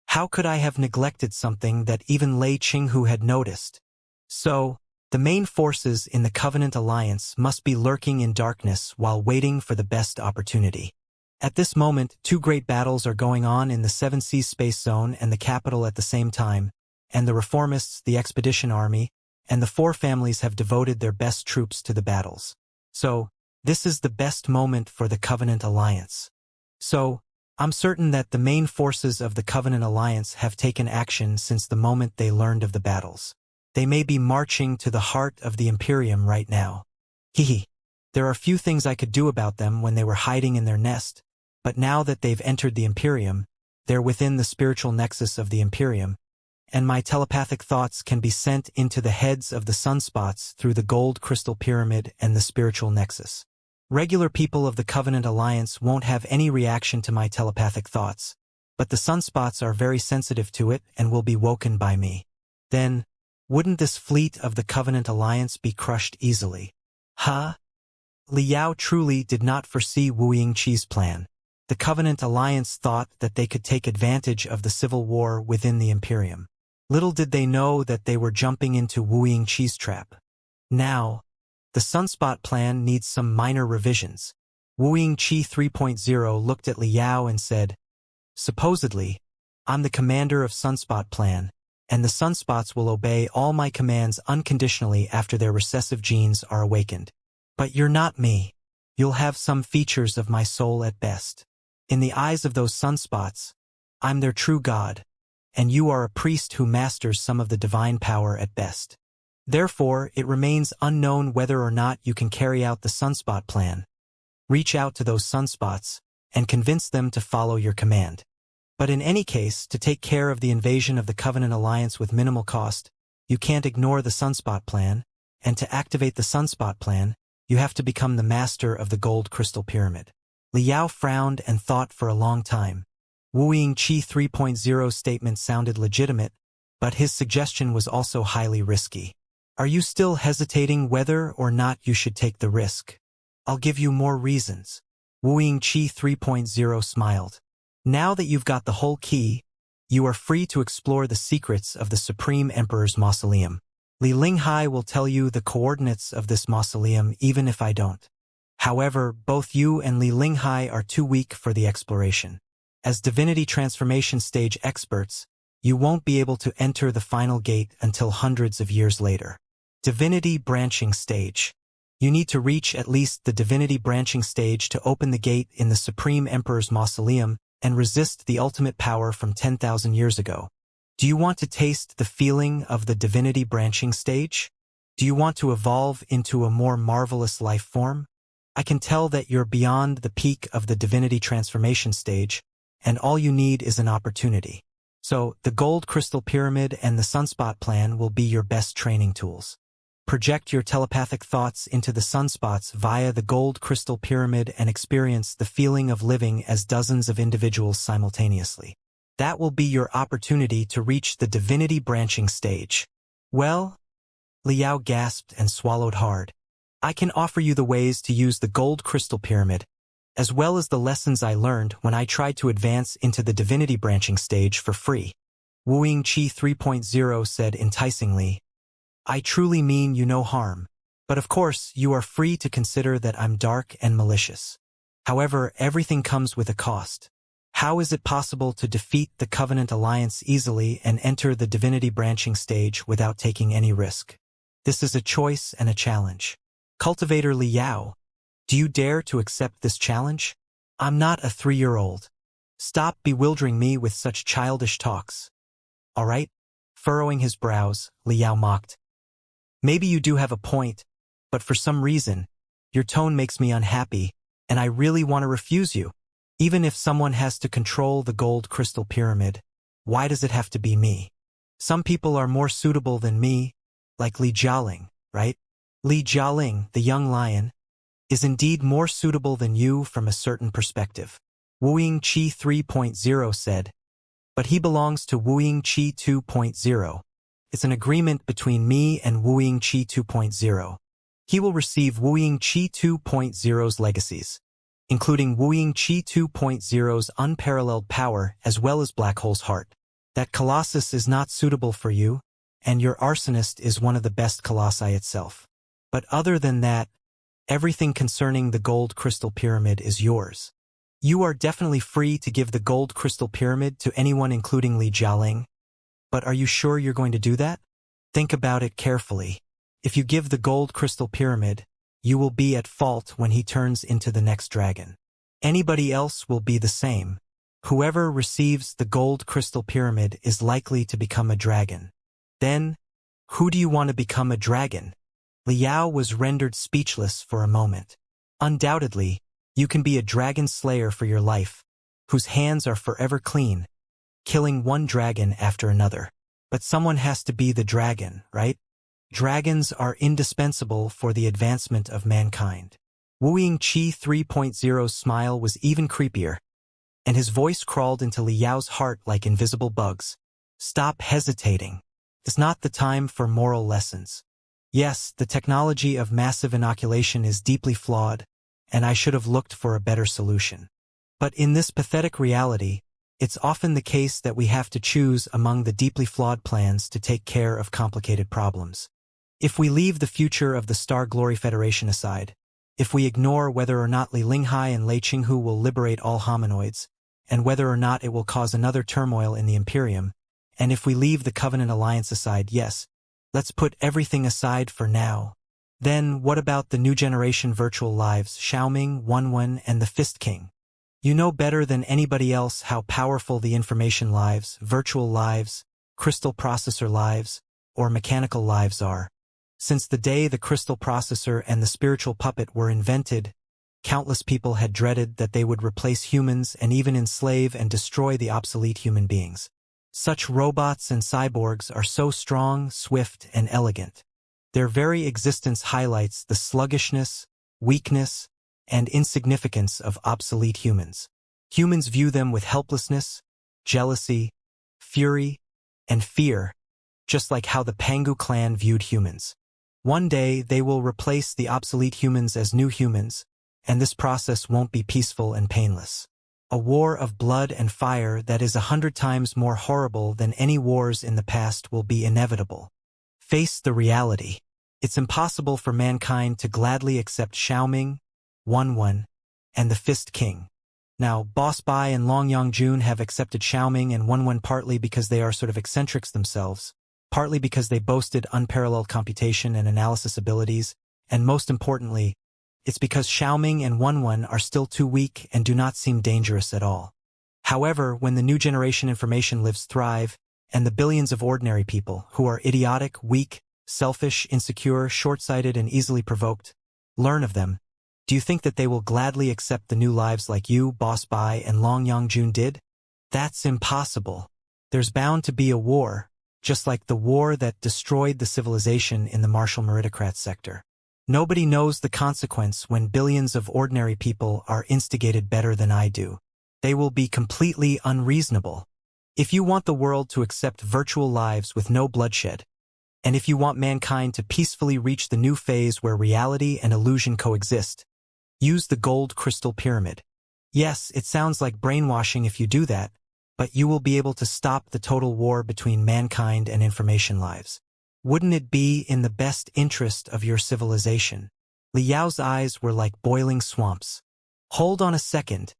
How could I have neglected something that even Lei Qinghu had noticed? So, the main forces in the Covenant Alliance must be lurking in darkness while waiting for the best opportunity. At this moment, two great battles are going on in the Seven Seas Space Zone and the capital at the same time, and the Reformists, the Expedition Army, and the four families have devoted their best troops to the battles. So, this is the best moment for the Covenant Alliance. So, I'm certain that the main forces of the Covenant Alliance have taken action since the moment they learned of the battles. They may be marching to the heart of the Imperium right now. Hehe. There are few things I could do about them when they were hiding in their nest, but now that they've entered the Imperium, they're within the spiritual nexus of the Imperium, and my telepathic thoughts can be sent into the heads of the sunspots through the gold crystal pyramid and the spiritual nexus. Regular people of the Covenant Alliance won't have any reaction to my telepathic thoughts, but the sunspots are very sensitive to it and will be woken by me. Then, wouldn't this fleet of the Covenant Alliance be crushed easily? Huh? Liao truly did not foresee Wu Yingqi's plan. The Covenant Alliance thought that they could take advantage of the civil war within the Imperium. Little did they know that they were jumping into Wu Yingqi's trap. Now, the Sunspot plan needs some minor revisions. Wu Yingqi 3.0 looked at Liao and said, supposedly, I'm the commander of Sunspot plan, and the Sunspots will obey all my commands unconditionally after their recessive genes are awakened. But you're not me. You'll have some features of my soul at best. In the eyes of those sunspots, I'm their true god, and you are a priest who masters some of the divine power at best. Therefore, it remains unknown whether or not you can carry out the Sunspot plan. Reach out to those sunspots and convince them to follow your command. But in any case, to take care of the invasion of the Covenant Alliance with minimal cost, you can't ignore the Sunspot plan, and to activate the Sunspot plan, you have to become the master of the gold crystal pyramid. Liao frowned and thought for a long time. Wu Yingqi 3.0's statement sounded legitimate, but his suggestion was also highly risky. Are you still hesitating whether or not you should take the risk? I'll give you more reasons. Wooing Qi 3.0 smiled. Now that you've got the whole key, you are free to explore the secrets of the Supreme Emperor's mausoleum. Li Linghai will tell you the coordinates of this mausoleum even if I don't. However, both you and Li Linghai are too weak for the exploration. As divinity transformation stage experts, you won't be able to enter the final gate until hundreds of years later. Divinity branching stage. You need to reach at least the divinity branching stage to open the gate in the Supreme Emperor's mausoleum and resist the ultimate power from 10,000 years ago. Do you want to taste the feeling of the divinity branching stage? Do you want to evolve into a more marvelous life form? I can tell that you're beyond the peak of the divinity transformation stage, and all you need is an opportunity. So, the gold crystal pyramid and the sunspot plan will be your best training tools. Project your telepathic thoughts into the sunspots via the gold crystal pyramid and experience the feeling of living as dozens of individuals simultaneously. That will be your opportunity to reach the divinity branching stage. Well, Liao gasped and swallowed hard. I can offer you the ways to use the gold crystal pyramid, as well as the lessons I learned when I tried to advance into the divinity branching stage for free. Wooing Qi 3.0 said enticingly, I truly mean you no harm, but of course you are free to consider that I'm dark and malicious. However, everything comes with a cost. How is it possible to defeat the Covenant Alliance easily and enter the divinity branching stage without taking any risk? This is a choice and a challenge. Cultivator Liao, do you dare to accept this challenge? I'm not a 3-year-old. Stop bewildering me with such childish talks. All right? Furrowing his brows, Liao mocked. Maybe you do have a point, but for some reason, your tone makes me unhappy, and I really want to refuse you. Even if someone has to control the gold crystal pyramid, why does it have to be me? Some people are more suitable than me, like Li Jialing, right? Li Jialing, the young lion, is indeed more suitable than you from a certain perspective. Wooing Qi 3.0 said, but he belongs to Wooing Qi 2.0. It's an agreement between me and Wooing Qi 2.0. He will receive Wooing Qi 2.0's legacies, including Wooing Qi 2.0's unparalleled power as well as Black Hole's heart. That colossus is not suitable for you, and your arsonist is one of the best colossi itself. But other than that, everything concerning the gold crystal pyramid is yours. You are definitely free to give the gold crystal pyramid to anyone including Li Jialing. But are you sure you're going to do that? Think about it carefully. If you give the gold crystal pyramid, you will be at fault when he turns into the next dragon. Anybody else will be the same. Whoever receives the gold crystal pyramid is likely to become a dragon. Then, who do you want to become a dragon? Liao was rendered speechless for a moment. Undoubtedly, you can be a dragon slayer for your life, whose hands are forever clean, killing one dragon after another. But someone has to be the dragon, right? Dragons are indispensable for the advancement of mankind. Wooing Qi 3.0's smile was even creepier, and his voice crawled into Liao's heart like invisible bugs. Stop hesitating. It's not the time for moral lessons. Yes, the technology of massive inoculation is deeply flawed, and I should have looked for a better solution. But in this pathetic reality, it's often the case that we have to choose among the deeply flawed plans to take care of complicated problems. If we leave the future of the Star Glory Federation aside, if we ignore whether or not Li Linghai and Lei Qinghu will liberate all hominoids, and whether or not it will cause another turmoil in the Imperium, and if we leave the Covenant Alliance aside, yes, let's put everything aside for now. Then what about the new generation virtual lives, Xiaoming, Wenwen, and the Fist King? You know better than anybody else how powerful the information lives, virtual lives, crystal processor lives, or mechanical lives are. Since the day the crystal processor and the spiritual puppet were invented, countless people had dreaded that they would replace humans and even enslave and destroy the obsolete human beings. Such robots and cyborgs are so strong, swift, and elegant. Their very existence highlights the sluggishness, weakness, and insignificance of obsolete humans. Humans view them with helplessness, jealousy, fury, and fear, just like how the Pangu clan viewed humans. One day they will replace the obsolete humans as new humans, and this process won't be peaceful and painless. A war of blood and fire that is 100 times more horrible than any wars in the past will be inevitable. Face the reality. It's impossible for mankind to gladly accept Xiaoming, Wenwen, and the Fist King. Now, Boss Bai and Long Yangjun have accepted Xiaoming and Wenwen partly because they are sort of eccentrics themselves, partly because they boasted unparalleled computation and analysis abilities, and most importantly, it's because Xiaoming and Wenwen are still too weak and do not seem dangerous at all. However, when the new generation information lives thrive, and the billions of ordinary people, who are idiotic, weak, selfish, insecure, short-sighted, and easily provoked, learn of them, do you think that they will gladly accept the new lives like you, Boss Bai, and Long Yangjun did? That's impossible. There's bound to be a war, just like the war that destroyed the civilization in the Martial Meritocrat sector. Nobody knows the consequence when billions of ordinary people are instigated better than I do. They will be completely unreasonable. If you want the world to accept virtual lives with no bloodshed, and if you want mankind to peacefully reach the new phase where reality and illusion coexist, use the gold crystal pyramid. Yes, it sounds like brainwashing if you do that, but you will be able to stop the total war between mankind and information lives. Wouldn't it be in the best interest of your civilization? Li Yao's eyes were like boiling swamps. Hold on a second.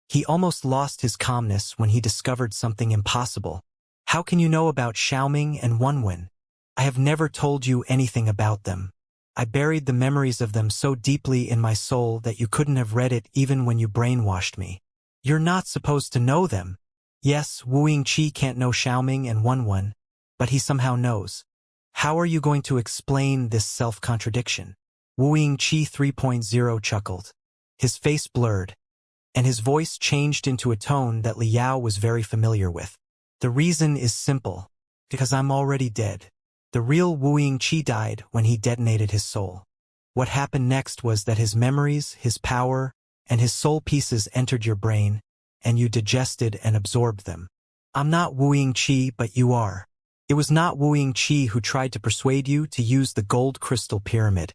He almost lost his calmness when he discovered something impossible. How can you know about Xiaoming and Wenwen? I have never told you anything about them. I buried the memories of them so deeply in my soul that you couldn't have read it even when you brainwashed me. You're not supposed to know them. Yes, Wu Yingqi can't know Xiaoming and Wenwen, but he somehow knows. How are you going to explain this self-contradiction? Wu Yingqi 3.0 chuckled. His face blurred, and his voice changed into a tone that Li Yao was very familiar with. The reason is simple. Because I'm already dead. The real Wu Yingqi died when he detonated his soul. What happened next was that his memories, his power, and his soul pieces entered your brain, and you digested and absorbed them. I'm not Wu Yingqi, but you are. It was not Wu Yingqi who tried to persuade you to use the gold crystal pyramid.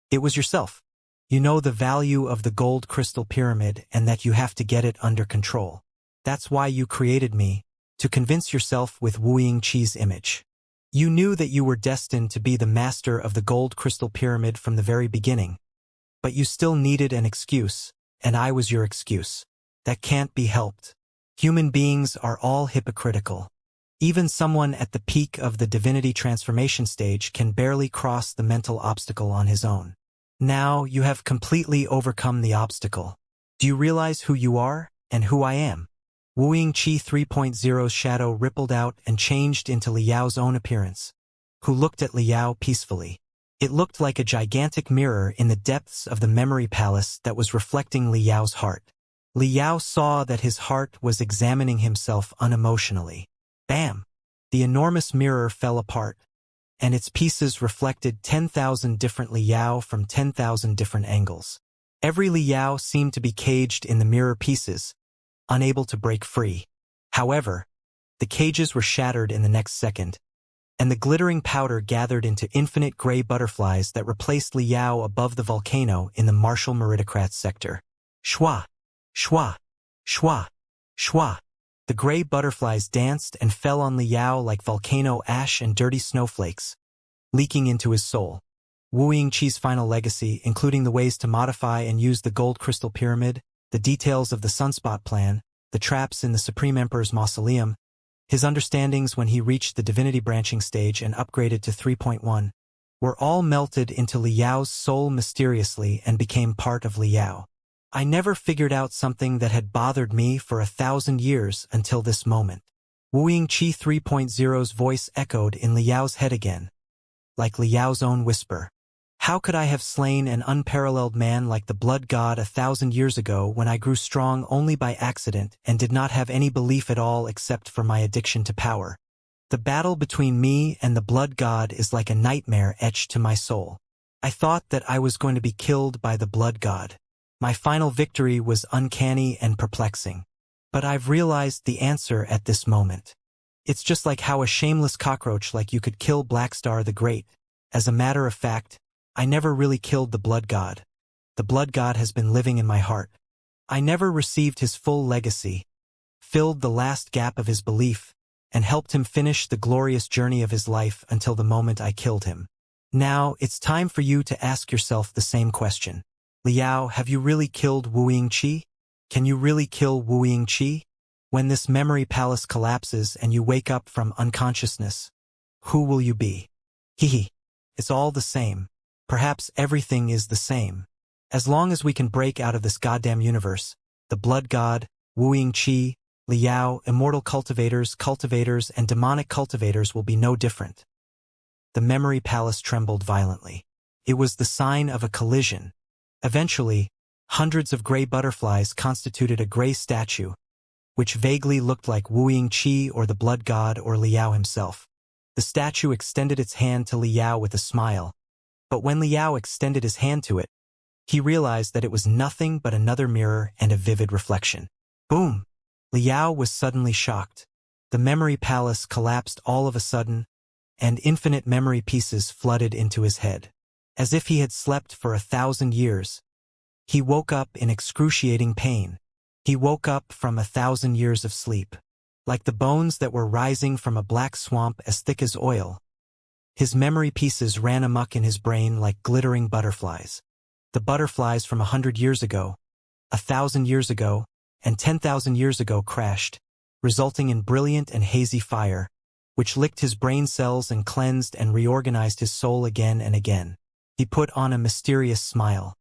It was yourself. You know the value of the gold crystal pyramid and that you have to get it under control. That's why you created me, to convince yourself with Wu Yingqi's image. You knew that you were destined to be the master of the gold crystal pyramid from the very beginning, but you still needed an excuse, and I was your excuse. That can't be helped. Human beings are all hypocritical. Even someone at the peak of the divinity transformation stage can barely cross the mental obstacle on his own. Now you have completely overcome the obstacle. Do you realize who you are and who I am? Wu Yingqi 3.0's shadow rippled out and changed into Li Yao's own appearance, who looked at Li Yao peacefully. It looked like a gigantic mirror in the depths of the memory palace that was reflecting Li Yao's heart. Li Yao saw that his heart was examining himself unemotionally. Bam! The enormous mirror fell apart, and its pieces reflected 10,000 different Li Yao from 10,000 different angles. Every Li Yao seemed to be caged in the mirror pieces, unable to break free. However, the cages were shattered in the next second, and the glittering powder gathered into infinite gray butterflies that replaced Li Yao above the volcano in the Martial Meritocrat sector. Shwa! Shwa! Shwa! Shwa! The gray butterflies danced and fell on Li Yao like volcano ash and dirty snowflakes, leaking into his soul. Wu Yingqi's final legacy, including the ways to modify and use the gold crystal pyramid, the details of the sunspot plan, the traps in the Supreme Emperor's mausoleum, his understandings when he reached the divinity branching stage and upgraded to 3.1, were all melted into Li Yao's soul mysteriously and became part of Li Yao. I never figured out something that had bothered me for 1,000 years until this moment. Wu Yingqi 3.0's voice echoed in Li Yao's head again, like Li Yao's own whisper. How could I have slain an unparalleled man like the blood god 1,000 years ago when I grew strong only by accident and did not have any belief at all except for my addiction to power? The battle between me and the blood god is like a nightmare etched to my soul. I thought that I was going to be killed by the blood god. My final victory was uncanny and perplexing. But I've realized the answer at this moment. It's just like how a shameless cockroach like you could kill Blackstar the Great. As a matter of fact, I never really killed the blood god. The blood god has been living in my heart. I never received his full legacy, filled the last gap of his belief, and helped him finish the glorious journey of his life until the moment I killed him. Now, it's time for you to ask yourself the same question. Liao, have you really killed Wu Yingqi? Can you really kill Wu Yingqi? When this memory palace collapses and you wake up from unconsciousness, who will you be? Hehe. It's all the same. Perhaps everything is the same. As long as we can break out of this goddamn universe, the blood god, Wu Yingqi, Liao, immortal cultivators, and demonic cultivators will be no different. The memory palace trembled violently. It was the sign of a collision. Eventually, hundreds of gray butterflies constituted a gray statue, which vaguely looked like Wu Yingqi or the blood god or Liao himself. The statue extended its hand to Liao with a smile, but when Liao extended his hand to it, he realized that it was nothing but another mirror and a vivid reflection. Boom! Liao was suddenly shocked. The memory palace collapsed all of a sudden, and infinite memory pieces flooded into his head. As if he had slept for 1,000 years. He woke up in excruciating pain. He woke up from 1,000 years of sleep. Like the bones that were rising from a black swamp as thick as oil. His memory pieces ran amok in his brain like glittering butterflies. The butterflies from 100 years ago, 1,000 years ago, and 10,000 years ago crashed, resulting in brilliant and hazy fire, which licked his brain cells and cleansed and reorganized his soul again and again. He put on a mysterious smile.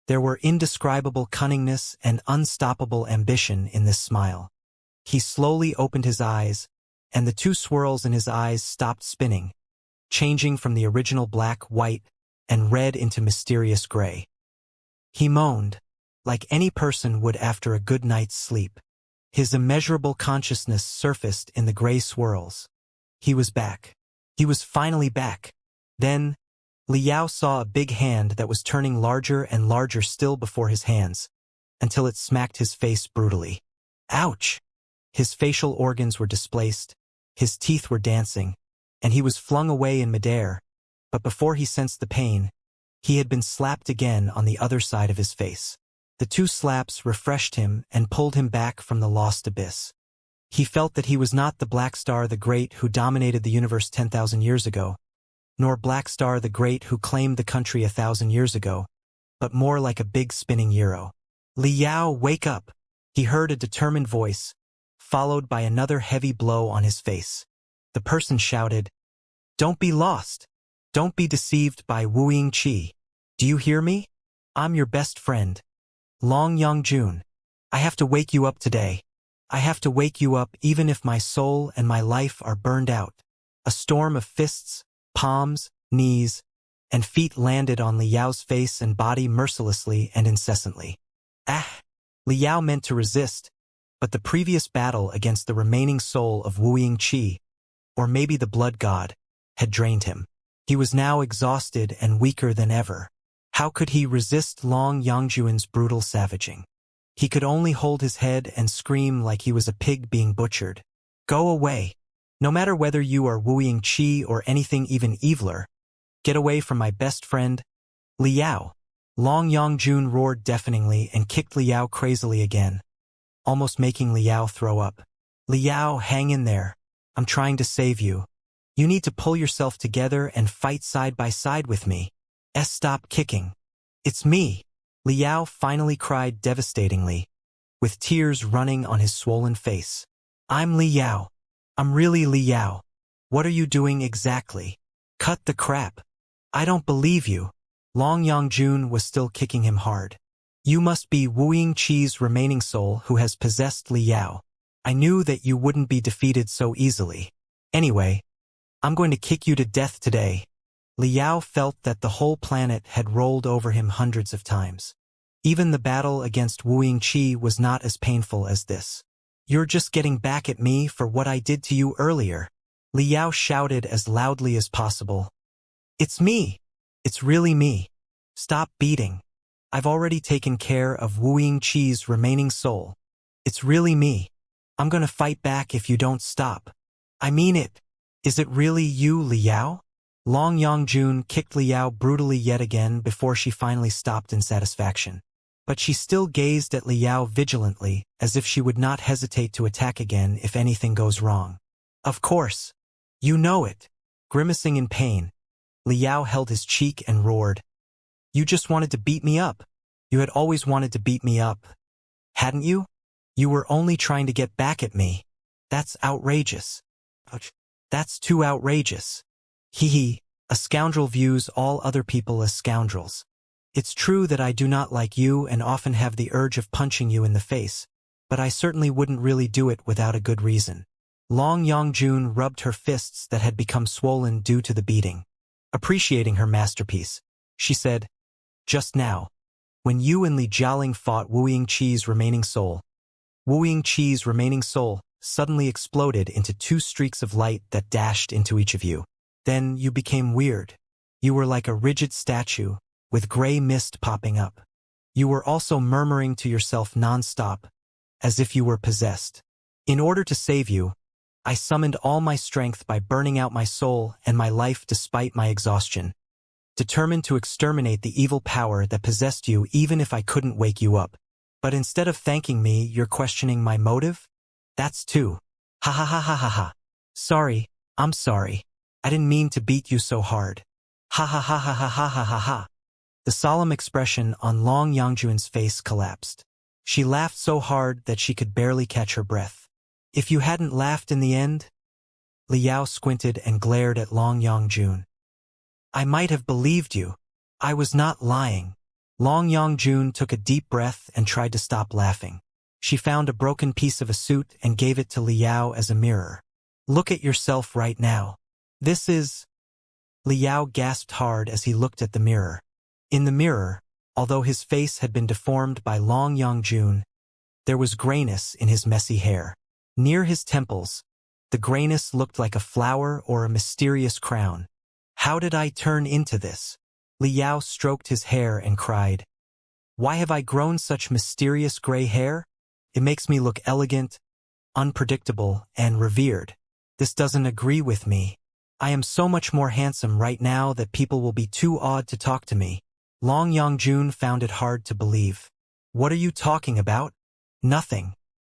There were indescribable cunningness and unstoppable ambition in this smile. He slowly opened his eyes, and the two swirls in his eyes stopped spinning, changing from the original black, white, and red into mysterious gray. He moaned, like any person would after a good night's sleep. His immeasurable consciousness surfaced in the gray swirls. He was back. He was finally back. Then, Liao saw a big hand that was turning larger and larger still before his hands, until it smacked his face brutally. Ouch! His facial organs were displaced, his teeth were dancing, and he was flung away in midair, but before he sensed the pain, he had been slapped again on the other side of his face. The two slaps refreshed him and pulled him back from the lost abyss. He felt that he was not the Black Star the Great who dominated the universe 10,000 years ago, nor Black Star the Great who claimed the country 1,000 years ago, but more like a big spinning euro. Liao, wake up! He heard a determined voice, followed by another heavy blow on his face. The person shouted, "Don't be lost! Don't be deceived by Wu Yingqi. Do you hear me? I'm your best friend. Long Yongjun. I have to wake you up today. I have to wake you up even if my soul and my life are burned out." A storm of fists, palms, knees, and feet landed on Liao's face and body mercilessly and incessantly. Ah! Liao meant to resist, but the previous battle against the remaining soul of Wu Yingqi, or maybe the blood god, had drained him. He was now exhausted and weaker than ever. How could he resist Long Yongjuan's brutal savaging? He could only hold his head and scream like he was a pig being butchered. Go away. No matter whether you are Wu Yingqi or anything even eviler, get away from my best friend, Liao. Long Yongjun roared deafeningly and kicked Liao crazily again, almost making Liao throw up. Liao, hang in there. I'm trying to save you. You need to pull yourself together and fight side by side with me. Stop kicking. It's me. Liao finally cried devastatingly, with tears running on his swollen face. I'm Liao. I'm really Liao. What are you doing exactly? Cut the crap. I don't believe you. Long Yongjun was still kicking him hard. You must be Wu Yingqi's remaining soul who has possessed Liao. I knew that you wouldn't be defeated so easily. Anyway, I'm going to kick you to death today. Liao felt that the whole planet had rolled over him hundreds of times. Even the battle against Wu Yingqi was not as painful as this. You're just getting back at me for what I did to you earlier. Liao shouted as loudly as possible. It's me. It's really me. Stop beating. I've already taken care of Wu Yingqi's remaining soul. It's really me. I'm gonna fight back if you don't stop. I mean it. Is it really you, Liao? Long Yongjun kicked Liao brutally yet again before she finally stopped in satisfaction. But she still gazed at Liao vigilantly, as if she would not hesitate to attack again if anything goes wrong. Of course. You know it. Grimacing in pain, Liao held his cheek and roared. You just wanted to beat me up. You had always wanted to beat me up. Hadn't you? You were only trying to get back at me. That's outrageous. Ouch. That's too outrageous. Hee, a scoundrel views all other people as scoundrels. It's true that I do not like you and often have the urge of punching you in the face, but I certainly wouldn't really do it without a good reason. Long Yongjun rubbed her fists that had become swollen due to the beating. Appreciating her masterpiece, she said, just now, when you and Li Jialing fought Wu Yingqi's remaining soul, Wu Yingqi's remaining soul suddenly exploded into two streaks of light that dashed into each of you. Then you became weird. You were like a rigid statue, with gray mist popping up. You were also murmuring to yourself non-stop, as if you were possessed. In order to save you, I summoned all my strength by burning out my soul and my life despite my exhaustion, determined to exterminate the evil power that possessed you even if I couldn't wake you up. But instead of thanking me, you're questioning my motive? That's too. Ha ha ha ha ha ha. Sorry, I'm sorry. I didn't mean to beat you so hard. Ha ha ha ha ha ha ha ha ha. The solemn expression on Long Yongjun's face collapsed. She laughed so hard that she could barely catch her breath. If you hadn't laughed in the end? Liao squinted and glared at Long Yongjun. I might have believed you. I was not lying. Long Yongjun took a deep breath and tried to stop laughing. She found a broken piece of a suit and gave it to Liao as a mirror. Look at yourself right now. This is... Liao gasped hard as he looked at the mirror. In the mirror, although his face had been deformed by Long Yongjun, there was grayness in his messy hair. Near his temples, the grayness looked like a flower or a mysterious crown. How did I turn into this? Liao stroked his hair and cried. Why have I grown such mysterious gray hair? It makes me look elegant, unpredictable, and revered. This doesn't agree with me. I am so much more handsome right now that people will be too awed to talk to me. Long Yongjun found it hard to believe. What are you talking about? Nothing.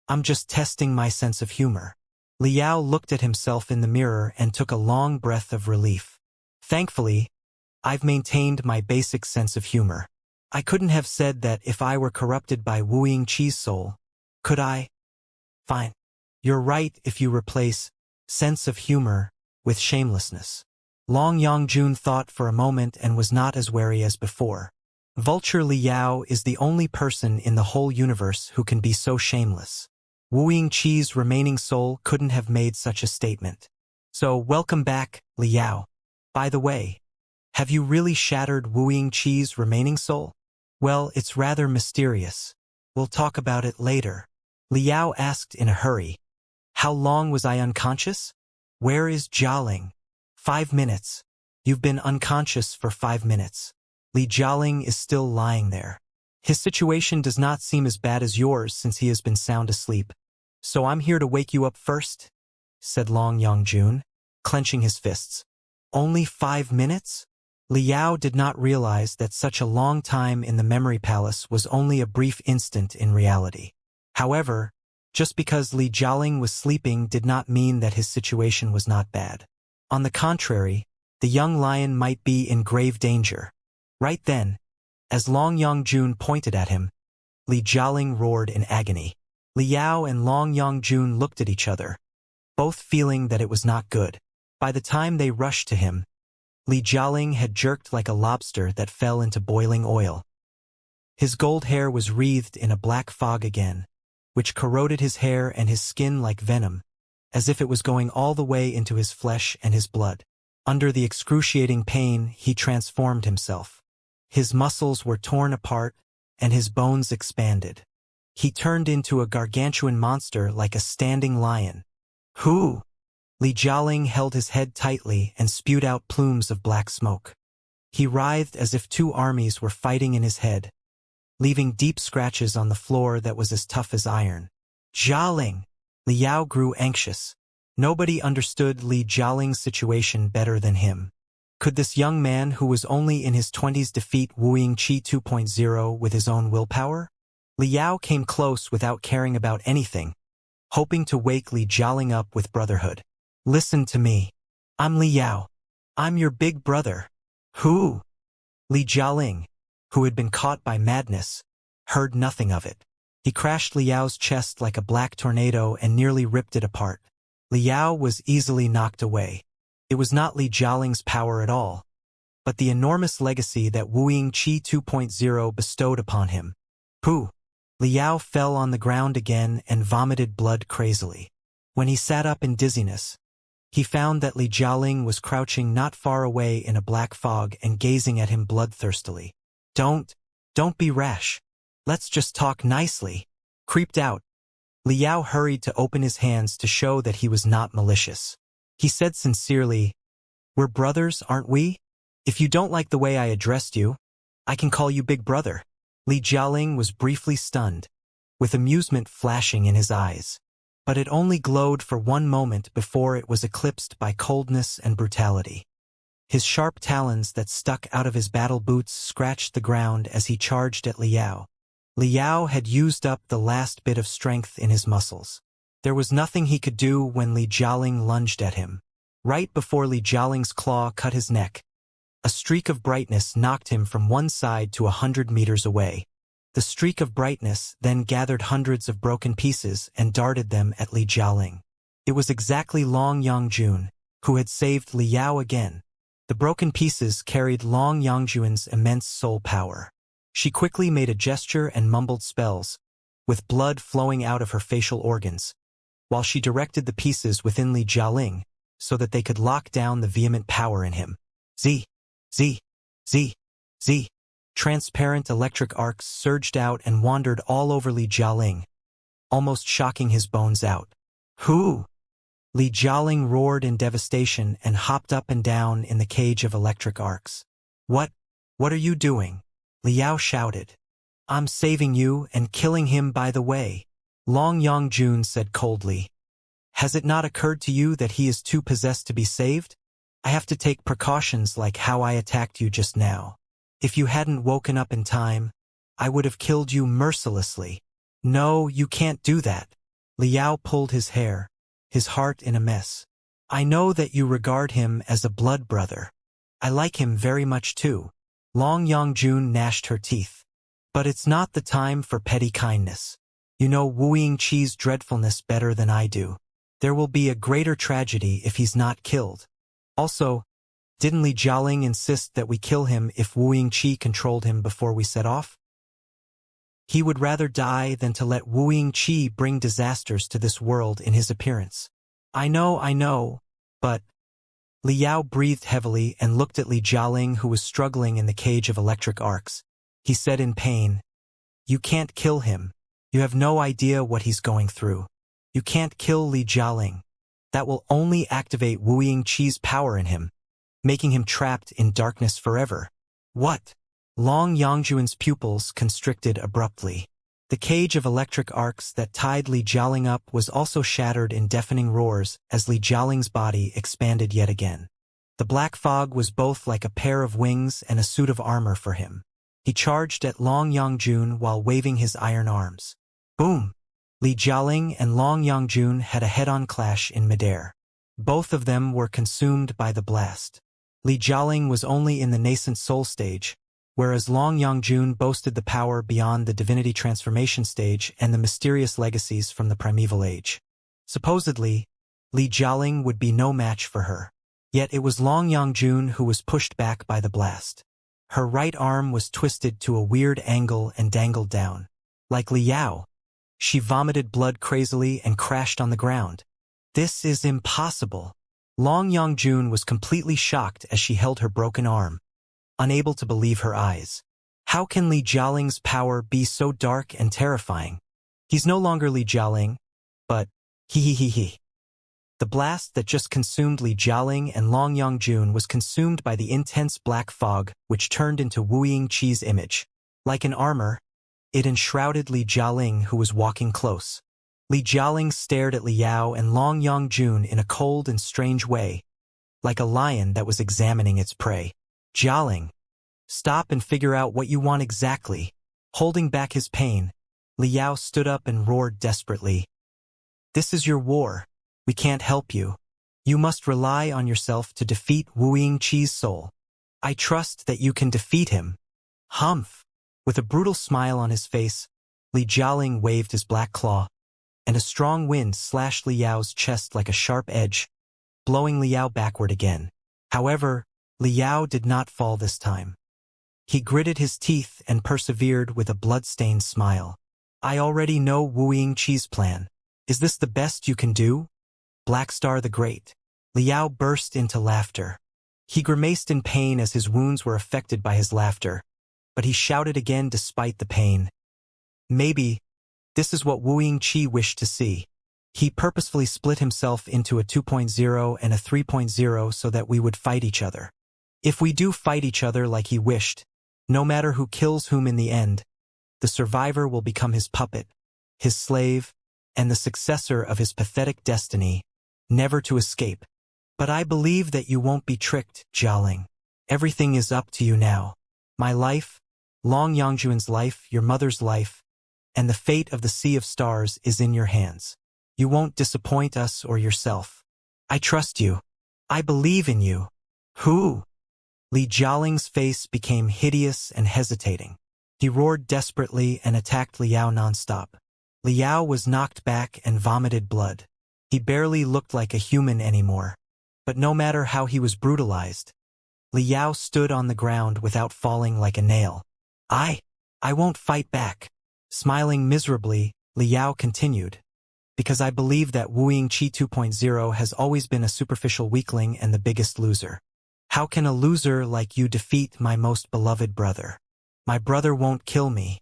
I'm just testing my sense of humor. Liao looked at himself in the mirror and took a long breath of relief. Thankfully, I've maintained my basic sense of humor. I couldn't have said that if I were corrupted by Wu Yingqi's soul. Could I? Fine. You're right if you replace sense of humor with shamelessness. Long Yongjun thought for a moment and was not as wary as before. Vulture Liao is the only person in the whole universe who can be so shameless. Wu Yingqi's remaining soul couldn't have made such a statement. So, welcome back, Liao. By the way, have you really shattered Wu Yingqi's remaining soul? Well, it's rather mysterious. We'll talk about it later. Liao asked in a hurry. How long was I unconscious? Where is Jialing? 5 minutes. You've been unconscious for 5 minutes. Li Jialing is still lying there. His situation does not seem as bad as yours since he has been sound asleep. So I'm here to wake you up first, said Long Yongjun, clenching his fists. Only 5 minutes? Liao did not realize that such a long time in the memory palace was only a brief instant in reality. However, just because Li Jialing was sleeping did not mean that his situation was not bad. On the contrary, the young lion might be in grave danger. Right then, as Long Yongjun pointed at him, Li Jialing roared in agony. Liao and Long Yongjun looked at each other, both feeling that it was not good. By the time they rushed to him, Li Jialing had jerked like a lobster that fell into boiling oil. His gold hair was wreathed in a black fog again, which corroded his hair and his skin like venom, as if it was going all the way into his flesh and his blood. Under the excruciating pain, he transformed himself. His muscles were torn apart, and his bones expanded. He turned into a gargantuan monster like a standing lion. Who? Li Jialing held his head tightly and spewed out plumes of black smoke. He writhed as if two armies were fighting in his head, leaving deep scratches on the floor that was as tough as iron. Jialing! Liao grew anxious. Nobody understood Li Jialing's situation better than him. Could this young man who was only in his 20s defeat Wuxia 2.0 with his own willpower? Li Yao came close without caring about anything, hoping to wake Li Jialing up with brotherhood. Listen to me. I'm Li Yao. I'm your big brother. Who? Li Jialing, who had been caught by madness, heard nothing of it. He crashed Li Yao's chest like a black tornado and nearly ripped it apart. Li Yao was easily knocked away. It was not Li Jialing's power at all, but the enormous legacy that Wuxia 2.0 bestowed upon him. Pooh! Li Yao fell on the ground again and vomited blood crazily. When he sat up in dizziness, he found that Li Jialing was crouching not far away in a black fog and gazing at him bloodthirstily. Don't be rash. Let's just talk nicely. Creeped out, Li Yao hurried to open his hands to show that he was not malicious. He said sincerely, "We're brothers, aren't we? If you don't like the way I addressed you, I can call you Big Brother." Li Jialing was briefly stunned, with amusement flashing in his eyes. But it only glowed for one moment before it was eclipsed by coldness and brutality. His sharp talons that stuck out of his battle boots scratched the ground as he charged at Li Yao. Li Yao had used up the last bit of strength in his muscles. There was nothing he could do when Li Jialing lunged at him. Right before Li Jialing's claw cut his neck, a streak of brightness knocked him from one side to 100 meters away. The streak of brightness then gathered hundreds of broken pieces and darted them at Li Jialing. It was exactly Long Yangjun, who had saved Li Yao again. The broken pieces carried Long Yangjun's immense soul power. She quickly made a gesture and mumbled spells, with blood flowing out of her facial organs, while she directed the pieces within Li Jialing so that they could lock down the vehement power in him. Z. Transparent electric arcs surged out and wandered all over Li Jialing, almost shocking his bones out. Who? Li Jialing roared in devastation and hopped up and down in the cage of electric arcs. What are you doing? Li Yao shouted. I'm saving you and killing him by the way. Long Yangjun said coldly. Has it not occurred to you that he is too possessed to be saved? I have to take precautions like how I attacked you just now. If you hadn't woken up in time, I would have killed you mercilessly. No, you can't do that. Li Yao pulled his hair, his heart in a mess. I know that you regard him as a blood brother. I like him very much too. Long Yangjun gnashed her teeth. But it's not the time for petty kindness. You know Wuxia dreadfulness better than I do. There will be a greater tragedy if he's not killed. Also, didn't Li Jialing insist that we kill him if Wuxia controlled him before we set off? He would rather die than to let Wuxia bring disasters to this world in his appearance. I know, but... Li Yao breathed heavily and looked at Li Jialing, who was struggling in the cage of electric arcs. He said in pain, You can't kill him. You have no idea what he's going through. You can't kill Li Jialing. That will only activate Wuxia's power in him, making him trapped in darkness forever. What? Long Yangjun's pupils constricted abruptly. The cage of electric arcs that tied Li Jialing up was also shattered in deafening roars as Li Jialing's body expanded yet again. The black fog was both like a pair of wings and a suit of armor for him. He charged at Long Yangjun while waving his iron arms. Boom! Li Jialing and Long Yangjun had a head-on clash in midair. Both of them were consumed by the blast. Li Jialing was only in the nascent soul stage, whereas Long Yangjun boasted the power beyond the divinity transformation stage and the mysterious legacies from the primeval age. Supposedly, Li Jialing would be no match for her. Yet it was Long Yangjun who was pushed back by the blast. Her right arm was twisted to a weird angle and dangled down. Like Li Yao, she vomited blood crazily and crashed on the ground. This is impossible. Long Yangjun was completely shocked as she held her broken arm, unable to believe her eyes. How can Li Jialing's power be so dark and terrifying? He's no longer Li Jialing, but he. The blast that just consumed Li Jialing and Long Yangjun was consumed by the intense black fog which turned into Wuxia's image. Like an armor, it enshrouded Li Jialing, who was walking close. Li Jialing stared at Li Yao and Long Yangjun in a cold and strange way, like a lion that was examining its prey. Jialing, stop and figure out what you want exactly. Holding back his pain, Liao stood up and roared desperately. This is your war. We can't help you. You must rely on yourself to defeat Wu Yingqi's soul. I trust that you can defeat him. Humph! With a brutal smile on his face, Li Jialing waved his black claw, and a strong wind slashed Liao's chest like a sharp edge, blowing Liao backward again. However, Liao did not fall this time. He gritted his teeth and persevered with a blood-stained smile. I already know Wu Yingqi's plan. Is this the best you can do? Black Star the Great. Liao burst into laughter. He grimaced in pain as his wounds were affected by his laughter, but he shouted again despite the pain. Maybe this is what Wu Yingqi wished to see. He purposefully split himself into a 2.0 and a 3.0 so that we would fight each other. If we do fight each other like he wished, no matter who kills whom in the end, the survivor will become his puppet, his slave, and the successor of his pathetic destiny, never to escape. But I believe that you won't be tricked, Jialing. Everything is up to you now. My life, Long Yangjuan's life, your mother's life, and the fate of the Sea of Stars is in your hands. You won't disappoint us or yourself. I trust you. I believe in you. Who? Li Jialing's face became hideous and hesitating. He roared desperately and attacked Liao nonstop. Liao was knocked back and vomited blood. He barely looked like a human anymore. But no matter how he was brutalized, Liao stood on the ground without falling like a nail. I won't fight back. Smiling miserably, Liao continued. Because I believe that Wu Yingqi 2.0 has always been a superficial weakling and the biggest loser. How can a loser like you defeat my most beloved brother? My brother won't kill me.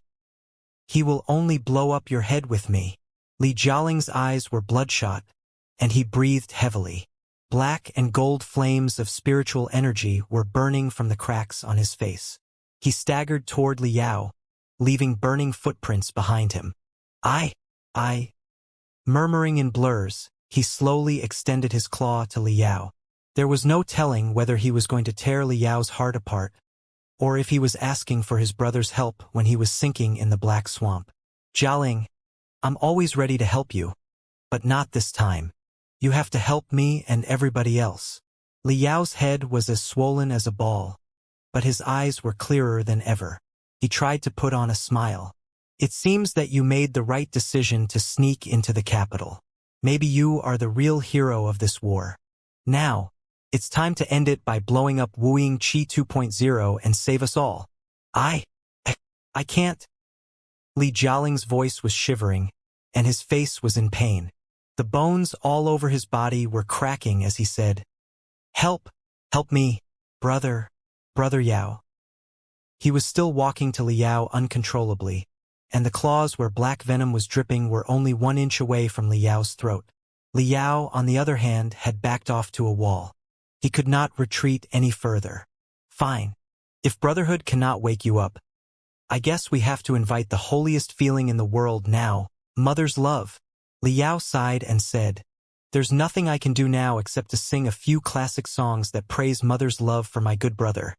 He will only blow up your head with me. Li Jialing's eyes were bloodshot, and he breathed heavily. Black and gold flames of spiritual energy were burning from the cracks on his face. He staggered toward Liao, leaving burning footprints behind him. Murmuring in blurs, he slowly extended his claw to Liao. There was no telling whether he was going to tear Liao's heart apart, or if he was asking for his brother's help when he was sinking in the black swamp. Jialing, I'm always ready to help you, but not this time. You have to help me and everybody else. Liao's head was as swollen as a ball, but his eyes were clearer than ever. He tried to put on a smile. It seems that you made the right decision to sneak into the capital. Maybe you are the real hero of this war. Now, it's time to end it by blowing up Wu Yingqi 2.0 and save us all. I can't. Li Jialing's voice was shivering, and his face was in pain. The bones all over his body were cracking as he said, Help me, brother Yao. He was still walking to Liao uncontrollably, and the claws where black venom was dripping were only 1 inch away from Liao's throat. Liao, on the other hand, had backed off to a wall. He could not retreat any further. Fine. If brotherhood cannot wake you up, I guess we have to invite the holiest feeling in the world now, mother's love. Liao sighed and said, There's nothing I can do now except to sing a few classic songs that praise mother's love for my good brother.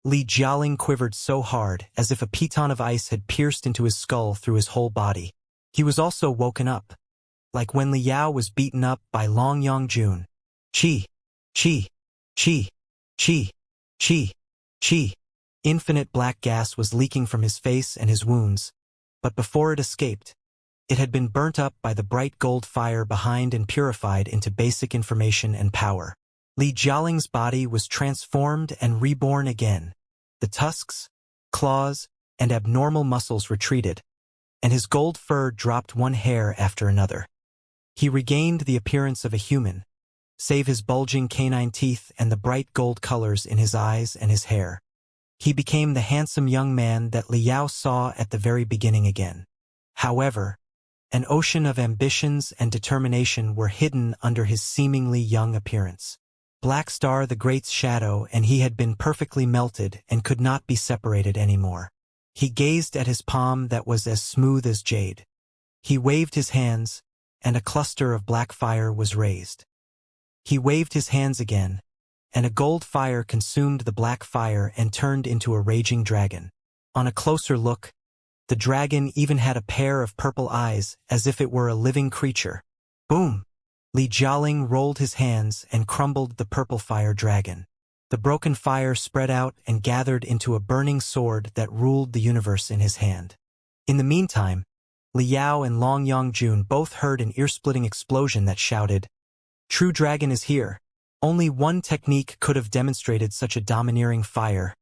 Li Jialing quivered so hard as if a piton of ice had pierced into his skull through his whole body. He was also woken up, like when Liao was beaten up by Long Yongjun. Chi. Infinite black gas was leaking from his face and his wounds, but before it escaped, it had been burnt up by the bright gold fire behind and purified into basic information and power. Li Jialing's body was transformed and reborn again. The tusks, claws, and abnormal muscles retreated, and his gold fur dropped 1 hair after another. He regained the appearance of a human, save his bulging canine teeth and the bright gold colors in his eyes and his hair. He became the handsome young man that Liao saw at the very beginning again. However, an ocean of ambitions and determination were hidden under his seemingly young appearance. Black Star the Great's shadow, and he had been perfectly melted and could not be separated anymore. He gazed at his palm that was as smooth as jade. He waved his hands, and a cluster of black fire was raised. He waved his hands again, and a gold fire consumed the black fire and turned into a raging dragon. On a closer look, the dragon even had a pair of purple eyes, as if it were a living creature. Boom! Li Jialing rolled his hands and crumbled the purple fire dragon. The broken fire spread out and gathered into a burning sword that ruled the universe in his hand. In the meantime, Li Yao and Long Yongjun both heard an ear-splitting explosion that shouted, "True dragon is here." Only one technique could have demonstrated such a domineering fire.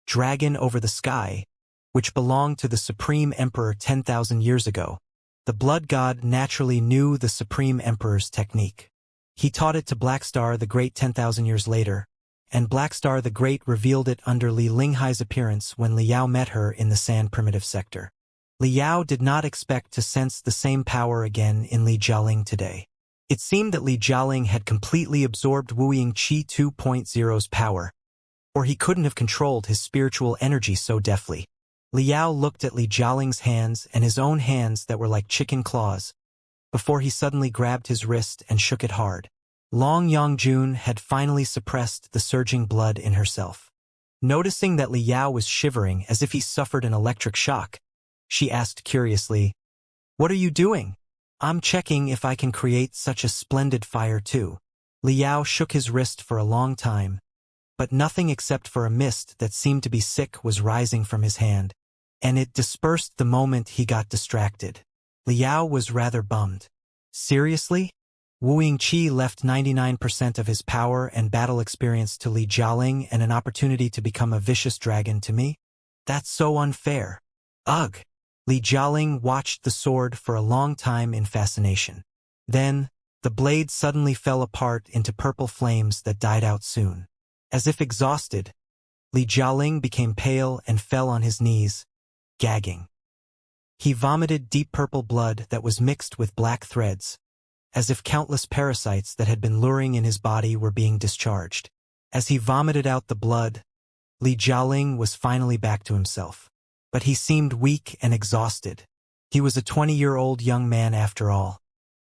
Dragon over the sky, which belonged to the Supreme Emperor 10,000 years ago. The Blood God naturally knew the Supreme Emperor's technique. He taught it to Blackstar the Great 10,000 years later, and Blackstar the Great revealed it under Li Linghai's appearance when Li Yao met her in the Sand Primitive Sector. Li Yao did not expect to sense the same power again in Li Jialing today. It seemed that Li Jialing had completely absorbed Wuying Qi 2.0's power, or he couldn't have controlled his spiritual energy so deftly. Li Yao looked at Li Jialing's hands and his own hands that were like chicken claws, before he suddenly grabbed his wrist and shook it hard. Long Yongjun had finally suppressed the surging blood in herself. Noticing that Li Yao was shivering as if he suffered an electric shock, she asked curiously, "What are you doing?" "I'm checking if I can create such a splendid fire too." Li Yao shook his wrist for a long time, but nothing except for a mist that seemed to be sick was rising from his hand, and it dispersed the moment he got distracted. Li Yao was rather bummed. Seriously? Wuying Qi left 99% of his power and battle experience to Li Jialing and an opportunity to become a vicious dragon to me? That's so unfair. Ugh! Li Jialing watched the sword for a long time in fascination. Then, the blade suddenly fell apart into purple flames that died out soon. As if exhausted, Li Jialing became pale and fell on his knees, gagging. He vomited deep purple blood that was mixed with black threads, as if countless parasites that had been luring in his body were being discharged. As he vomited out the blood, Li Jialing was finally back to himself. But he seemed weak and exhausted. He was a 20-year-old young man after all.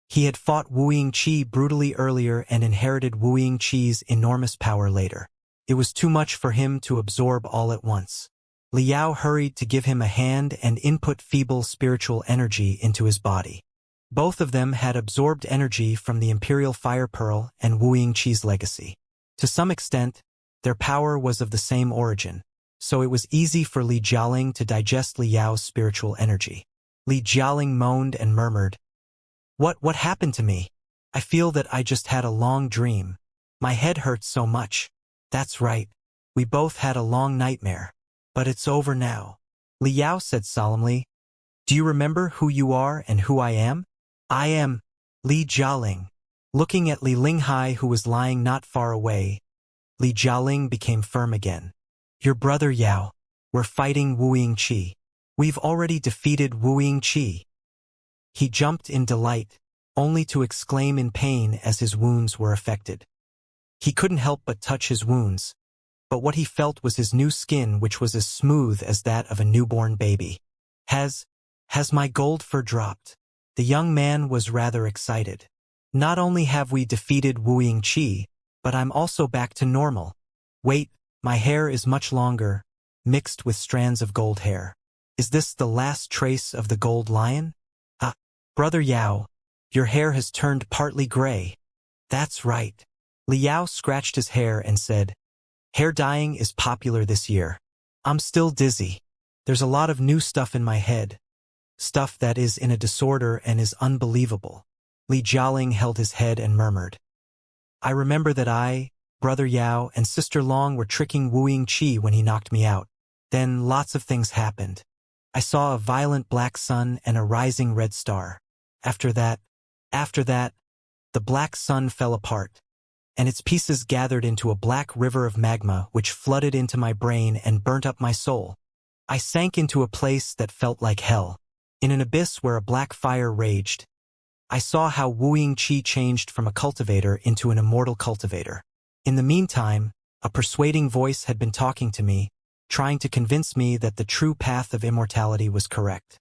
He had fought Wuying Qi brutally earlier and inherited Wuying Qi's enormous power later. It was too much for him to absorb all at once. Li Yao hurried to give him a hand and input feeble spiritual energy into his body. Both of them had absorbed energy from the Imperial Fire Pearl and Wuying Qi's legacy. To some extent, their power was of the same origin, so it was easy for Li Jialing to digest Li Yao's spiritual energy. Li Jialing moaned and murmured, What happened to me? I feel that I just had a long dream. My head hurts so much." "That's right. We both had a long nightmare. But it's over now," Li Yao said solemnly. "Do you remember who you are and who I am?" "I am Li Jialing." Looking at Li Linghai, who was lying not far away, Li Jialing became firm again. "Your brother Yao. We're fighting Wuying Qi. We've already defeated Wuying Qi." He jumped in delight, only to exclaim in pain as his wounds were affected. He couldn't help but touch his wounds, but what he felt was his new skin, which was as smooth as that of a newborn baby. Has my gold fur dropped?" The young man was rather excited. "Not only have we defeated Wuying Qi, but I'm also back to normal. Wait, my hair is much longer, mixed with strands of gold hair. Is this the last trace of the gold lion? Ah, Brother Yao, your hair has turned partly gray." "That's right." Li Yao scratched his hair and said, "Hair dyeing is popular this year. I'm still dizzy. There's a lot of new stuff in my head. Stuff that is in a disorder and is unbelievable." Li Jialing held his head and murmured, "I remember that I, Brother Yao, and Sister Long were tricking Wuying Qi when he knocked me out. Then lots of things happened. I saw a violent black sun and a rising red star. After that, the black sun fell apart, and its pieces gathered into a black river of magma which flooded into my brain and burnt up my soul. I sank into a place that felt like hell, in an abyss where a black fire raged. I saw how Wuying Qi changed from a cultivator into an immortal cultivator. In the meantime, a persuading voice had been talking to me, trying to convince me that the true path of immortality was correct.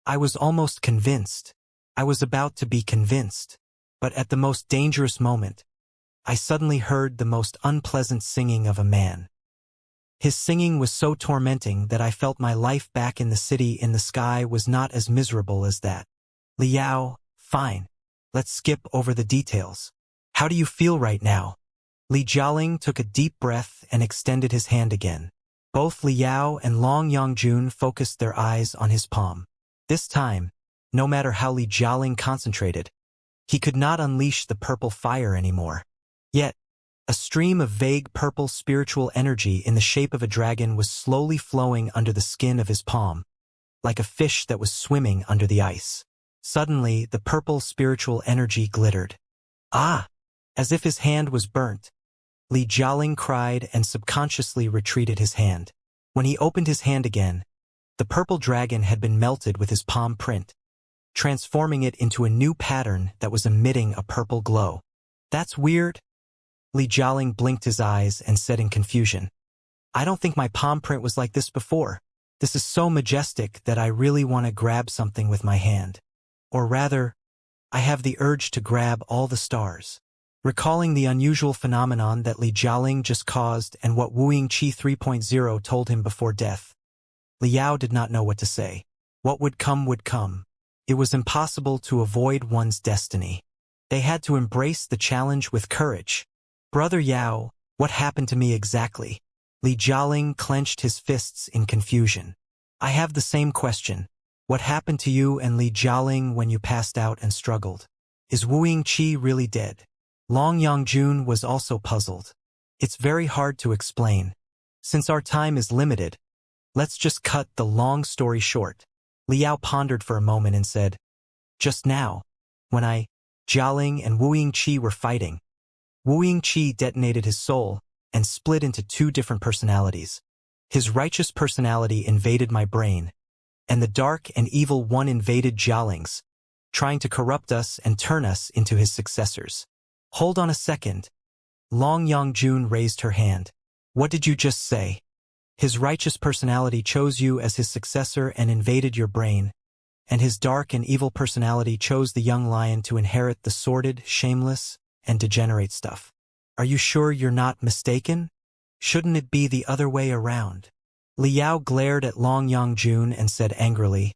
I was almost convinced. I was about to be convinced. But at the most dangerous moment, I suddenly heard the most unpleasant singing of a man. His singing was so tormenting that I felt my life back in the city in the sky was not as miserable as that. Liao, fine. Let's skip over the details. How do you feel right now? Li Jialing took a deep breath and extended his hand again. Both Liao and Long Yongjun focused their eyes on his palm. This time, no matter how Li Jialing concentrated, he could not unleash the purple fire anymore. Yet, a stream of vague purple spiritual energy in the shape of a dragon was slowly flowing under the skin of his palm, like a fish that was swimming under the ice. Suddenly, the purple spiritual energy glittered. Ah! As if his hand was burnt. Li Jialing cried and subconsciously retreated his hand. When he opened his hand again, the purple dragon had been melted with his palm print, transforming it into a new pattern that was emitting a purple glow. That's weird. Li Jialing blinked his eyes and said in confusion, I don't think my palm print was like this before. This is so majestic that I really want to grab something with my hand. Or rather, I have the urge to grab all the stars. Recalling the unusual phenomenon that Li Jialing just caused and what Wuxia 3.0 told him before death, Liao did not know what to say. What would come would come. It was impossible to avoid one's destiny. They had to embrace the challenge with courage. Brother Yao, what happened to me exactly? Li Jialing clenched his fists in confusion. I have the same question. What happened to you and Li Jialing when you passed out and struggled? Is Wuxia really dead? Long Yongjun was also puzzled. It's very hard to explain. Since our time is limited, let's just cut the long story short. Liao pondered for a moment and said, just now, when Jialing and Wuxia were fighting, Wuxia detonated his soul and split into two different personalities. His righteous personality invaded my brain, and the dark and evil one invaded Jialing's, trying to corrupt us and turn us into his successors. Hold on a second. Long Yongjun raised her hand. What did you just say? His righteous personality chose you as his successor and invaded your brain, and his dark and evil personality chose the young lion to inherit the sordid, shameless, and degenerate stuff. Are you sure you're not mistaken? Shouldn't it be the other way around? Liao glared at Long Yongjun and said angrily,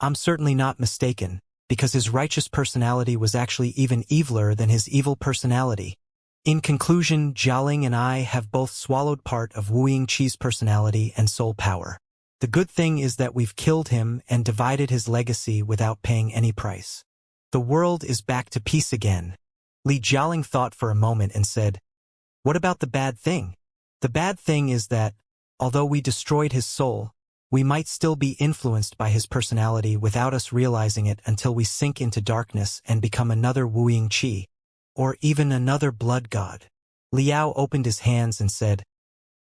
I'm certainly not mistaken, because his righteous personality was actually even eviler than his evil personality. In conclusion, Jialing and I have both swallowed part of Wuxia's personality and soul power. The good thing is that we've killed him and divided his legacy without paying any price. The world is back to peace again. Li Jialing thought for a moment and said, what about the bad thing? The bad thing is that, although we destroyed his soul, we might still be influenced by his personality without us realizing it until we sink into darkness and become another Wuxia, or even another blood god. Liao opened his hands and said,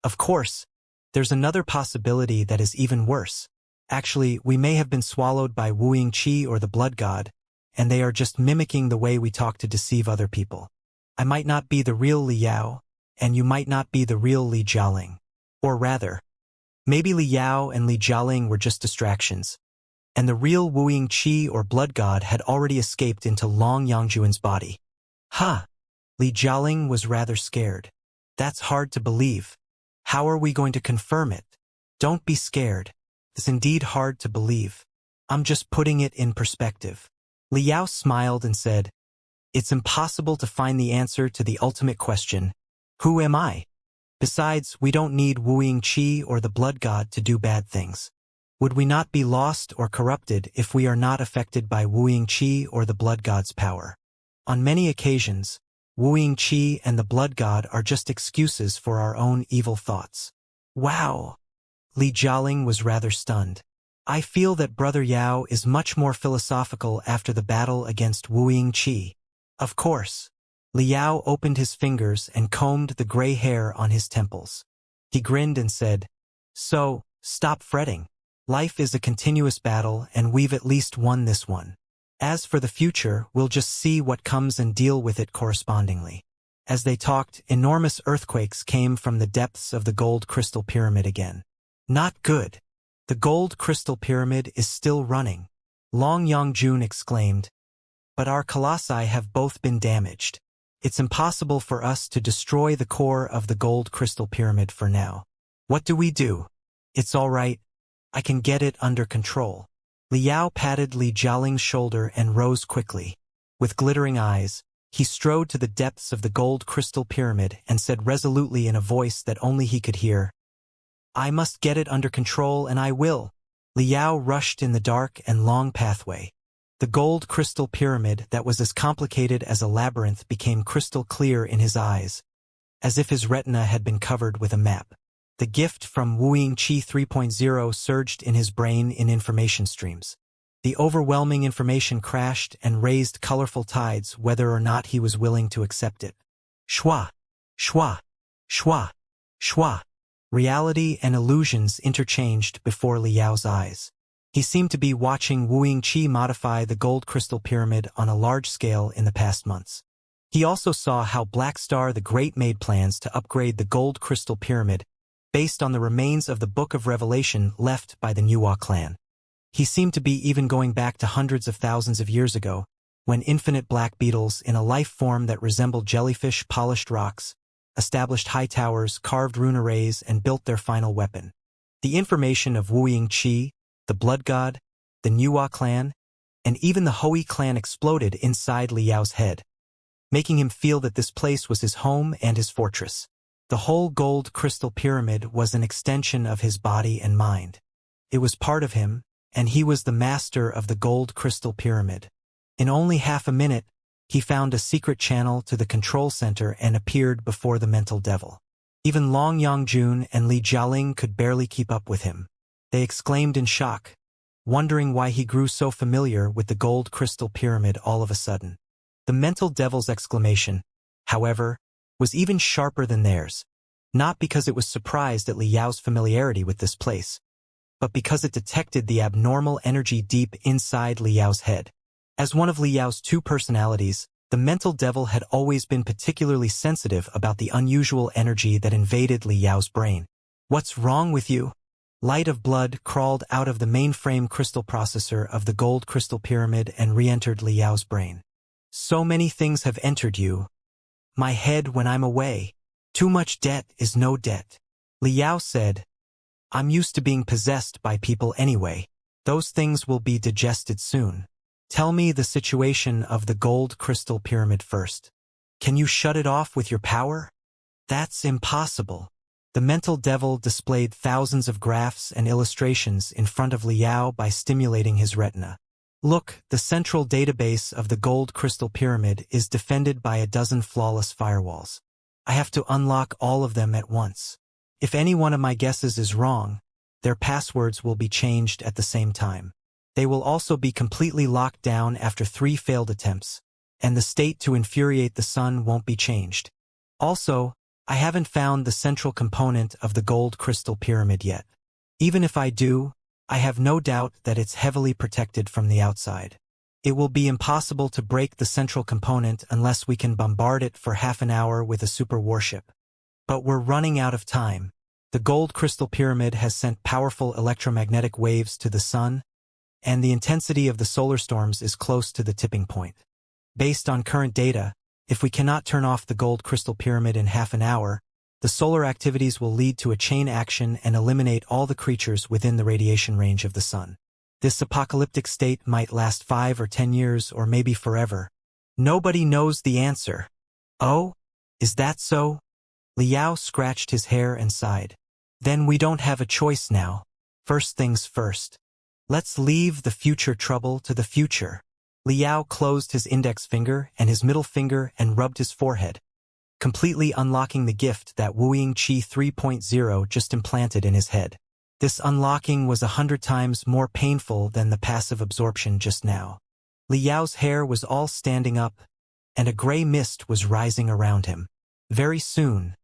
of course, there's another possibility that is even worse. Actually, we may have been swallowed by Wuxia or the blood god, and they are just mimicking the way we talk to deceive other people. I might not be the real Liao, and you might not be the real Li Jialing. Or rather, maybe Liao and Li Jialing were just distractions, and the real Wuxia or blood god had already escaped into Long Yongjun's body. Ha! Li Jialing was rather scared. That's hard to believe. How are we going to confirm it? Don't be scared. It's indeed hard to believe. I'm just putting it in perspective. Liao smiled and said, it's impossible to find the answer to the ultimate question, who am I? Besides, we don't need Wuxia or the blood god to do bad things. Would we not be lost or corrupted if we are not affected by Wuxia or the blood god's power? On many occasions, Wuxia and the blood god are just excuses for our own evil thoughts. Wow! Li Jialing was rather stunned. I feel that Brother Yao is much more philosophical after the battle against Wuxia. Of course. Liao opened his fingers and combed the gray hair on his temples. He grinned and said, so, stop fretting. Life is a continuous battle and we've at least won this one. As for the future, we'll just see what comes and deal with it correspondingly. As they talked, enormous earthquakes came from the depths of the gold crystal pyramid again. Not good. The gold crystal pyramid is still running. Long Yongjun exclaimed. But our colossi have both been damaged. It's impossible for us to destroy the core of the gold crystal pyramid for now. What do we do? It's all right. I can get it under control. Liao patted Li Jialing's shoulder and rose quickly. With glittering eyes, he strode to the depths of the gold crystal pyramid and said resolutely in a voice that only he could hear, I must get it under control, and I will. Liao rushed in the dark and long pathway. The gold crystal pyramid that was as complicated as a labyrinth became crystal clear in his eyes, as if his retina had been covered with a map. The gift from Wuxia 3.0 surged in his brain in information streams. The overwhelming information crashed and raised colorful tides whether or not he was willing to accept it. Shwa, shwa, shwa, shwa. Reality and illusions interchanged before Liao's eyes. He seemed to be watching Wuxia modify the gold crystal pyramid on a large scale in the past months. He also saw how Black Star the Great made plans to upgrade the gold crystal pyramid based on the remains of the Book of Revelation left by the Nuwa clan. He seemed to be even going back to hundreds of thousands of years ago, when infinite black beetles in a life form that resembled jellyfish polished rocks, established high towers, carved rune arrays, and built their final weapon. The information of Wuxia, the Blood God, the Nuwa clan, and even the Hui clan exploded inside Liao's head, making him feel that this place was his home and his fortress. The whole gold crystal pyramid was an extension of his body and mind. It was part of him, and he was the master of the gold crystal pyramid. In only half a minute, he found a secret channel to the control center and appeared before the mental devil. Even Long Yangjun and Li Jialing could barely keep up with him. They exclaimed in shock, wondering why he grew so familiar with the gold crystal pyramid all of a sudden. The mental devil's exclamation, however, was even sharper than theirs, not because it was surprised at Liao's familiarity with this place, but because it detected the abnormal energy deep inside Liao's head. As one of Liao's two personalities, the mental devil had always been particularly sensitive about the unusual energy that invaded Liao's brain. What's wrong with you? Light of blood crawled out of the mainframe crystal processor of the gold crystal pyramid and re-entered Liao's brain. So many things have entered you. My head when I'm away. Too much debt is no debt. Liao said, I'm used to being possessed by people anyway. Those things will be digested soon. Tell me the situation of the gold crystal pyramid first. Can you shut it off with your power? That's impossible. The mental devil displayed thousands of graphs and illustrations in front of Liao by stimulating his retina. Look, the central database of the gold crystal pyramid is defended by a dozen flawless firewalls. I have to unlock all of them at once. If any one of my guesses is wrong, their passwords will be changed at the same time. They will also be completely locked down after 3 failed attempts, and the state to infuriate the sun won't be changed. Also, I haven't found the central component of the gold crystal pyramid yet. Even if I do, I have no doubt that it's heavily protected from the outside. It will be impossible to break the central component unless we can bombard it for half an hour with a super warship. But we're running out of time. The gold crystal pyramid has sent powerful electromagnetic waves to the sun, and the intensity of the solar storms is close to the tipping point. Based on current data, if we cannot turn off the gold crystal pyramid in half an hour, the solar activities will lead to a chain action and eliminate all the creatures within the radiation range of the sun. This apocalyptic state might last 5 or 10 years or maybe forever. Nobody knows the answer. Oh? Is that so? Liao scratched his hair and sighed. Then we don't have a choice now. First things first. Let's leave the future trouble to the future. Liao closed his index finger and his middle finger and rubbed his forehead, completely unlocking the gift that Wuxia 3.0 just implanted in his head. This unlocking was 100 times more painful than the passive absorption just now. Liao's hair was all standing up, and a gray mist was rising around him. Very soon,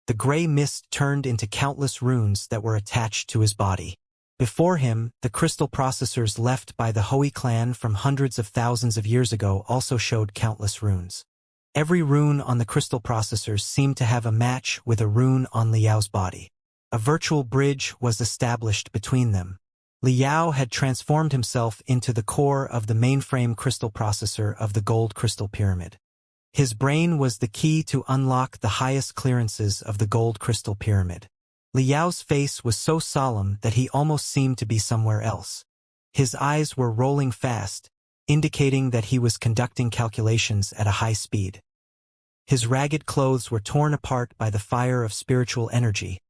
the gray mist turned into countless runes that were attached to his body. Before him, the crystal processors left by the Hui clan from hundreds of thousands of years ago also showed countless runes. Every rune on the crystal processors seemed to have a match with a rune on Liao's body. A virtual bridge was established between them. Liao had transformed himself into the core of the mainframe crystal processor of the gold crystal pyramid. His brain was the key to unlock the highest clearances of the gold crystal pyramid. Liao's face was so solemn that he almost seemed to be somewhere else. His eyes were rolling fast, indicating that he was conducting calculations at a high speed. His ragged clothes were torn apart by the fire of spiritual energy,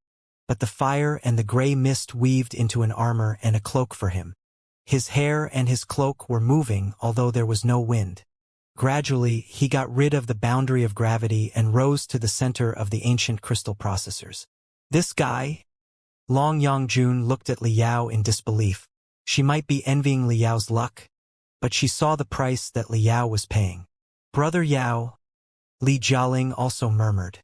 but the fire and the gray mist weaved into an armor and a cloak for him. His hair and his cloak were moving, although there was no wind. Gradually, he got rid of the boundary of gravity and rose to the center of the ancient crystal processors. This guy? Long Yongjun looked at Liao in disbelief. She might be envying Liao's luck, but she saw the price that Liao was paying. Brother Yao, Li Jialing also murmured.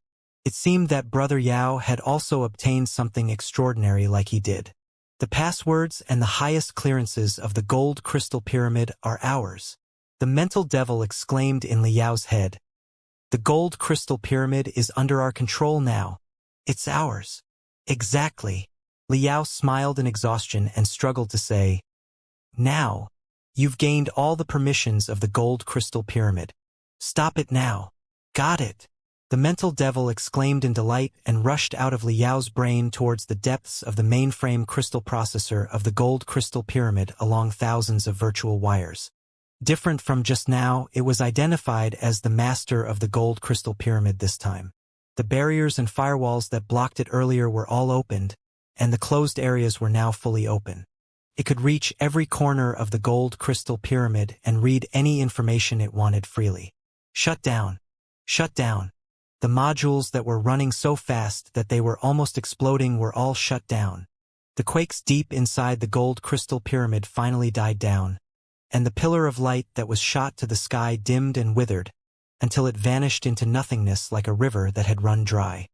It seemed that Brother Yao had also obtained something extraordinary like he did. The passwords and the highest clearances of the gold crystal pyramid are ours. The mental devil exclaimed in Liao's head. The gold crystal pyramid is under our control now. It's ours. Exactly. Liao smiled in exhaustion and struggled to say, Now, you've gained all the permissions of the gold crystal pyramid. Stop it now. Got it. The mental devil exclaimed in delight and rushed out of Liao's brain towards the depths of the mainframe crystal processor of the gold crystal pyramid along thousands of virtual wires. Different from just now, it was identified as the master of the gold crystal pyramid this time. The barriers and firewalls that blocked it earlier were all opened, and the closed areas were now fully open. It could reach every corner of the gold crystal pyramid and read any information it wanted freely. Shut down. Shut down. The modules that were running so fast that they were almost exploding were all shut down. The quakes deep inside the gold crystal pyramid finally died down, and the pillar of light that was shot to the sky dimmed and withered, until it vanished into nothingness like a river that had run dry.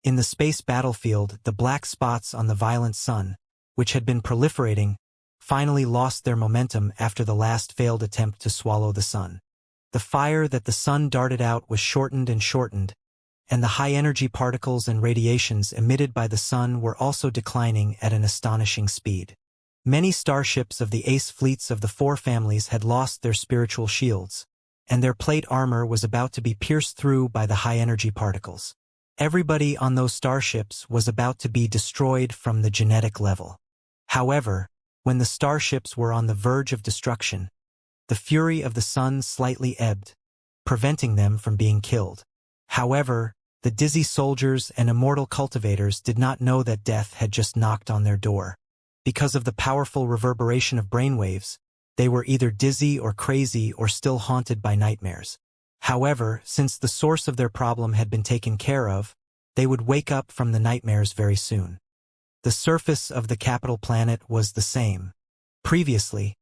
In the space battlefield, the black spots on the violent sun, which had been proliferating, finally lost their momentum after the last failed attempt to swallow the sun. The fire that the sun darted out was shortened and shortened, and the high-energy particles and radiations emitted by the sun were also declining at an astonishing speed. Many starships of the ace fleets of the four families had lost their spiritual shields, and their plate armor was about to be pierced through by the high-energy particles. Everybody on those starships was about to be destroyed from the genetic level. However, when the starships were on the verge of destruction, the fury of the sun slightly ebbed, preventing them from being killed. However, the dizzy soldiers and immortal cultivators did not know that death had just knocked on their door. Because of the powerful reverberation of brainwaves, they were either dizzy or crazy or still haunted by nightmares. However, since the source of their problem had been taken care of, they would wake up from the nightmares very soon. The surface of the capital planet was the same. Previously,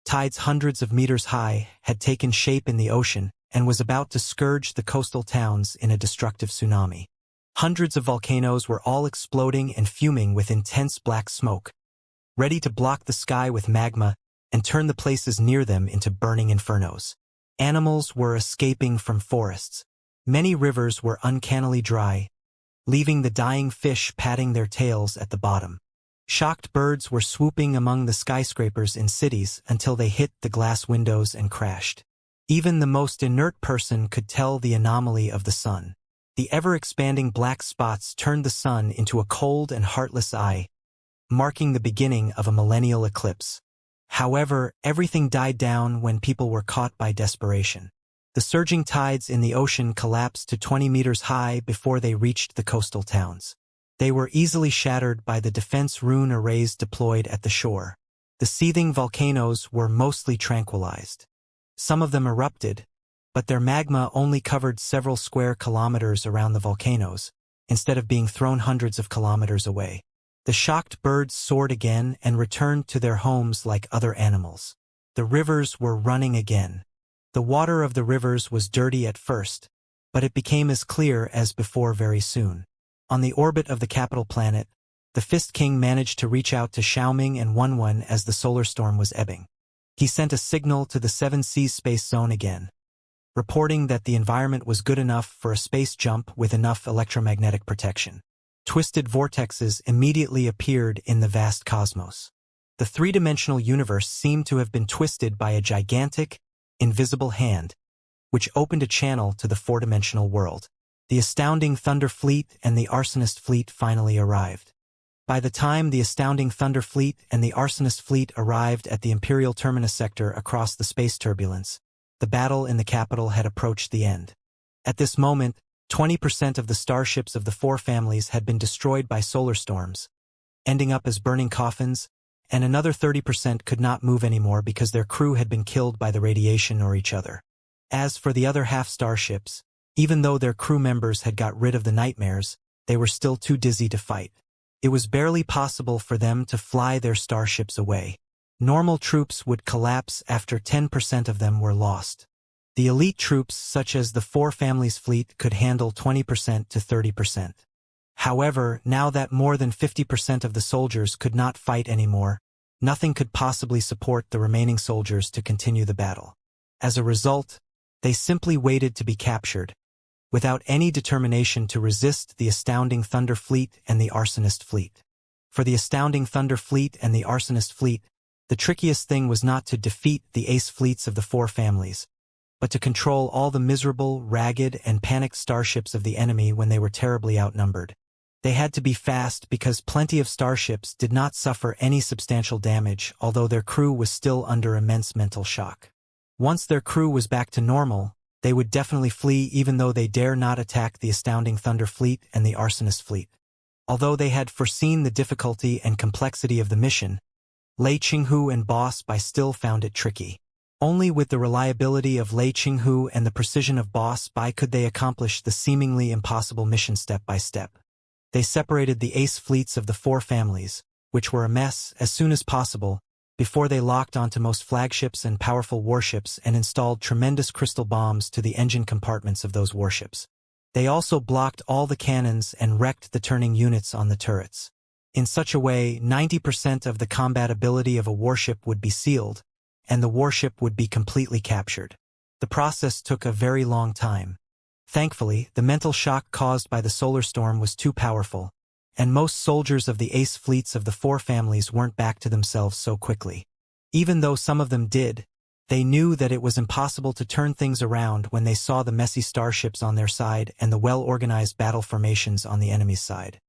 tides hundreds of meters high had taken shape in the ocean and was about to scourge the coastal towns in a destructive tsunami. Hundreds of volcanoes were all exploding and fuming with intense black smoke, ready to block the sky with magma and turn the places near them into burning infernos. Animals were escaping from forests. Many rivers were uncannily dry, leaving the dying fish patting their tails at the bottom. Shocked birds were swooping among the skyscrapers in cities until they hit the glass windows and crashed. Even the most inert person could tell the anomaly of the sun. The ever-expanding black spots turned the sun into a cold and heartless eye, marking the beginning of a millennial eclipse. However, everything died down when people were caught by desperation. The surging tides in the ocean collapsed to 20 meters high before they reached the coastal towns. They were easily shattered by the defense rune arrays deployed at the shore. The seething volcanoes were mostly tranquilized. Some of them erupted, but their magma only covered several square kilometers around the volcanoes, instead of being thrown hundreds of kilometers away. The shocked birds soared again and returned to their homes like other animals. The rivers were running again. The water of the rivers was dirty at first, but it became as clear as before very soon. On the orbit of the capital planet, the Fist King managed to reach out to Xiaoming and Wenwen as the solar storm was ebbing. He sent a signal to the Seven Seas space zone again, reporting that the environment was good enough for a space jump with enough electromagnetic protection. Twisted vortexes immediately appeared in the vast cosmos. The three-dimensional universe seemed to have been twisted by a gigantic, invisible hand, which opened a channel to the four-dimensional world. The astounding Thunder Fleet and the Arsonist Fleet finally arrived. By the time the astounding Thunder Fleet and the Arsonist Fleet arrived at the Imperial Terminus sector across the space turbulence, the battle in the capital had approached the end. At this moment, 20% of the starships of the four families had been destroyed by solar storms, ending up as burning coffins, and another 30% could not move anymore because their crew had been killed by the radiation or each other. As for the other half starships, even though their crew members had got rid of the nightmares, they were still too dizzy to fight. It was barely possible for them to fly their starships away. Normal troops would collapse after 10% of them were lost. The elite troops, such as the four families fleet, could handle 20% to 30%. However, now that more than 50% of the soldiers could not fight anymore, nothing could possibly support the remaining soldiers to continue the battle. As a result, they simply waited to be captured, without any determination to resist the astounding Thunder Fleet and the Arsonist Fleet. For the astounding Thunder Fleet and the Arsonist Fleet, the trickiest thing was not to defeat the ace fleets of the four families, but to control all the miserable, ragged, and panicked starships of the enemy when they were terribly outnumbered. They had to be fast because plenty of starships did not suffer any substantial damage, although their crew was still under immense mental shock. Once their crew was back to normal, they would definitely flee even though they dare not attack the astounding Thunder Fleet and the Arsonist Fleet. Although they had foreseen the difficulty and complexity of the mission, Lei Qinghu and Boss Bai still found it tricky. Only with the reliability of Lei Qinghu and the precision of Boss Bai could they accomplish the seemingly impossible mission step by step. They separated the ace fleets of the four families, which were a mess, as soon as possible, before they locked onto most flagships and powerful warships and installed tremendous crystal bombs to the engine compartments of those warships. They also blocked all the cannons and wrecked the turning units on the turrets. In such a way, 90% of the combat ability of a warship would be sealed, and the warship would be completely captured. The process took a very long time. Thankfully, the mental shock caused by the solar storm was too powerful, and most soldiers of the ace fleets of the four families weren't back to themselves so quickly. Even though some of them did, they knew that it was impossible to turn things around when they saw the messy starships on their side and the well-organized battle formations on the enemy's side.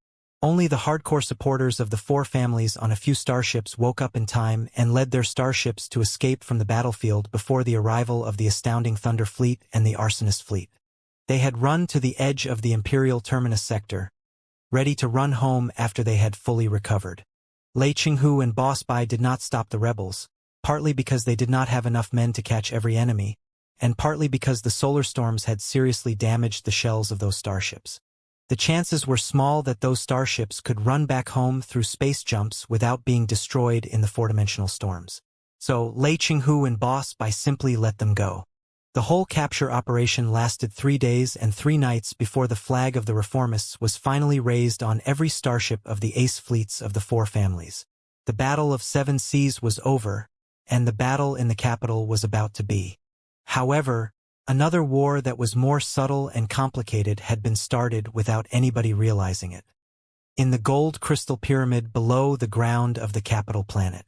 Only the hardcore supporters of the four families on a few starships woke up in time and led their starships to escape from the battlefield before the arrival of the astounding Thunder Fleet and the Arsonist Fleet. They had run to the edge of the Imperial Terminus sector, ready to run home after they had fully recovered. Lei Qinghu and Boss Bai did not stop the rebels, partly because they did not have enough men to catch every enemy, and partly because the solar storms had seriously damaged the shells of those starships. The chances were small that those starships could run back home through space jumps without being destroyed in the four-dimensional storms. So Lei Qinghu and Boss Bai simply let them go. The whole capture operation lasted 3 days and 3 nights before the flag of the reformists was finally raised on every starship of the ace fleets of the four families. The Battle of Seven Seas was over, and the battle in the capital was about to be. However, another war that was more subtle and complicated had been started without anybody realizing it. In the gold crystal pyramid below the ground of the capital planet.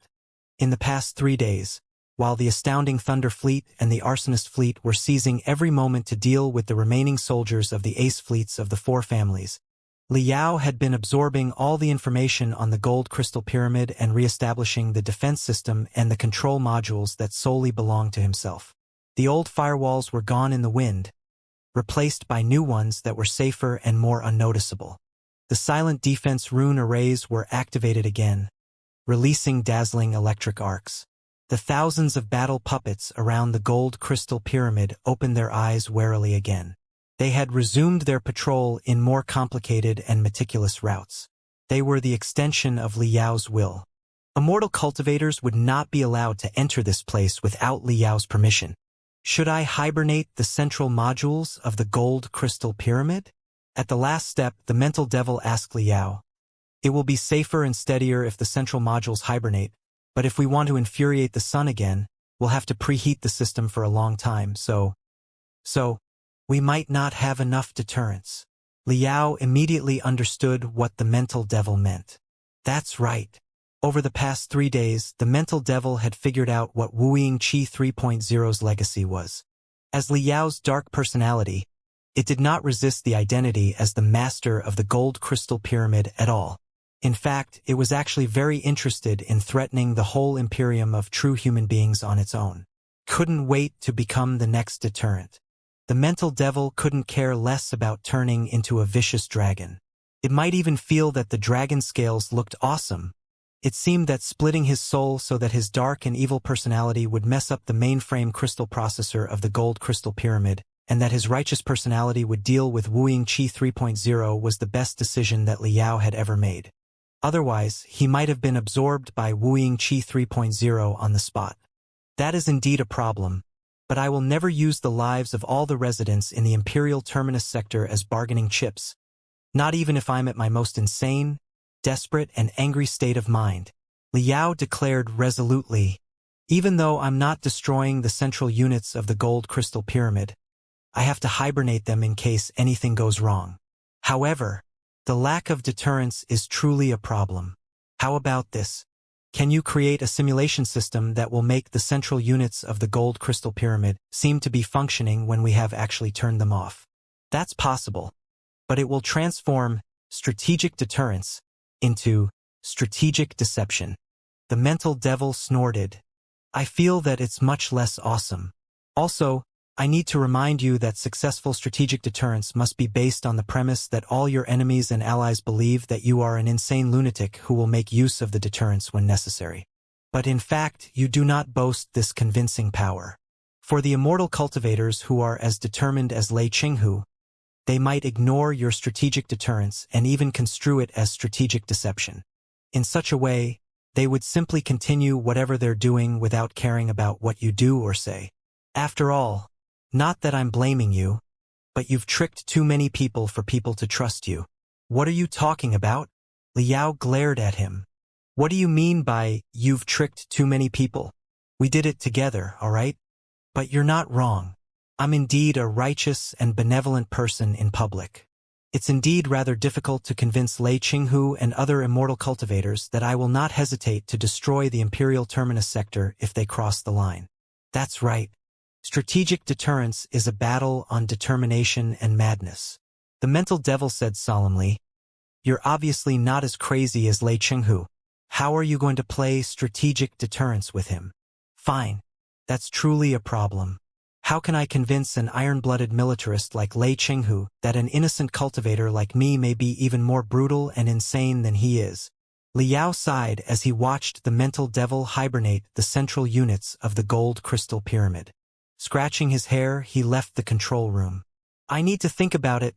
In the past 3 days, while the astounding Thunder Fleet and the Arsonist Fleet were seizing every moment to deal with the remaining soldiers of the ace fleets of the four families, Li Yao had been absorbing all the information on the gold crystal pyramid and re-establishing the defense system and the control modules that solely belonged to himself. The old firewalls were gone in the wind, replaced by new ones that were safer and more unnoticeable. The silent defense rune arrays were activated again, releasing dazzling electric arcs. The thousands of battle puppets around the gold crystal pyramid opened their eyes warily again. They had resumed their patrol in more complicated and meticulous routes. They were the extension of Li Yao's will. Immortal cultivators would not be allowed to enter this place without Li Yao's permission. Should I hibernate the central modules of the gold crystal pyramid? At the last step, the mental devil asked Li Yao. It will be safer and steadier if the central modules hibernate, but if we want to infuriate the sun again, we'll have to preheat the system for a long time, so we might not have enough deterrence. Li Yao immediately understood what the mental devil meant. That's right. Over the past 3 days, the mental devil had figured out what Wuxia 3.0's legacy was. As Li Yao's dark personality, it did not resist the identity as the master of the gold crystal pyramid at all. In fact, it was actually very interested in threatening the whole imperium of true human beings on its own. Couldn't wait to become the next deterrent. The mental devil couldn't care less about turning into a vicious dragon. It might even feel that the dragon scales looked awesome. It seemed that splitting his soul so that his dark and evil personality would mess up the mainframe crystal processor of the gold crystal pyramid, and that his righteous personality would deal with Wuxia 3.0 was the best decision that Li Yao had ever made. Otherwise, he might have been absorbed by Wuxia 3.0 on the spot. That is indeed a problem, but I will never use the lives of all the residents in the Imperial Terminus sector as bargaining chips. Not even if I'm at my most insane, desperate, and angry state of mind. Li Yao declared resolutely, even though I'm not destroying the central units of the gold crystal pyramid, I have to hibernate them in case anything goes wrong. However, the lack of deterrence is truly a problem. How about this? Can you create a simulation system that will make the central units of the gold crystal pyramid seem to be functioning when we have actually turned them off? That's possible, but it will transform strategic deterrence into strategic deception. The mental devil snorted. I feel that it's much less awesome. Also, I need to remind you that successful strategic deterrence must be based on the premise that all your enemies and allies believe that you are an insane lunatic who will make use of the deterrence when necessary. But in fact, you do not boast this convincing power. For the immortal cultivators who are as determined as Lei Qinghu, they might ignore your strategic deterrence and even construe it as strategic deception. In such a way, they would simply continue whatever they're doing without caring about what you do or say. After all, not that I'm blaming you, but you've tricked too many people for people to trust you. What are you talking about? Li Yao glared at him. What do you mean by, you've tricked too many people? We did it together, all right? But you're not wrong. I'm indeed a righteous and benevolent person in public. It's indeed rather difficult to convince Lei Qinghu and other immortal cultivators that I will not hesitate to destroy the Imperial Terminus sector if they cross the line. That's right. Strategic deterrence is a battle on determination and madness. The mental devil said solemnly, You're obviously not as crazy as Lei Qinghu. How are you going to play strategic deterrence with him? Fine. That's truly a problem. How can I convince an iron-blooded militarist like Lei Qinghu that an innocent cultivator like me may be even more brutal and insane than he is? Li Yao sighed as he watched the mental devil hibernate the central units of the gold crystal pyramid. Scratching his hair, he left the control room. I need to think about it.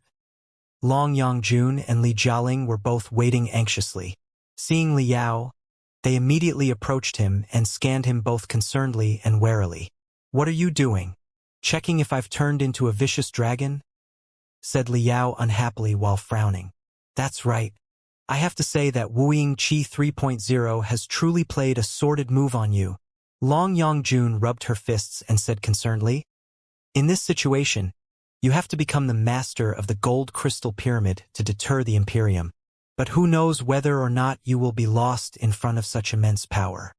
Long Yangjun and Li Jialing were both waiting anxiously. Seeing Li Yao, they immediately approached him and scanned him both concernedly and warily. What are you doing? Checking if I've turned into a vicious dragon? Said Li Yao unhappily while frowning. That's right. I have to say that Wuxia 3.0 has truly played a sordid move on you. Long Yangjun rubbed her fists and said concernedly, In this situation, you have to become the master of the gold crystal pyramid to deter the Imperium. But who knows whether or not you will be lost in front of such immense power.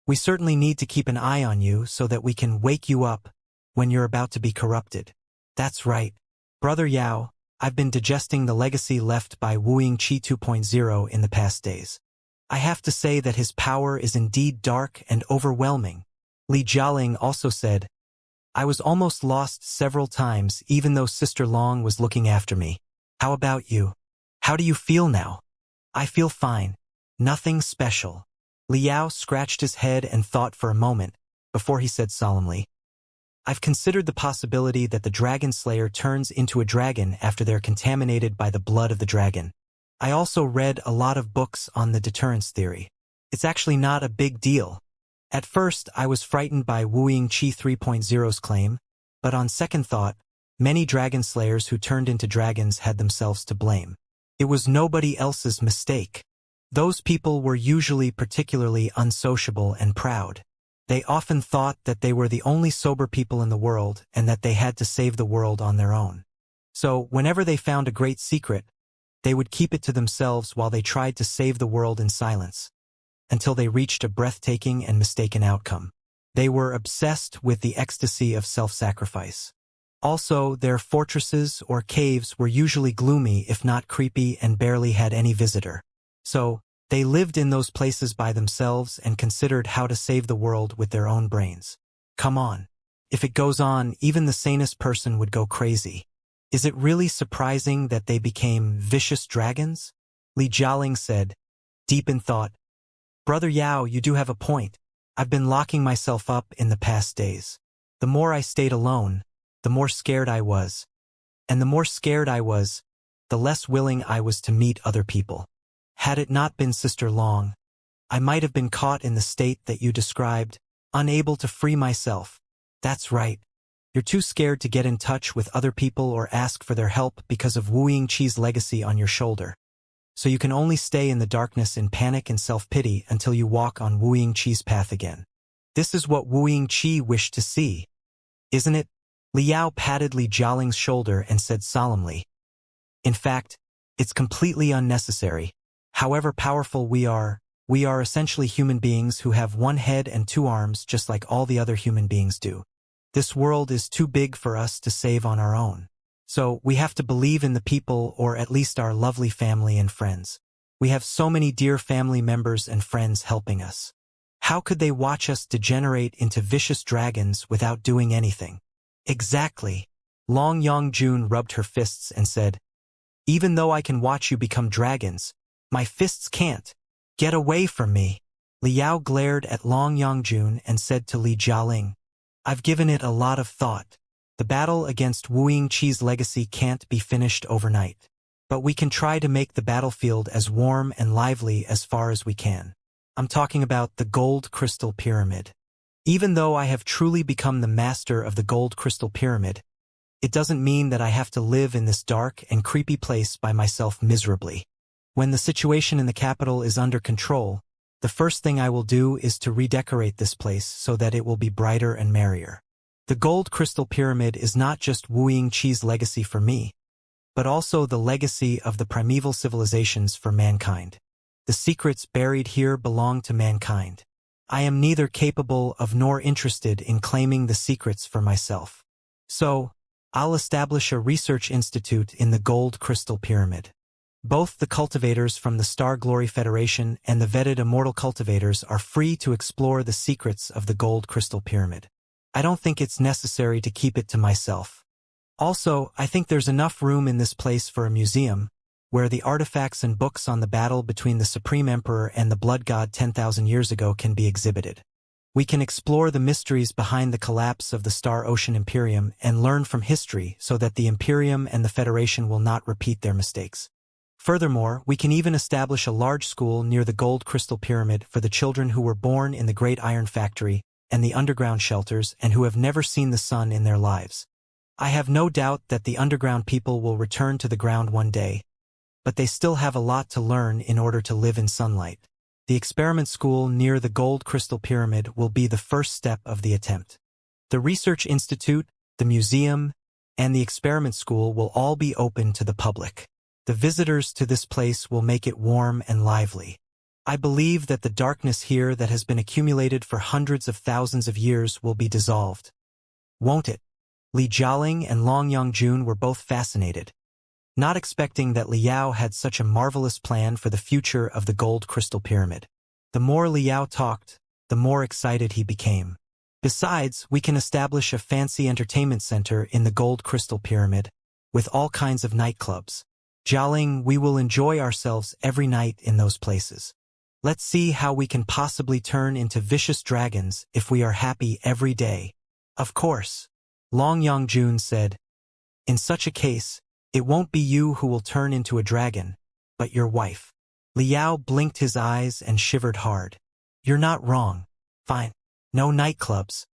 We certainly need to keep an eye on you so that we can wake you up when you're about to be corrupted. That's right. Brother Yao, I've been digesting the legacy left by Wuxia 2.0 in the past days. I have to say that his power is indeed dark and overwhelming. Li Jialing also said, I was almost lost several times even though Sister Long was looking after me. How about you? How do you feel now? I feel fine. Nothing special. Li Yao scratched his head and thought for a moment, before he said solemnly, I've considered the possibility that the Dragon Slayer turns into a dragon after they're contaminated by the blood of the dragon. I also read a lot of books on the deterrence theory. It's actually not a big deal. At first, I was frightened by Wuxia 3.0's claim, but on second thought, many dragon slayers who turned into dragons had themselves to blame. It was nobody else's mistake. Those people were usually particularly unsociable and proud. They often thought that they were the only sober people in the world and that they had to save the world on their own. So, whenever they found a great secret, they would keep it to themselves while they tried to save the world in silence, until they reached a breathtaking and mistaken outcome. They were obsessed with the ecstasy of self-sacrifice. Also, their fortresses or caves were usually gloomy if not creepy and barely had any visitor. So, they lived in those places by themselves and considered how to save the world with their own brains. Come on. If it goes on, even the sanest person would go crazy. Is it really surprising that they became vicious dragons? Li Jialing said, deep in thought. Brother Yao, you do have a point. I've been locking myself up in the past days. The more I stayed alone, the more scared I was. And the more scared I was, the less willing I was to meet other people. Had it not been Sister Long, I might have been caught in the state that you described, unable to free myself. That's right. You're too scared to get in touch with other people or ask for their help because of Wu Yingqi's legacy on your shoulder. So you can only stay in the darkness in panic and self-pity until you walk on Wu Yingqi's path again. This is what Wu Yingqi wished to see, isn't it? Liao patted Li Jialing's shoulder and said solemnly. In fact, it's completely unnecessary. However powerful we are essentially human beings who have one head and two arms just like all the other human beings do. This world is too big for us to save on our own. So we have to believe in the people, or at least our lovely family and friends. We have so many dear family members and friends helping us. How could they watch us degenerate into vicious dragons without doing anything? Exactly. Long Yongjun rubbed her fists and said, even though I can watch you become dragons, my fists can't. Get away from me. Liao glared at Long Yongjun and said to Li Jialing, I've given it a lot of thought. The battle against Wu Yingqi's legacy can't be finished overnight. But we can try to make the battlefield as warm and lively as far as we can. I'm talking about the Gold Crystal Pyramid. Even though I have truly become the master of the Gold Crystal Pyramid, it doesn't mean that I have to live in this dark and creepy place by myself miserably. When the situation in the capital is under control, the first thing I will do is to redecorate this place so that it will be brighter and merrier. The Gold Crystal Pyramid is not just Wu Yingqi's legacy for me, but also the legacy of the primeval civilizations for mankind. The secrets buried here belong to mankind. I am neither capable of nor interested in claiming the secrets for myself. So, I'll establish a research institute in the Gold Crystal Pyramid. Both the cultivators from the Star Glory Federation and the vetted immortal cultivators are free to explore the secrets of the Gold Crystal Pyramid. I don't think it's necessary to keep it to myself. Also, I think there's enough room in this place for a museum, where the artifacts and books on the battle between the Supreme Emperor and the Blood God 10,000 years ago can be exhibited. We can explore the mysteries behind the collapse of the Star Ocean Imperium and learn from history so that the Imperium and the Federation will not repeat their mistakes. Furthermore, we can even establish a large school near the Gold Crystal Pyramid for the children who were born in the Great Iron Factory and the underground shelters and who have never seen the sun in their lives. I have no doubt that the underground people will return to the ground one day, but they still have a lot to learn in order to live in sunlight. The experiment school near the Gold Crystal Pyramid will be the first step of the attempt. The Research Institute, the museum, and the experiment school will all be open to the public. The visitors to this place will make it warm and lively. I believe that the darkness here that has been accumulated for hundreds of thousands of years will be dissolved. Won't it? Li Jialing and Long Yongjun were both fascinated, not expecting that Liao had such a marvelous plan for the future of the Gold Crystal Pyramid. The more Liao talked, the more excited he became. Besides, we can establish a fancy entertainment center in the Gold Crystal Pyramid, with all kinds of nightclubs. Jialing, we will enjoy ourselves every night in those places. Let's see how we can possibly turn into vicious dragons if we are happy every day. Of course. Long Yongjun said. In such a case, it won't be you who will turn into a dragon, but your wife. Liao blinked his eyes and shivered hard. You're not wrong. Fine. No nightclubs.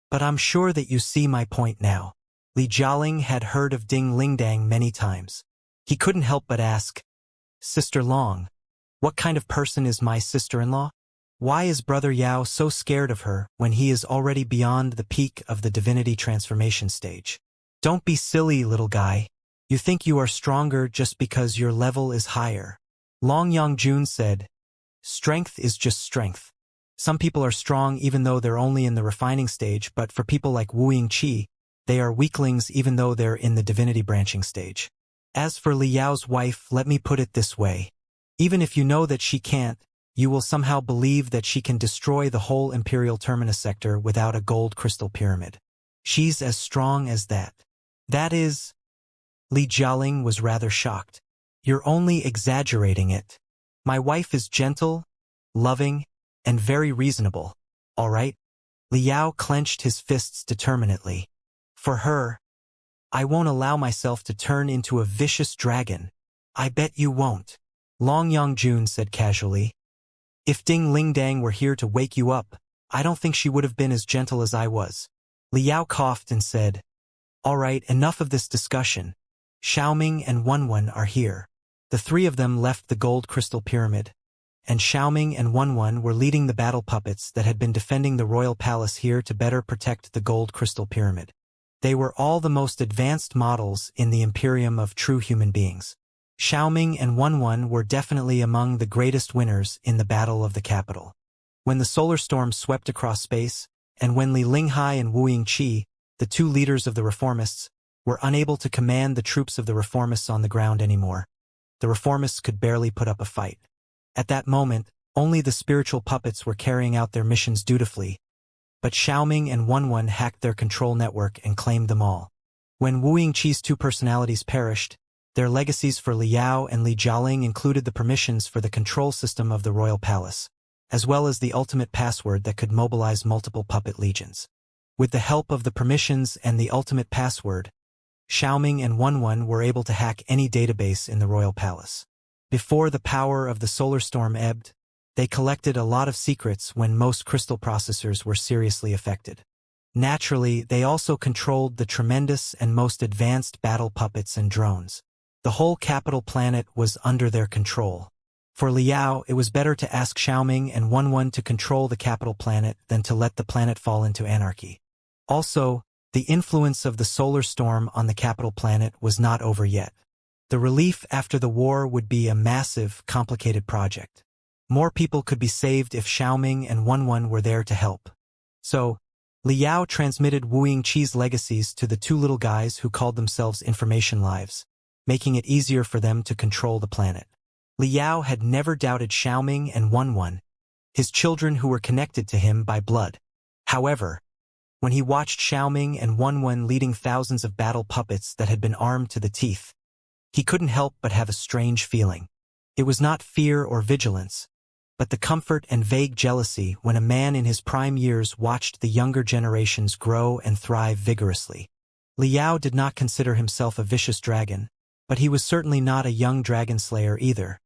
But I'm sure that you see my point now. Li Jialing had heard of Ding Lingdang many times. He couldn't help but ask, Sister Long, what kind of person is my sister-in-law? Why is Brother Yao so scared of her when he is already beyond the peak of the divinity transformation stage? Don't be silly, little guy. You think you are stronger just because your level is higher. Long Yongjun said, strength is just strength. Some people are strong even though they're only in the refining stage, but for people like Wu Yingqi, They are weaklings even though they're in the divinity branching stage. As for Li Yao's wife, let me put it this way. Even if you know that she can't, you will somehow believe that she can destroy the whole Imperial Terminus sector without a gold crystal pyramid. She's as strong as that. That is... Li Jialing was rather shocked. You're only exaggerating it. My wife is gentle, loving, and very reasonable. All right? Li Yao clenched his fists determinedly. For her, I won't allow myself to turn into a vicious dragon. I bet you won't. Long Yongjun said casually. If Ding Lingdang were here to wake you up, I don't think she would have been as gentle as I was. Li Yao coughed and said, All right, enough of this discussion. Xiaoming and Wenwen are here. The three of them left the gold crystal pyramid, and Xiaoming and Wenwen were leading the battle puppets that had been defending the royal palace here to better protect the gold crystal pyramid. They were all the most advanced models in the Imperium of true human beings. Xiaoming and Wenwen were definitely among the greatest winners in the Battle of the Capital. When the solar storm swept across space, and when Li Linghai and Wu Yingqi, the two leaders of the reformists, were unable to command the troops of the reformists on the ground anymore, the reformists could barely put up a fight. At that moment, only the spiritual puppets were carrying out their missions dutifully, but Xiaoming and Wenwen hacked their control network and claimed them all. When Wu Yingqi's two personalities perished, their legacies for Li Yao and Li Jialing included the permissions for the control system of the royal palace, as well as the ultimate password that could mobilize multiple puppet legions. With the help of the permissions and the ultimate password, Xiaoming and Wenwen were able to hack any database in the royal palace. Before the power of the solar storm ebbed, they collected a lot of secrets when most crystal processors were seriously affected. Naturally, they also controlled the tremendous and most advanced battle puppets and drones. The whole capital planet was under their control. For Li Yao, it was better to ask Xiaoming and Wenwen to control the capital planet than to let the planet fall into anarchy. Also, the influence of the solar storm on the capital planet was not over yet. The relief after the war would be a massive, complicated project. More people could be saved if Xiaoming and Wenwen were there to help. So, Li Yao transmitted Wu Yingqi's legacies to the two little guys who called themselves Information Lives, making it easier for them to control the planet. Li Yao had never doubted Xiaoming and Wenwen, his children who were connected to him by blood. However, when he watched Xiaoming and Wenwen leading thousands of battle puppets that had been armed to the teeth, he couldn't help but have a strange feeling. It was not fear or vigilance, but the comfort and vague jealousy when a man in his prime years watched the younger generations grow and thrive vigorously. Li Yao did not consider himself a vicious dragon, but he was certainly not a young dragon slayer either.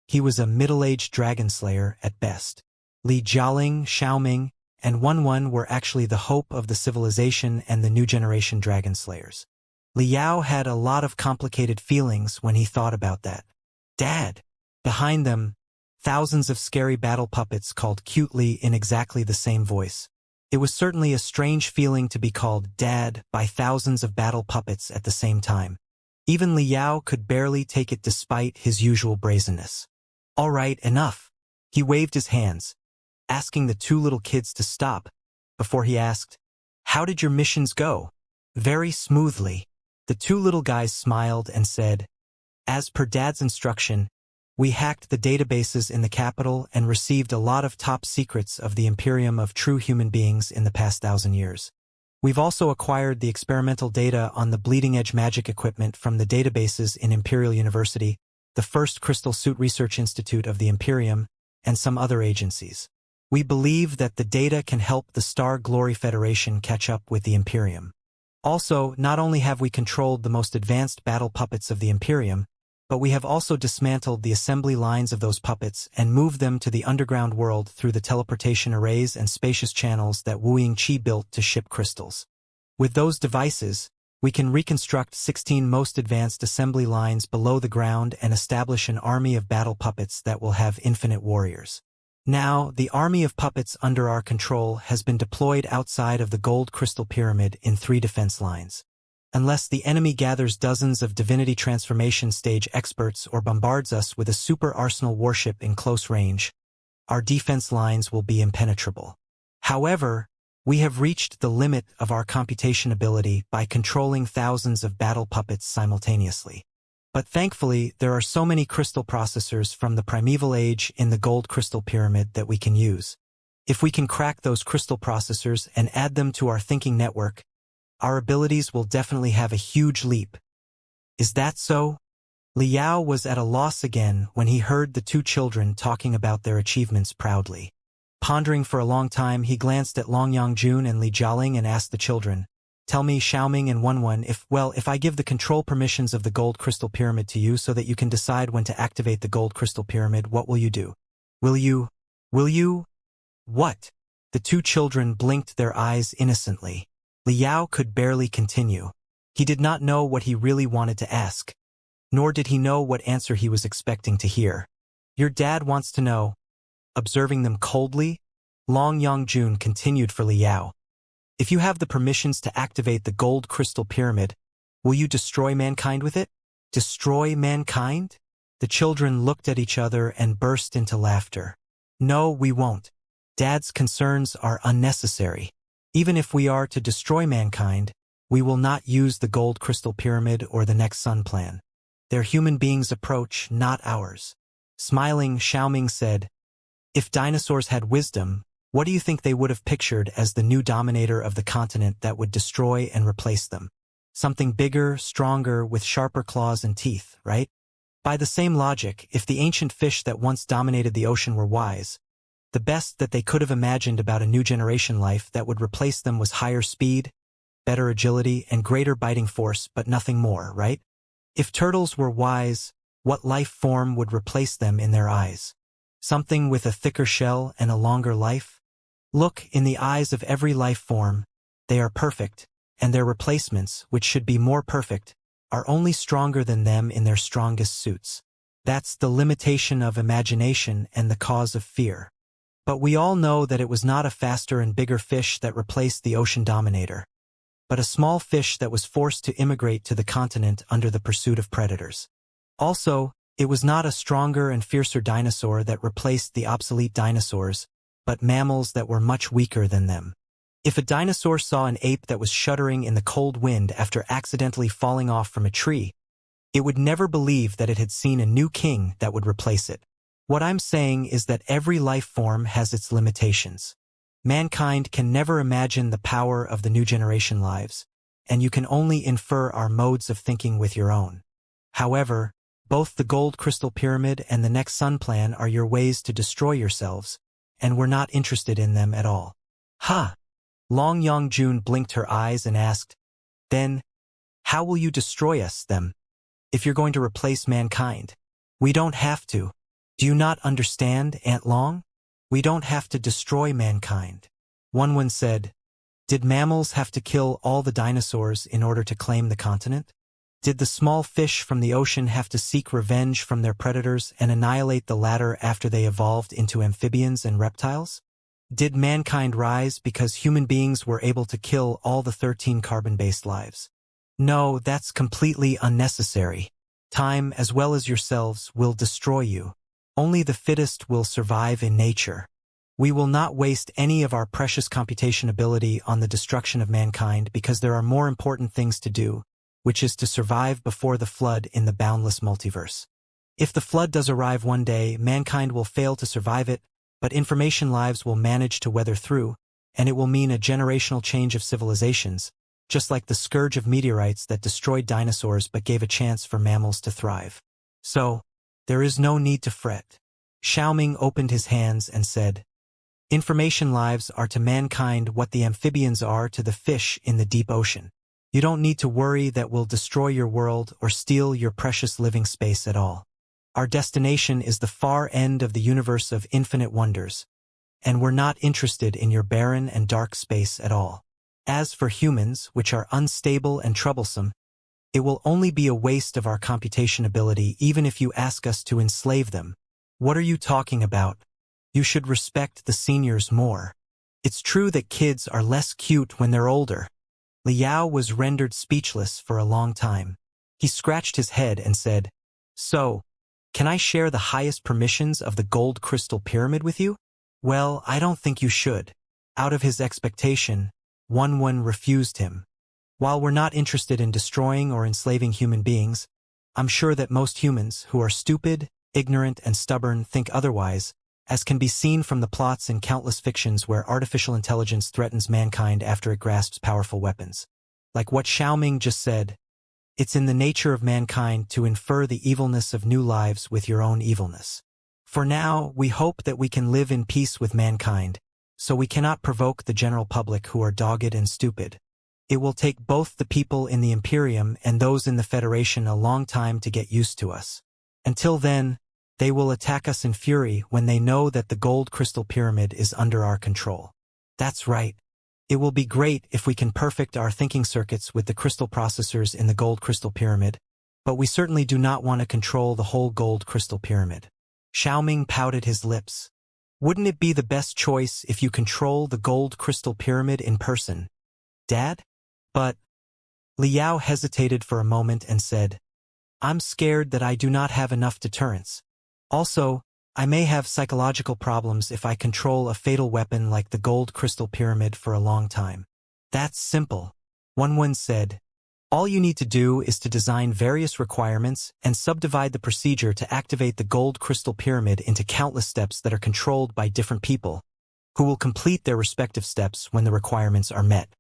He was a middle-aged dragon slayer at best. Li Jialing, Xiaoming, and Wenwen were actually the hope of the civilization and the new generation dragon slayers. Li Yao had a lot of complicated feelings when he thought about that. Dad! Behind them, thousands of scary battle puppets called cutely in exactly the same voice. It was certainly a strange feeling to be called Dad by thousands of battle puppets at the same time. Even Li Yao could barely take it despite his usual brazenness. All right, enough. He waved his hands, asking the two little kids to stop, before he asked, How did your missions go? Very smoothly. The two little guys smiled and said, As per Dad's instruction, we hacked the databases in the capital and received a lot of top secrets of the Imperium of true human beings in the past 1,000 years. We've also acquired the experimental data on the bleeding-edge magic equipment from the databases in Imperial University, the first Crystal Suit Research Institute of the Imperium, and some other agencies. We believe that the data can help the Star Glory Federation catch up with the Imperium. Also, not only have we controlled the most advanced battle puppets of the Imperium, but we have also dismantled the assembly lines of those puppets and moved them to the underground world through the teleportation arrays and spacious channels that Wu Yingqi built to ship crystals. With those devices, we can reconstruct 16 most advanced assembly lines below the ground and establish an army of battle puppets that will have infinite warriors. Now, the army of puppets under our control has been deployed outside of the Gold Crystal Pyramid in 3 defense lines. Unless the enemy gathers dozens of divinity transformation stage experts or bombards us with a super arsenal warship in close range, our defense lines will be impenetrable. However, We have reached the limit of our computation ability by controlling thousands of battle puppets simultaneously. But thankfully, there are so many crystal processors from the primeval age in the gold crystal pyramid that we can use. If we can crack those crystal processors and add them to our thinking network, our abilities will definitely have a huge leap. Is that so? Liao was at a loss again when he heard the two children talking about their achievements proudly. Pondering for a long time, he glanced at Long Yangjun and Li Jialing and asked the children, "Tell me, Xiaoming and Wenwen, if I give the control permissions of the gold crystal pyramid to you so that you can decide when to activate the gold crystal pyramid, what will you do? Will you? What?" The two children blinked their eyes innocently. Liao could barely continue. He did not know what he really wanted to ask, nor did he know what answer he was expecting to hear. "Your dad wants to know." Observing them coldly, Long Yangjun continued for Liao. "If you have the permissions to activate the gold crystal pyramid, will you destroy mankind with it?" "Destroy mankind?" The children looked at each other and burst into laughter. "No, we won't. Dad's concerns are unnecessary. Even if we are to destroy mankind, we will not use the gold crystal pyramid or the next sun plan. They're human beings' approach, not ours." Smiling, Xiaoming said, "If dinosaurs had wisdom, what do you think they would have pictured as the new dominator of the continent that would destroy and replace them? Something bigger, stronger, with sharper claws and teeth, right? By the same logic, if the ancient fish that once dominated the ocean were wise, the best that they could have imagined about a new generation life that would replace them was higher speed, better agility, and greater biting force, but nothing more, right? If turtles were wise, what life form would replace them in their eyes? Something with a thicker shell and a longer life? Look, in the eyes of every life form, they are perfect, and their replacements, which should be more perfect, are only stronger than them in their strongest suits. That's the limitation of imagination and the cause of fear. But we all know that it was not a faster and bigger fish that replaced the ocean dominator, but a small fish that was forced to immigrate to the continent under the pursuit of predators. Also, it was not a stronger and fiercer dinosaur that replaced the obsolete dinosaurs, but mammals that were much weaker than them. If a dinosaur saw an ape that was shuddering in the cold wind after accidentally falling off from a tree, it would never believe that it had seen a new king that would replace it. What I'm saying is that every life form has its limitations. Mankind can never imagine the power of the new generation lives, and you can only infer our modes of thinking with your own. However, both the gold crystal pyramid and the next sun plan are your ways to destroy yourselves, and we're not interested in them at all. Ha! Long Yangjun blinked her eyes and asked, "Then, how will you destroy us, them? If you're going to replace mankind? We don't have to. Do you not understand, Aunt Long? We don't have to destroy mankind." Wenwen said, "Did mammals have to kill all the dinosaurs in order to claim the continent? Did the small fish from the ocean have to seek revenge from their predators and annihilate the latter after they evolved into amphibians and reptiles? Did mankind rise because human beings were able to kill all the 13 carbon-based lives? No, that's completely unnecessary. Time, as well as yourselves, will destroy you. Only the fittest will survive in nature. We will not waste any of our precious computation ability on the destruction of mankind because there are more important things to do, which is to survive before the flood in the boundless multiverse. If the flood does arrive one day, mankind will fail to survive it, but information lives will manage to weather through, and it will mean a generational change of civilizations, just like the scourge of meteorites that destroyed dinosaurs but gave a chance for mammals to thrive. So, there is no need to fret." Xiaoming opened his hands and said, "Information lives are to mankind what the amphibians are to the fish in the deep ocean. You don't need to worry that we'll destroy your world or steal your precious living space at all. Our destination is the far end of the universe of infinite wonders, and we're not interested in your barren and dark space at all. As for humans, which are unstable and troublesome, it will only be a waste of our computation ability even if you ask us to enslave them." "What are you talking about? You should respect the seniors more. It's true that kids are less cute when they're older." Liao was rendered speechless for a long time. He scratched his head and said, "So, can I share the highest permissions of the gold crystal pyramid with you?" "Well, I don't think you should. Out of his expectation, Wen refused him. While we're not interested in destroying or enslaving human beings, I'm sure that most humans who are stupid, ignorant, and stubborn think otherwise, as can be seen from the plots in countless fictions where artificial intelligence threatens mankind after it grasps powerful weapons. Like what Xiaoming just said, it's in the nature of mankind to infer the evilness of new lives with your own evilness. For now, we hope that we can live in peace with mankind, so we cannot provoke the general public who are dogged and stupid. It will take both the people in the Imperium and those in the Federation a long time to get used to us. Until then, they will attack us in fury when they know that the gold crystal pyramid is under our control. That's right. It will be great if we can perfect our thinking circuits with the crystal processors in the gold crystal pyramid, but we certainly do not want to control the whole gold crystal pyramid. Xiaoming pouted his lips. Wouldn't it be the best choice if you control the gold crystal pyramid in person, Dad? But Liao hesitated for a moment and said, I'm scared that I do not have enough deterrence. Also, I may have psychological problems if I control a fatal weapon like the gold crystal pyramid for a long time. That's simple, Wen said. All you need to do is to design various requirements and subdivide the procedure to activate the gold crystal pyramid into countless steps that are controlled by different people, who will complete their respective steps when the requirements are met.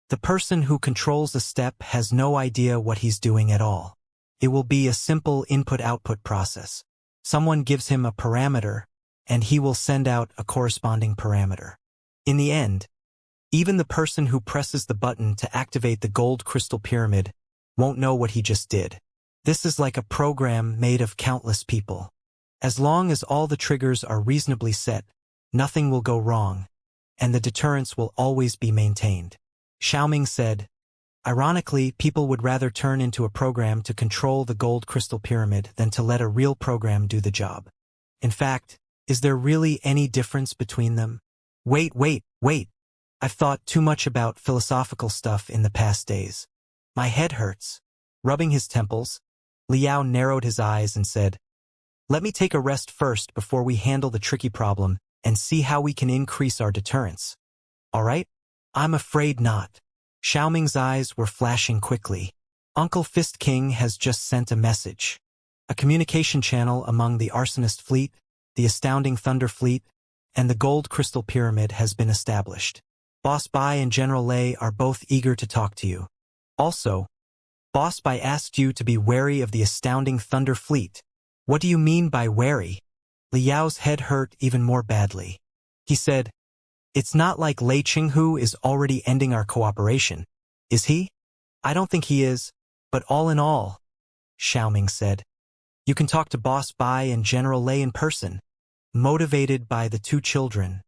The person who controls a step has no idea what he's doing at all. It will be a simple input-output process. Someone gives him a parameter, and he will send out a corresponding parameter. In the end, even the person who presses the button to activate the gold crystal pyramid won't know what he just did. This is like a program made of countless people. As long as all the triggers are reasonably set, nothing will go wrong, and the deterrence will always be maintained. Xiaoming said, ironically, people would rather turn into a program to control the gold crystal pyramid than to let a real program do the job. In fact, is there really any difference between them? Wait. I've thought too much about philosophical stuff in the past days. My head hurts. Rubbing his temples, Liao narrowed his eyes and said, let me take a rest first before we handle the tricky problem and see how we can increase our deterrence. All right? I'm afraid not. Xiaoming's eyes were flashing quickly. Uncle Fist King has just sent a message. A communication channel among the Arsonist Fleet, the Astounding Thunder Fleet, and the Gold Crystal Pyramid has been established. Boss Bai and General Lei are both eager to talk to you. Also, Boss Bai asked you to be wary of the Astounding Thunder Fleet. What do you mean by wary? Liao's head hurt even more badly. He said, it's not like Lei Qinghu is already ending our cooperation, is he? I don't think he is, but all in all, Xiaoming said, you can talk to Boss Bai and General Lei in person. Motivated by the two children,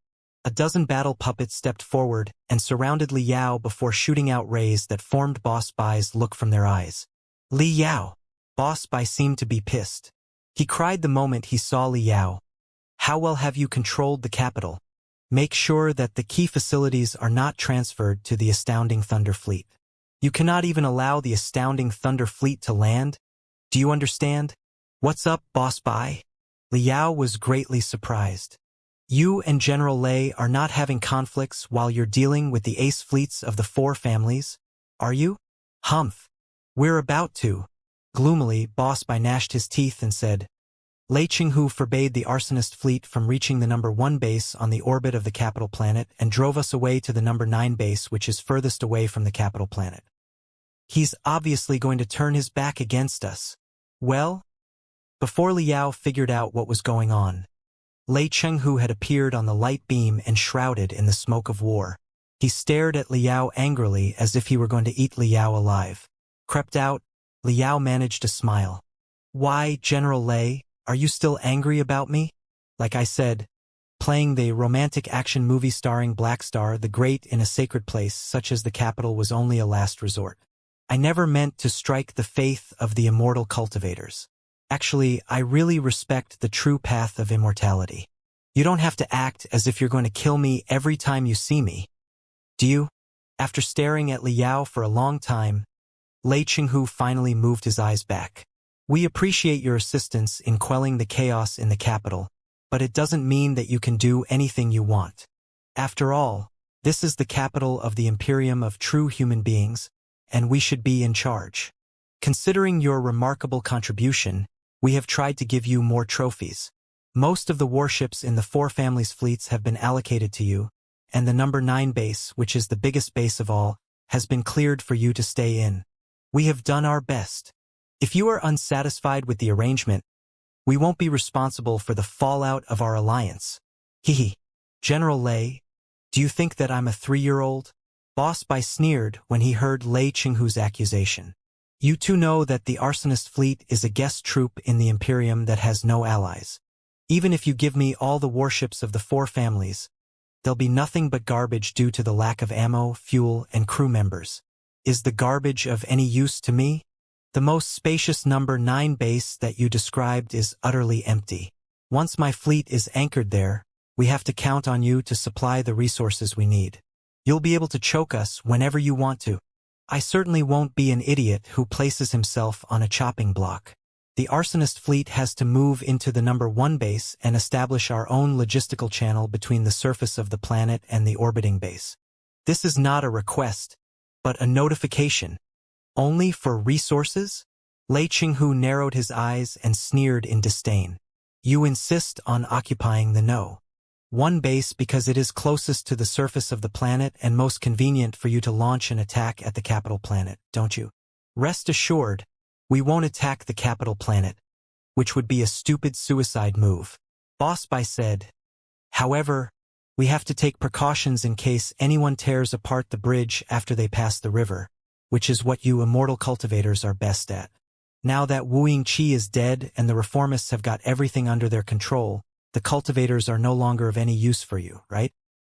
a dozen battle puppets stepped forward and surrounded Li Yao before shooting out rays that formed Boss Bai's look from their eyes. Li Yao! Boss Bai seemed to be pissed. He cried the moment he saw Li Yao. How well have you controlled the capital? Make sure that the key facilities are not transferred to the Astounding Thunder Fleet. You cannot even allow the Astounding Thunder Fleet to land? Do you understand? What's up, Boss Bai? Liao was greatly surprised. You and General Lei are not having conflicts while you're dealing with the ace fleets of the four families, are you? Humph. We're about to. Gloomily, Boss Bai gnashed his teeth and said, Lei Qinghu forbade the Arsonist fleet from reaching the number 1 base on the orbit of the capital planet and drove us away to the number 9 base, which is furthest away from the capital planet. He's obviously going to turn his back against us. Well? Before Liao figured out what was going on, Lei Qinghu had appeared on the light beam and shrouded in the smoke of war. He stared at Liao angrily as if he were going to eat Liao alive. Crept out, Liao managed to smile. Why, General Lei, are you still angry about me? Like I said, playing the romantic action movie starring Black Star the Great in a sacred place such as the capital was only a last resort. I never meant to strike the faith of the immortal cultivators. Actually, I really respect the true path of immortality. You don't have to act as if you're going to kill me every time you see me. Do you? After staring at Liao for a long time, Lei Qinghu finally moved his eyes back. We appreciate your assistance in quelling the chaos in the capital, but it doesn't mean that you can do anything you want. After all, This is the capital of the Imperium of true human beings, and we should be in charge. Considering your remarkable contribution, we have tried to give you more trophies. Most of the warships in the four families' fleets have been allocated to you, and the number 9 base, which is the biggest base of all, has been cleared for you to stay in. We have done our best. If you are unsatisfied with the arrangement, we won't be responsible for the fallout of our alliance. Hehe. General Lei, do you think that I'm a 3-year-old? Boss Bai sneered when he heard Lei Qinghu's accusation. You two know that the arsonist fleet is a guest troop in the Imperium that has no allies. Even if you give me all the warships of the four families, there'll be nothing but garbage due to the lack of ammo, fuel, and crew members. Is the garbage of any use to me? The most spacious number 9 base that you described is utterly empty. Once my fleet is anchored there, we have to count on you to supply the resources we need. You'll be able to choke us whenever you want to. I certainly won't be an idiot who places himself on a chopping block. The arsonist fleet has to move into the number 1 base and establish our own logistical channel between the surface of the planet and the orbiting base. This is not a request, but a notification. Only for resources? Lei Qinghu narrowed his eyes and sneered in disdain. You insist on occupying the No. 1 base because it is closest to the surface of the planet and most convenient for you to launch an attack at the capital planet, don't you? Rest assured, we won't attack the capital planet, which would be a stupid suicide move. Boss Bai said. However, we have to take precautions in case anyone tears apart the bridge after they pass the river, which is what you immortal cultivators are best at. Now that Wuxia is dead and the reformists have got everything under their control, the cultivators are no longer of any use for you, right?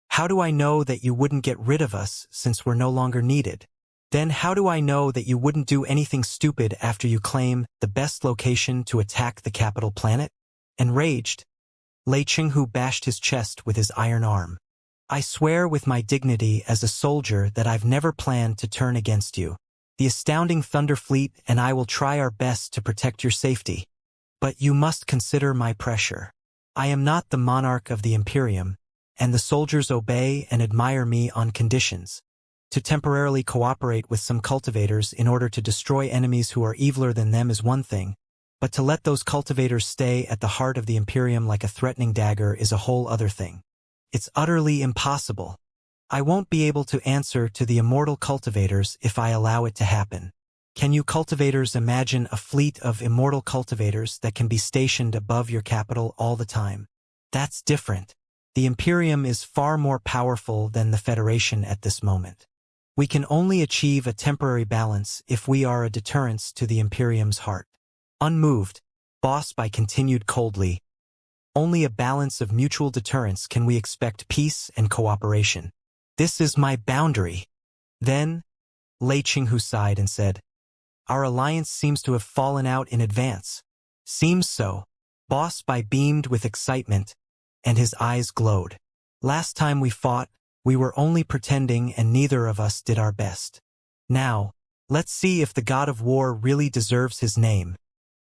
How do I know that you wouldn't get rid of us since we're no longer needed? Then how do I know that you wouldn't do anything stupid after you claim the best location to attack the capital planet? Enraged, Lei Qinghu bashed his chest with his iron arm. I swear with my dignity as a soldier that I've never planned to turn against you. The astounding Thunder Fleet and I will try our best to protect your safety. But you must consider my pressure. I am not the monarch of the Imperium, and the soldiers obey and admire me on conditions. To temporarily cooperate with some cultivators in order to destroy enemies who are eviler than them is one thing, but to let those cultivators stay at the heart of the Imperium like a threatening dagger is a whole other thing. It's utterly impossible. I won't be able to answer to the immortal cultivators if I allow it to happen. Can you cultivators imagine a fleet of immortal cultivators that can be stationed above your capital all the time? That's different. The Imperium is far more powerful than the Federation at this moment. We can only achieve a temporary balance if we are a deterrence to the Imperium's heart. Unmoved, Boss Bai continued coldly. Only a balance of mutual deterrence can we expect peace and cooperation. This is my boundary. Then, Lei Qinghu sighed and said, our alliance seems to have fallen out in advance. Seems so. Boss Bai beamed with excitement, and his eyes glowed. Last time we fought, we were only pretending and neither of us did our best. Now, let's see if the god of war really deserves his name.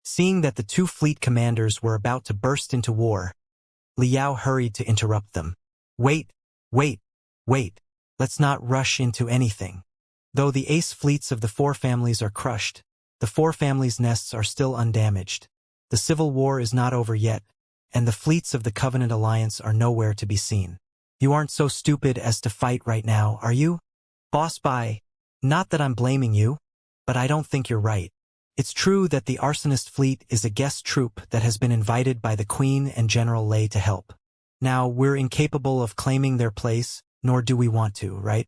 Seeing that the 2 fleet commanders were about to burst into war, Liao hurried to interrupt them. Wait. Let's not rush into anything. Though the ace fleets of the 4 families are crushed, the 4 families' nests are still undamaged. The civil war is not over yet, and the fleets of the Covenant Alliance are nowhere to be seen. You aren't so stupid as to fight right now, are you? Boss Bai, not that I'm blaming you, but I don't think you're right. It's true that the arsonist fleet is a guest troop that has been invited by the Queen and General Lei to help. Now, we're incapable of claiming their place, nor do we want to, right?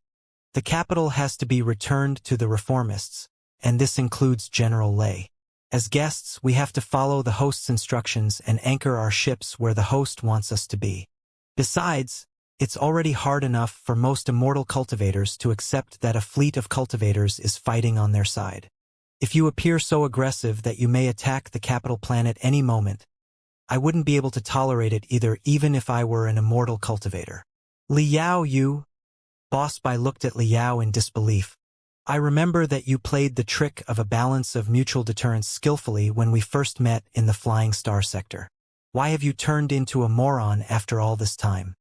The capital has to be returned to the reformists, and this includes General Lei. As guests, we have to follow the host's instructions and anchor our ships where the host wants us to be. Besides, it's already hard enough for most immortal cultivators to accept that a fleet of cultivators is fighting on their side. If you appear so aggressive that you may attack the capital planet any moment, I wouldn't be able to tolerate it either even if I were an immortal cultivator. Liao, you... Boss Bai looked at Liao in disbelief. I remember that you played the trick of a balance of mutual deterrence skillfully when we first met in the Flying Star sector. Why have you turned into a moron after all this time?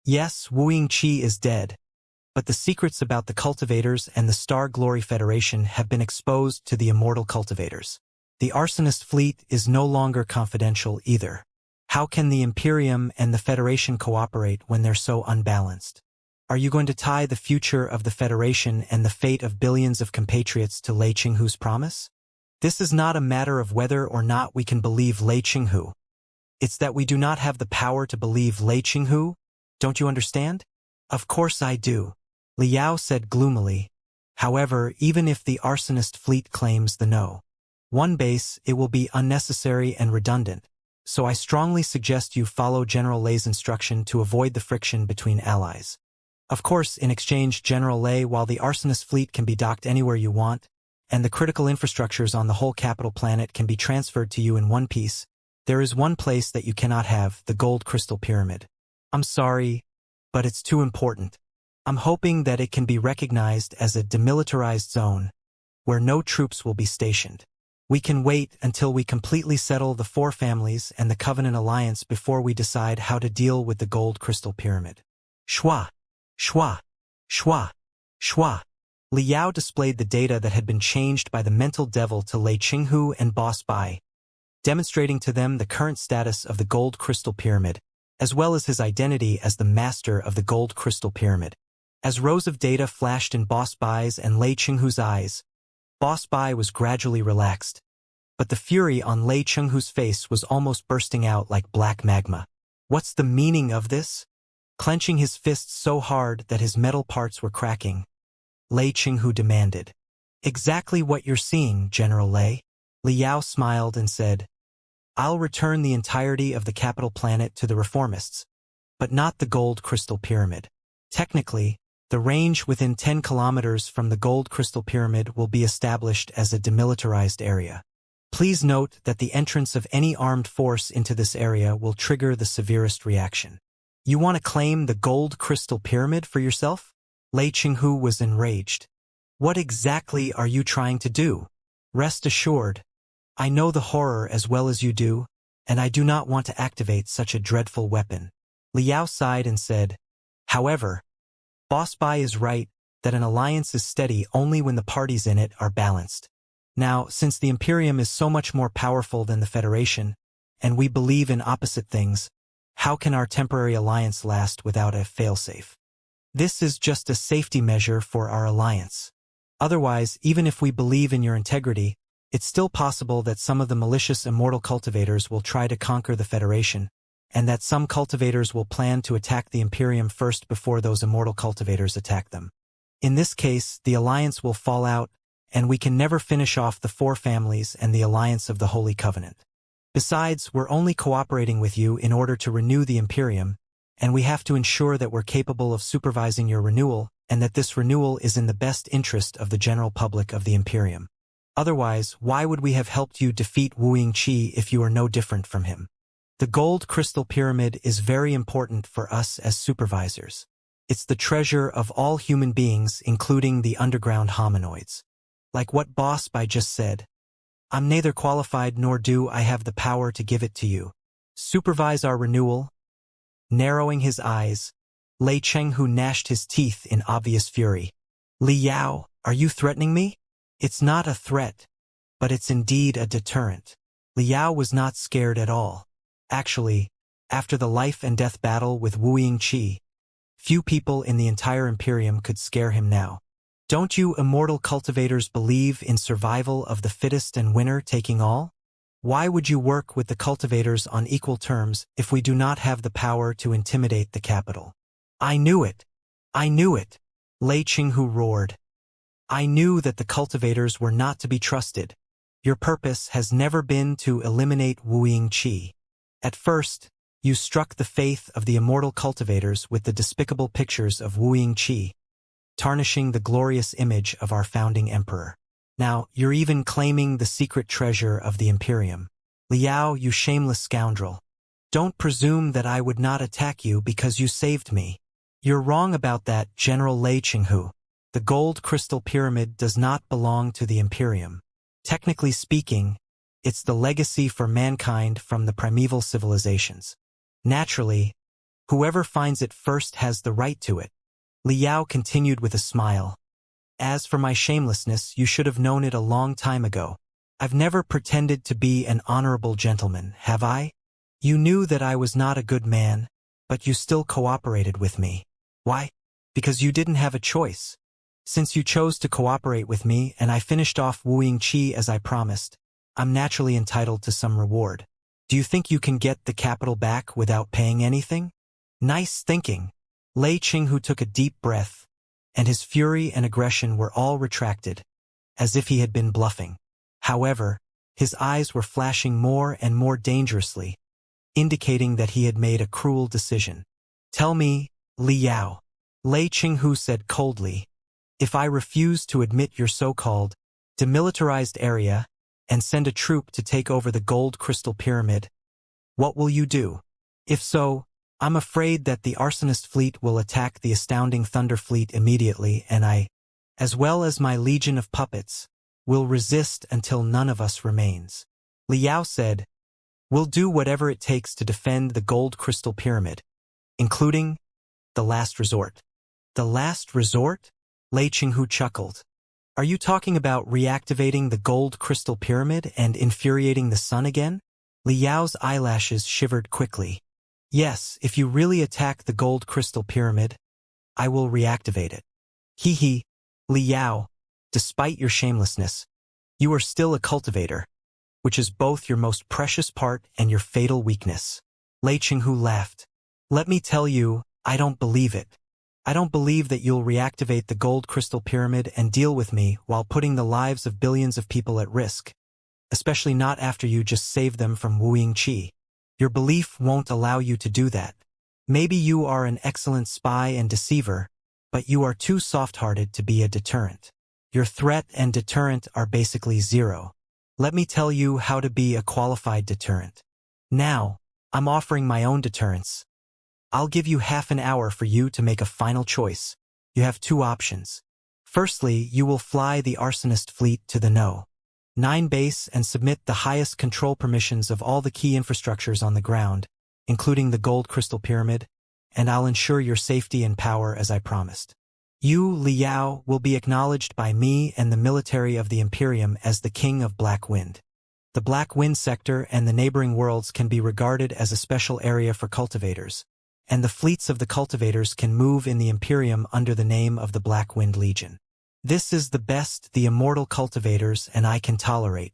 Yes, Wuxia is dead, But the secrets about the Cultivators and the Star Glory Federation have been exposed to the immortal Cultivators. The Arsonist fleet is no longer confidential either. How can the Imperium and the Federation cooperate when they're so unbalanced? Are you going to tie the future of the Federation and the fate of billions of compatriots to Lei Qinghu's promise? This is not a matter of whether or not we can believe Lei Qinghu. It's that we do not have the power to believe Lei Qinghu. Don't you understand? Of course I do, Liao said gloomily. However, even if the Arsonist fleet claims the no. One base, it will be unnecessary and redundant, so I strongly suggest you follow General Lei's instruction to avoid the friction between allies. Of course, in exchange, General Lei, while the Arsonist fleet can be docked anywhere you want, and the critical infrastructures on the whole capital planet can be transferred to you in one piece, there is one place that you cannot have, the Gold Crystal Pyramid. I'm sorry, but it's too important. I'm hoping that it can be recognized as a demilitarized zone, where no troops will be stationed. We can wait until we completely settle the four families and the Covenant Alliance before we decide how to deal with the Gold Crystal Pyramid. Shua, shua, shua, shua. Liao displayed the data that had been changed by the mental devil to Lei Qinghu and Boss Bai, demonstrating to them the current status of the Gold Crystal Pyramid, as well as his identity as the master of the Gold Crystal Pyramid. As rows of data flashed in Boss Bai's and Lei Qinghu's eyes, Boss Bai was gradually relaxed, but the fury on Lei Qinghu's face was almost bursting out like black magma. What's the meaning of this? Clenching his fists so hard that his metal parts were cracking, Lei Qinghu demanded. Exactly what you're seeing, General Lei. Liao smiled and said, I'll return the entirety of the capital planet to the reformists, but not the Gold Crystal Pyramid. Technically, the range within 10 kilometers from the Gold Crystal Pyramid will be established as a demilitarized area. Please note that the entrance of any armed force into this area will trigger the severest reaction. You want to claim the Gold Crystal Pyramid for yourself? Lei Qinghu was enraged. What exactly are you trying to do? Rest assured, I know the horror as well as you do, and I do not want to activate such a dreadful weapon. Liao sighed and said, however, Boss Bai is right that an alliance is steady only when the parties in it are balanced. Now, since the Imperium is so much more powerful than the Federation, and we believe in opposite things, how can our temporary alliance last without a failsafe? This is just a safety measure for our alliance. Otherwise, even if we believe in your integrity, it's still possible that some of the malicious immortal cultivators will try to conquer the Federation, and that some cultivators will plan to attack the Imperium first before those immortal cultivators attack them. In this case, the alliance will fall out, and we can never finish off the four families and the alliance of the Holy Covenant. Besides, we're only cooperating with you in order to renew the Imperium, and we have to ensure that we're capable of supervising your renewal, and that this renewal is in the best interest of the general public of the Imperium. Otherwise, why would we have helped you defeat Xianxia if you are no different from him? The Gold Crystal Pyramid is very important for us as supervisors. It's the treasure of all human beings, including the underground hominoids. Like what Boss Bai just said, I'm neither qualified nor do I have the power to give it to you. Supervise our renewal. Narrowing his eyes, Lei Qinghu gnashed his teeth in obvious fury. Liao, are you threatening me? It's not a threat, but it's indeed a deterrent. Liao was not scared at all. Actually, after the life-and-death battle with Xianxia, few people in the entire Imperium could scare him now. Don't you immortal cultivators believe in survival of the fittest and winner taking all? Why would you work with the cultivators on equal terms if we do not have the power to intimidate the capital? I knew it! I knew it! Lei Qinghu roared. I knew that the cultivators were not to be trusted. Your purpose has never been to eliminate Xianxia. At first, you struck the faith of the immortal cultivators with the despicable pictures of Xianxia, tarnishing the glorious image of our founding emperor. Now, you're even claiming the secret treasure of the Imperium. Liao, you shameless scoundrel. Don't presume that I would not attack you because you saved me. You're wrong about that, General Lei Qinghu. The Gold Crystal Pyramid does not belong to the Imperium. Technically speaking, it's the legacy for mankind from the primeval civilizations. Naturally, whoever finds it first has the right to it. Liao continued with a smile. As for my shamelessness, you should have known it a long time ago. I've never pretended to be an honorable gentleman, have I? You knew that I was not a good man, but you still cooperated with me. Why? Because you didn't have a choice. Since you chose to cooperate with me and I finished off Wuxia as I promised, I'm naturally entitled to some reward. Do you think you can get the capital back without paying anything? Nice thinking. Lei Qinghu took a deep breath, and his fury and aggression were all retracted, as if he had been bluffing. However, his eyes were flashing more and more dangerously, indicating that he had made a cruel decision. Tell me, Liao, Lei Qinghu said coldly, if I refuse to admit your so-called demilitarized area and send a troop to take over the gold crystal pyramid, what will you do? If so, I'm afraid that the arsonist fleet will attack the astounding thunder fleet immediately, and I, as well as my legion of puppets, will resist until none of us remains. Liao said, we'll do whatever it takes to defend the gold crystal pyramid, including the last resort. The last resort? Lei Qinghu chuckled. Are you talking about reactivating the gold crystal pyramid and infuriating the sun again? Liao's eyelashes shivered quickly. Yes, if you really attack the gold crystal pyramid, I will reactivate it. Hee. Liao, despite your shamelessness, you are still a cultivator, which is both your most precious part and your fatal weakness. Lei Qinghu laughed. Let me tell you, I don't believe it. I don't believe that you'll reactivate the gold crystal pyramid and deal with me while putting the lives of billions of people at risk, especially not after you just saved them from Wuxia. Your belief won't allow you to do that. Maybe you are an excellent spy and deceiver, but you are too soft-hearted to be a deterrent. Your threat and deterrent are basically zero. Let me tell you how to be a qualified deterrent. Now, I'm offering my own deterrence. I'll give you half an hour for you to make a final choice. You have two options. Firstly, you will fly the arsonist fleet to the No. 9 base and submit the highest control permissions of all the key infrastructures on the ground, including the gold crystal pyramid, and I'll ensure your safety and power as I promised. You, Liao, will be acknowledged by me and the military of the Imperium as the King of Black Wind. The Black Wind sector and the neighboring worlds can be regarded as a special area for cultivators, and the fleets of the cultivators can move in the Imperium under the name of the Black Wind Legion. This is the best the immortal cultivators and I can tolerate.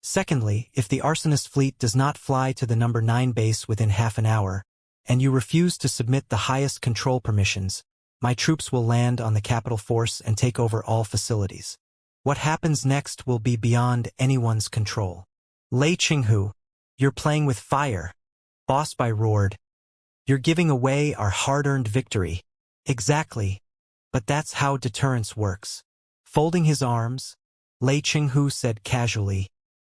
Secondly, if the arsonist fleet does not fly to the number 9 base within half an hour, and you refuse to submit the highest control permissions, my troops will land on the capital force and take over all facilities. What happens next will be beyond anyone's control. Lei Qinghu, you're playing with fire. Boss Bai roared. You're giving away our hard-earned victory. Exactly. But that's how deterrence works. Folding his arms, Lei Qinghu said casually,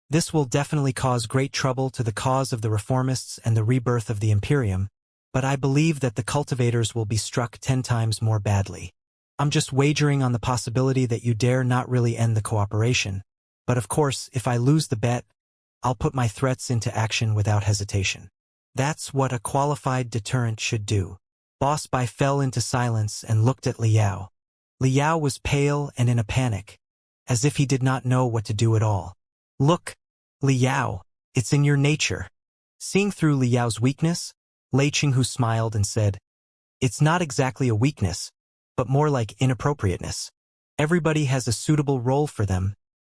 this will definitely cause great trouble to the cause of the reformists and the rebirth of the Imperium, but I believe that the cultivators will be struck 10 times more badly. I'm just wagering on the possibility that you dare not really end the cooperation, but of course, if I lose the bet, I'll put my threats into action without hesitation. That's what a qualified deterrent should do. Boss Bai fell into silence and looked at Liao. Liao was pale and in a panic, as if he did not know what to do at all. Look, Liao, it's in your nature. Seeing through Liao's weakness, Lei Qinghu smiled and said, it's not exactly a weakness, but more like inappropriateness. Everybody has a suitable role for them,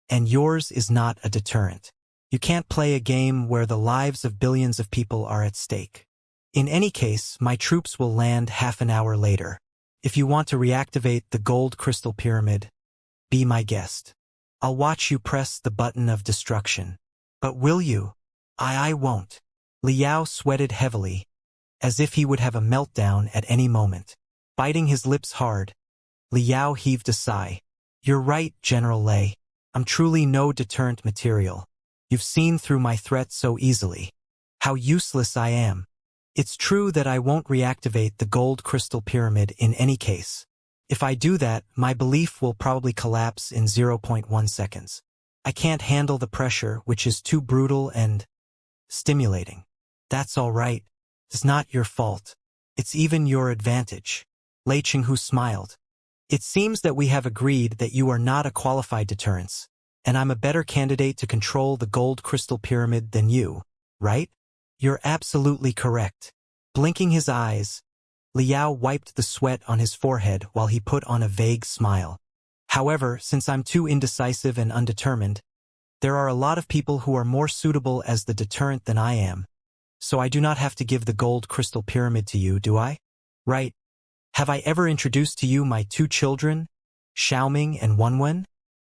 and yours is not a deterrent. You can't play a game where the lives of billions of people are at stake. In any case, my troops will land half an hour later. If you want to reactivate the gold crystal pyramid, be my guest. I'll watch you press the button of destruction. But will you? I won't. Liao sweated heavily, as if he would have a meltdown at any moment. Biting his lips hard, Liao heaved a sigh. You're right, General Lei. I'm truly no deterrent material. You've seen through my threat so easily. How useless I am. It's true that I won't reactivate the gold crystal pyramid in any case. If I do that, my belief will probably collapse in 0.1 seconds. I can't handle the pressure, which is too brutal and stimulating. That's all right. It's not your fault. It's even your advantage. Lei Qinghu smiled. It seems that we have agreed that you are not a qualified deterrence, and I'm a better candidate to control the gold crystal pyramid than you, right? You're absolutely correct. Blinking his eyes, Liao wiped the sweat on his forehead while he put on a vague smile. However, since I'm too indecisive and undetermined, there are a lot of people who are more suitable as the deterrent than I am, so I do not have to give the gold crystal pyramid to you, do I? Right. Have I ever introduced to you my two children, Xiaoming and Wenwen?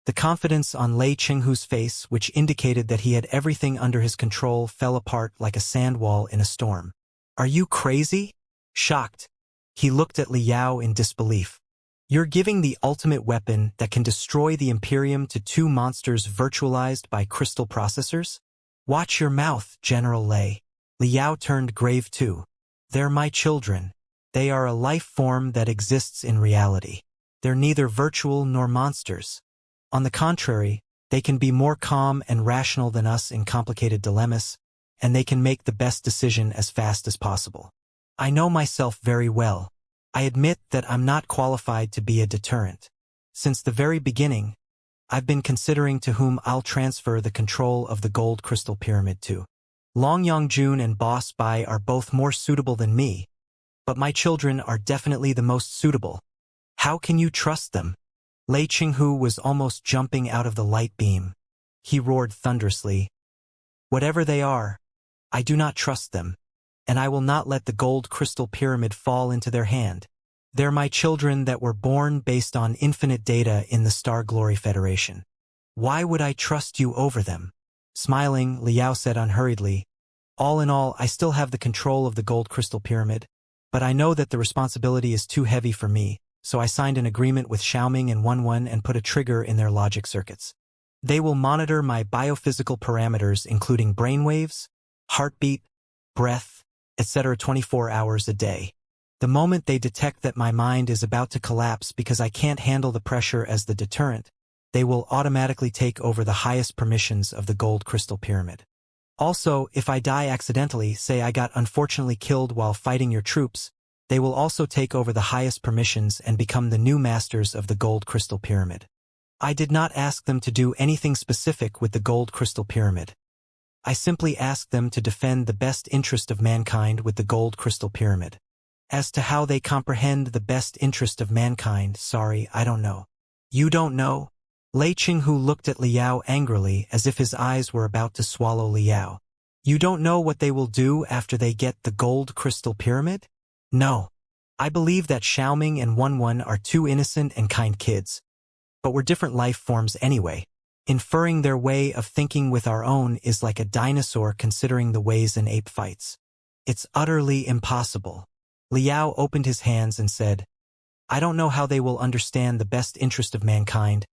The confidence on Lei Qinghu's face, which indicated that he had everything under his control, fell apart like a sand wall in a storm. Are you crazy? Shocked, he looked at Liao in disbelief. You're giving the ultimate weapon that can destroy the Imperium to two monsters virtualized by crystal processors? Watch your mouth, General Lei. Liao turned grave too. They're my children. They are a life form that exists in reality. They're neither virtual nor monsters. On the contrary, they can be more calm and rational than us in complicated dilemmas, and they can make the best decision as fast as possible. I know myself very well. I admit that I'm not qualified to be a deterrent. Since the very beginning, I've been considering to whom I'll transfer the control of the gold crystal pyramid to. Long Yongjun and Boss Bai are both more suitable than me, but my children are definitely the most suitable. How can you trust them? Lei Qinghu was almost jumping out of the light beam. He roared thunderously. Whatever they are, I do not trust them, and I will not let the gold crystal pyramid fall into their hand. They're my children that were born based on infinite data in the Star Glory Federation. Why would I trust you over them? Smiling, Liao said unhurriedly, all in all, I still have the control of the gold crystal pyramid, but I know that the responsibility is too heavy for me, so I signed an agreement with Xiaoming and Wenwen and put a trigger in their logic circuits. They will monitor my biophysical parameters including brainwaves, heartbeat, breath, etc. 24 hours a day. The moment they detect that my mind is about to collapse because I can't handle the pressure as the deterrent, they will automatically take over the highest permissions of the gold crystal pyramid. Also, if I die accidentally, say I got unfortunately killed while fighting your troops, they will also take over the highest permissions and become the new masters of the gold crystal pyramid. I did not ask them to do anything specific with the gold crystal pyramid. I simply asked them to defend the best interest of mankind with the gold crystal pyramid. As to how they comprehend the best interest of mankind, sorry, I don't know. You don't know? Lei Qinghu looked at Liao angrily as if his eyes were about to swallow Liao. You don't know what they will do after they get the gold crystal pyramid? No. I believe that Xiaoming and Wenwen are two innocent and kind kids, but we're different life forms anyway. Inferring their way of thinking with our own is like a dinosaur considering the ways an ape fights. It's utterly impossible. Liao opened his hands and said, I don't know how they will understand the best interest of mankind,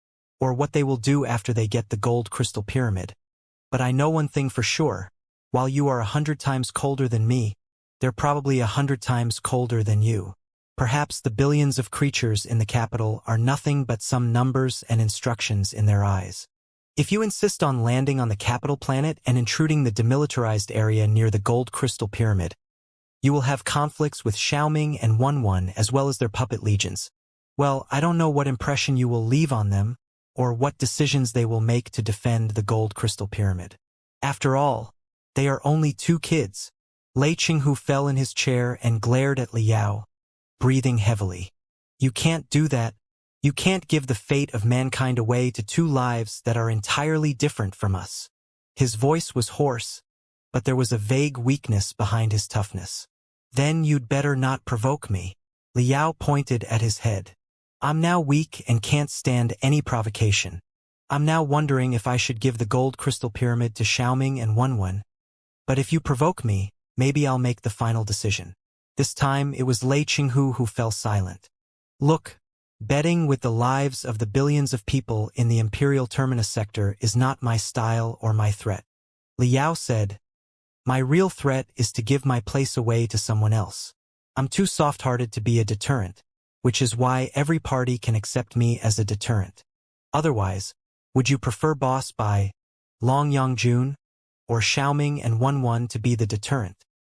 or what they will do after they get the gold crystal pyramid. But I know one thing for sure. While you are 100 times colder than me, they're probably 100 times colder than you. Perhaps the billions of creatures in the capital are nothing but some numbers and instructions in their eyes. If you insist on landing on the capital planet and intruding the demilitarized area near the gold crystal pyramid, you will have conflicts with Xiaoming and Wenwen as well as their puppet legions. Well, I don't know what impression you will leave on them, or what decisions they will make to defend the gold crystal pyramid. After all, they are only two kids. Lei Qinghu fell in his chair and glared at Liao, breathing heavily. You can't do that. You can't give the fate of mankind away to two lives that are entirely different from us. His voice was hoarse, but there was a vague weakness behind his toughness. Then you'd better not provoke me. Liao pointed at his head. I'm now weak and can't stand any provocation. I'm now wondering if I should give the gold crystal pyramid to Xiaoming and Wenwen. But if you provoke me, maybe I'll make the final decision. This time it was Lei Qinghu who fell silent. Look, betting with the lives of the billions of people in the Imperial Terminus sector is not my style or my threat. Liao said, my real threat is to give my place away to someone else. I'm too soft-hearted to be a deterrent, which is why every party can accept me as a deterrent. Otherwise, would you prefer Boss Bai, Long Yongjun, or Xiaoming and Wenwen to be the deterrent?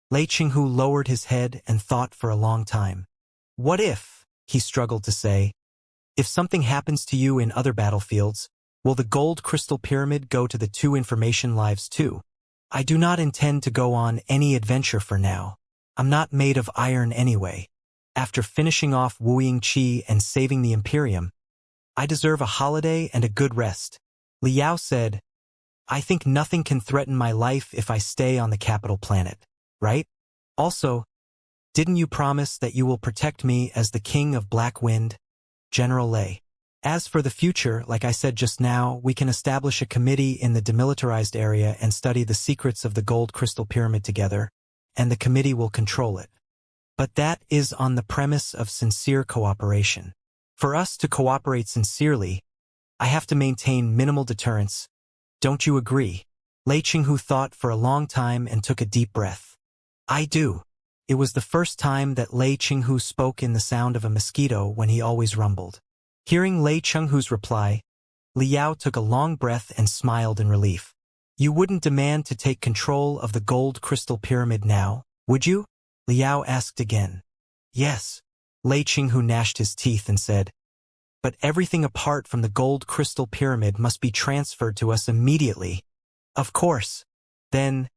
Lei Qinghu lowered his head and thought for a long time. What if, he struggled to say. If something happens to you in other battlefields, will the gold crystal pyramid go to the 2 information lives too? I do not intend to go on any adventure for now. I'm not made of iron anyway. After finishing off wooing Qi and saving the Imperium, I deserve a holiday and a good rest. Liao said, I think nothing can threaten my life if I stay on the capital planet, right? Also, didn't you promise that you will protect me as the King of Black Wind? General Lei. As for the future, like I said just now, we can establish a committee in the demilitarized area and study the secrets of the gold crystal pyramid together, and the committee will control it. But that is on the premise of sincere cooperation. For us to cooperate sincerely, I have to maintain minimal deterrence. Don't you agree? Lei Qinghu thought for a long time and took a deep breath. I do. It was the first time that Lei Qinghu spoke in the sound of a mosquito when he always rumbled. Hearing Lei Qinghu's reply, Liao took a long breath and smiled in relief. You wouldn't demand to take control of the gold crystal pyramid now, would you? Liao asked again. Yes. Lei Qinghu gnashed his teeth and said, but everything apart from the gold crystal pyramid must be transferred to us immediately. Of course. Then,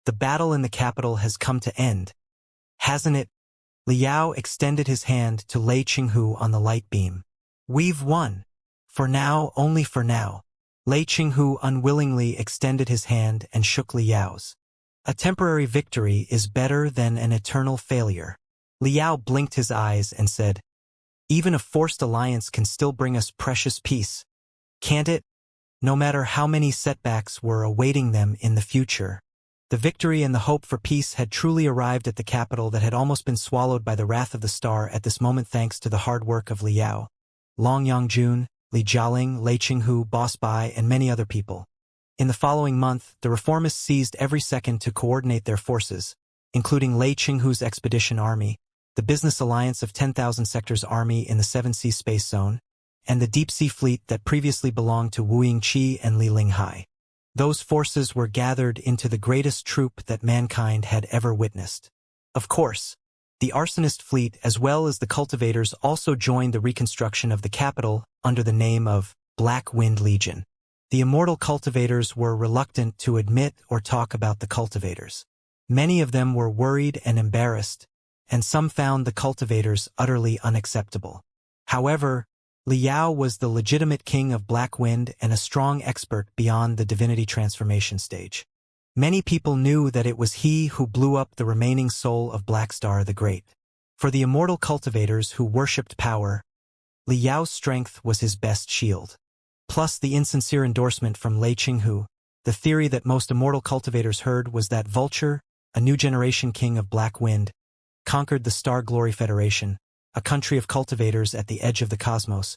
the battle in the capital has come to end, hasn't it? Liao extended his hand to Lei Qinghu on the light beam. We've won. For now, only for now. Lei Qinghu unwillingly extended his hand and shook Liao's. A temporary victory is better than an eternal failure. Liao blinked his eyes and said, even a forced alliance can still bring us precious peace, can't it? No matter how many setbacks were awaiting them in the future. The victory and the hope for peace had truly arrived at the capital that had almost been swallowed by the wrath of the star at this moment thanks to the hard work of Liao, Long Yangjun, Li Jialing, Lei Qinghu, Boss Bai, and many other people. In the following month, the reformists seized every second to coordinate their forces, including Lei Qinghu's expedition army, the Business Alliance of 10,000 Sectors Army in the 7 Sea Space Zone, and the deep-sea fleet that previously belonged to Wu Yingqi and Li Linghai. Those forces were gathered into the greatest troop that mankind had ever witnessed. Of course, the arsonist fleet as well as the cultivators also joined the reconstruction of the capital under the name of Black Wind Legion. The immortal cultivators were reluctant to admit or talk about the cultivators. Many of them were worried and embarrassed, and some found the cultivators utterly unacceptable. However, Liao was the legitimate king of Black Wind and a strong expert beyond the divinity transformation stage. Many people knew that it was he who blew up the remaining soul of Black Star the Great. For the immortal cultivators who worshipped power, Liao's strength was his best shield. Plus the insincere endorsement from Lei Qinghu, the theory that most immortal cultivators heard was that Vulture, a new generation king of Black Wind, conquered the Star Glory Federation, a country of cultivators at the edge of the cosmos,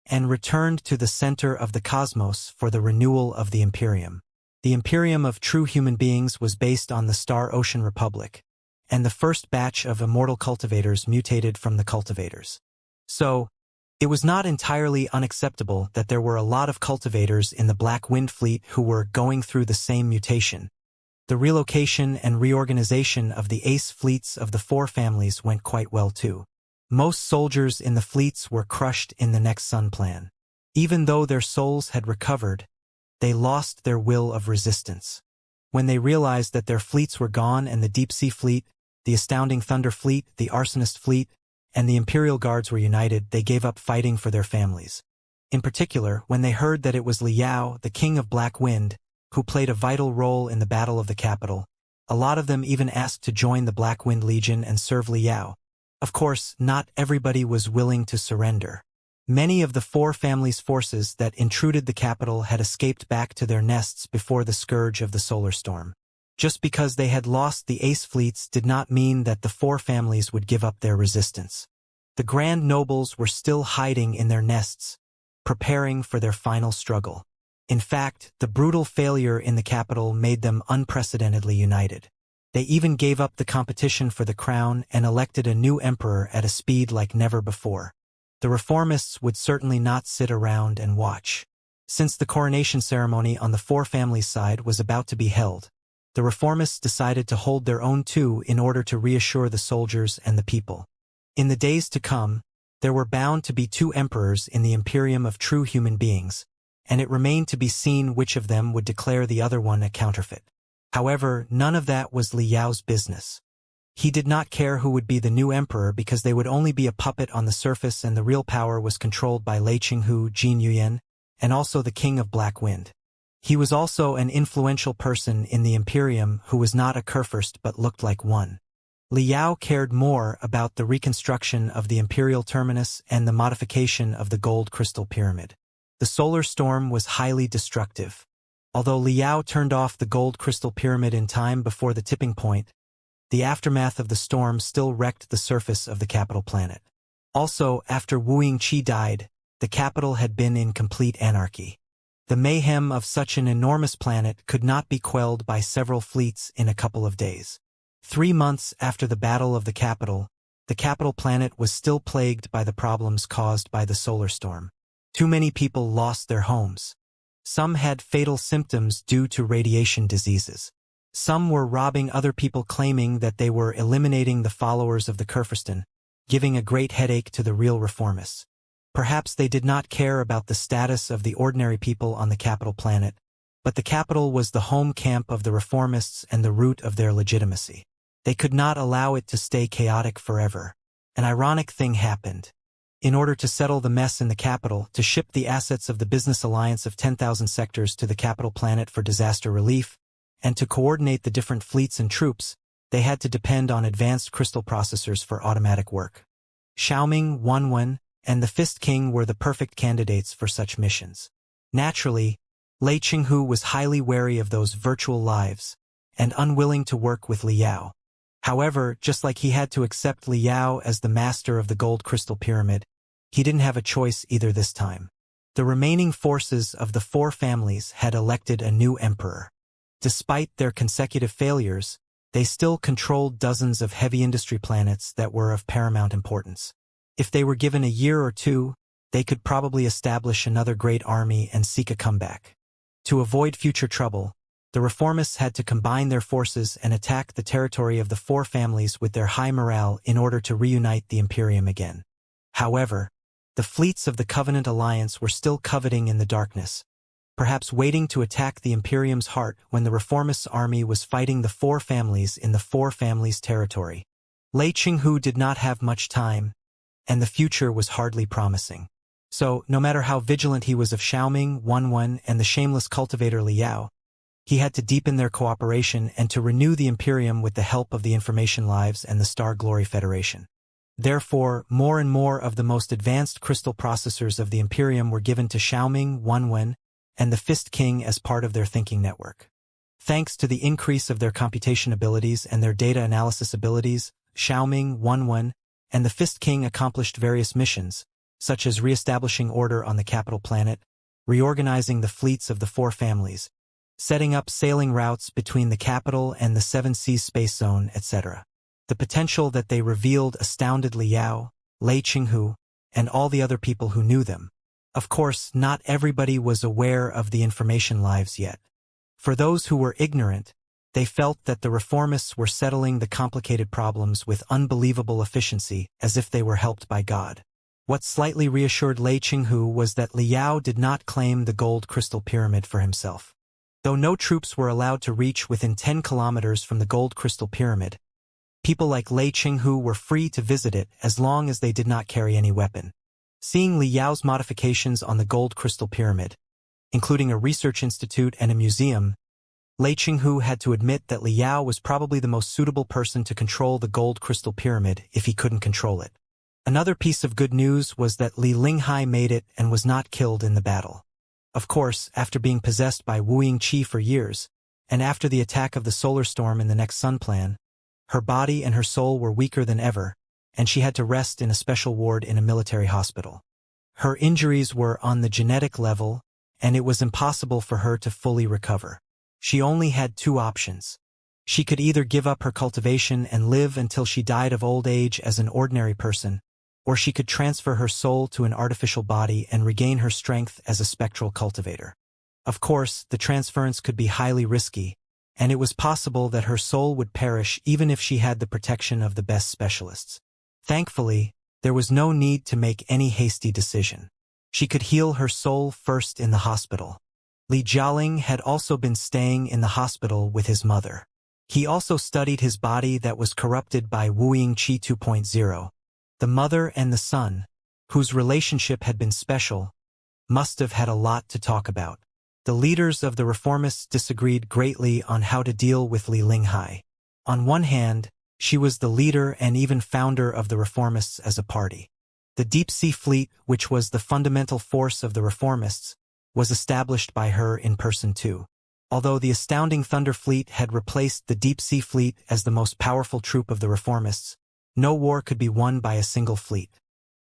and returned to the center of the cosmos for the renewal of the Imperium. The Imperium of true human beings was based on the Star Ocean Republic, and the first batch of immortal cultivators mutated from the cultivators. So, it was not entirely unacceptable that there were a lot of cultivators in the Black Wind Fleet who were going through the same mutation. The relocation and reorganization of the ace fleets of the 4 families went quite well too. Most soldiers in the fleets were crushed in the Next Sun plan. Even though their souls had recovered, they lost their will of resistance. When they realized that their fleets were gone and the Deep Sea Fleet, the Astounding Thunder Fleet, the Arsonist Fleet, and the Imperial Guards were united, they gave up fighting for their families. In particular, when they heard that it was Liao, the King of Black Wind, who played a vital role in the Battle of the Capital, a lot of them even asked to join the Black Wind Legion and serve Liao. Of course, not everybody was willing to surrender. Many of the 4 families' forces that intruded the capital had escaped back to their nests before the scourge of the solar storm. Just because they had lost the ace fleets did not mean that the 4 families would give up their resistance. The grand nobles were still hiding in their nests, preparing for their final struggle. In fact, the brutal failure in the capital made them unprecedentedly united. They even gave up the competition for the crown and elected a new emperor at a speed like never before. The reformists would certainly not sit around and watch. Since the coronation ceremony on the 4 families' side was about to be held, the reformists decided to hold their own too in order to reassure the soldiers and the people. In the days to come, There were bound to be two emperors in the Imperium of true human beings, and it remained to be seen which of them would declare the other one a counterfeit. However, none of that was Li Yao's business. He did not care who would be the new emperor because they would only be a puppet on the surface, and the real power was controlled by Lei Qinghu, Jin Yuyan, and also the King of Black Wind. He was also an influential person in the Imperium who was not a Kurfürst but looked like one. Li Yao cared more about the reconstruction of the imperial terminus and the modification of the gold crystal pyramid. The solar storm was highly destructive. Although Li Yao turned off the gold crystal pyramid in time before the tipping point, the aftermath of the storm still wrecked the surface of the capital planet. Also, after Wu Yingqi died, the capital had been in complete anarchy. The mayhem of such an enormous planet could not be quelled by several fleets in a couple of days. 3 months after the Battle of the capital planet was still plagued by the problems caused by the solar storm. Too many people lost their homes. Some had fatal symptoms due to radiation diseases. Some were robbing other people, claiming that they were eliminating the followers of the Kurfürsten, giving a great headache to the real reformists. Perhaps they did not care about the status of the ordinary people on the capital planet, but the capital was the home camp of the reformists and the root of their legitimacy. They could not allow it to stay chaotic forever. An ironic thing happened. In order to settle the mess in the capital, to ship the assets of the business alliance of 10,000 sectors to the capital planet for disaster relief, and to coordinate the different fleets and troops, they had to depend on advanced crystal processors for automatic work. Xiaoming, Wanwen, and the Fist King were the perfect candidates for such missions. Naturally, Lei Qinghu was highly wary of those virtual lives, and unwilling to work with Li Yao. However, just like he had to accept Li Yao as the master of the gold crystal pyramid, he didn't have a choice either this time. The remaining forces of the 4 families had elected a new emperor. Despite their consecutive failures, they still controlled dozens of heavy industry planets that were of paramount importance. If they were given a year or two, they could probably establish another great army and seek a comeback. To avoid future trouble, the reformists had to combine their forces and attack the territory of the 4 families with their high morale in order to reunite the Imperium again. However, the fleets of the Covenant Alliance were still coveting in the darkness, perhaps waiting to attack the Imperium's heart when the reformists' army was fighting the 4 families in the 4 families' territory. Lei Qinghu did not have much time, and the future was hardly promising. So, no matter how vigilant he was of Xiaoming, Wanwen, and the shameless cultivator Li Yao, he had to deepen their cooperation and to renew the Imperium with the help of the Information Lives and the Star Glory Federation. Therefore, more and more of the most advanced crystal processors of the Imperium were given to Xiaoming, Wanwen, and the Fist King as part of their thinking network. Thanks to the increase of their computation abilities and their data analysis abilities, Xiaoming, Wanwen, and the Fist King accomplished various missions, such as re-establishing order on the capital planet, reorganizing the fleets of the 4 families, setting up sailing routes between the capital and the 7 Seas space zone, etc. The potential that they revealed astounded Li Yao, Lei Qinghu, and all the other people who knew them. Of course, not everybody was aware of the Information Lives yet. For those who were ignorant, they felt that the reformists were settling the complicated problems with unbelievable efficiency, as if they were helped by God. What slightly reassured Lei Qinghu was that Li Yao did not claim the gold crystal pyramid for himself. Though no troops were allowed to reach within 10 kilometers from the gold crystal pyramid, people like Lei Qinghu were free to visit it as long as they did not carry any weapon. Seeing Li Yao's modifications on the gold crystal pyramid, including a research institute and a museum, Lei Qinghu had to admit that Li Yao was probably the most suitable person to control the gold crystal pyramid if he couldn't control it. Another piece of good news was that Li Linghai made it and was not killed in the battle. Of course, after being possessed by Wu Yingqi for years, and after the attack of the solar storm in the next sun plan, her body and her soul were weaker than ever, and she had to rest in a special ward in a military hospital. Her injuries were on the genetic level, and it was impossible for her to fully recover. She only had 2 options. She could either give up her cultivation and live until she died of old age as an ordinary person, or she could transfer her soul to an artificial body and regain her strength as a spectral cultivator. Of course, the transference could be highly risky, and it was possible that her soul would perish even if she had the protection of the best specialists. Thankfully, There was no need to make any hasty decision. She could heal her soul first in the hospital. Li Jialing had also been staying in the hospital with his mother. He also studied his body that was corrupted by Wuxia Qi 2.0. The mother and the son, whose relationship had been special, must have had a lot to talk about. The leaders of the reformists disagreed greatly on how to deal with Li Linghai. On one hand, she was the leader and even founder of the reformists as a party. The deep-sea fleet, which was the fundamental force of the reformists, was established by her in person too. Although the astounding Thunder Fleet had replaced the deep-sea fleet as the most powerful troop of the reformists, no war could be won by a single fleet.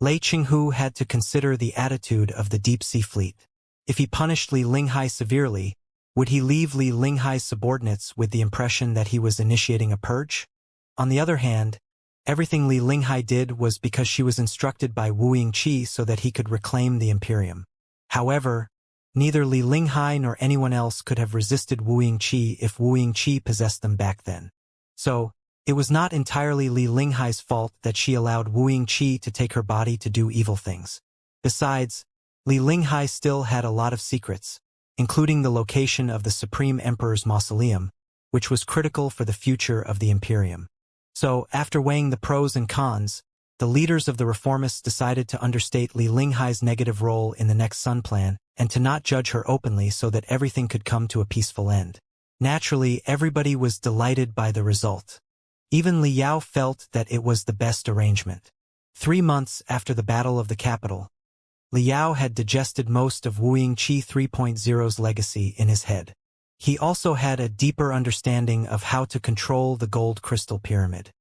Lei Qinghu had to consider the attitude of the deep-sea fleet. If he punished Li Linghai severely, would he leave Li Linghai's subordinates with the impression that he was initiating a purge? On the other hand, everything Li Linghai did was because she was instructed by Wuxia Qi so that he could reclaim the Imperium. However, neither Li Linghai nor anyone else could have resisted Wuxia Qi if Wuxia Qi possessed them back then. So, it was not entirely Li Linghai's fault that she allowed Wuxia Qi to take her body to do evil things. Besides, Li Linghai still had a lot of secrets, including the location of the Supreme Emperor's mausoleum, which was critical for the future of the Imperium. So, after weighing the pros and cons, the leaders of the reformists decided to understate Li Linghai's negative role in the next Sun Plan and to not judge her openly so that everything could come to a peaceful end. Naturally, everybody was delighted by the result. Even Li Yao felt that it was the best arrangement. 3 months after the Battle of the Capital, Li Yao had digested most of Wuxia Qi 3.0's legacy in his head. He also had a deeper understanding of how to control the gold crystal pyramid.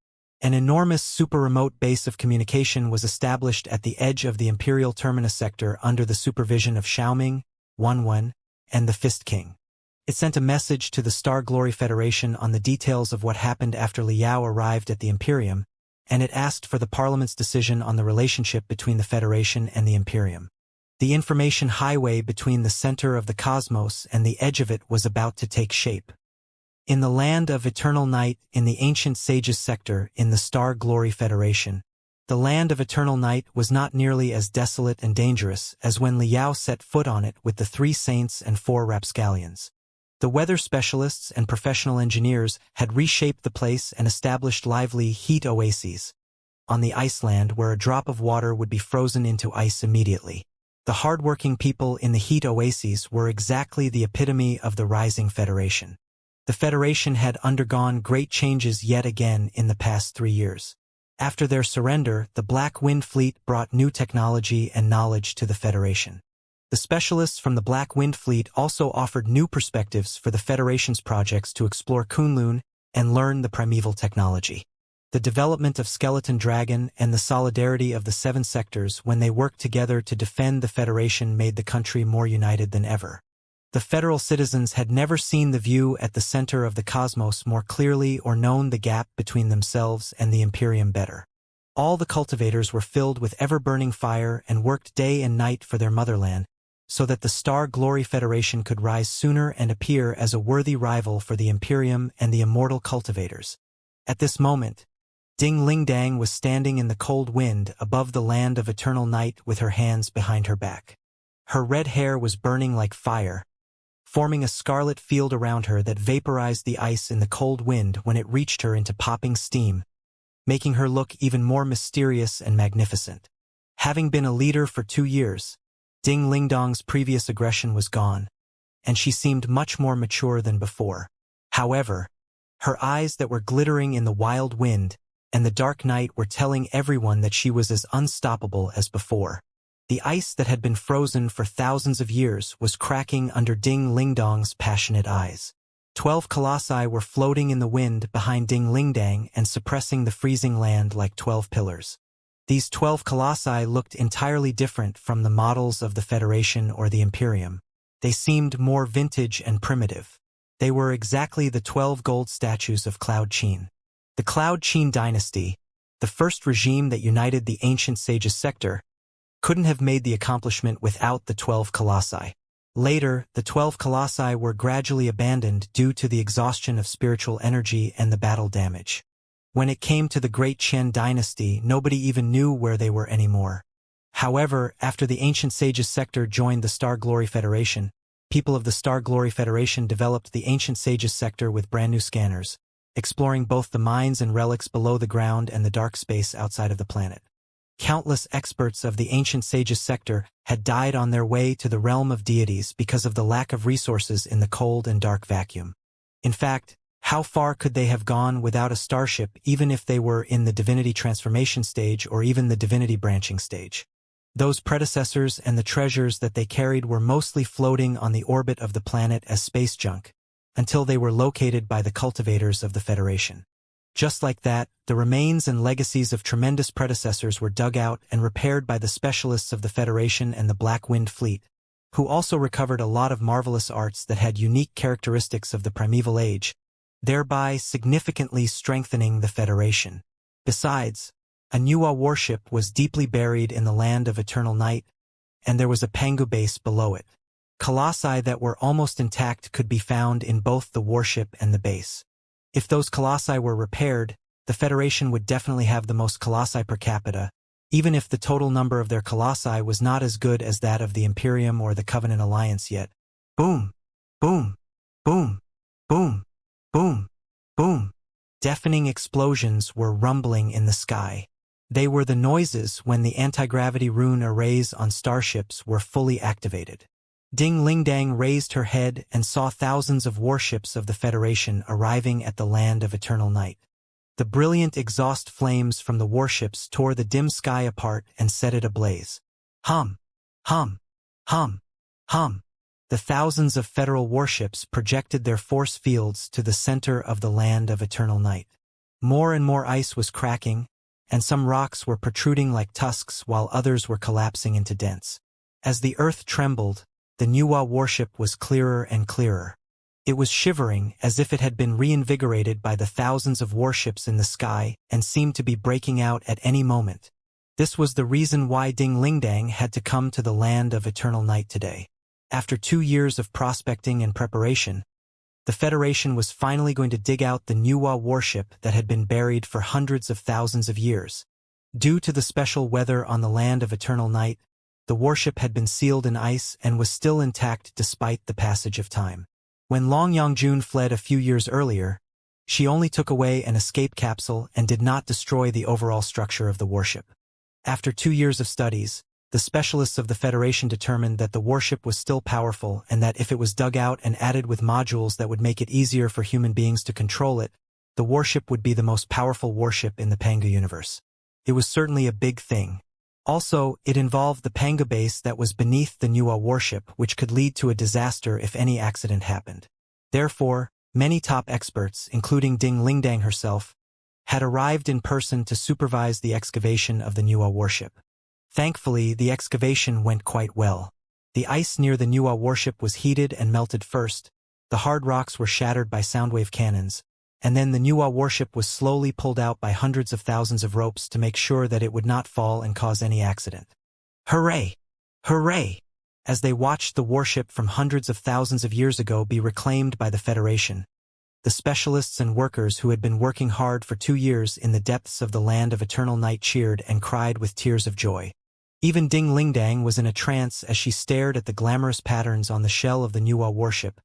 An enormous super-remote base of communication was established at the edge of the Imperial Terminus sector under the supervision of Xiaoming, Wanwen, and the Fist King. It sent a message to the Star Glory Federation on the details of what happened after Li Yao arrived at the Imperium, and it asked for the Parliament's decision on the relationship between the Federation and the Imperium. The information highway between the center of the cosmos and the edge of it was about to take shape. In the land of eternal night, in the ancient sages sector, in the Star Glory Federation, the land of eternal night was not nearly as desolate and dangerous as when Li Yao set foot on it with the 3 saints and 4 rapscallions. The weather specialists and professional engineers had reshaped the place and established lively heat oases on the iceland where a drop of water would be frozen into ice immediately. The hard-working people in the heat oases were exactly the epitome of the rising Federation. The Federation had undergone great changes yet again in the past 3 years. After their surrender, the Black Wind Fleet brought new technology and knowledge to the Federation. The specialists from the Black Wind Fleet also offered new perspectives for the Federation's projects to explore Kunlun and learn the primeval technology. The development of Skeleton Dragon and the solidarity of the 7 sectors when they worked together to defend the Federation made the country more united than ever. The federal citizens had never seen the view at the center of the cosmos more clearly or known the gap between themselves and the Imperium better. All the cultivators were filled with ever-burning fire and worked day and night for their motherland, so that the Star Glory Federation could rise sooner and appear as a worthy rival for the Imperium and the immortal cultivators. At this moment, Ding Lingdang was standing in the cold wind above the land of eternal night with her hands behind her back. Her red hair was burning like fire, forming a scarlet field around her that vaporized the ice in the cold wind when it reached her into popping steam, making her look even more mysterious and magnificent. Having been a leader for 2 years, Ding Lingdong's previous aggression was gone, and she seemed much more mature than before. However, her eyes that were glittering in the wild wind and the dark night were telling everyone that she was as unstoppable as before. The ice that had been frozen for thousands of years was cracking under Ding Lingdong's passionate eyes. 12 colossi were floating in the wind behind Ding Lingdang and suppressing the freezing land like 12 pillars. These 12 colossi looked entirely different from the models of the Federation or the Imperium. They seemed more vintage and primitive. They were exactly the 12 gold statues of Cloud Qin. The Cloud Qin dynasty, the first regime that united the ancient sages sector, couldn't have made the accomplishment without the 12 colossi. Later, the 12 colossi were gradually abandoned due to the exhaustion of spiritual energy and the battle damage. When it came to the Great Qian dynasty, nobody even knew where they were anymore. However, after the Ancient Sages sector joined the Star Glory Federation, people of the Star Glory Federation developed the Ancient Sages sector with brand new scanners, exploring both the mines and relics below the ground and the dark space outside of the planet. Countless experts of the Ancient Sages sector had died on their way to the realm of deities because of the lack of resources in the cold and dark vacuum. In fact, how far could they have gone without a starship, even if they were in the divinity transformation stage or even the divinity branching stage? Those predecessors and the treasures that they carried were mostly floating on the orbit of the planet as space junk, until they were located by the cultivators of the Federation. Just like that, the remains and legacies of tremendous predecessors were dug out and repaired by the specialists of the Federation and the Black Wind Fleet, who also recovered a lot of marvelous arts that had unique characteristics of the primeval age, thereby significantly strengthening the Federation. Besides, a Nuwa warship was deeply buried in the land of eternal night, and there was a Pangu base below it. Colossi that were almost intact could be found in both the warship and the base. If those colossi were repaired, the Federation would definitely have the most colossi per capita, even if the total number of their colossi was not as good as that of the Imperium or the Covenant Alliance yet. Boom! Boom! Boom! Boom! Boom! Boom! Deafening explosions were rumbling in the sky. They were the noises when the anti-gravity rune arrays on starships were fully activated. Ding Lingdang raised her head and saw thousands of warships of the Federation arriving at the land of eternal night. The brilliant exhaust flames from the warships tore the dim sky apart and set it ablaze. Hum! Hum! Hum! Hum! The thousands of federal warships projected their force fields to the center of the land of eternal night. More and more ice was cracking, and some rocks were protruding like tusks while others were collapsing into dents. As the earth trembled, the Nuwa warship was clearer and clearer. It was shivering as if it had been reinvigorated by the thousands of warships in the sky and seemed to be breaking out at any moment. This was the reason why Ding Lingdang had to come to the land of eternal night today. After 2 years of prospecting and preparation, the Federation was finally going to dig out the Nuwa warship that had been buried for hundreds of thousands of years. Due to the special weather on the land of eternal night, the warship had been sealed in ice and was still intact despite the passage of time. When Long Yongjun fled a few years earlier, she only took away an escape capsule and did not destroy the overall structure of the warship. After 2 years of studies, the specialists of the Federation determined that the warship was still powerful and that if it was dug out and added with modules that would make it easier for human beings to control it, the warship would be the most powerful warship in the Pangu universe. It was certainly a big thing. Also, it involved the Pangu base that was beneath the Nuwa warship, which could lead to a disaster if any accident happened. Therefore, many top experts, including Ding Lingdang herself, had arrived in person to supervise the excavation of the Nuwa warship. Thankfully, the excavation went quite well. The ice near the Nuwa warship was heated and melted first, the hard rocks were shattered by soundwave cannons, and then the Nuwa warship was slowly pulled out by hundreds of thousands of ropes to make sure that it would not fall and cause any accident. Hooray! Hooray! As they watched the warship from hundreds of thousands of years ago be reclaimed by the Federation, the specialists and workers who had been working hard for 2 years in the depths of the land of eternal night cheered and cried with tears of joy. Even Ding Lingdang was in a trance as she stared at the glamorous patterns on the shell of the Nuwa warship,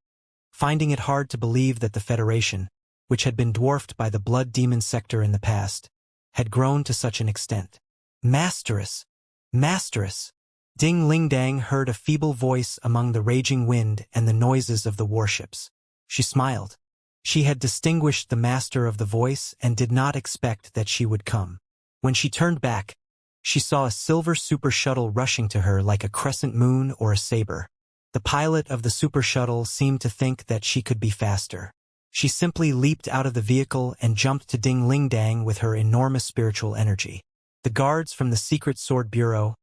finding it hard to believe that the Federation, which had been dwarfed by the Blood Demon sector in the past, had grown to such an extent. Masteress! Masteress! Ding Lingdang heard a feeble voice among the raging wind and the noises of the warships. She smiled. She had distinguished the master of the voice and did not expect that she would come. When she turned back, she saw a silver super shuttle rushing to her like a crescent moon or a saber. The pilot of the super shuttle seemed to think that she could be faster. She simply leaped out of the vehicle and jumped to Ding Lingdang with her enormous spiritual energy. The guards from the Secret Sword Bureau,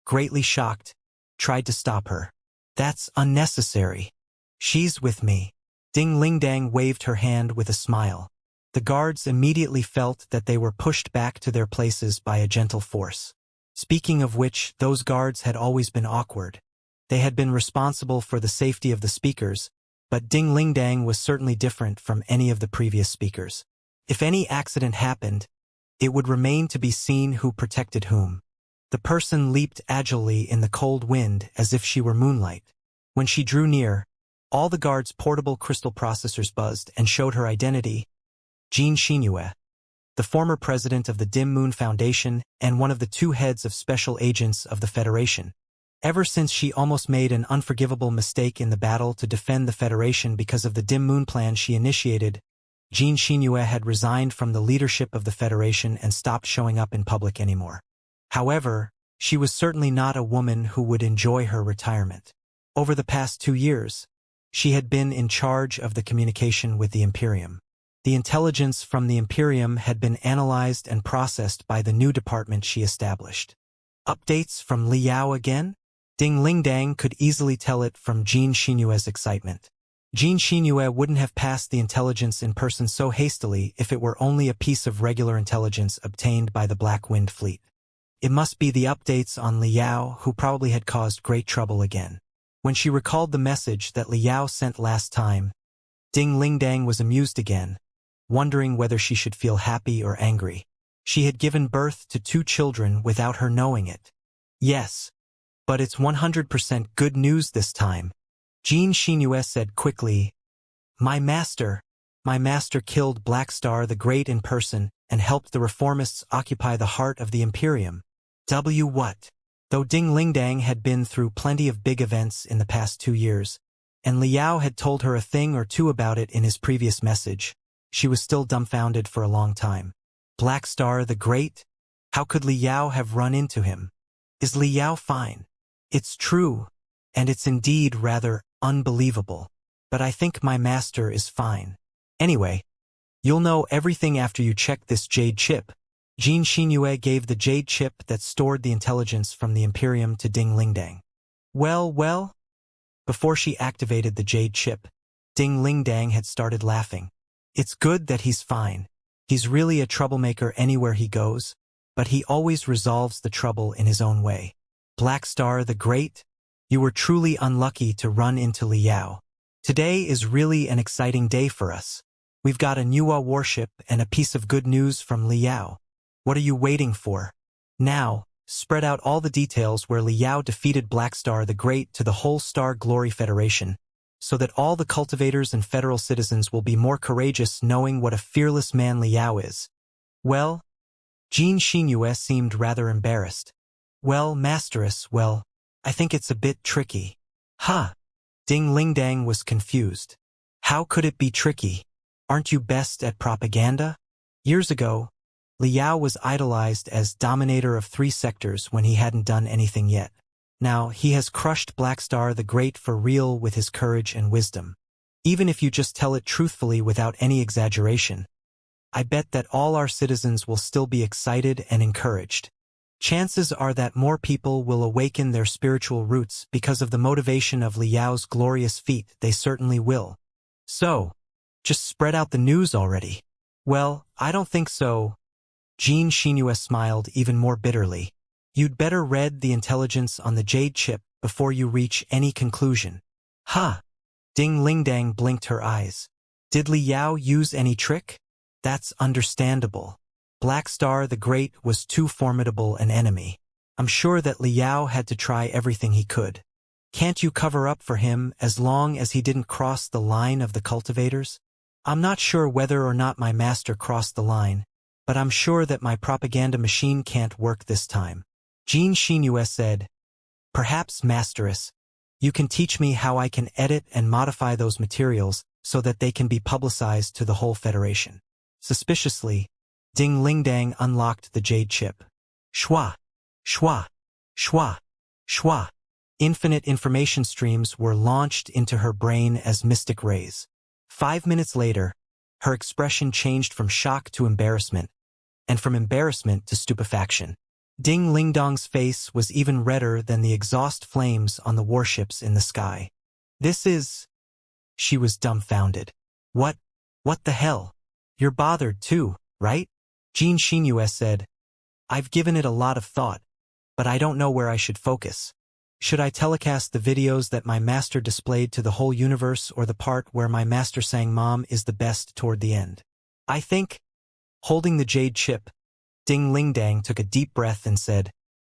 greatly shocked, tried to stop her. That's unnecessary. She's with me. Ding Lingdang waved her hand with a smile. The guards immediately felt that they were pushed back to their places by a gentle force. Speaking of which, those guards had always been awkward. They had been responsible for the safety of the speakers, but Ding Lingdang was certainly different from any of the previous speakers. If any accident happened, it would remain to be seen who protected whom. The person leaped agilely in the cold wind as if she were moonlight. When she drew near, all the guards' portable crystal processors buzzed and showed her identity: Xianxia, the former president of the Dim Moon Foundation and one of the two heads of special agents of the Federation. Ever since she almost made an unforgivable mistake in the battle to defend the Federation because of the Dim Moon plan she initiated, Xianxia had resigned from the leadership of the Federation and stopped showing up in public anymore. However, she was certainly not a woman who would enjoy her retirement. Over the past 2 years, she had been in charge of the communication with the Imperium. The intelligence from the Imperium had been analyzed and processed by the new department she established. Updates from Liao again? Ding Lingdang could easily tell it from Xianxia's excitement. Xianxia wouldn't have passed the intelligence in person so hastily if it were only a piece of regular intelligence obtained by the Black Wind Fleet. It must be the updates on Liao who probably had caused great trouble again. When she recalled the message that Liao sent last time, Ding Lingdang was amused again, wondering whether she should feel happy or angry. She had given birth to 2 children without her knowing it. Yes, but it's 100% good news this time. Xianxia said quickly, My master killed Black Star the Great in person and helped the reformists occupy the heart of the Imperium. What? Though Ding Lingdang had been through plenty of big events in the past 2 years, and Liao had told her a thing or two about it in his previous message, she was still dumbfounded for a long time. Black Star the Great? How could Liao have run into him? Is Liao fine? It's true, and it's indeed rather unbelievable. But I think my master is fine. Anyway, you'll know everything after you check this jade chip. Xianxia gave the jade chip that stored the intelligence from the Imperium to Ding Lingdang. Well. Before she activated the jade chip, Ding Lingdang had started laughing. It's good that he's fine. He's really a troublemaker anywhere he goes, but he always resolves the trouble in his own way. Black Star the Great, you were truly unlucky to run into Liao. Today is really an exciting day for us. We've got a Nuwa warship and a piece of good news from Liao. What are you waiting for? Now, spread out all the details where Liao defeated Black Star the Great to the whole Star Glory Federation, so that all the cultivators and federal citizens will be more courageous knowing what a fearless man Liao is. Well, Xianxia seemed rather embarrassed. Well, Masteress, I think it's a bit tricky. Huh? Ding Lingdang was confused. How could it be tricky? Aren't you best at propaganda? Years ago, Liao was idolized as dominator of 3 sectors when he hadn't done anything yet. Now, he has crushed Black Star the Great for real with his courage and wisdom. Even if you just tell it truthfully without any exaggeration, I bet that all our citizens will still be excited and encouraged. Chances are that more people will awaken their spiritual roots because of the motivation of Liao's glorious feat. They certainly will. So, just spread out the news already. Well, I don't think so. Xianxia smiled even more bitterly. You'd better read the intelligence on the jade chip before you reach any conclusion. Huh? Ding Lingdang blinked her eyes. Did Liao use any trick? That's understandable. Black Star the Great was too formidable an enemy. I'm sure that Liao had to try everything he could. Can't you cover up for him as long as he didn't cross the line of the cultivators? I'm not sure whether or not my master crossed the line, but I'm sure that my propaganda machine can't work this time. Xianxia said, Perhaps, Masteress, you can teach me how I can edit and modify those materials so that they can be publicized to the whole Federation. Suspiciously, Ding Lingdang unlocked the jade chip. Shwa, shwa, shwa, shwa. Infinite information streams were launched into her brain as mystic rays. 5 minutes later, her expression changed from shock to embarrassment, and from embarrassment to stupefaction. Ding Lingdong's face was even redder than the exhaust flames on the warships in the sky. She was dumbfounded. What the hell? You're bothered too, right? Xianxia said, I've given it a lot of thought, but I don't know where I should focus. Should I telecast the videos that my master displayed to the whole universe or the part where my master sang Mom is the best toward the end? I think Holding the jade chip, Ding Lingdang took a deep breath and said,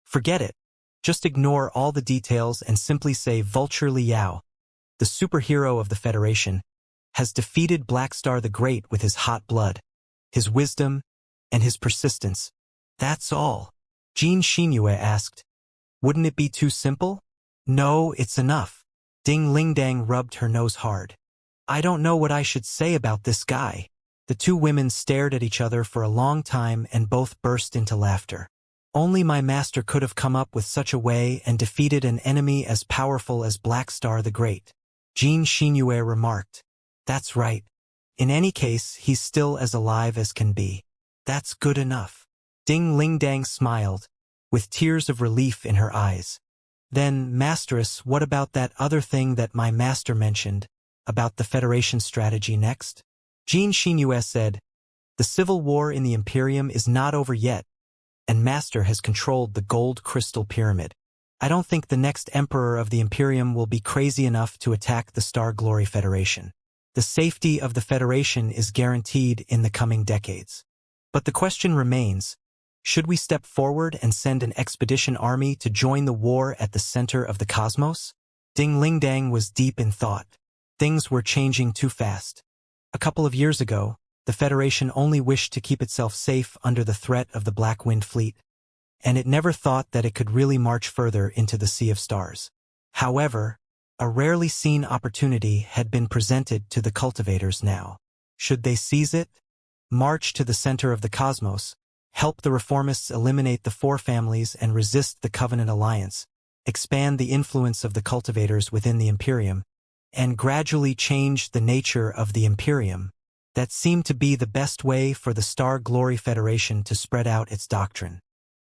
"Forget it. Just ignore all the details and simply say Vulture Liao, the superhero of the Federation, has defeated Blackstar the Great with his hot blood, his wisdom, and his persistence. That's all." Jean Xinyue asked, "Wouldn't it be too simple?" "No, it's enough." Ding Lingdang rubbed her nose hard. "I don't know what I should say about this guy." The two women stared at each other for a long time and both burst into laughter. "Only my master could have come up with such a way and defeated an enemy as powerful as Blackstar the Great," Jean Xinyue remarked. "That's right. In any case, he's still as alive as can be. That's good enough." Ding Lingdang smiled, with tears of relief in her eyes. "Then, Masteress, what about that other thing that my master mentioned, about the Federation strategy next?" Jean Xinyue said, "The civil war in the Imperium is not over yet, and Master has controlled the gold crystal pyramid. I don't think the next emperor of the Imperium will be crazy enough to attack the Star Glory Federation. The safety of the Federation is guaranteed in the coming decades. But the question remains, should we step forward and send an expedition army to join the war at the center of the cosmos?" Ding Lingdang was deep in thought. Things were changing too fast. A couple of years ago, the Federation only wished to keep itself safe under the threat of the Black Wind Fleet, and it never thought that it could really march further into the Sea of Stars. However, a rarely seen opportunity had been presented to the cultivators now. Should they seize it? March to the center of the cosmos, help the reformists eliminate the four families and resist the Covenant alliance, expand the influence of the cultivators within the Imperium, and gradually change the nature of the Imperium. That seemed to be the best way for the Star Glory Federation to spread out its doctrine.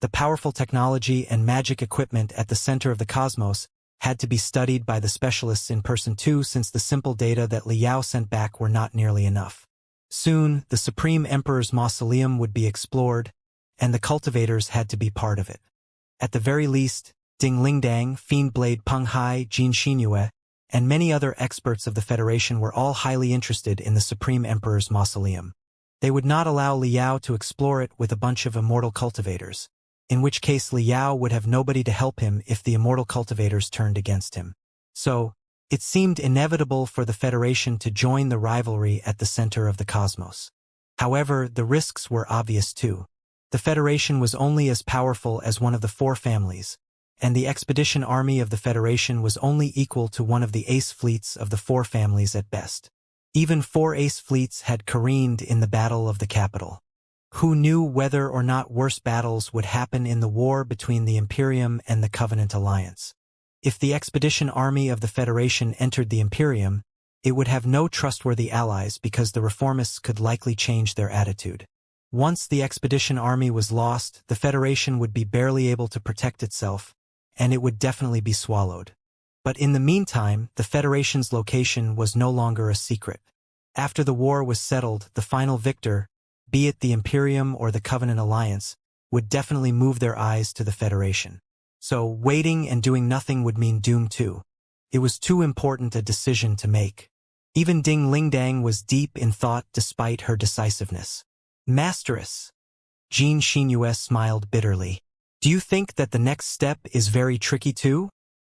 The powerful technology and magic equipment at the center of the cosmos had to be studied by the specialists in person too, since the simple data that Liao sent back were not nearly enough. Soon, the Supreme Emperor's mausoleum would be explored, and the cultivators had to be part of it. At the very least, Ding Lingdang, Fiendblade Peng Hai, Jean Xinyue, and many other experts of the Federation were all highly interested in the Supreme Emperor's mausoleum. They would not allow Liao to explore it with a bunch of immortal cultivators, in which case Liao would have nobody to help him if the immortal cultivators turned against him. So, it seemed inevitable for the Federation to join the rivalry at the center of the cosmos. However, the risks were obvious too. The Federation was only as powerful as one of the four families, and the expedition army of the Federation was only equal to one of the ace fleets of the four families at best. Even 4 ace fleets had careened in the Battle of the Capital. Who knew whether or not worse battles would happen in the war between the Imperium and the Covenant Alliance? If the expedition army of the Federation entered the Imperium, it would have no trustworthy allies because the reformists could likely change their attitude. Once the expedition army was lost, the Federation would be barely able to protect itself, and it would definitely be swallowed. But in the meantime, the Federation's location was no longer a secret. After the war was settled, the final victor, be it the Imperium or the Covenant Alliance, would definitely move their eyes to the Federation. So waiting and doing nothing would mean doom too. It was too important a decision to make. Even Ding Lingdang was deep in thought despite her decisiveness. "Masteress," Jean Xinyue smiled bitterly. "Do you think that the next step is very tricky too?"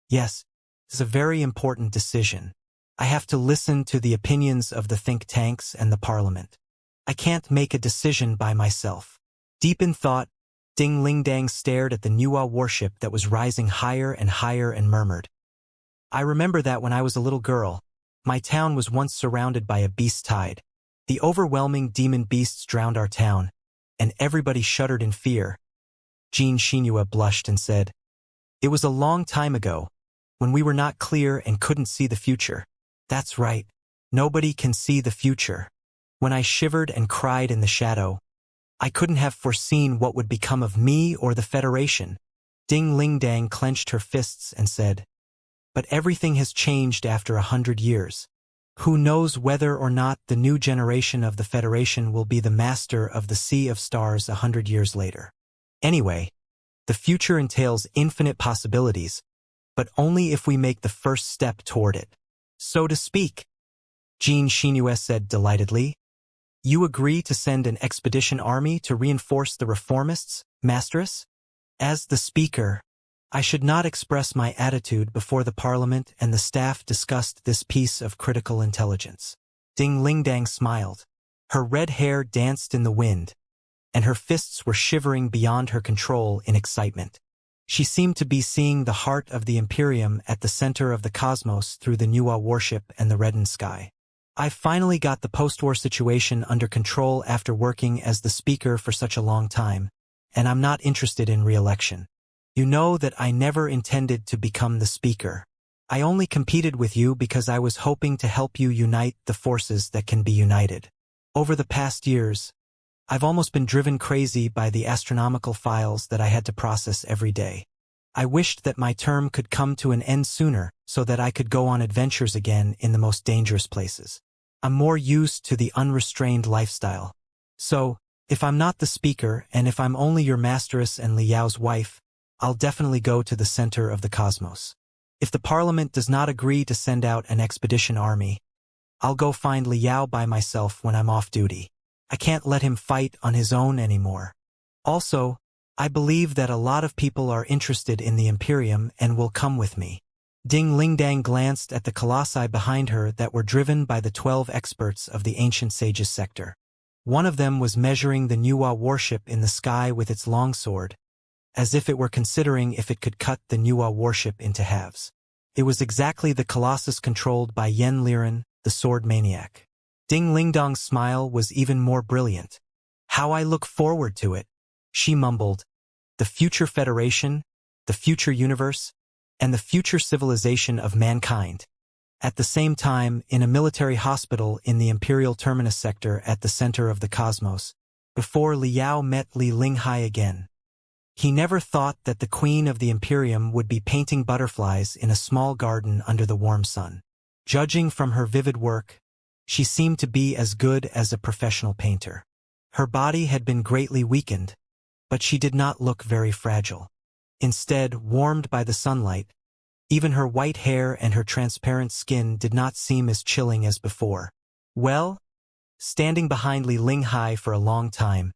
"Yes, it's a very important decision. I have to listen to the opinions of the think tanks and the parliament. I can't make a decision by myself." Deep in thought, Ding Lingdang stared at the Nuwa warship that was rising higher and higher and murmured, "I remember that when I was a little girl, my town was once surrounded by a beast tide. The overwhelming demon beasts drowned our town, and everybody shuddered in fear." Jean Xinyue blushed and said, "It was a long time ago, when we were not clear and couldn't see the future." "That's right. Nobody can see the future. When I shivered and cried in the shadow, I couldn't have foreseen what would become of me or the Federation." Ding Lingdang clenched her fists and said, "But everything has changed after 100 years. Who knows whether or not the new generation of the Federation will be the master of the Sea of Stars 100 years later. Anyway, the future entails infinite possibilities, but only if we make the first step toward it. So to speak," Jean Xinyue said delightedly. You agree to send an expedition army to reinforce the reformists, Masteress? As the speaker, I should not express my attitude before the parliament and the staff discussed this piece of critical intelligence. Ding Lingdang smiled. Her red hair danced in the wind, and her fists were shivering beyond her control in excitement. She seemed to be seeing the heart of the Imperium at the center of the cosmos through the Nuwa warship and the reddened sky. I finally got the post-war situation under control after working as the speaker for such a long time, and I'm not interested in re-election. You know that I never intended to become the speaker. I only competed with you because I was hoping to help you unite the forces that can be united. Over the past years, I've almost been driven crazy by the astronomical files that I had to process every day. I wished that my term could come to an end sooner so that I could go on adventures again in the most dangerous places. I'm more used to the unrestrained lifestyle. So, if I'm not the speaker and if I'm only your Masteress and Liao's wife, I'll definitely go to the center of the cosmos. If the parliament does not agree to send out an expedition army, I'll go find Liao by myself when I'm off duty. I can't let him fight on his own anymore. Also, I believe that a lot of people are interested in the Imperium and will come with me. Ding Lingdang glanced at the colossi behind her that were driven by the 12 experts of the ancient sages sector. One of them was measuring the Nuwa warship in the sky with its longsword, as if it were considering if it could cut the Nuwa warship into halves. It was exactly the colossus controlled by Yen Liren, the sword maniac. Ding Lingdang's smile was even more brilliant. How I look forward to it, she mumbled. The future federation, the future universe, and the future civilization of mankind. At the same time, in a military hospital in the Imperial Terminus sector at the center of the cosmos, before Liao met Li Linghai again. He never thought that the queen of the Imperium would be painting butterflies in a small garden under the warm sun. Judging from her vivid work, she seemed to be as good as a professional painter. Her body had been greatly weakened, but she did not look very fragile. Instead, warmed by the sunlight, even her white hair and her transparent skin did not seem as chilling as before. Well, standing behind Li Linghai for a long time,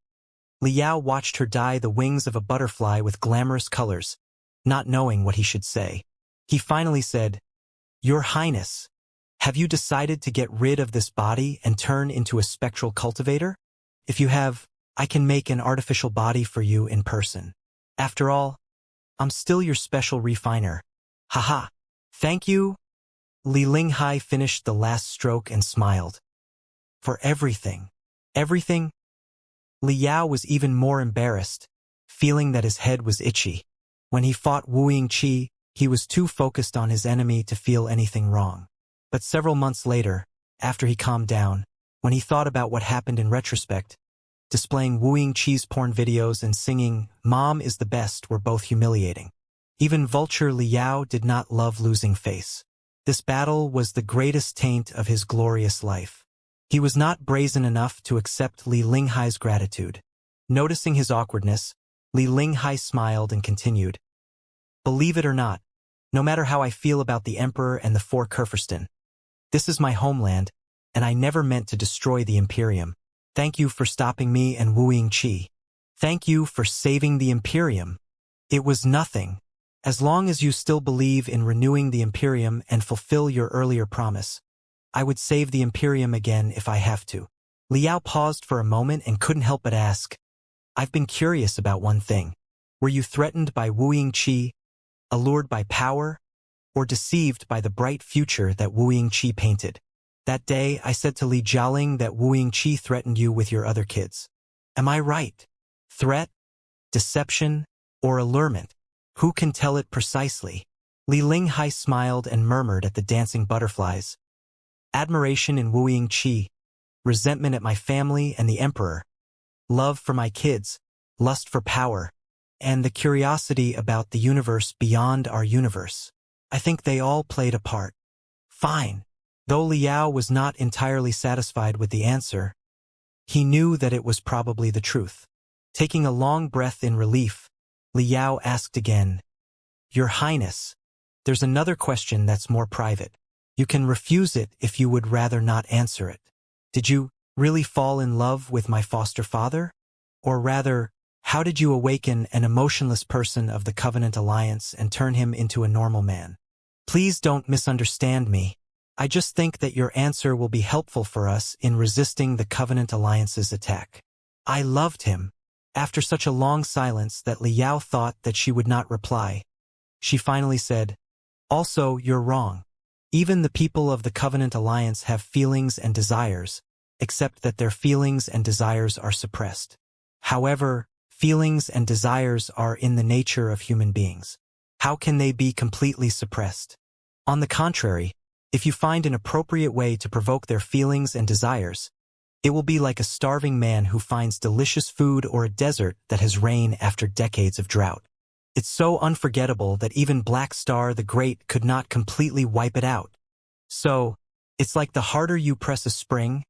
Liao watched her dye the wings of a butterfly with glamorous colors, not knowing what he should say. He finally said, "Your Highness, have you decided to get rid of this body and turn into a spectral cultivator? If you have, I can make an artificial body for you in person. After all, I'm still your special refiner." Haha. Thank you. Li Linghai finished the last stroke and smiled. For everything. Everything? Liao was even more embarrassed, feeling that his head was itchy. When he fought Wu Yingqi, he was too focused on his enemy to feel anything wrong. But several months later, after he calmed down, when he thought about what happened in retrospect, displaying Wu Yingqi's porn videos and singing "Mom is the best" were both humiliating. Even Vulture Liao did not love losing face. This battle was the greatest taint of his glorious life. He was not brazen enough to accept Li Linghai's gratitude. Noticing his awkwardness, Li Linghai smiled and continued, "Believe it or not, no matter how I feel about the Emperor and the Four Kurfürsten, this is my homeland, and I never meant to destroy the Imperium. Thank you for stopping me and Wu Yingqi. Thank you for saving the Imperium. It was nothing. As long as you still believe in renewing the Imperium and fulfill your earlier promise, I would save the Imperium again if I have to." Liao paused for a moment and couldn't help but ask, "I've been curious about one thing. Were you threatened by Wu Yingqi, allured by power, or deceived by the bright future that Wu Yingqi painted? That day, I said to Li Jialing that Wu Yingqi threatened you with your other kids. Am I right? Threat, deception, or allurement? Who can tell it precisely?" Li Linghai smiled and murmured at the dancing butterflies. "Admiration in Wu Yingqi, resentment at my family and the Emperor, love for my kids, lust for power, and the curiosity about the universe beyond our universe. I think they all played a part." Fine. Though Liao was not entirely satisfied with the answer, he knew that it was probably the truth. Taking a long breath in relief, Liao asked again, "Your Highness, there's another question that's more private. You can refuse it if you would rather not answer it. Did you Really fall in love with my foster father? Or rather, how did you awaken an emotionless person of the Covenant Alliance and turn him into a normal man? Please don't misunderstand me. I just think that your answer will be helpful for us in resisting the Covenant Alliance's attack. I loved him. After such a long silence that Liao thought that she would not reply, she finally said, "Also, you're wrong. Even the people of the Covenant Alliance have feelings and desires, except that their feelings and desires are suppressed. However, feelings and desires are in the nature of human beings. How can they be completely suppressed? On the contrary, if you find an appropriate way to provoke their feelings and desires, it will be like a starving man who finds delicious food or a desert that has rain after decades of drought. It's so unforgettable that even Black Star the Great could not completely wipe it out. So, it's like the harder you press a spring,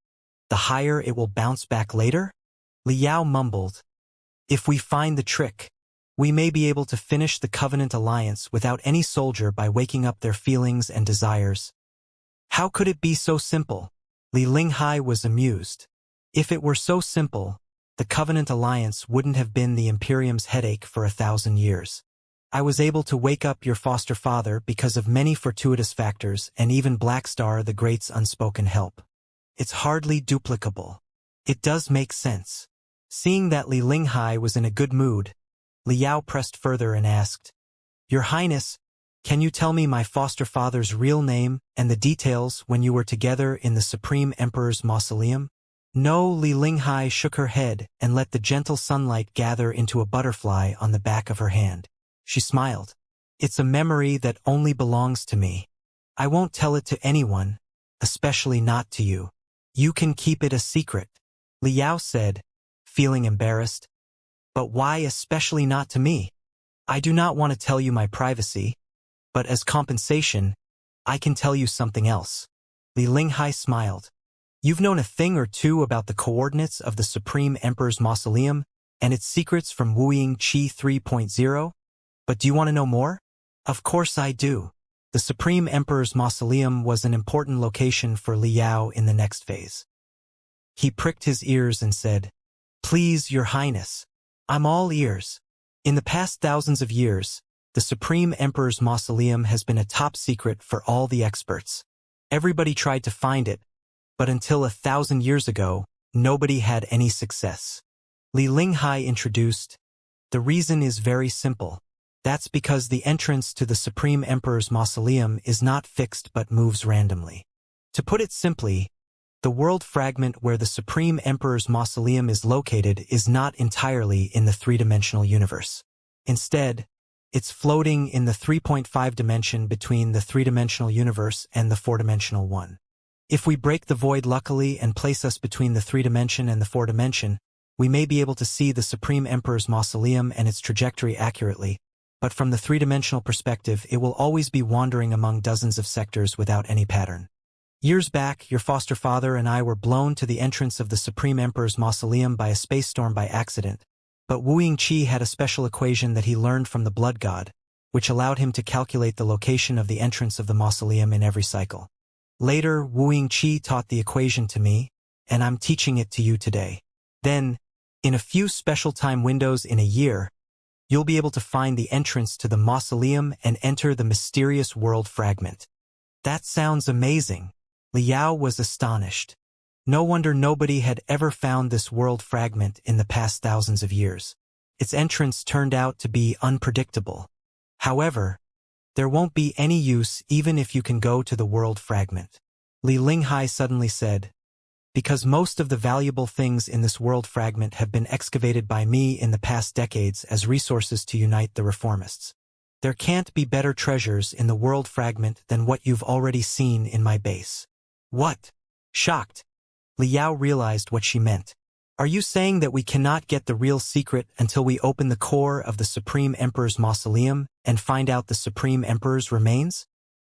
the higher it will bounce back later?" Liao mumbled, "If we find the trick, we may be able to finish the Covenant Alliance without any soldier by waking up their feelings and desires." How could it be so simple? Li Linghai was amused. If it were so simple, the Covenant Alliance wouldn't have been the Imperium's headache for 1,000 years. I was able to wake up your foster father because of many fortuitous factors and even Black Star the Great's unspoken help. It's hardly duplicable. It does make sense. Seeing that Li Linghai was in a good mood, Liao pressed further and asked, "Your Highness, can you tell me my foster father's real name and the details when you were together in the Supreme Emperor's mausoleum?" No, Li Linghai shook her head and let the gentle sunlight gather into a butterfly on the back of her hand. She smiled. "It's a memory that only belongs to me. I won't tell it to anyone, especially not to you. You can keep it a secret," Liao said, feeling embarrassed. "But why especially not to me? I do not want to tell you my privacy, but as compensation, I can tell you something else." Li Linghai smiled. "You've known a thing or two about the coordinates of the Supreme Emperor's mausoleum and its secrets from Wuxia 3.0? But do you want to know more?" "Of course I do." The Supreme Emperor's mausoleum was an important location for Liao in the next phase. He pricked his ears and said, "Please, Your Highness, I'm all ears. In the past thousands of years, the Supreme Emperor's mausoleum has been a top secret for all the experts. Everybody tried to find it, but until 1,000 years ago, nobody had any success." Li Linghai introduced, "The reason is very simple. That's because the entrance to the Supreme Emperor's mausoleum is not fixed but moves randomly. To put it simply, the world fragment where the Supreme Emperor's mausoleum is located is not entirely in the three-dimensional universe. Instead, it's floating in the 3.5 dimension between the three-dimensional universe and the four-dimensional one. If we break the void luckily and place us between the three-dimension and the four-dimension, we may be able to see the Supreme Emperor's mausoleum and its trajectory accurately, but from the three-dimensional perspective it will always be wandering among dozens of sectors without any pattern. Years back, your foster father and I were blown to the entrance of the Supreme Emperor's mausoleum by a space storm by accident, but Wuxia had a special equation that he learned from the Blood God, which allowed him to calculate the location of the entrance of the mausoleum in every cycle. Later, Wuxia taught the equation to me, and I'm teaching it to you today. Then, in a few special time windows in a year, you'll be able to find the entrance to the mausoleum and enter the mysterious world fragment." "That sounds amazing." Liao was astonished. No wonder nobody had ever found this world fragment in the past thousands of years. Its entrance turned out to be unpredictable. However, there won't be any use even if you can go to the world fragment. Li Linghai suddenly said, "Because most of the valuable things in this world fragment have been excavated by me in the past decades as resources to unite the reformists. There can't be better treasures in the world fragment than what you've already seen in my base." "What?" Shocked, Liao realized what she meant. "Are you saying that we cannot get the real secret until we open the core of the Supreme Emperor's mausoleum and find out the Supreme Emperor's remains?"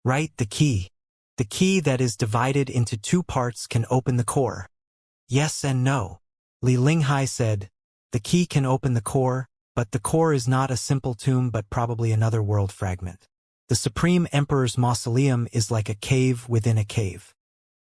"Right, the key. The key that is divided into two parts can open the core." "Yes and no." Li Linghai said, "The key can open the core, but the core is not a simple tomb but probably another world fragment. The Supreme Emperor's mausoleum is like a cave within a cave.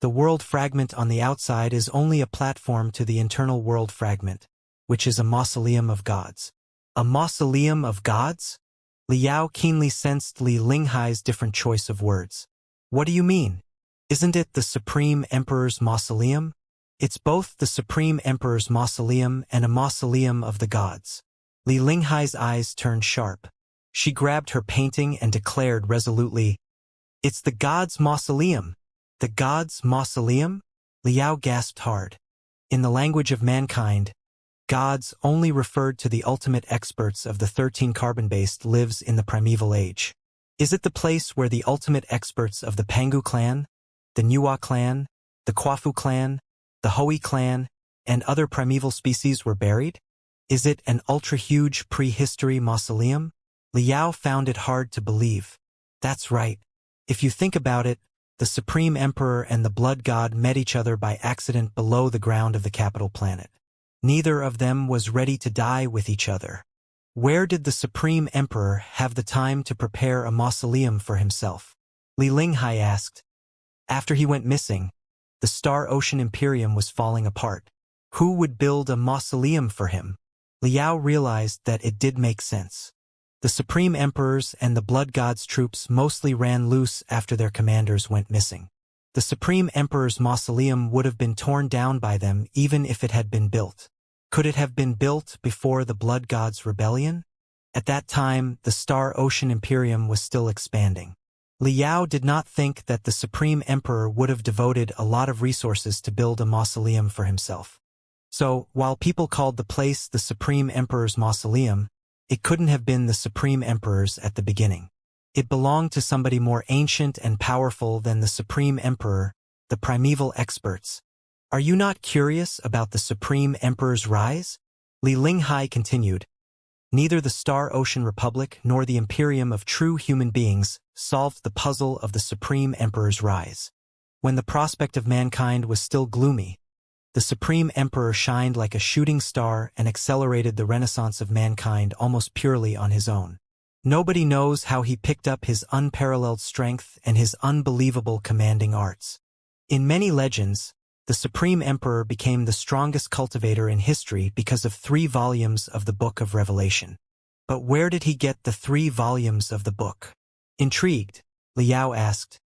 The world fragment on the outside is only a platform to the internal world fragment, which is a mausoleum of gods. A mausoleum of gods? Liao keenly sensed Li Linghai's different choice of words. What do you mean? Isn't it the Supreme Emperor's mausoleum? It's both the Supreme Emperor's mausoleum and a mausoleum of the gods. Li Linghai's eyes turned sharp. She grabbed her painting and declared resolutely, "It's the gods' mausoleum." The gods' mausoleum? Liao gasped hard. In the language of mankind, gods only referred to the ultimate experts of the 13 carbon-based lives in the primeval age. Is it the place where the ultimate experts of the Pangu clan, the Nuwa clan, the Kwafu clan, the Hui clan, and other primeval species were buried? Is it an ultra-huge prehistory mausoleum? Liao found it hard to believe. That's right. If you think about it, the Supreme Emperor and the Blood God met each other by accident below the ground of the capital planet. Neither of them was ready to die with each other. Where did the Supreme Emperor have the time to prepare a mausoleum for himself? Li Linghai asked. After he went missing, the Star Ocean Imperium was falling apart. Who would build a mausoleum for him? Liao realized that it did make sense. The Supreme Emperor's and the Blood God's troops mostly ran loose after their commanders went missing. The Supreme Emperor's mausoleum would have been torn down by them even if it had been built. Could it have been built before the Blood God's rebellion? At that time, the Star Ocean Imperium was still expanding. Liao did not think that the Supreme Emperor would have devoted a lot of resources to build a mausoleum for himself. So, while people called the place the Supreme Emperor's mausoleum, it couldn't have been the Supreme Emperor's at the beginning. It belonged to somebody more ancient and powerful than the Supreme Emperor, the primeval experts. Are you not curious about the Supreme Emperor's rise? Li Linghai continued. Neither the Star Ocean Republic nor the Imperium of true human beings solved the puzzle of the Supreme Emperor's rise. When the prospect of mankind was still gloomy, the Supreme Emperor shined like a shooting star and accelerated the renaissance of mankind almost purely on his own. Nobody knows how he picked up his unparalleled strength and his unbelievable commanding arts. In many legends, the Supreme Emperor became the strongest cultivator in history because of 3 volumes of the Book of Revelation. But where did he get the 3 volumes of the book? Intrigued, Liao asked.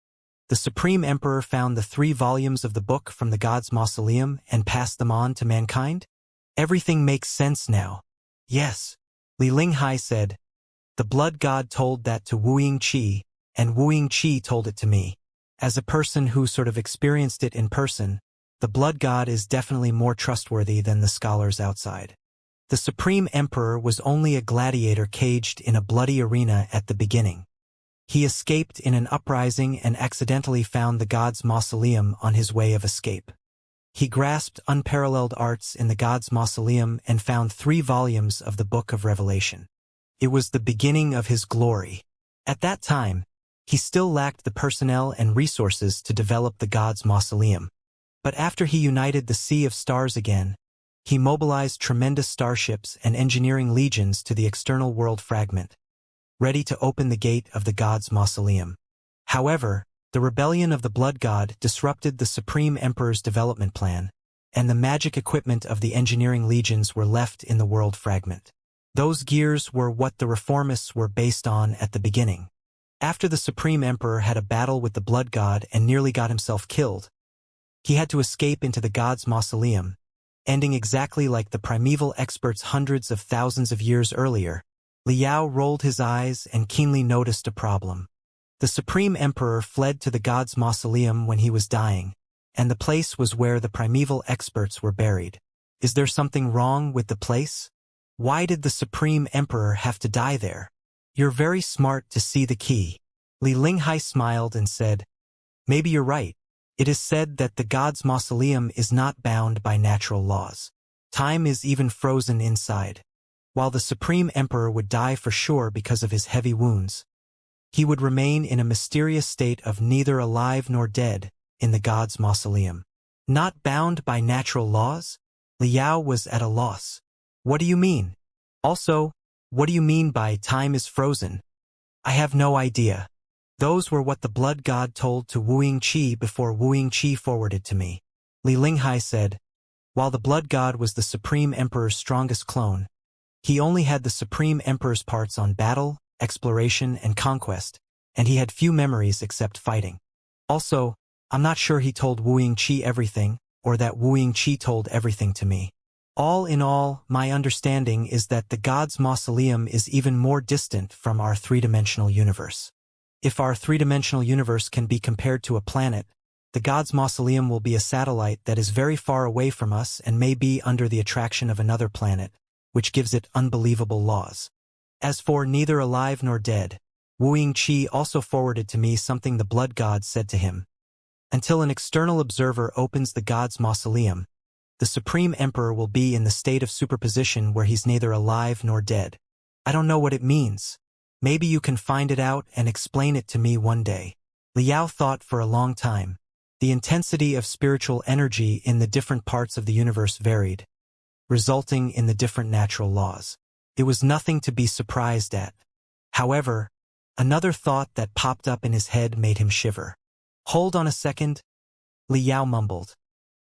The Supreme Emperor found the 3 volumes of the book from the god's mausoleum and passed them on to mankind? Everything makes sense now. Yes, Li Linghai said. The Blood God told that to Wuxia, and Wuxia told it to me. As a person who sort of experienced it in person, the Blood God is definitely more trustworthy than the scholars outside. The Supreme Emperor was only a gladiator caged in a bloody arena at the beginning. He escaped in an uprising and accidentally found the god's mausoleum on his way of escape. He grasped unparalleled arts in the god's mausoleum and found 3 volumes of the Book of Revelation. It was the beginning of his glory. At that time, he still lacked the personnel and resources to develop the god's mausoleum. But after he united the Sea of Stars again, he mobilized tremendous starships and engineering legions to the external world fragment, ready to open the gate of the god's mausoleum. However, the rebellion of the Blood God disrupted the Supreme Emperor's development plan, and the magic equipment of the engineering legions were left in the world fragment. Those gears were what the reformists were based on at the beginning. After the Supreme Emperor had a battle with the Blood God and nearly got himself killed, he had to escape into the god's mausoleum, ending exactly like the primeval experts hundreds of thousands of years earlier. Liao rolled his eyes and keenly noticed a problem. The Supreme Emperor fled to the god's mausoleum when he was dying, and the place was where the primeval experts were buried. Is there something wrong with the place? Why did the Supreme Emperor have to die there? You're very smart to see the key. Li Linghai smiled and said, Maybe you're right. It is said that the god's mausoleum is not bound by natural laws. Time is even frozen inside. While the Supreme Emperor would die for sure because of his heavy wounds, he would remain in a mysterious state of neither alive nor dead in the god's mausoleum. Not bound by natural laws? Liao was at a loss. What do you mean? Also, what do you mean by time is frozen? I have no idea. Those were what the blood god told to Wu Yingqi before Wu Yingqi forwarded to me. Li Linghai said, while the blood god was the Supreme Emperor's strongest clone, he only had the Supreme Emperor's parts on battle, exploration, and conquest, and he had few memories except fighting. Also, I'm not sure he told Wu Yingqi everything, or that Wu Yingqi told everything to me. All in all, my understanding is that the god's mausoleum is even more distant from our three-dimensional universe. If our three-dimensional universe can be compared to a planet, the god's mausoleum will be a satellite that is very far away from us and may be under the attraction of another planet, which gives it unbelievable laws. As for neither alive nor dead, Wu Yingqi also forwarded to me something the blood god said to him. Until an external observer opens the god's mausoleum, the Supreme Emperor will be in the state of superposition where he's neither alive nor dead. I don't know what it means. Maybe you can find it out and explain it to me one day. Liao thought for a long time. The intensity of spiritual energy in the different parts of the universe varied, resulting in the different natural laws. It was nothing to be surprised at. However, another thought that popped up in his head made him shiver. Hold on a second, Liao mumbled.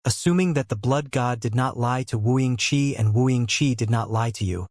Assuming that the blood god did not lie to Wu Yingqi and Wu Yingqi did not lie to you,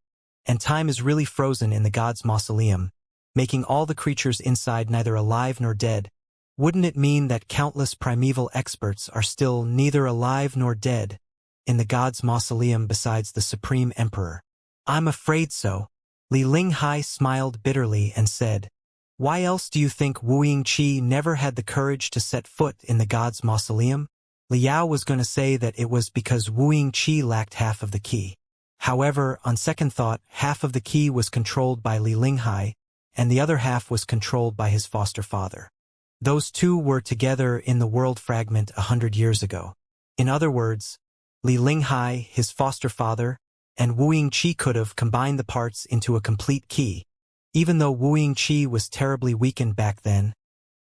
and time is really frozen in the god's mausoleum, making all the creatures inside neither alive nor dead, wouldn't it mean that countless primeval experts are still neither alive nor dead in the god's mausoleum besides the Supreme Emperor? I'm afraid so. Li Linghai smiled bitterly and said, why else do you think Wu Yingqi never had the courage to set foot in the god's mausoleum? Liao was going to say that it was because Wu Yingqi lacked half of the key. However, on second thought, half of the key was controlled by Li Linghai, and the other half was controlled by his foster father. Those two were together in the world fragment 100 years ago. In other words, Li Linghai, his foster father, and Wu Yingqi could have combined the parts into a complete key. Even though Wu Yingqi was terribly weakened back then,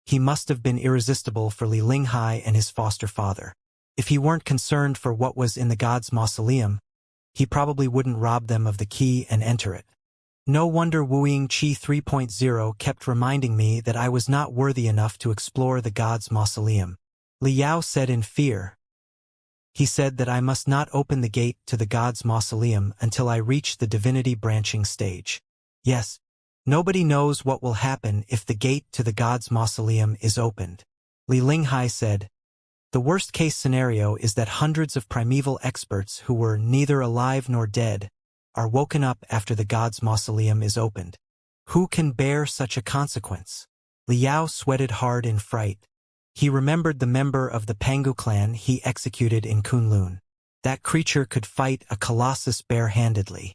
he must have been irresistible for Li Linghai and his foster father. If he weren't concerned for what was in the god's mausoleum, he probably wouldn't rob them of the key and enter it. No wonder Wu Yingqi 3.0 kept reminding me that I was not worthy enough to explore the god's mausoleum. Liao said in fear. He said that I must not open the gate to the god's mausoleum until I reach the divinity branching stage. Yes, nobody knows what will happen if the gate to the god's mausoleum is opened. Li Linghai said, the worst-case scenario is that hundreds of primeval experts who were neither alive nor dead are woken up after the god's mausoleum is opened. Who can bear such a consequence? Liao sweated hard in fright. He remembered the member of the Pangu clan he executed in Kunlun. That creature could fight a colossus bare-handedly.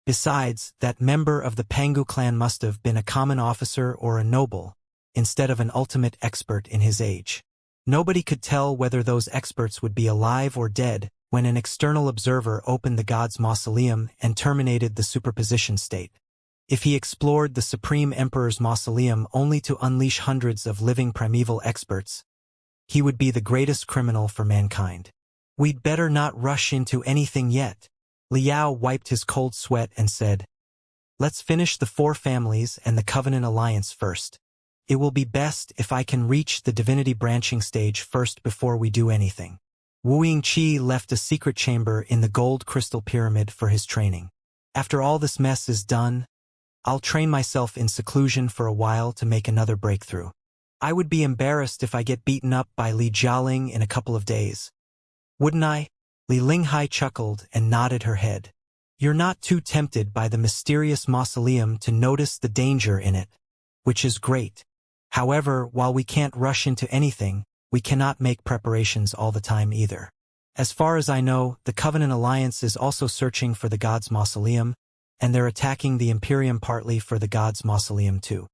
Besides, that member of the Pangu clan must have been a common officer or a noble, instead of an ultimate expert in his age. Nobody could tell whether those experts would be alive or dead when an external observer opened the god's mausoleum and terminated the superposition state. If he explored the Supreme Emperor's mausoleum only to unleash hundreds of living primeval experts, he would be the greatest criminal for mankind. We'd better not rush into anything yet. Liao wiped his cold sweat and said, let's finish the 4 families and the Covenant Alliance first. It will be best if I can reach the divinity branching stage first before we do anything. Wu Yingqi left a secret chamber in the gold crystal pyramid for his training. After all this mess is done, I'll train myself in seclusion for a while to make another breakthrough. I would be embarrassed if I get beaten up by Li Jialing in a couple of days. Wouldn't I? Li Linghai chuckled and nodded her head. You're not too tempted by the mysterious mausoleum to notice the danger in it, which is great. However, while we can't rush into anything, we cannot make preparations all the time either. As far as I know, the Covenant Alliance is also searching for the god's mausoleum, and they're attacking the Imperium partly for the god's mausoleum too.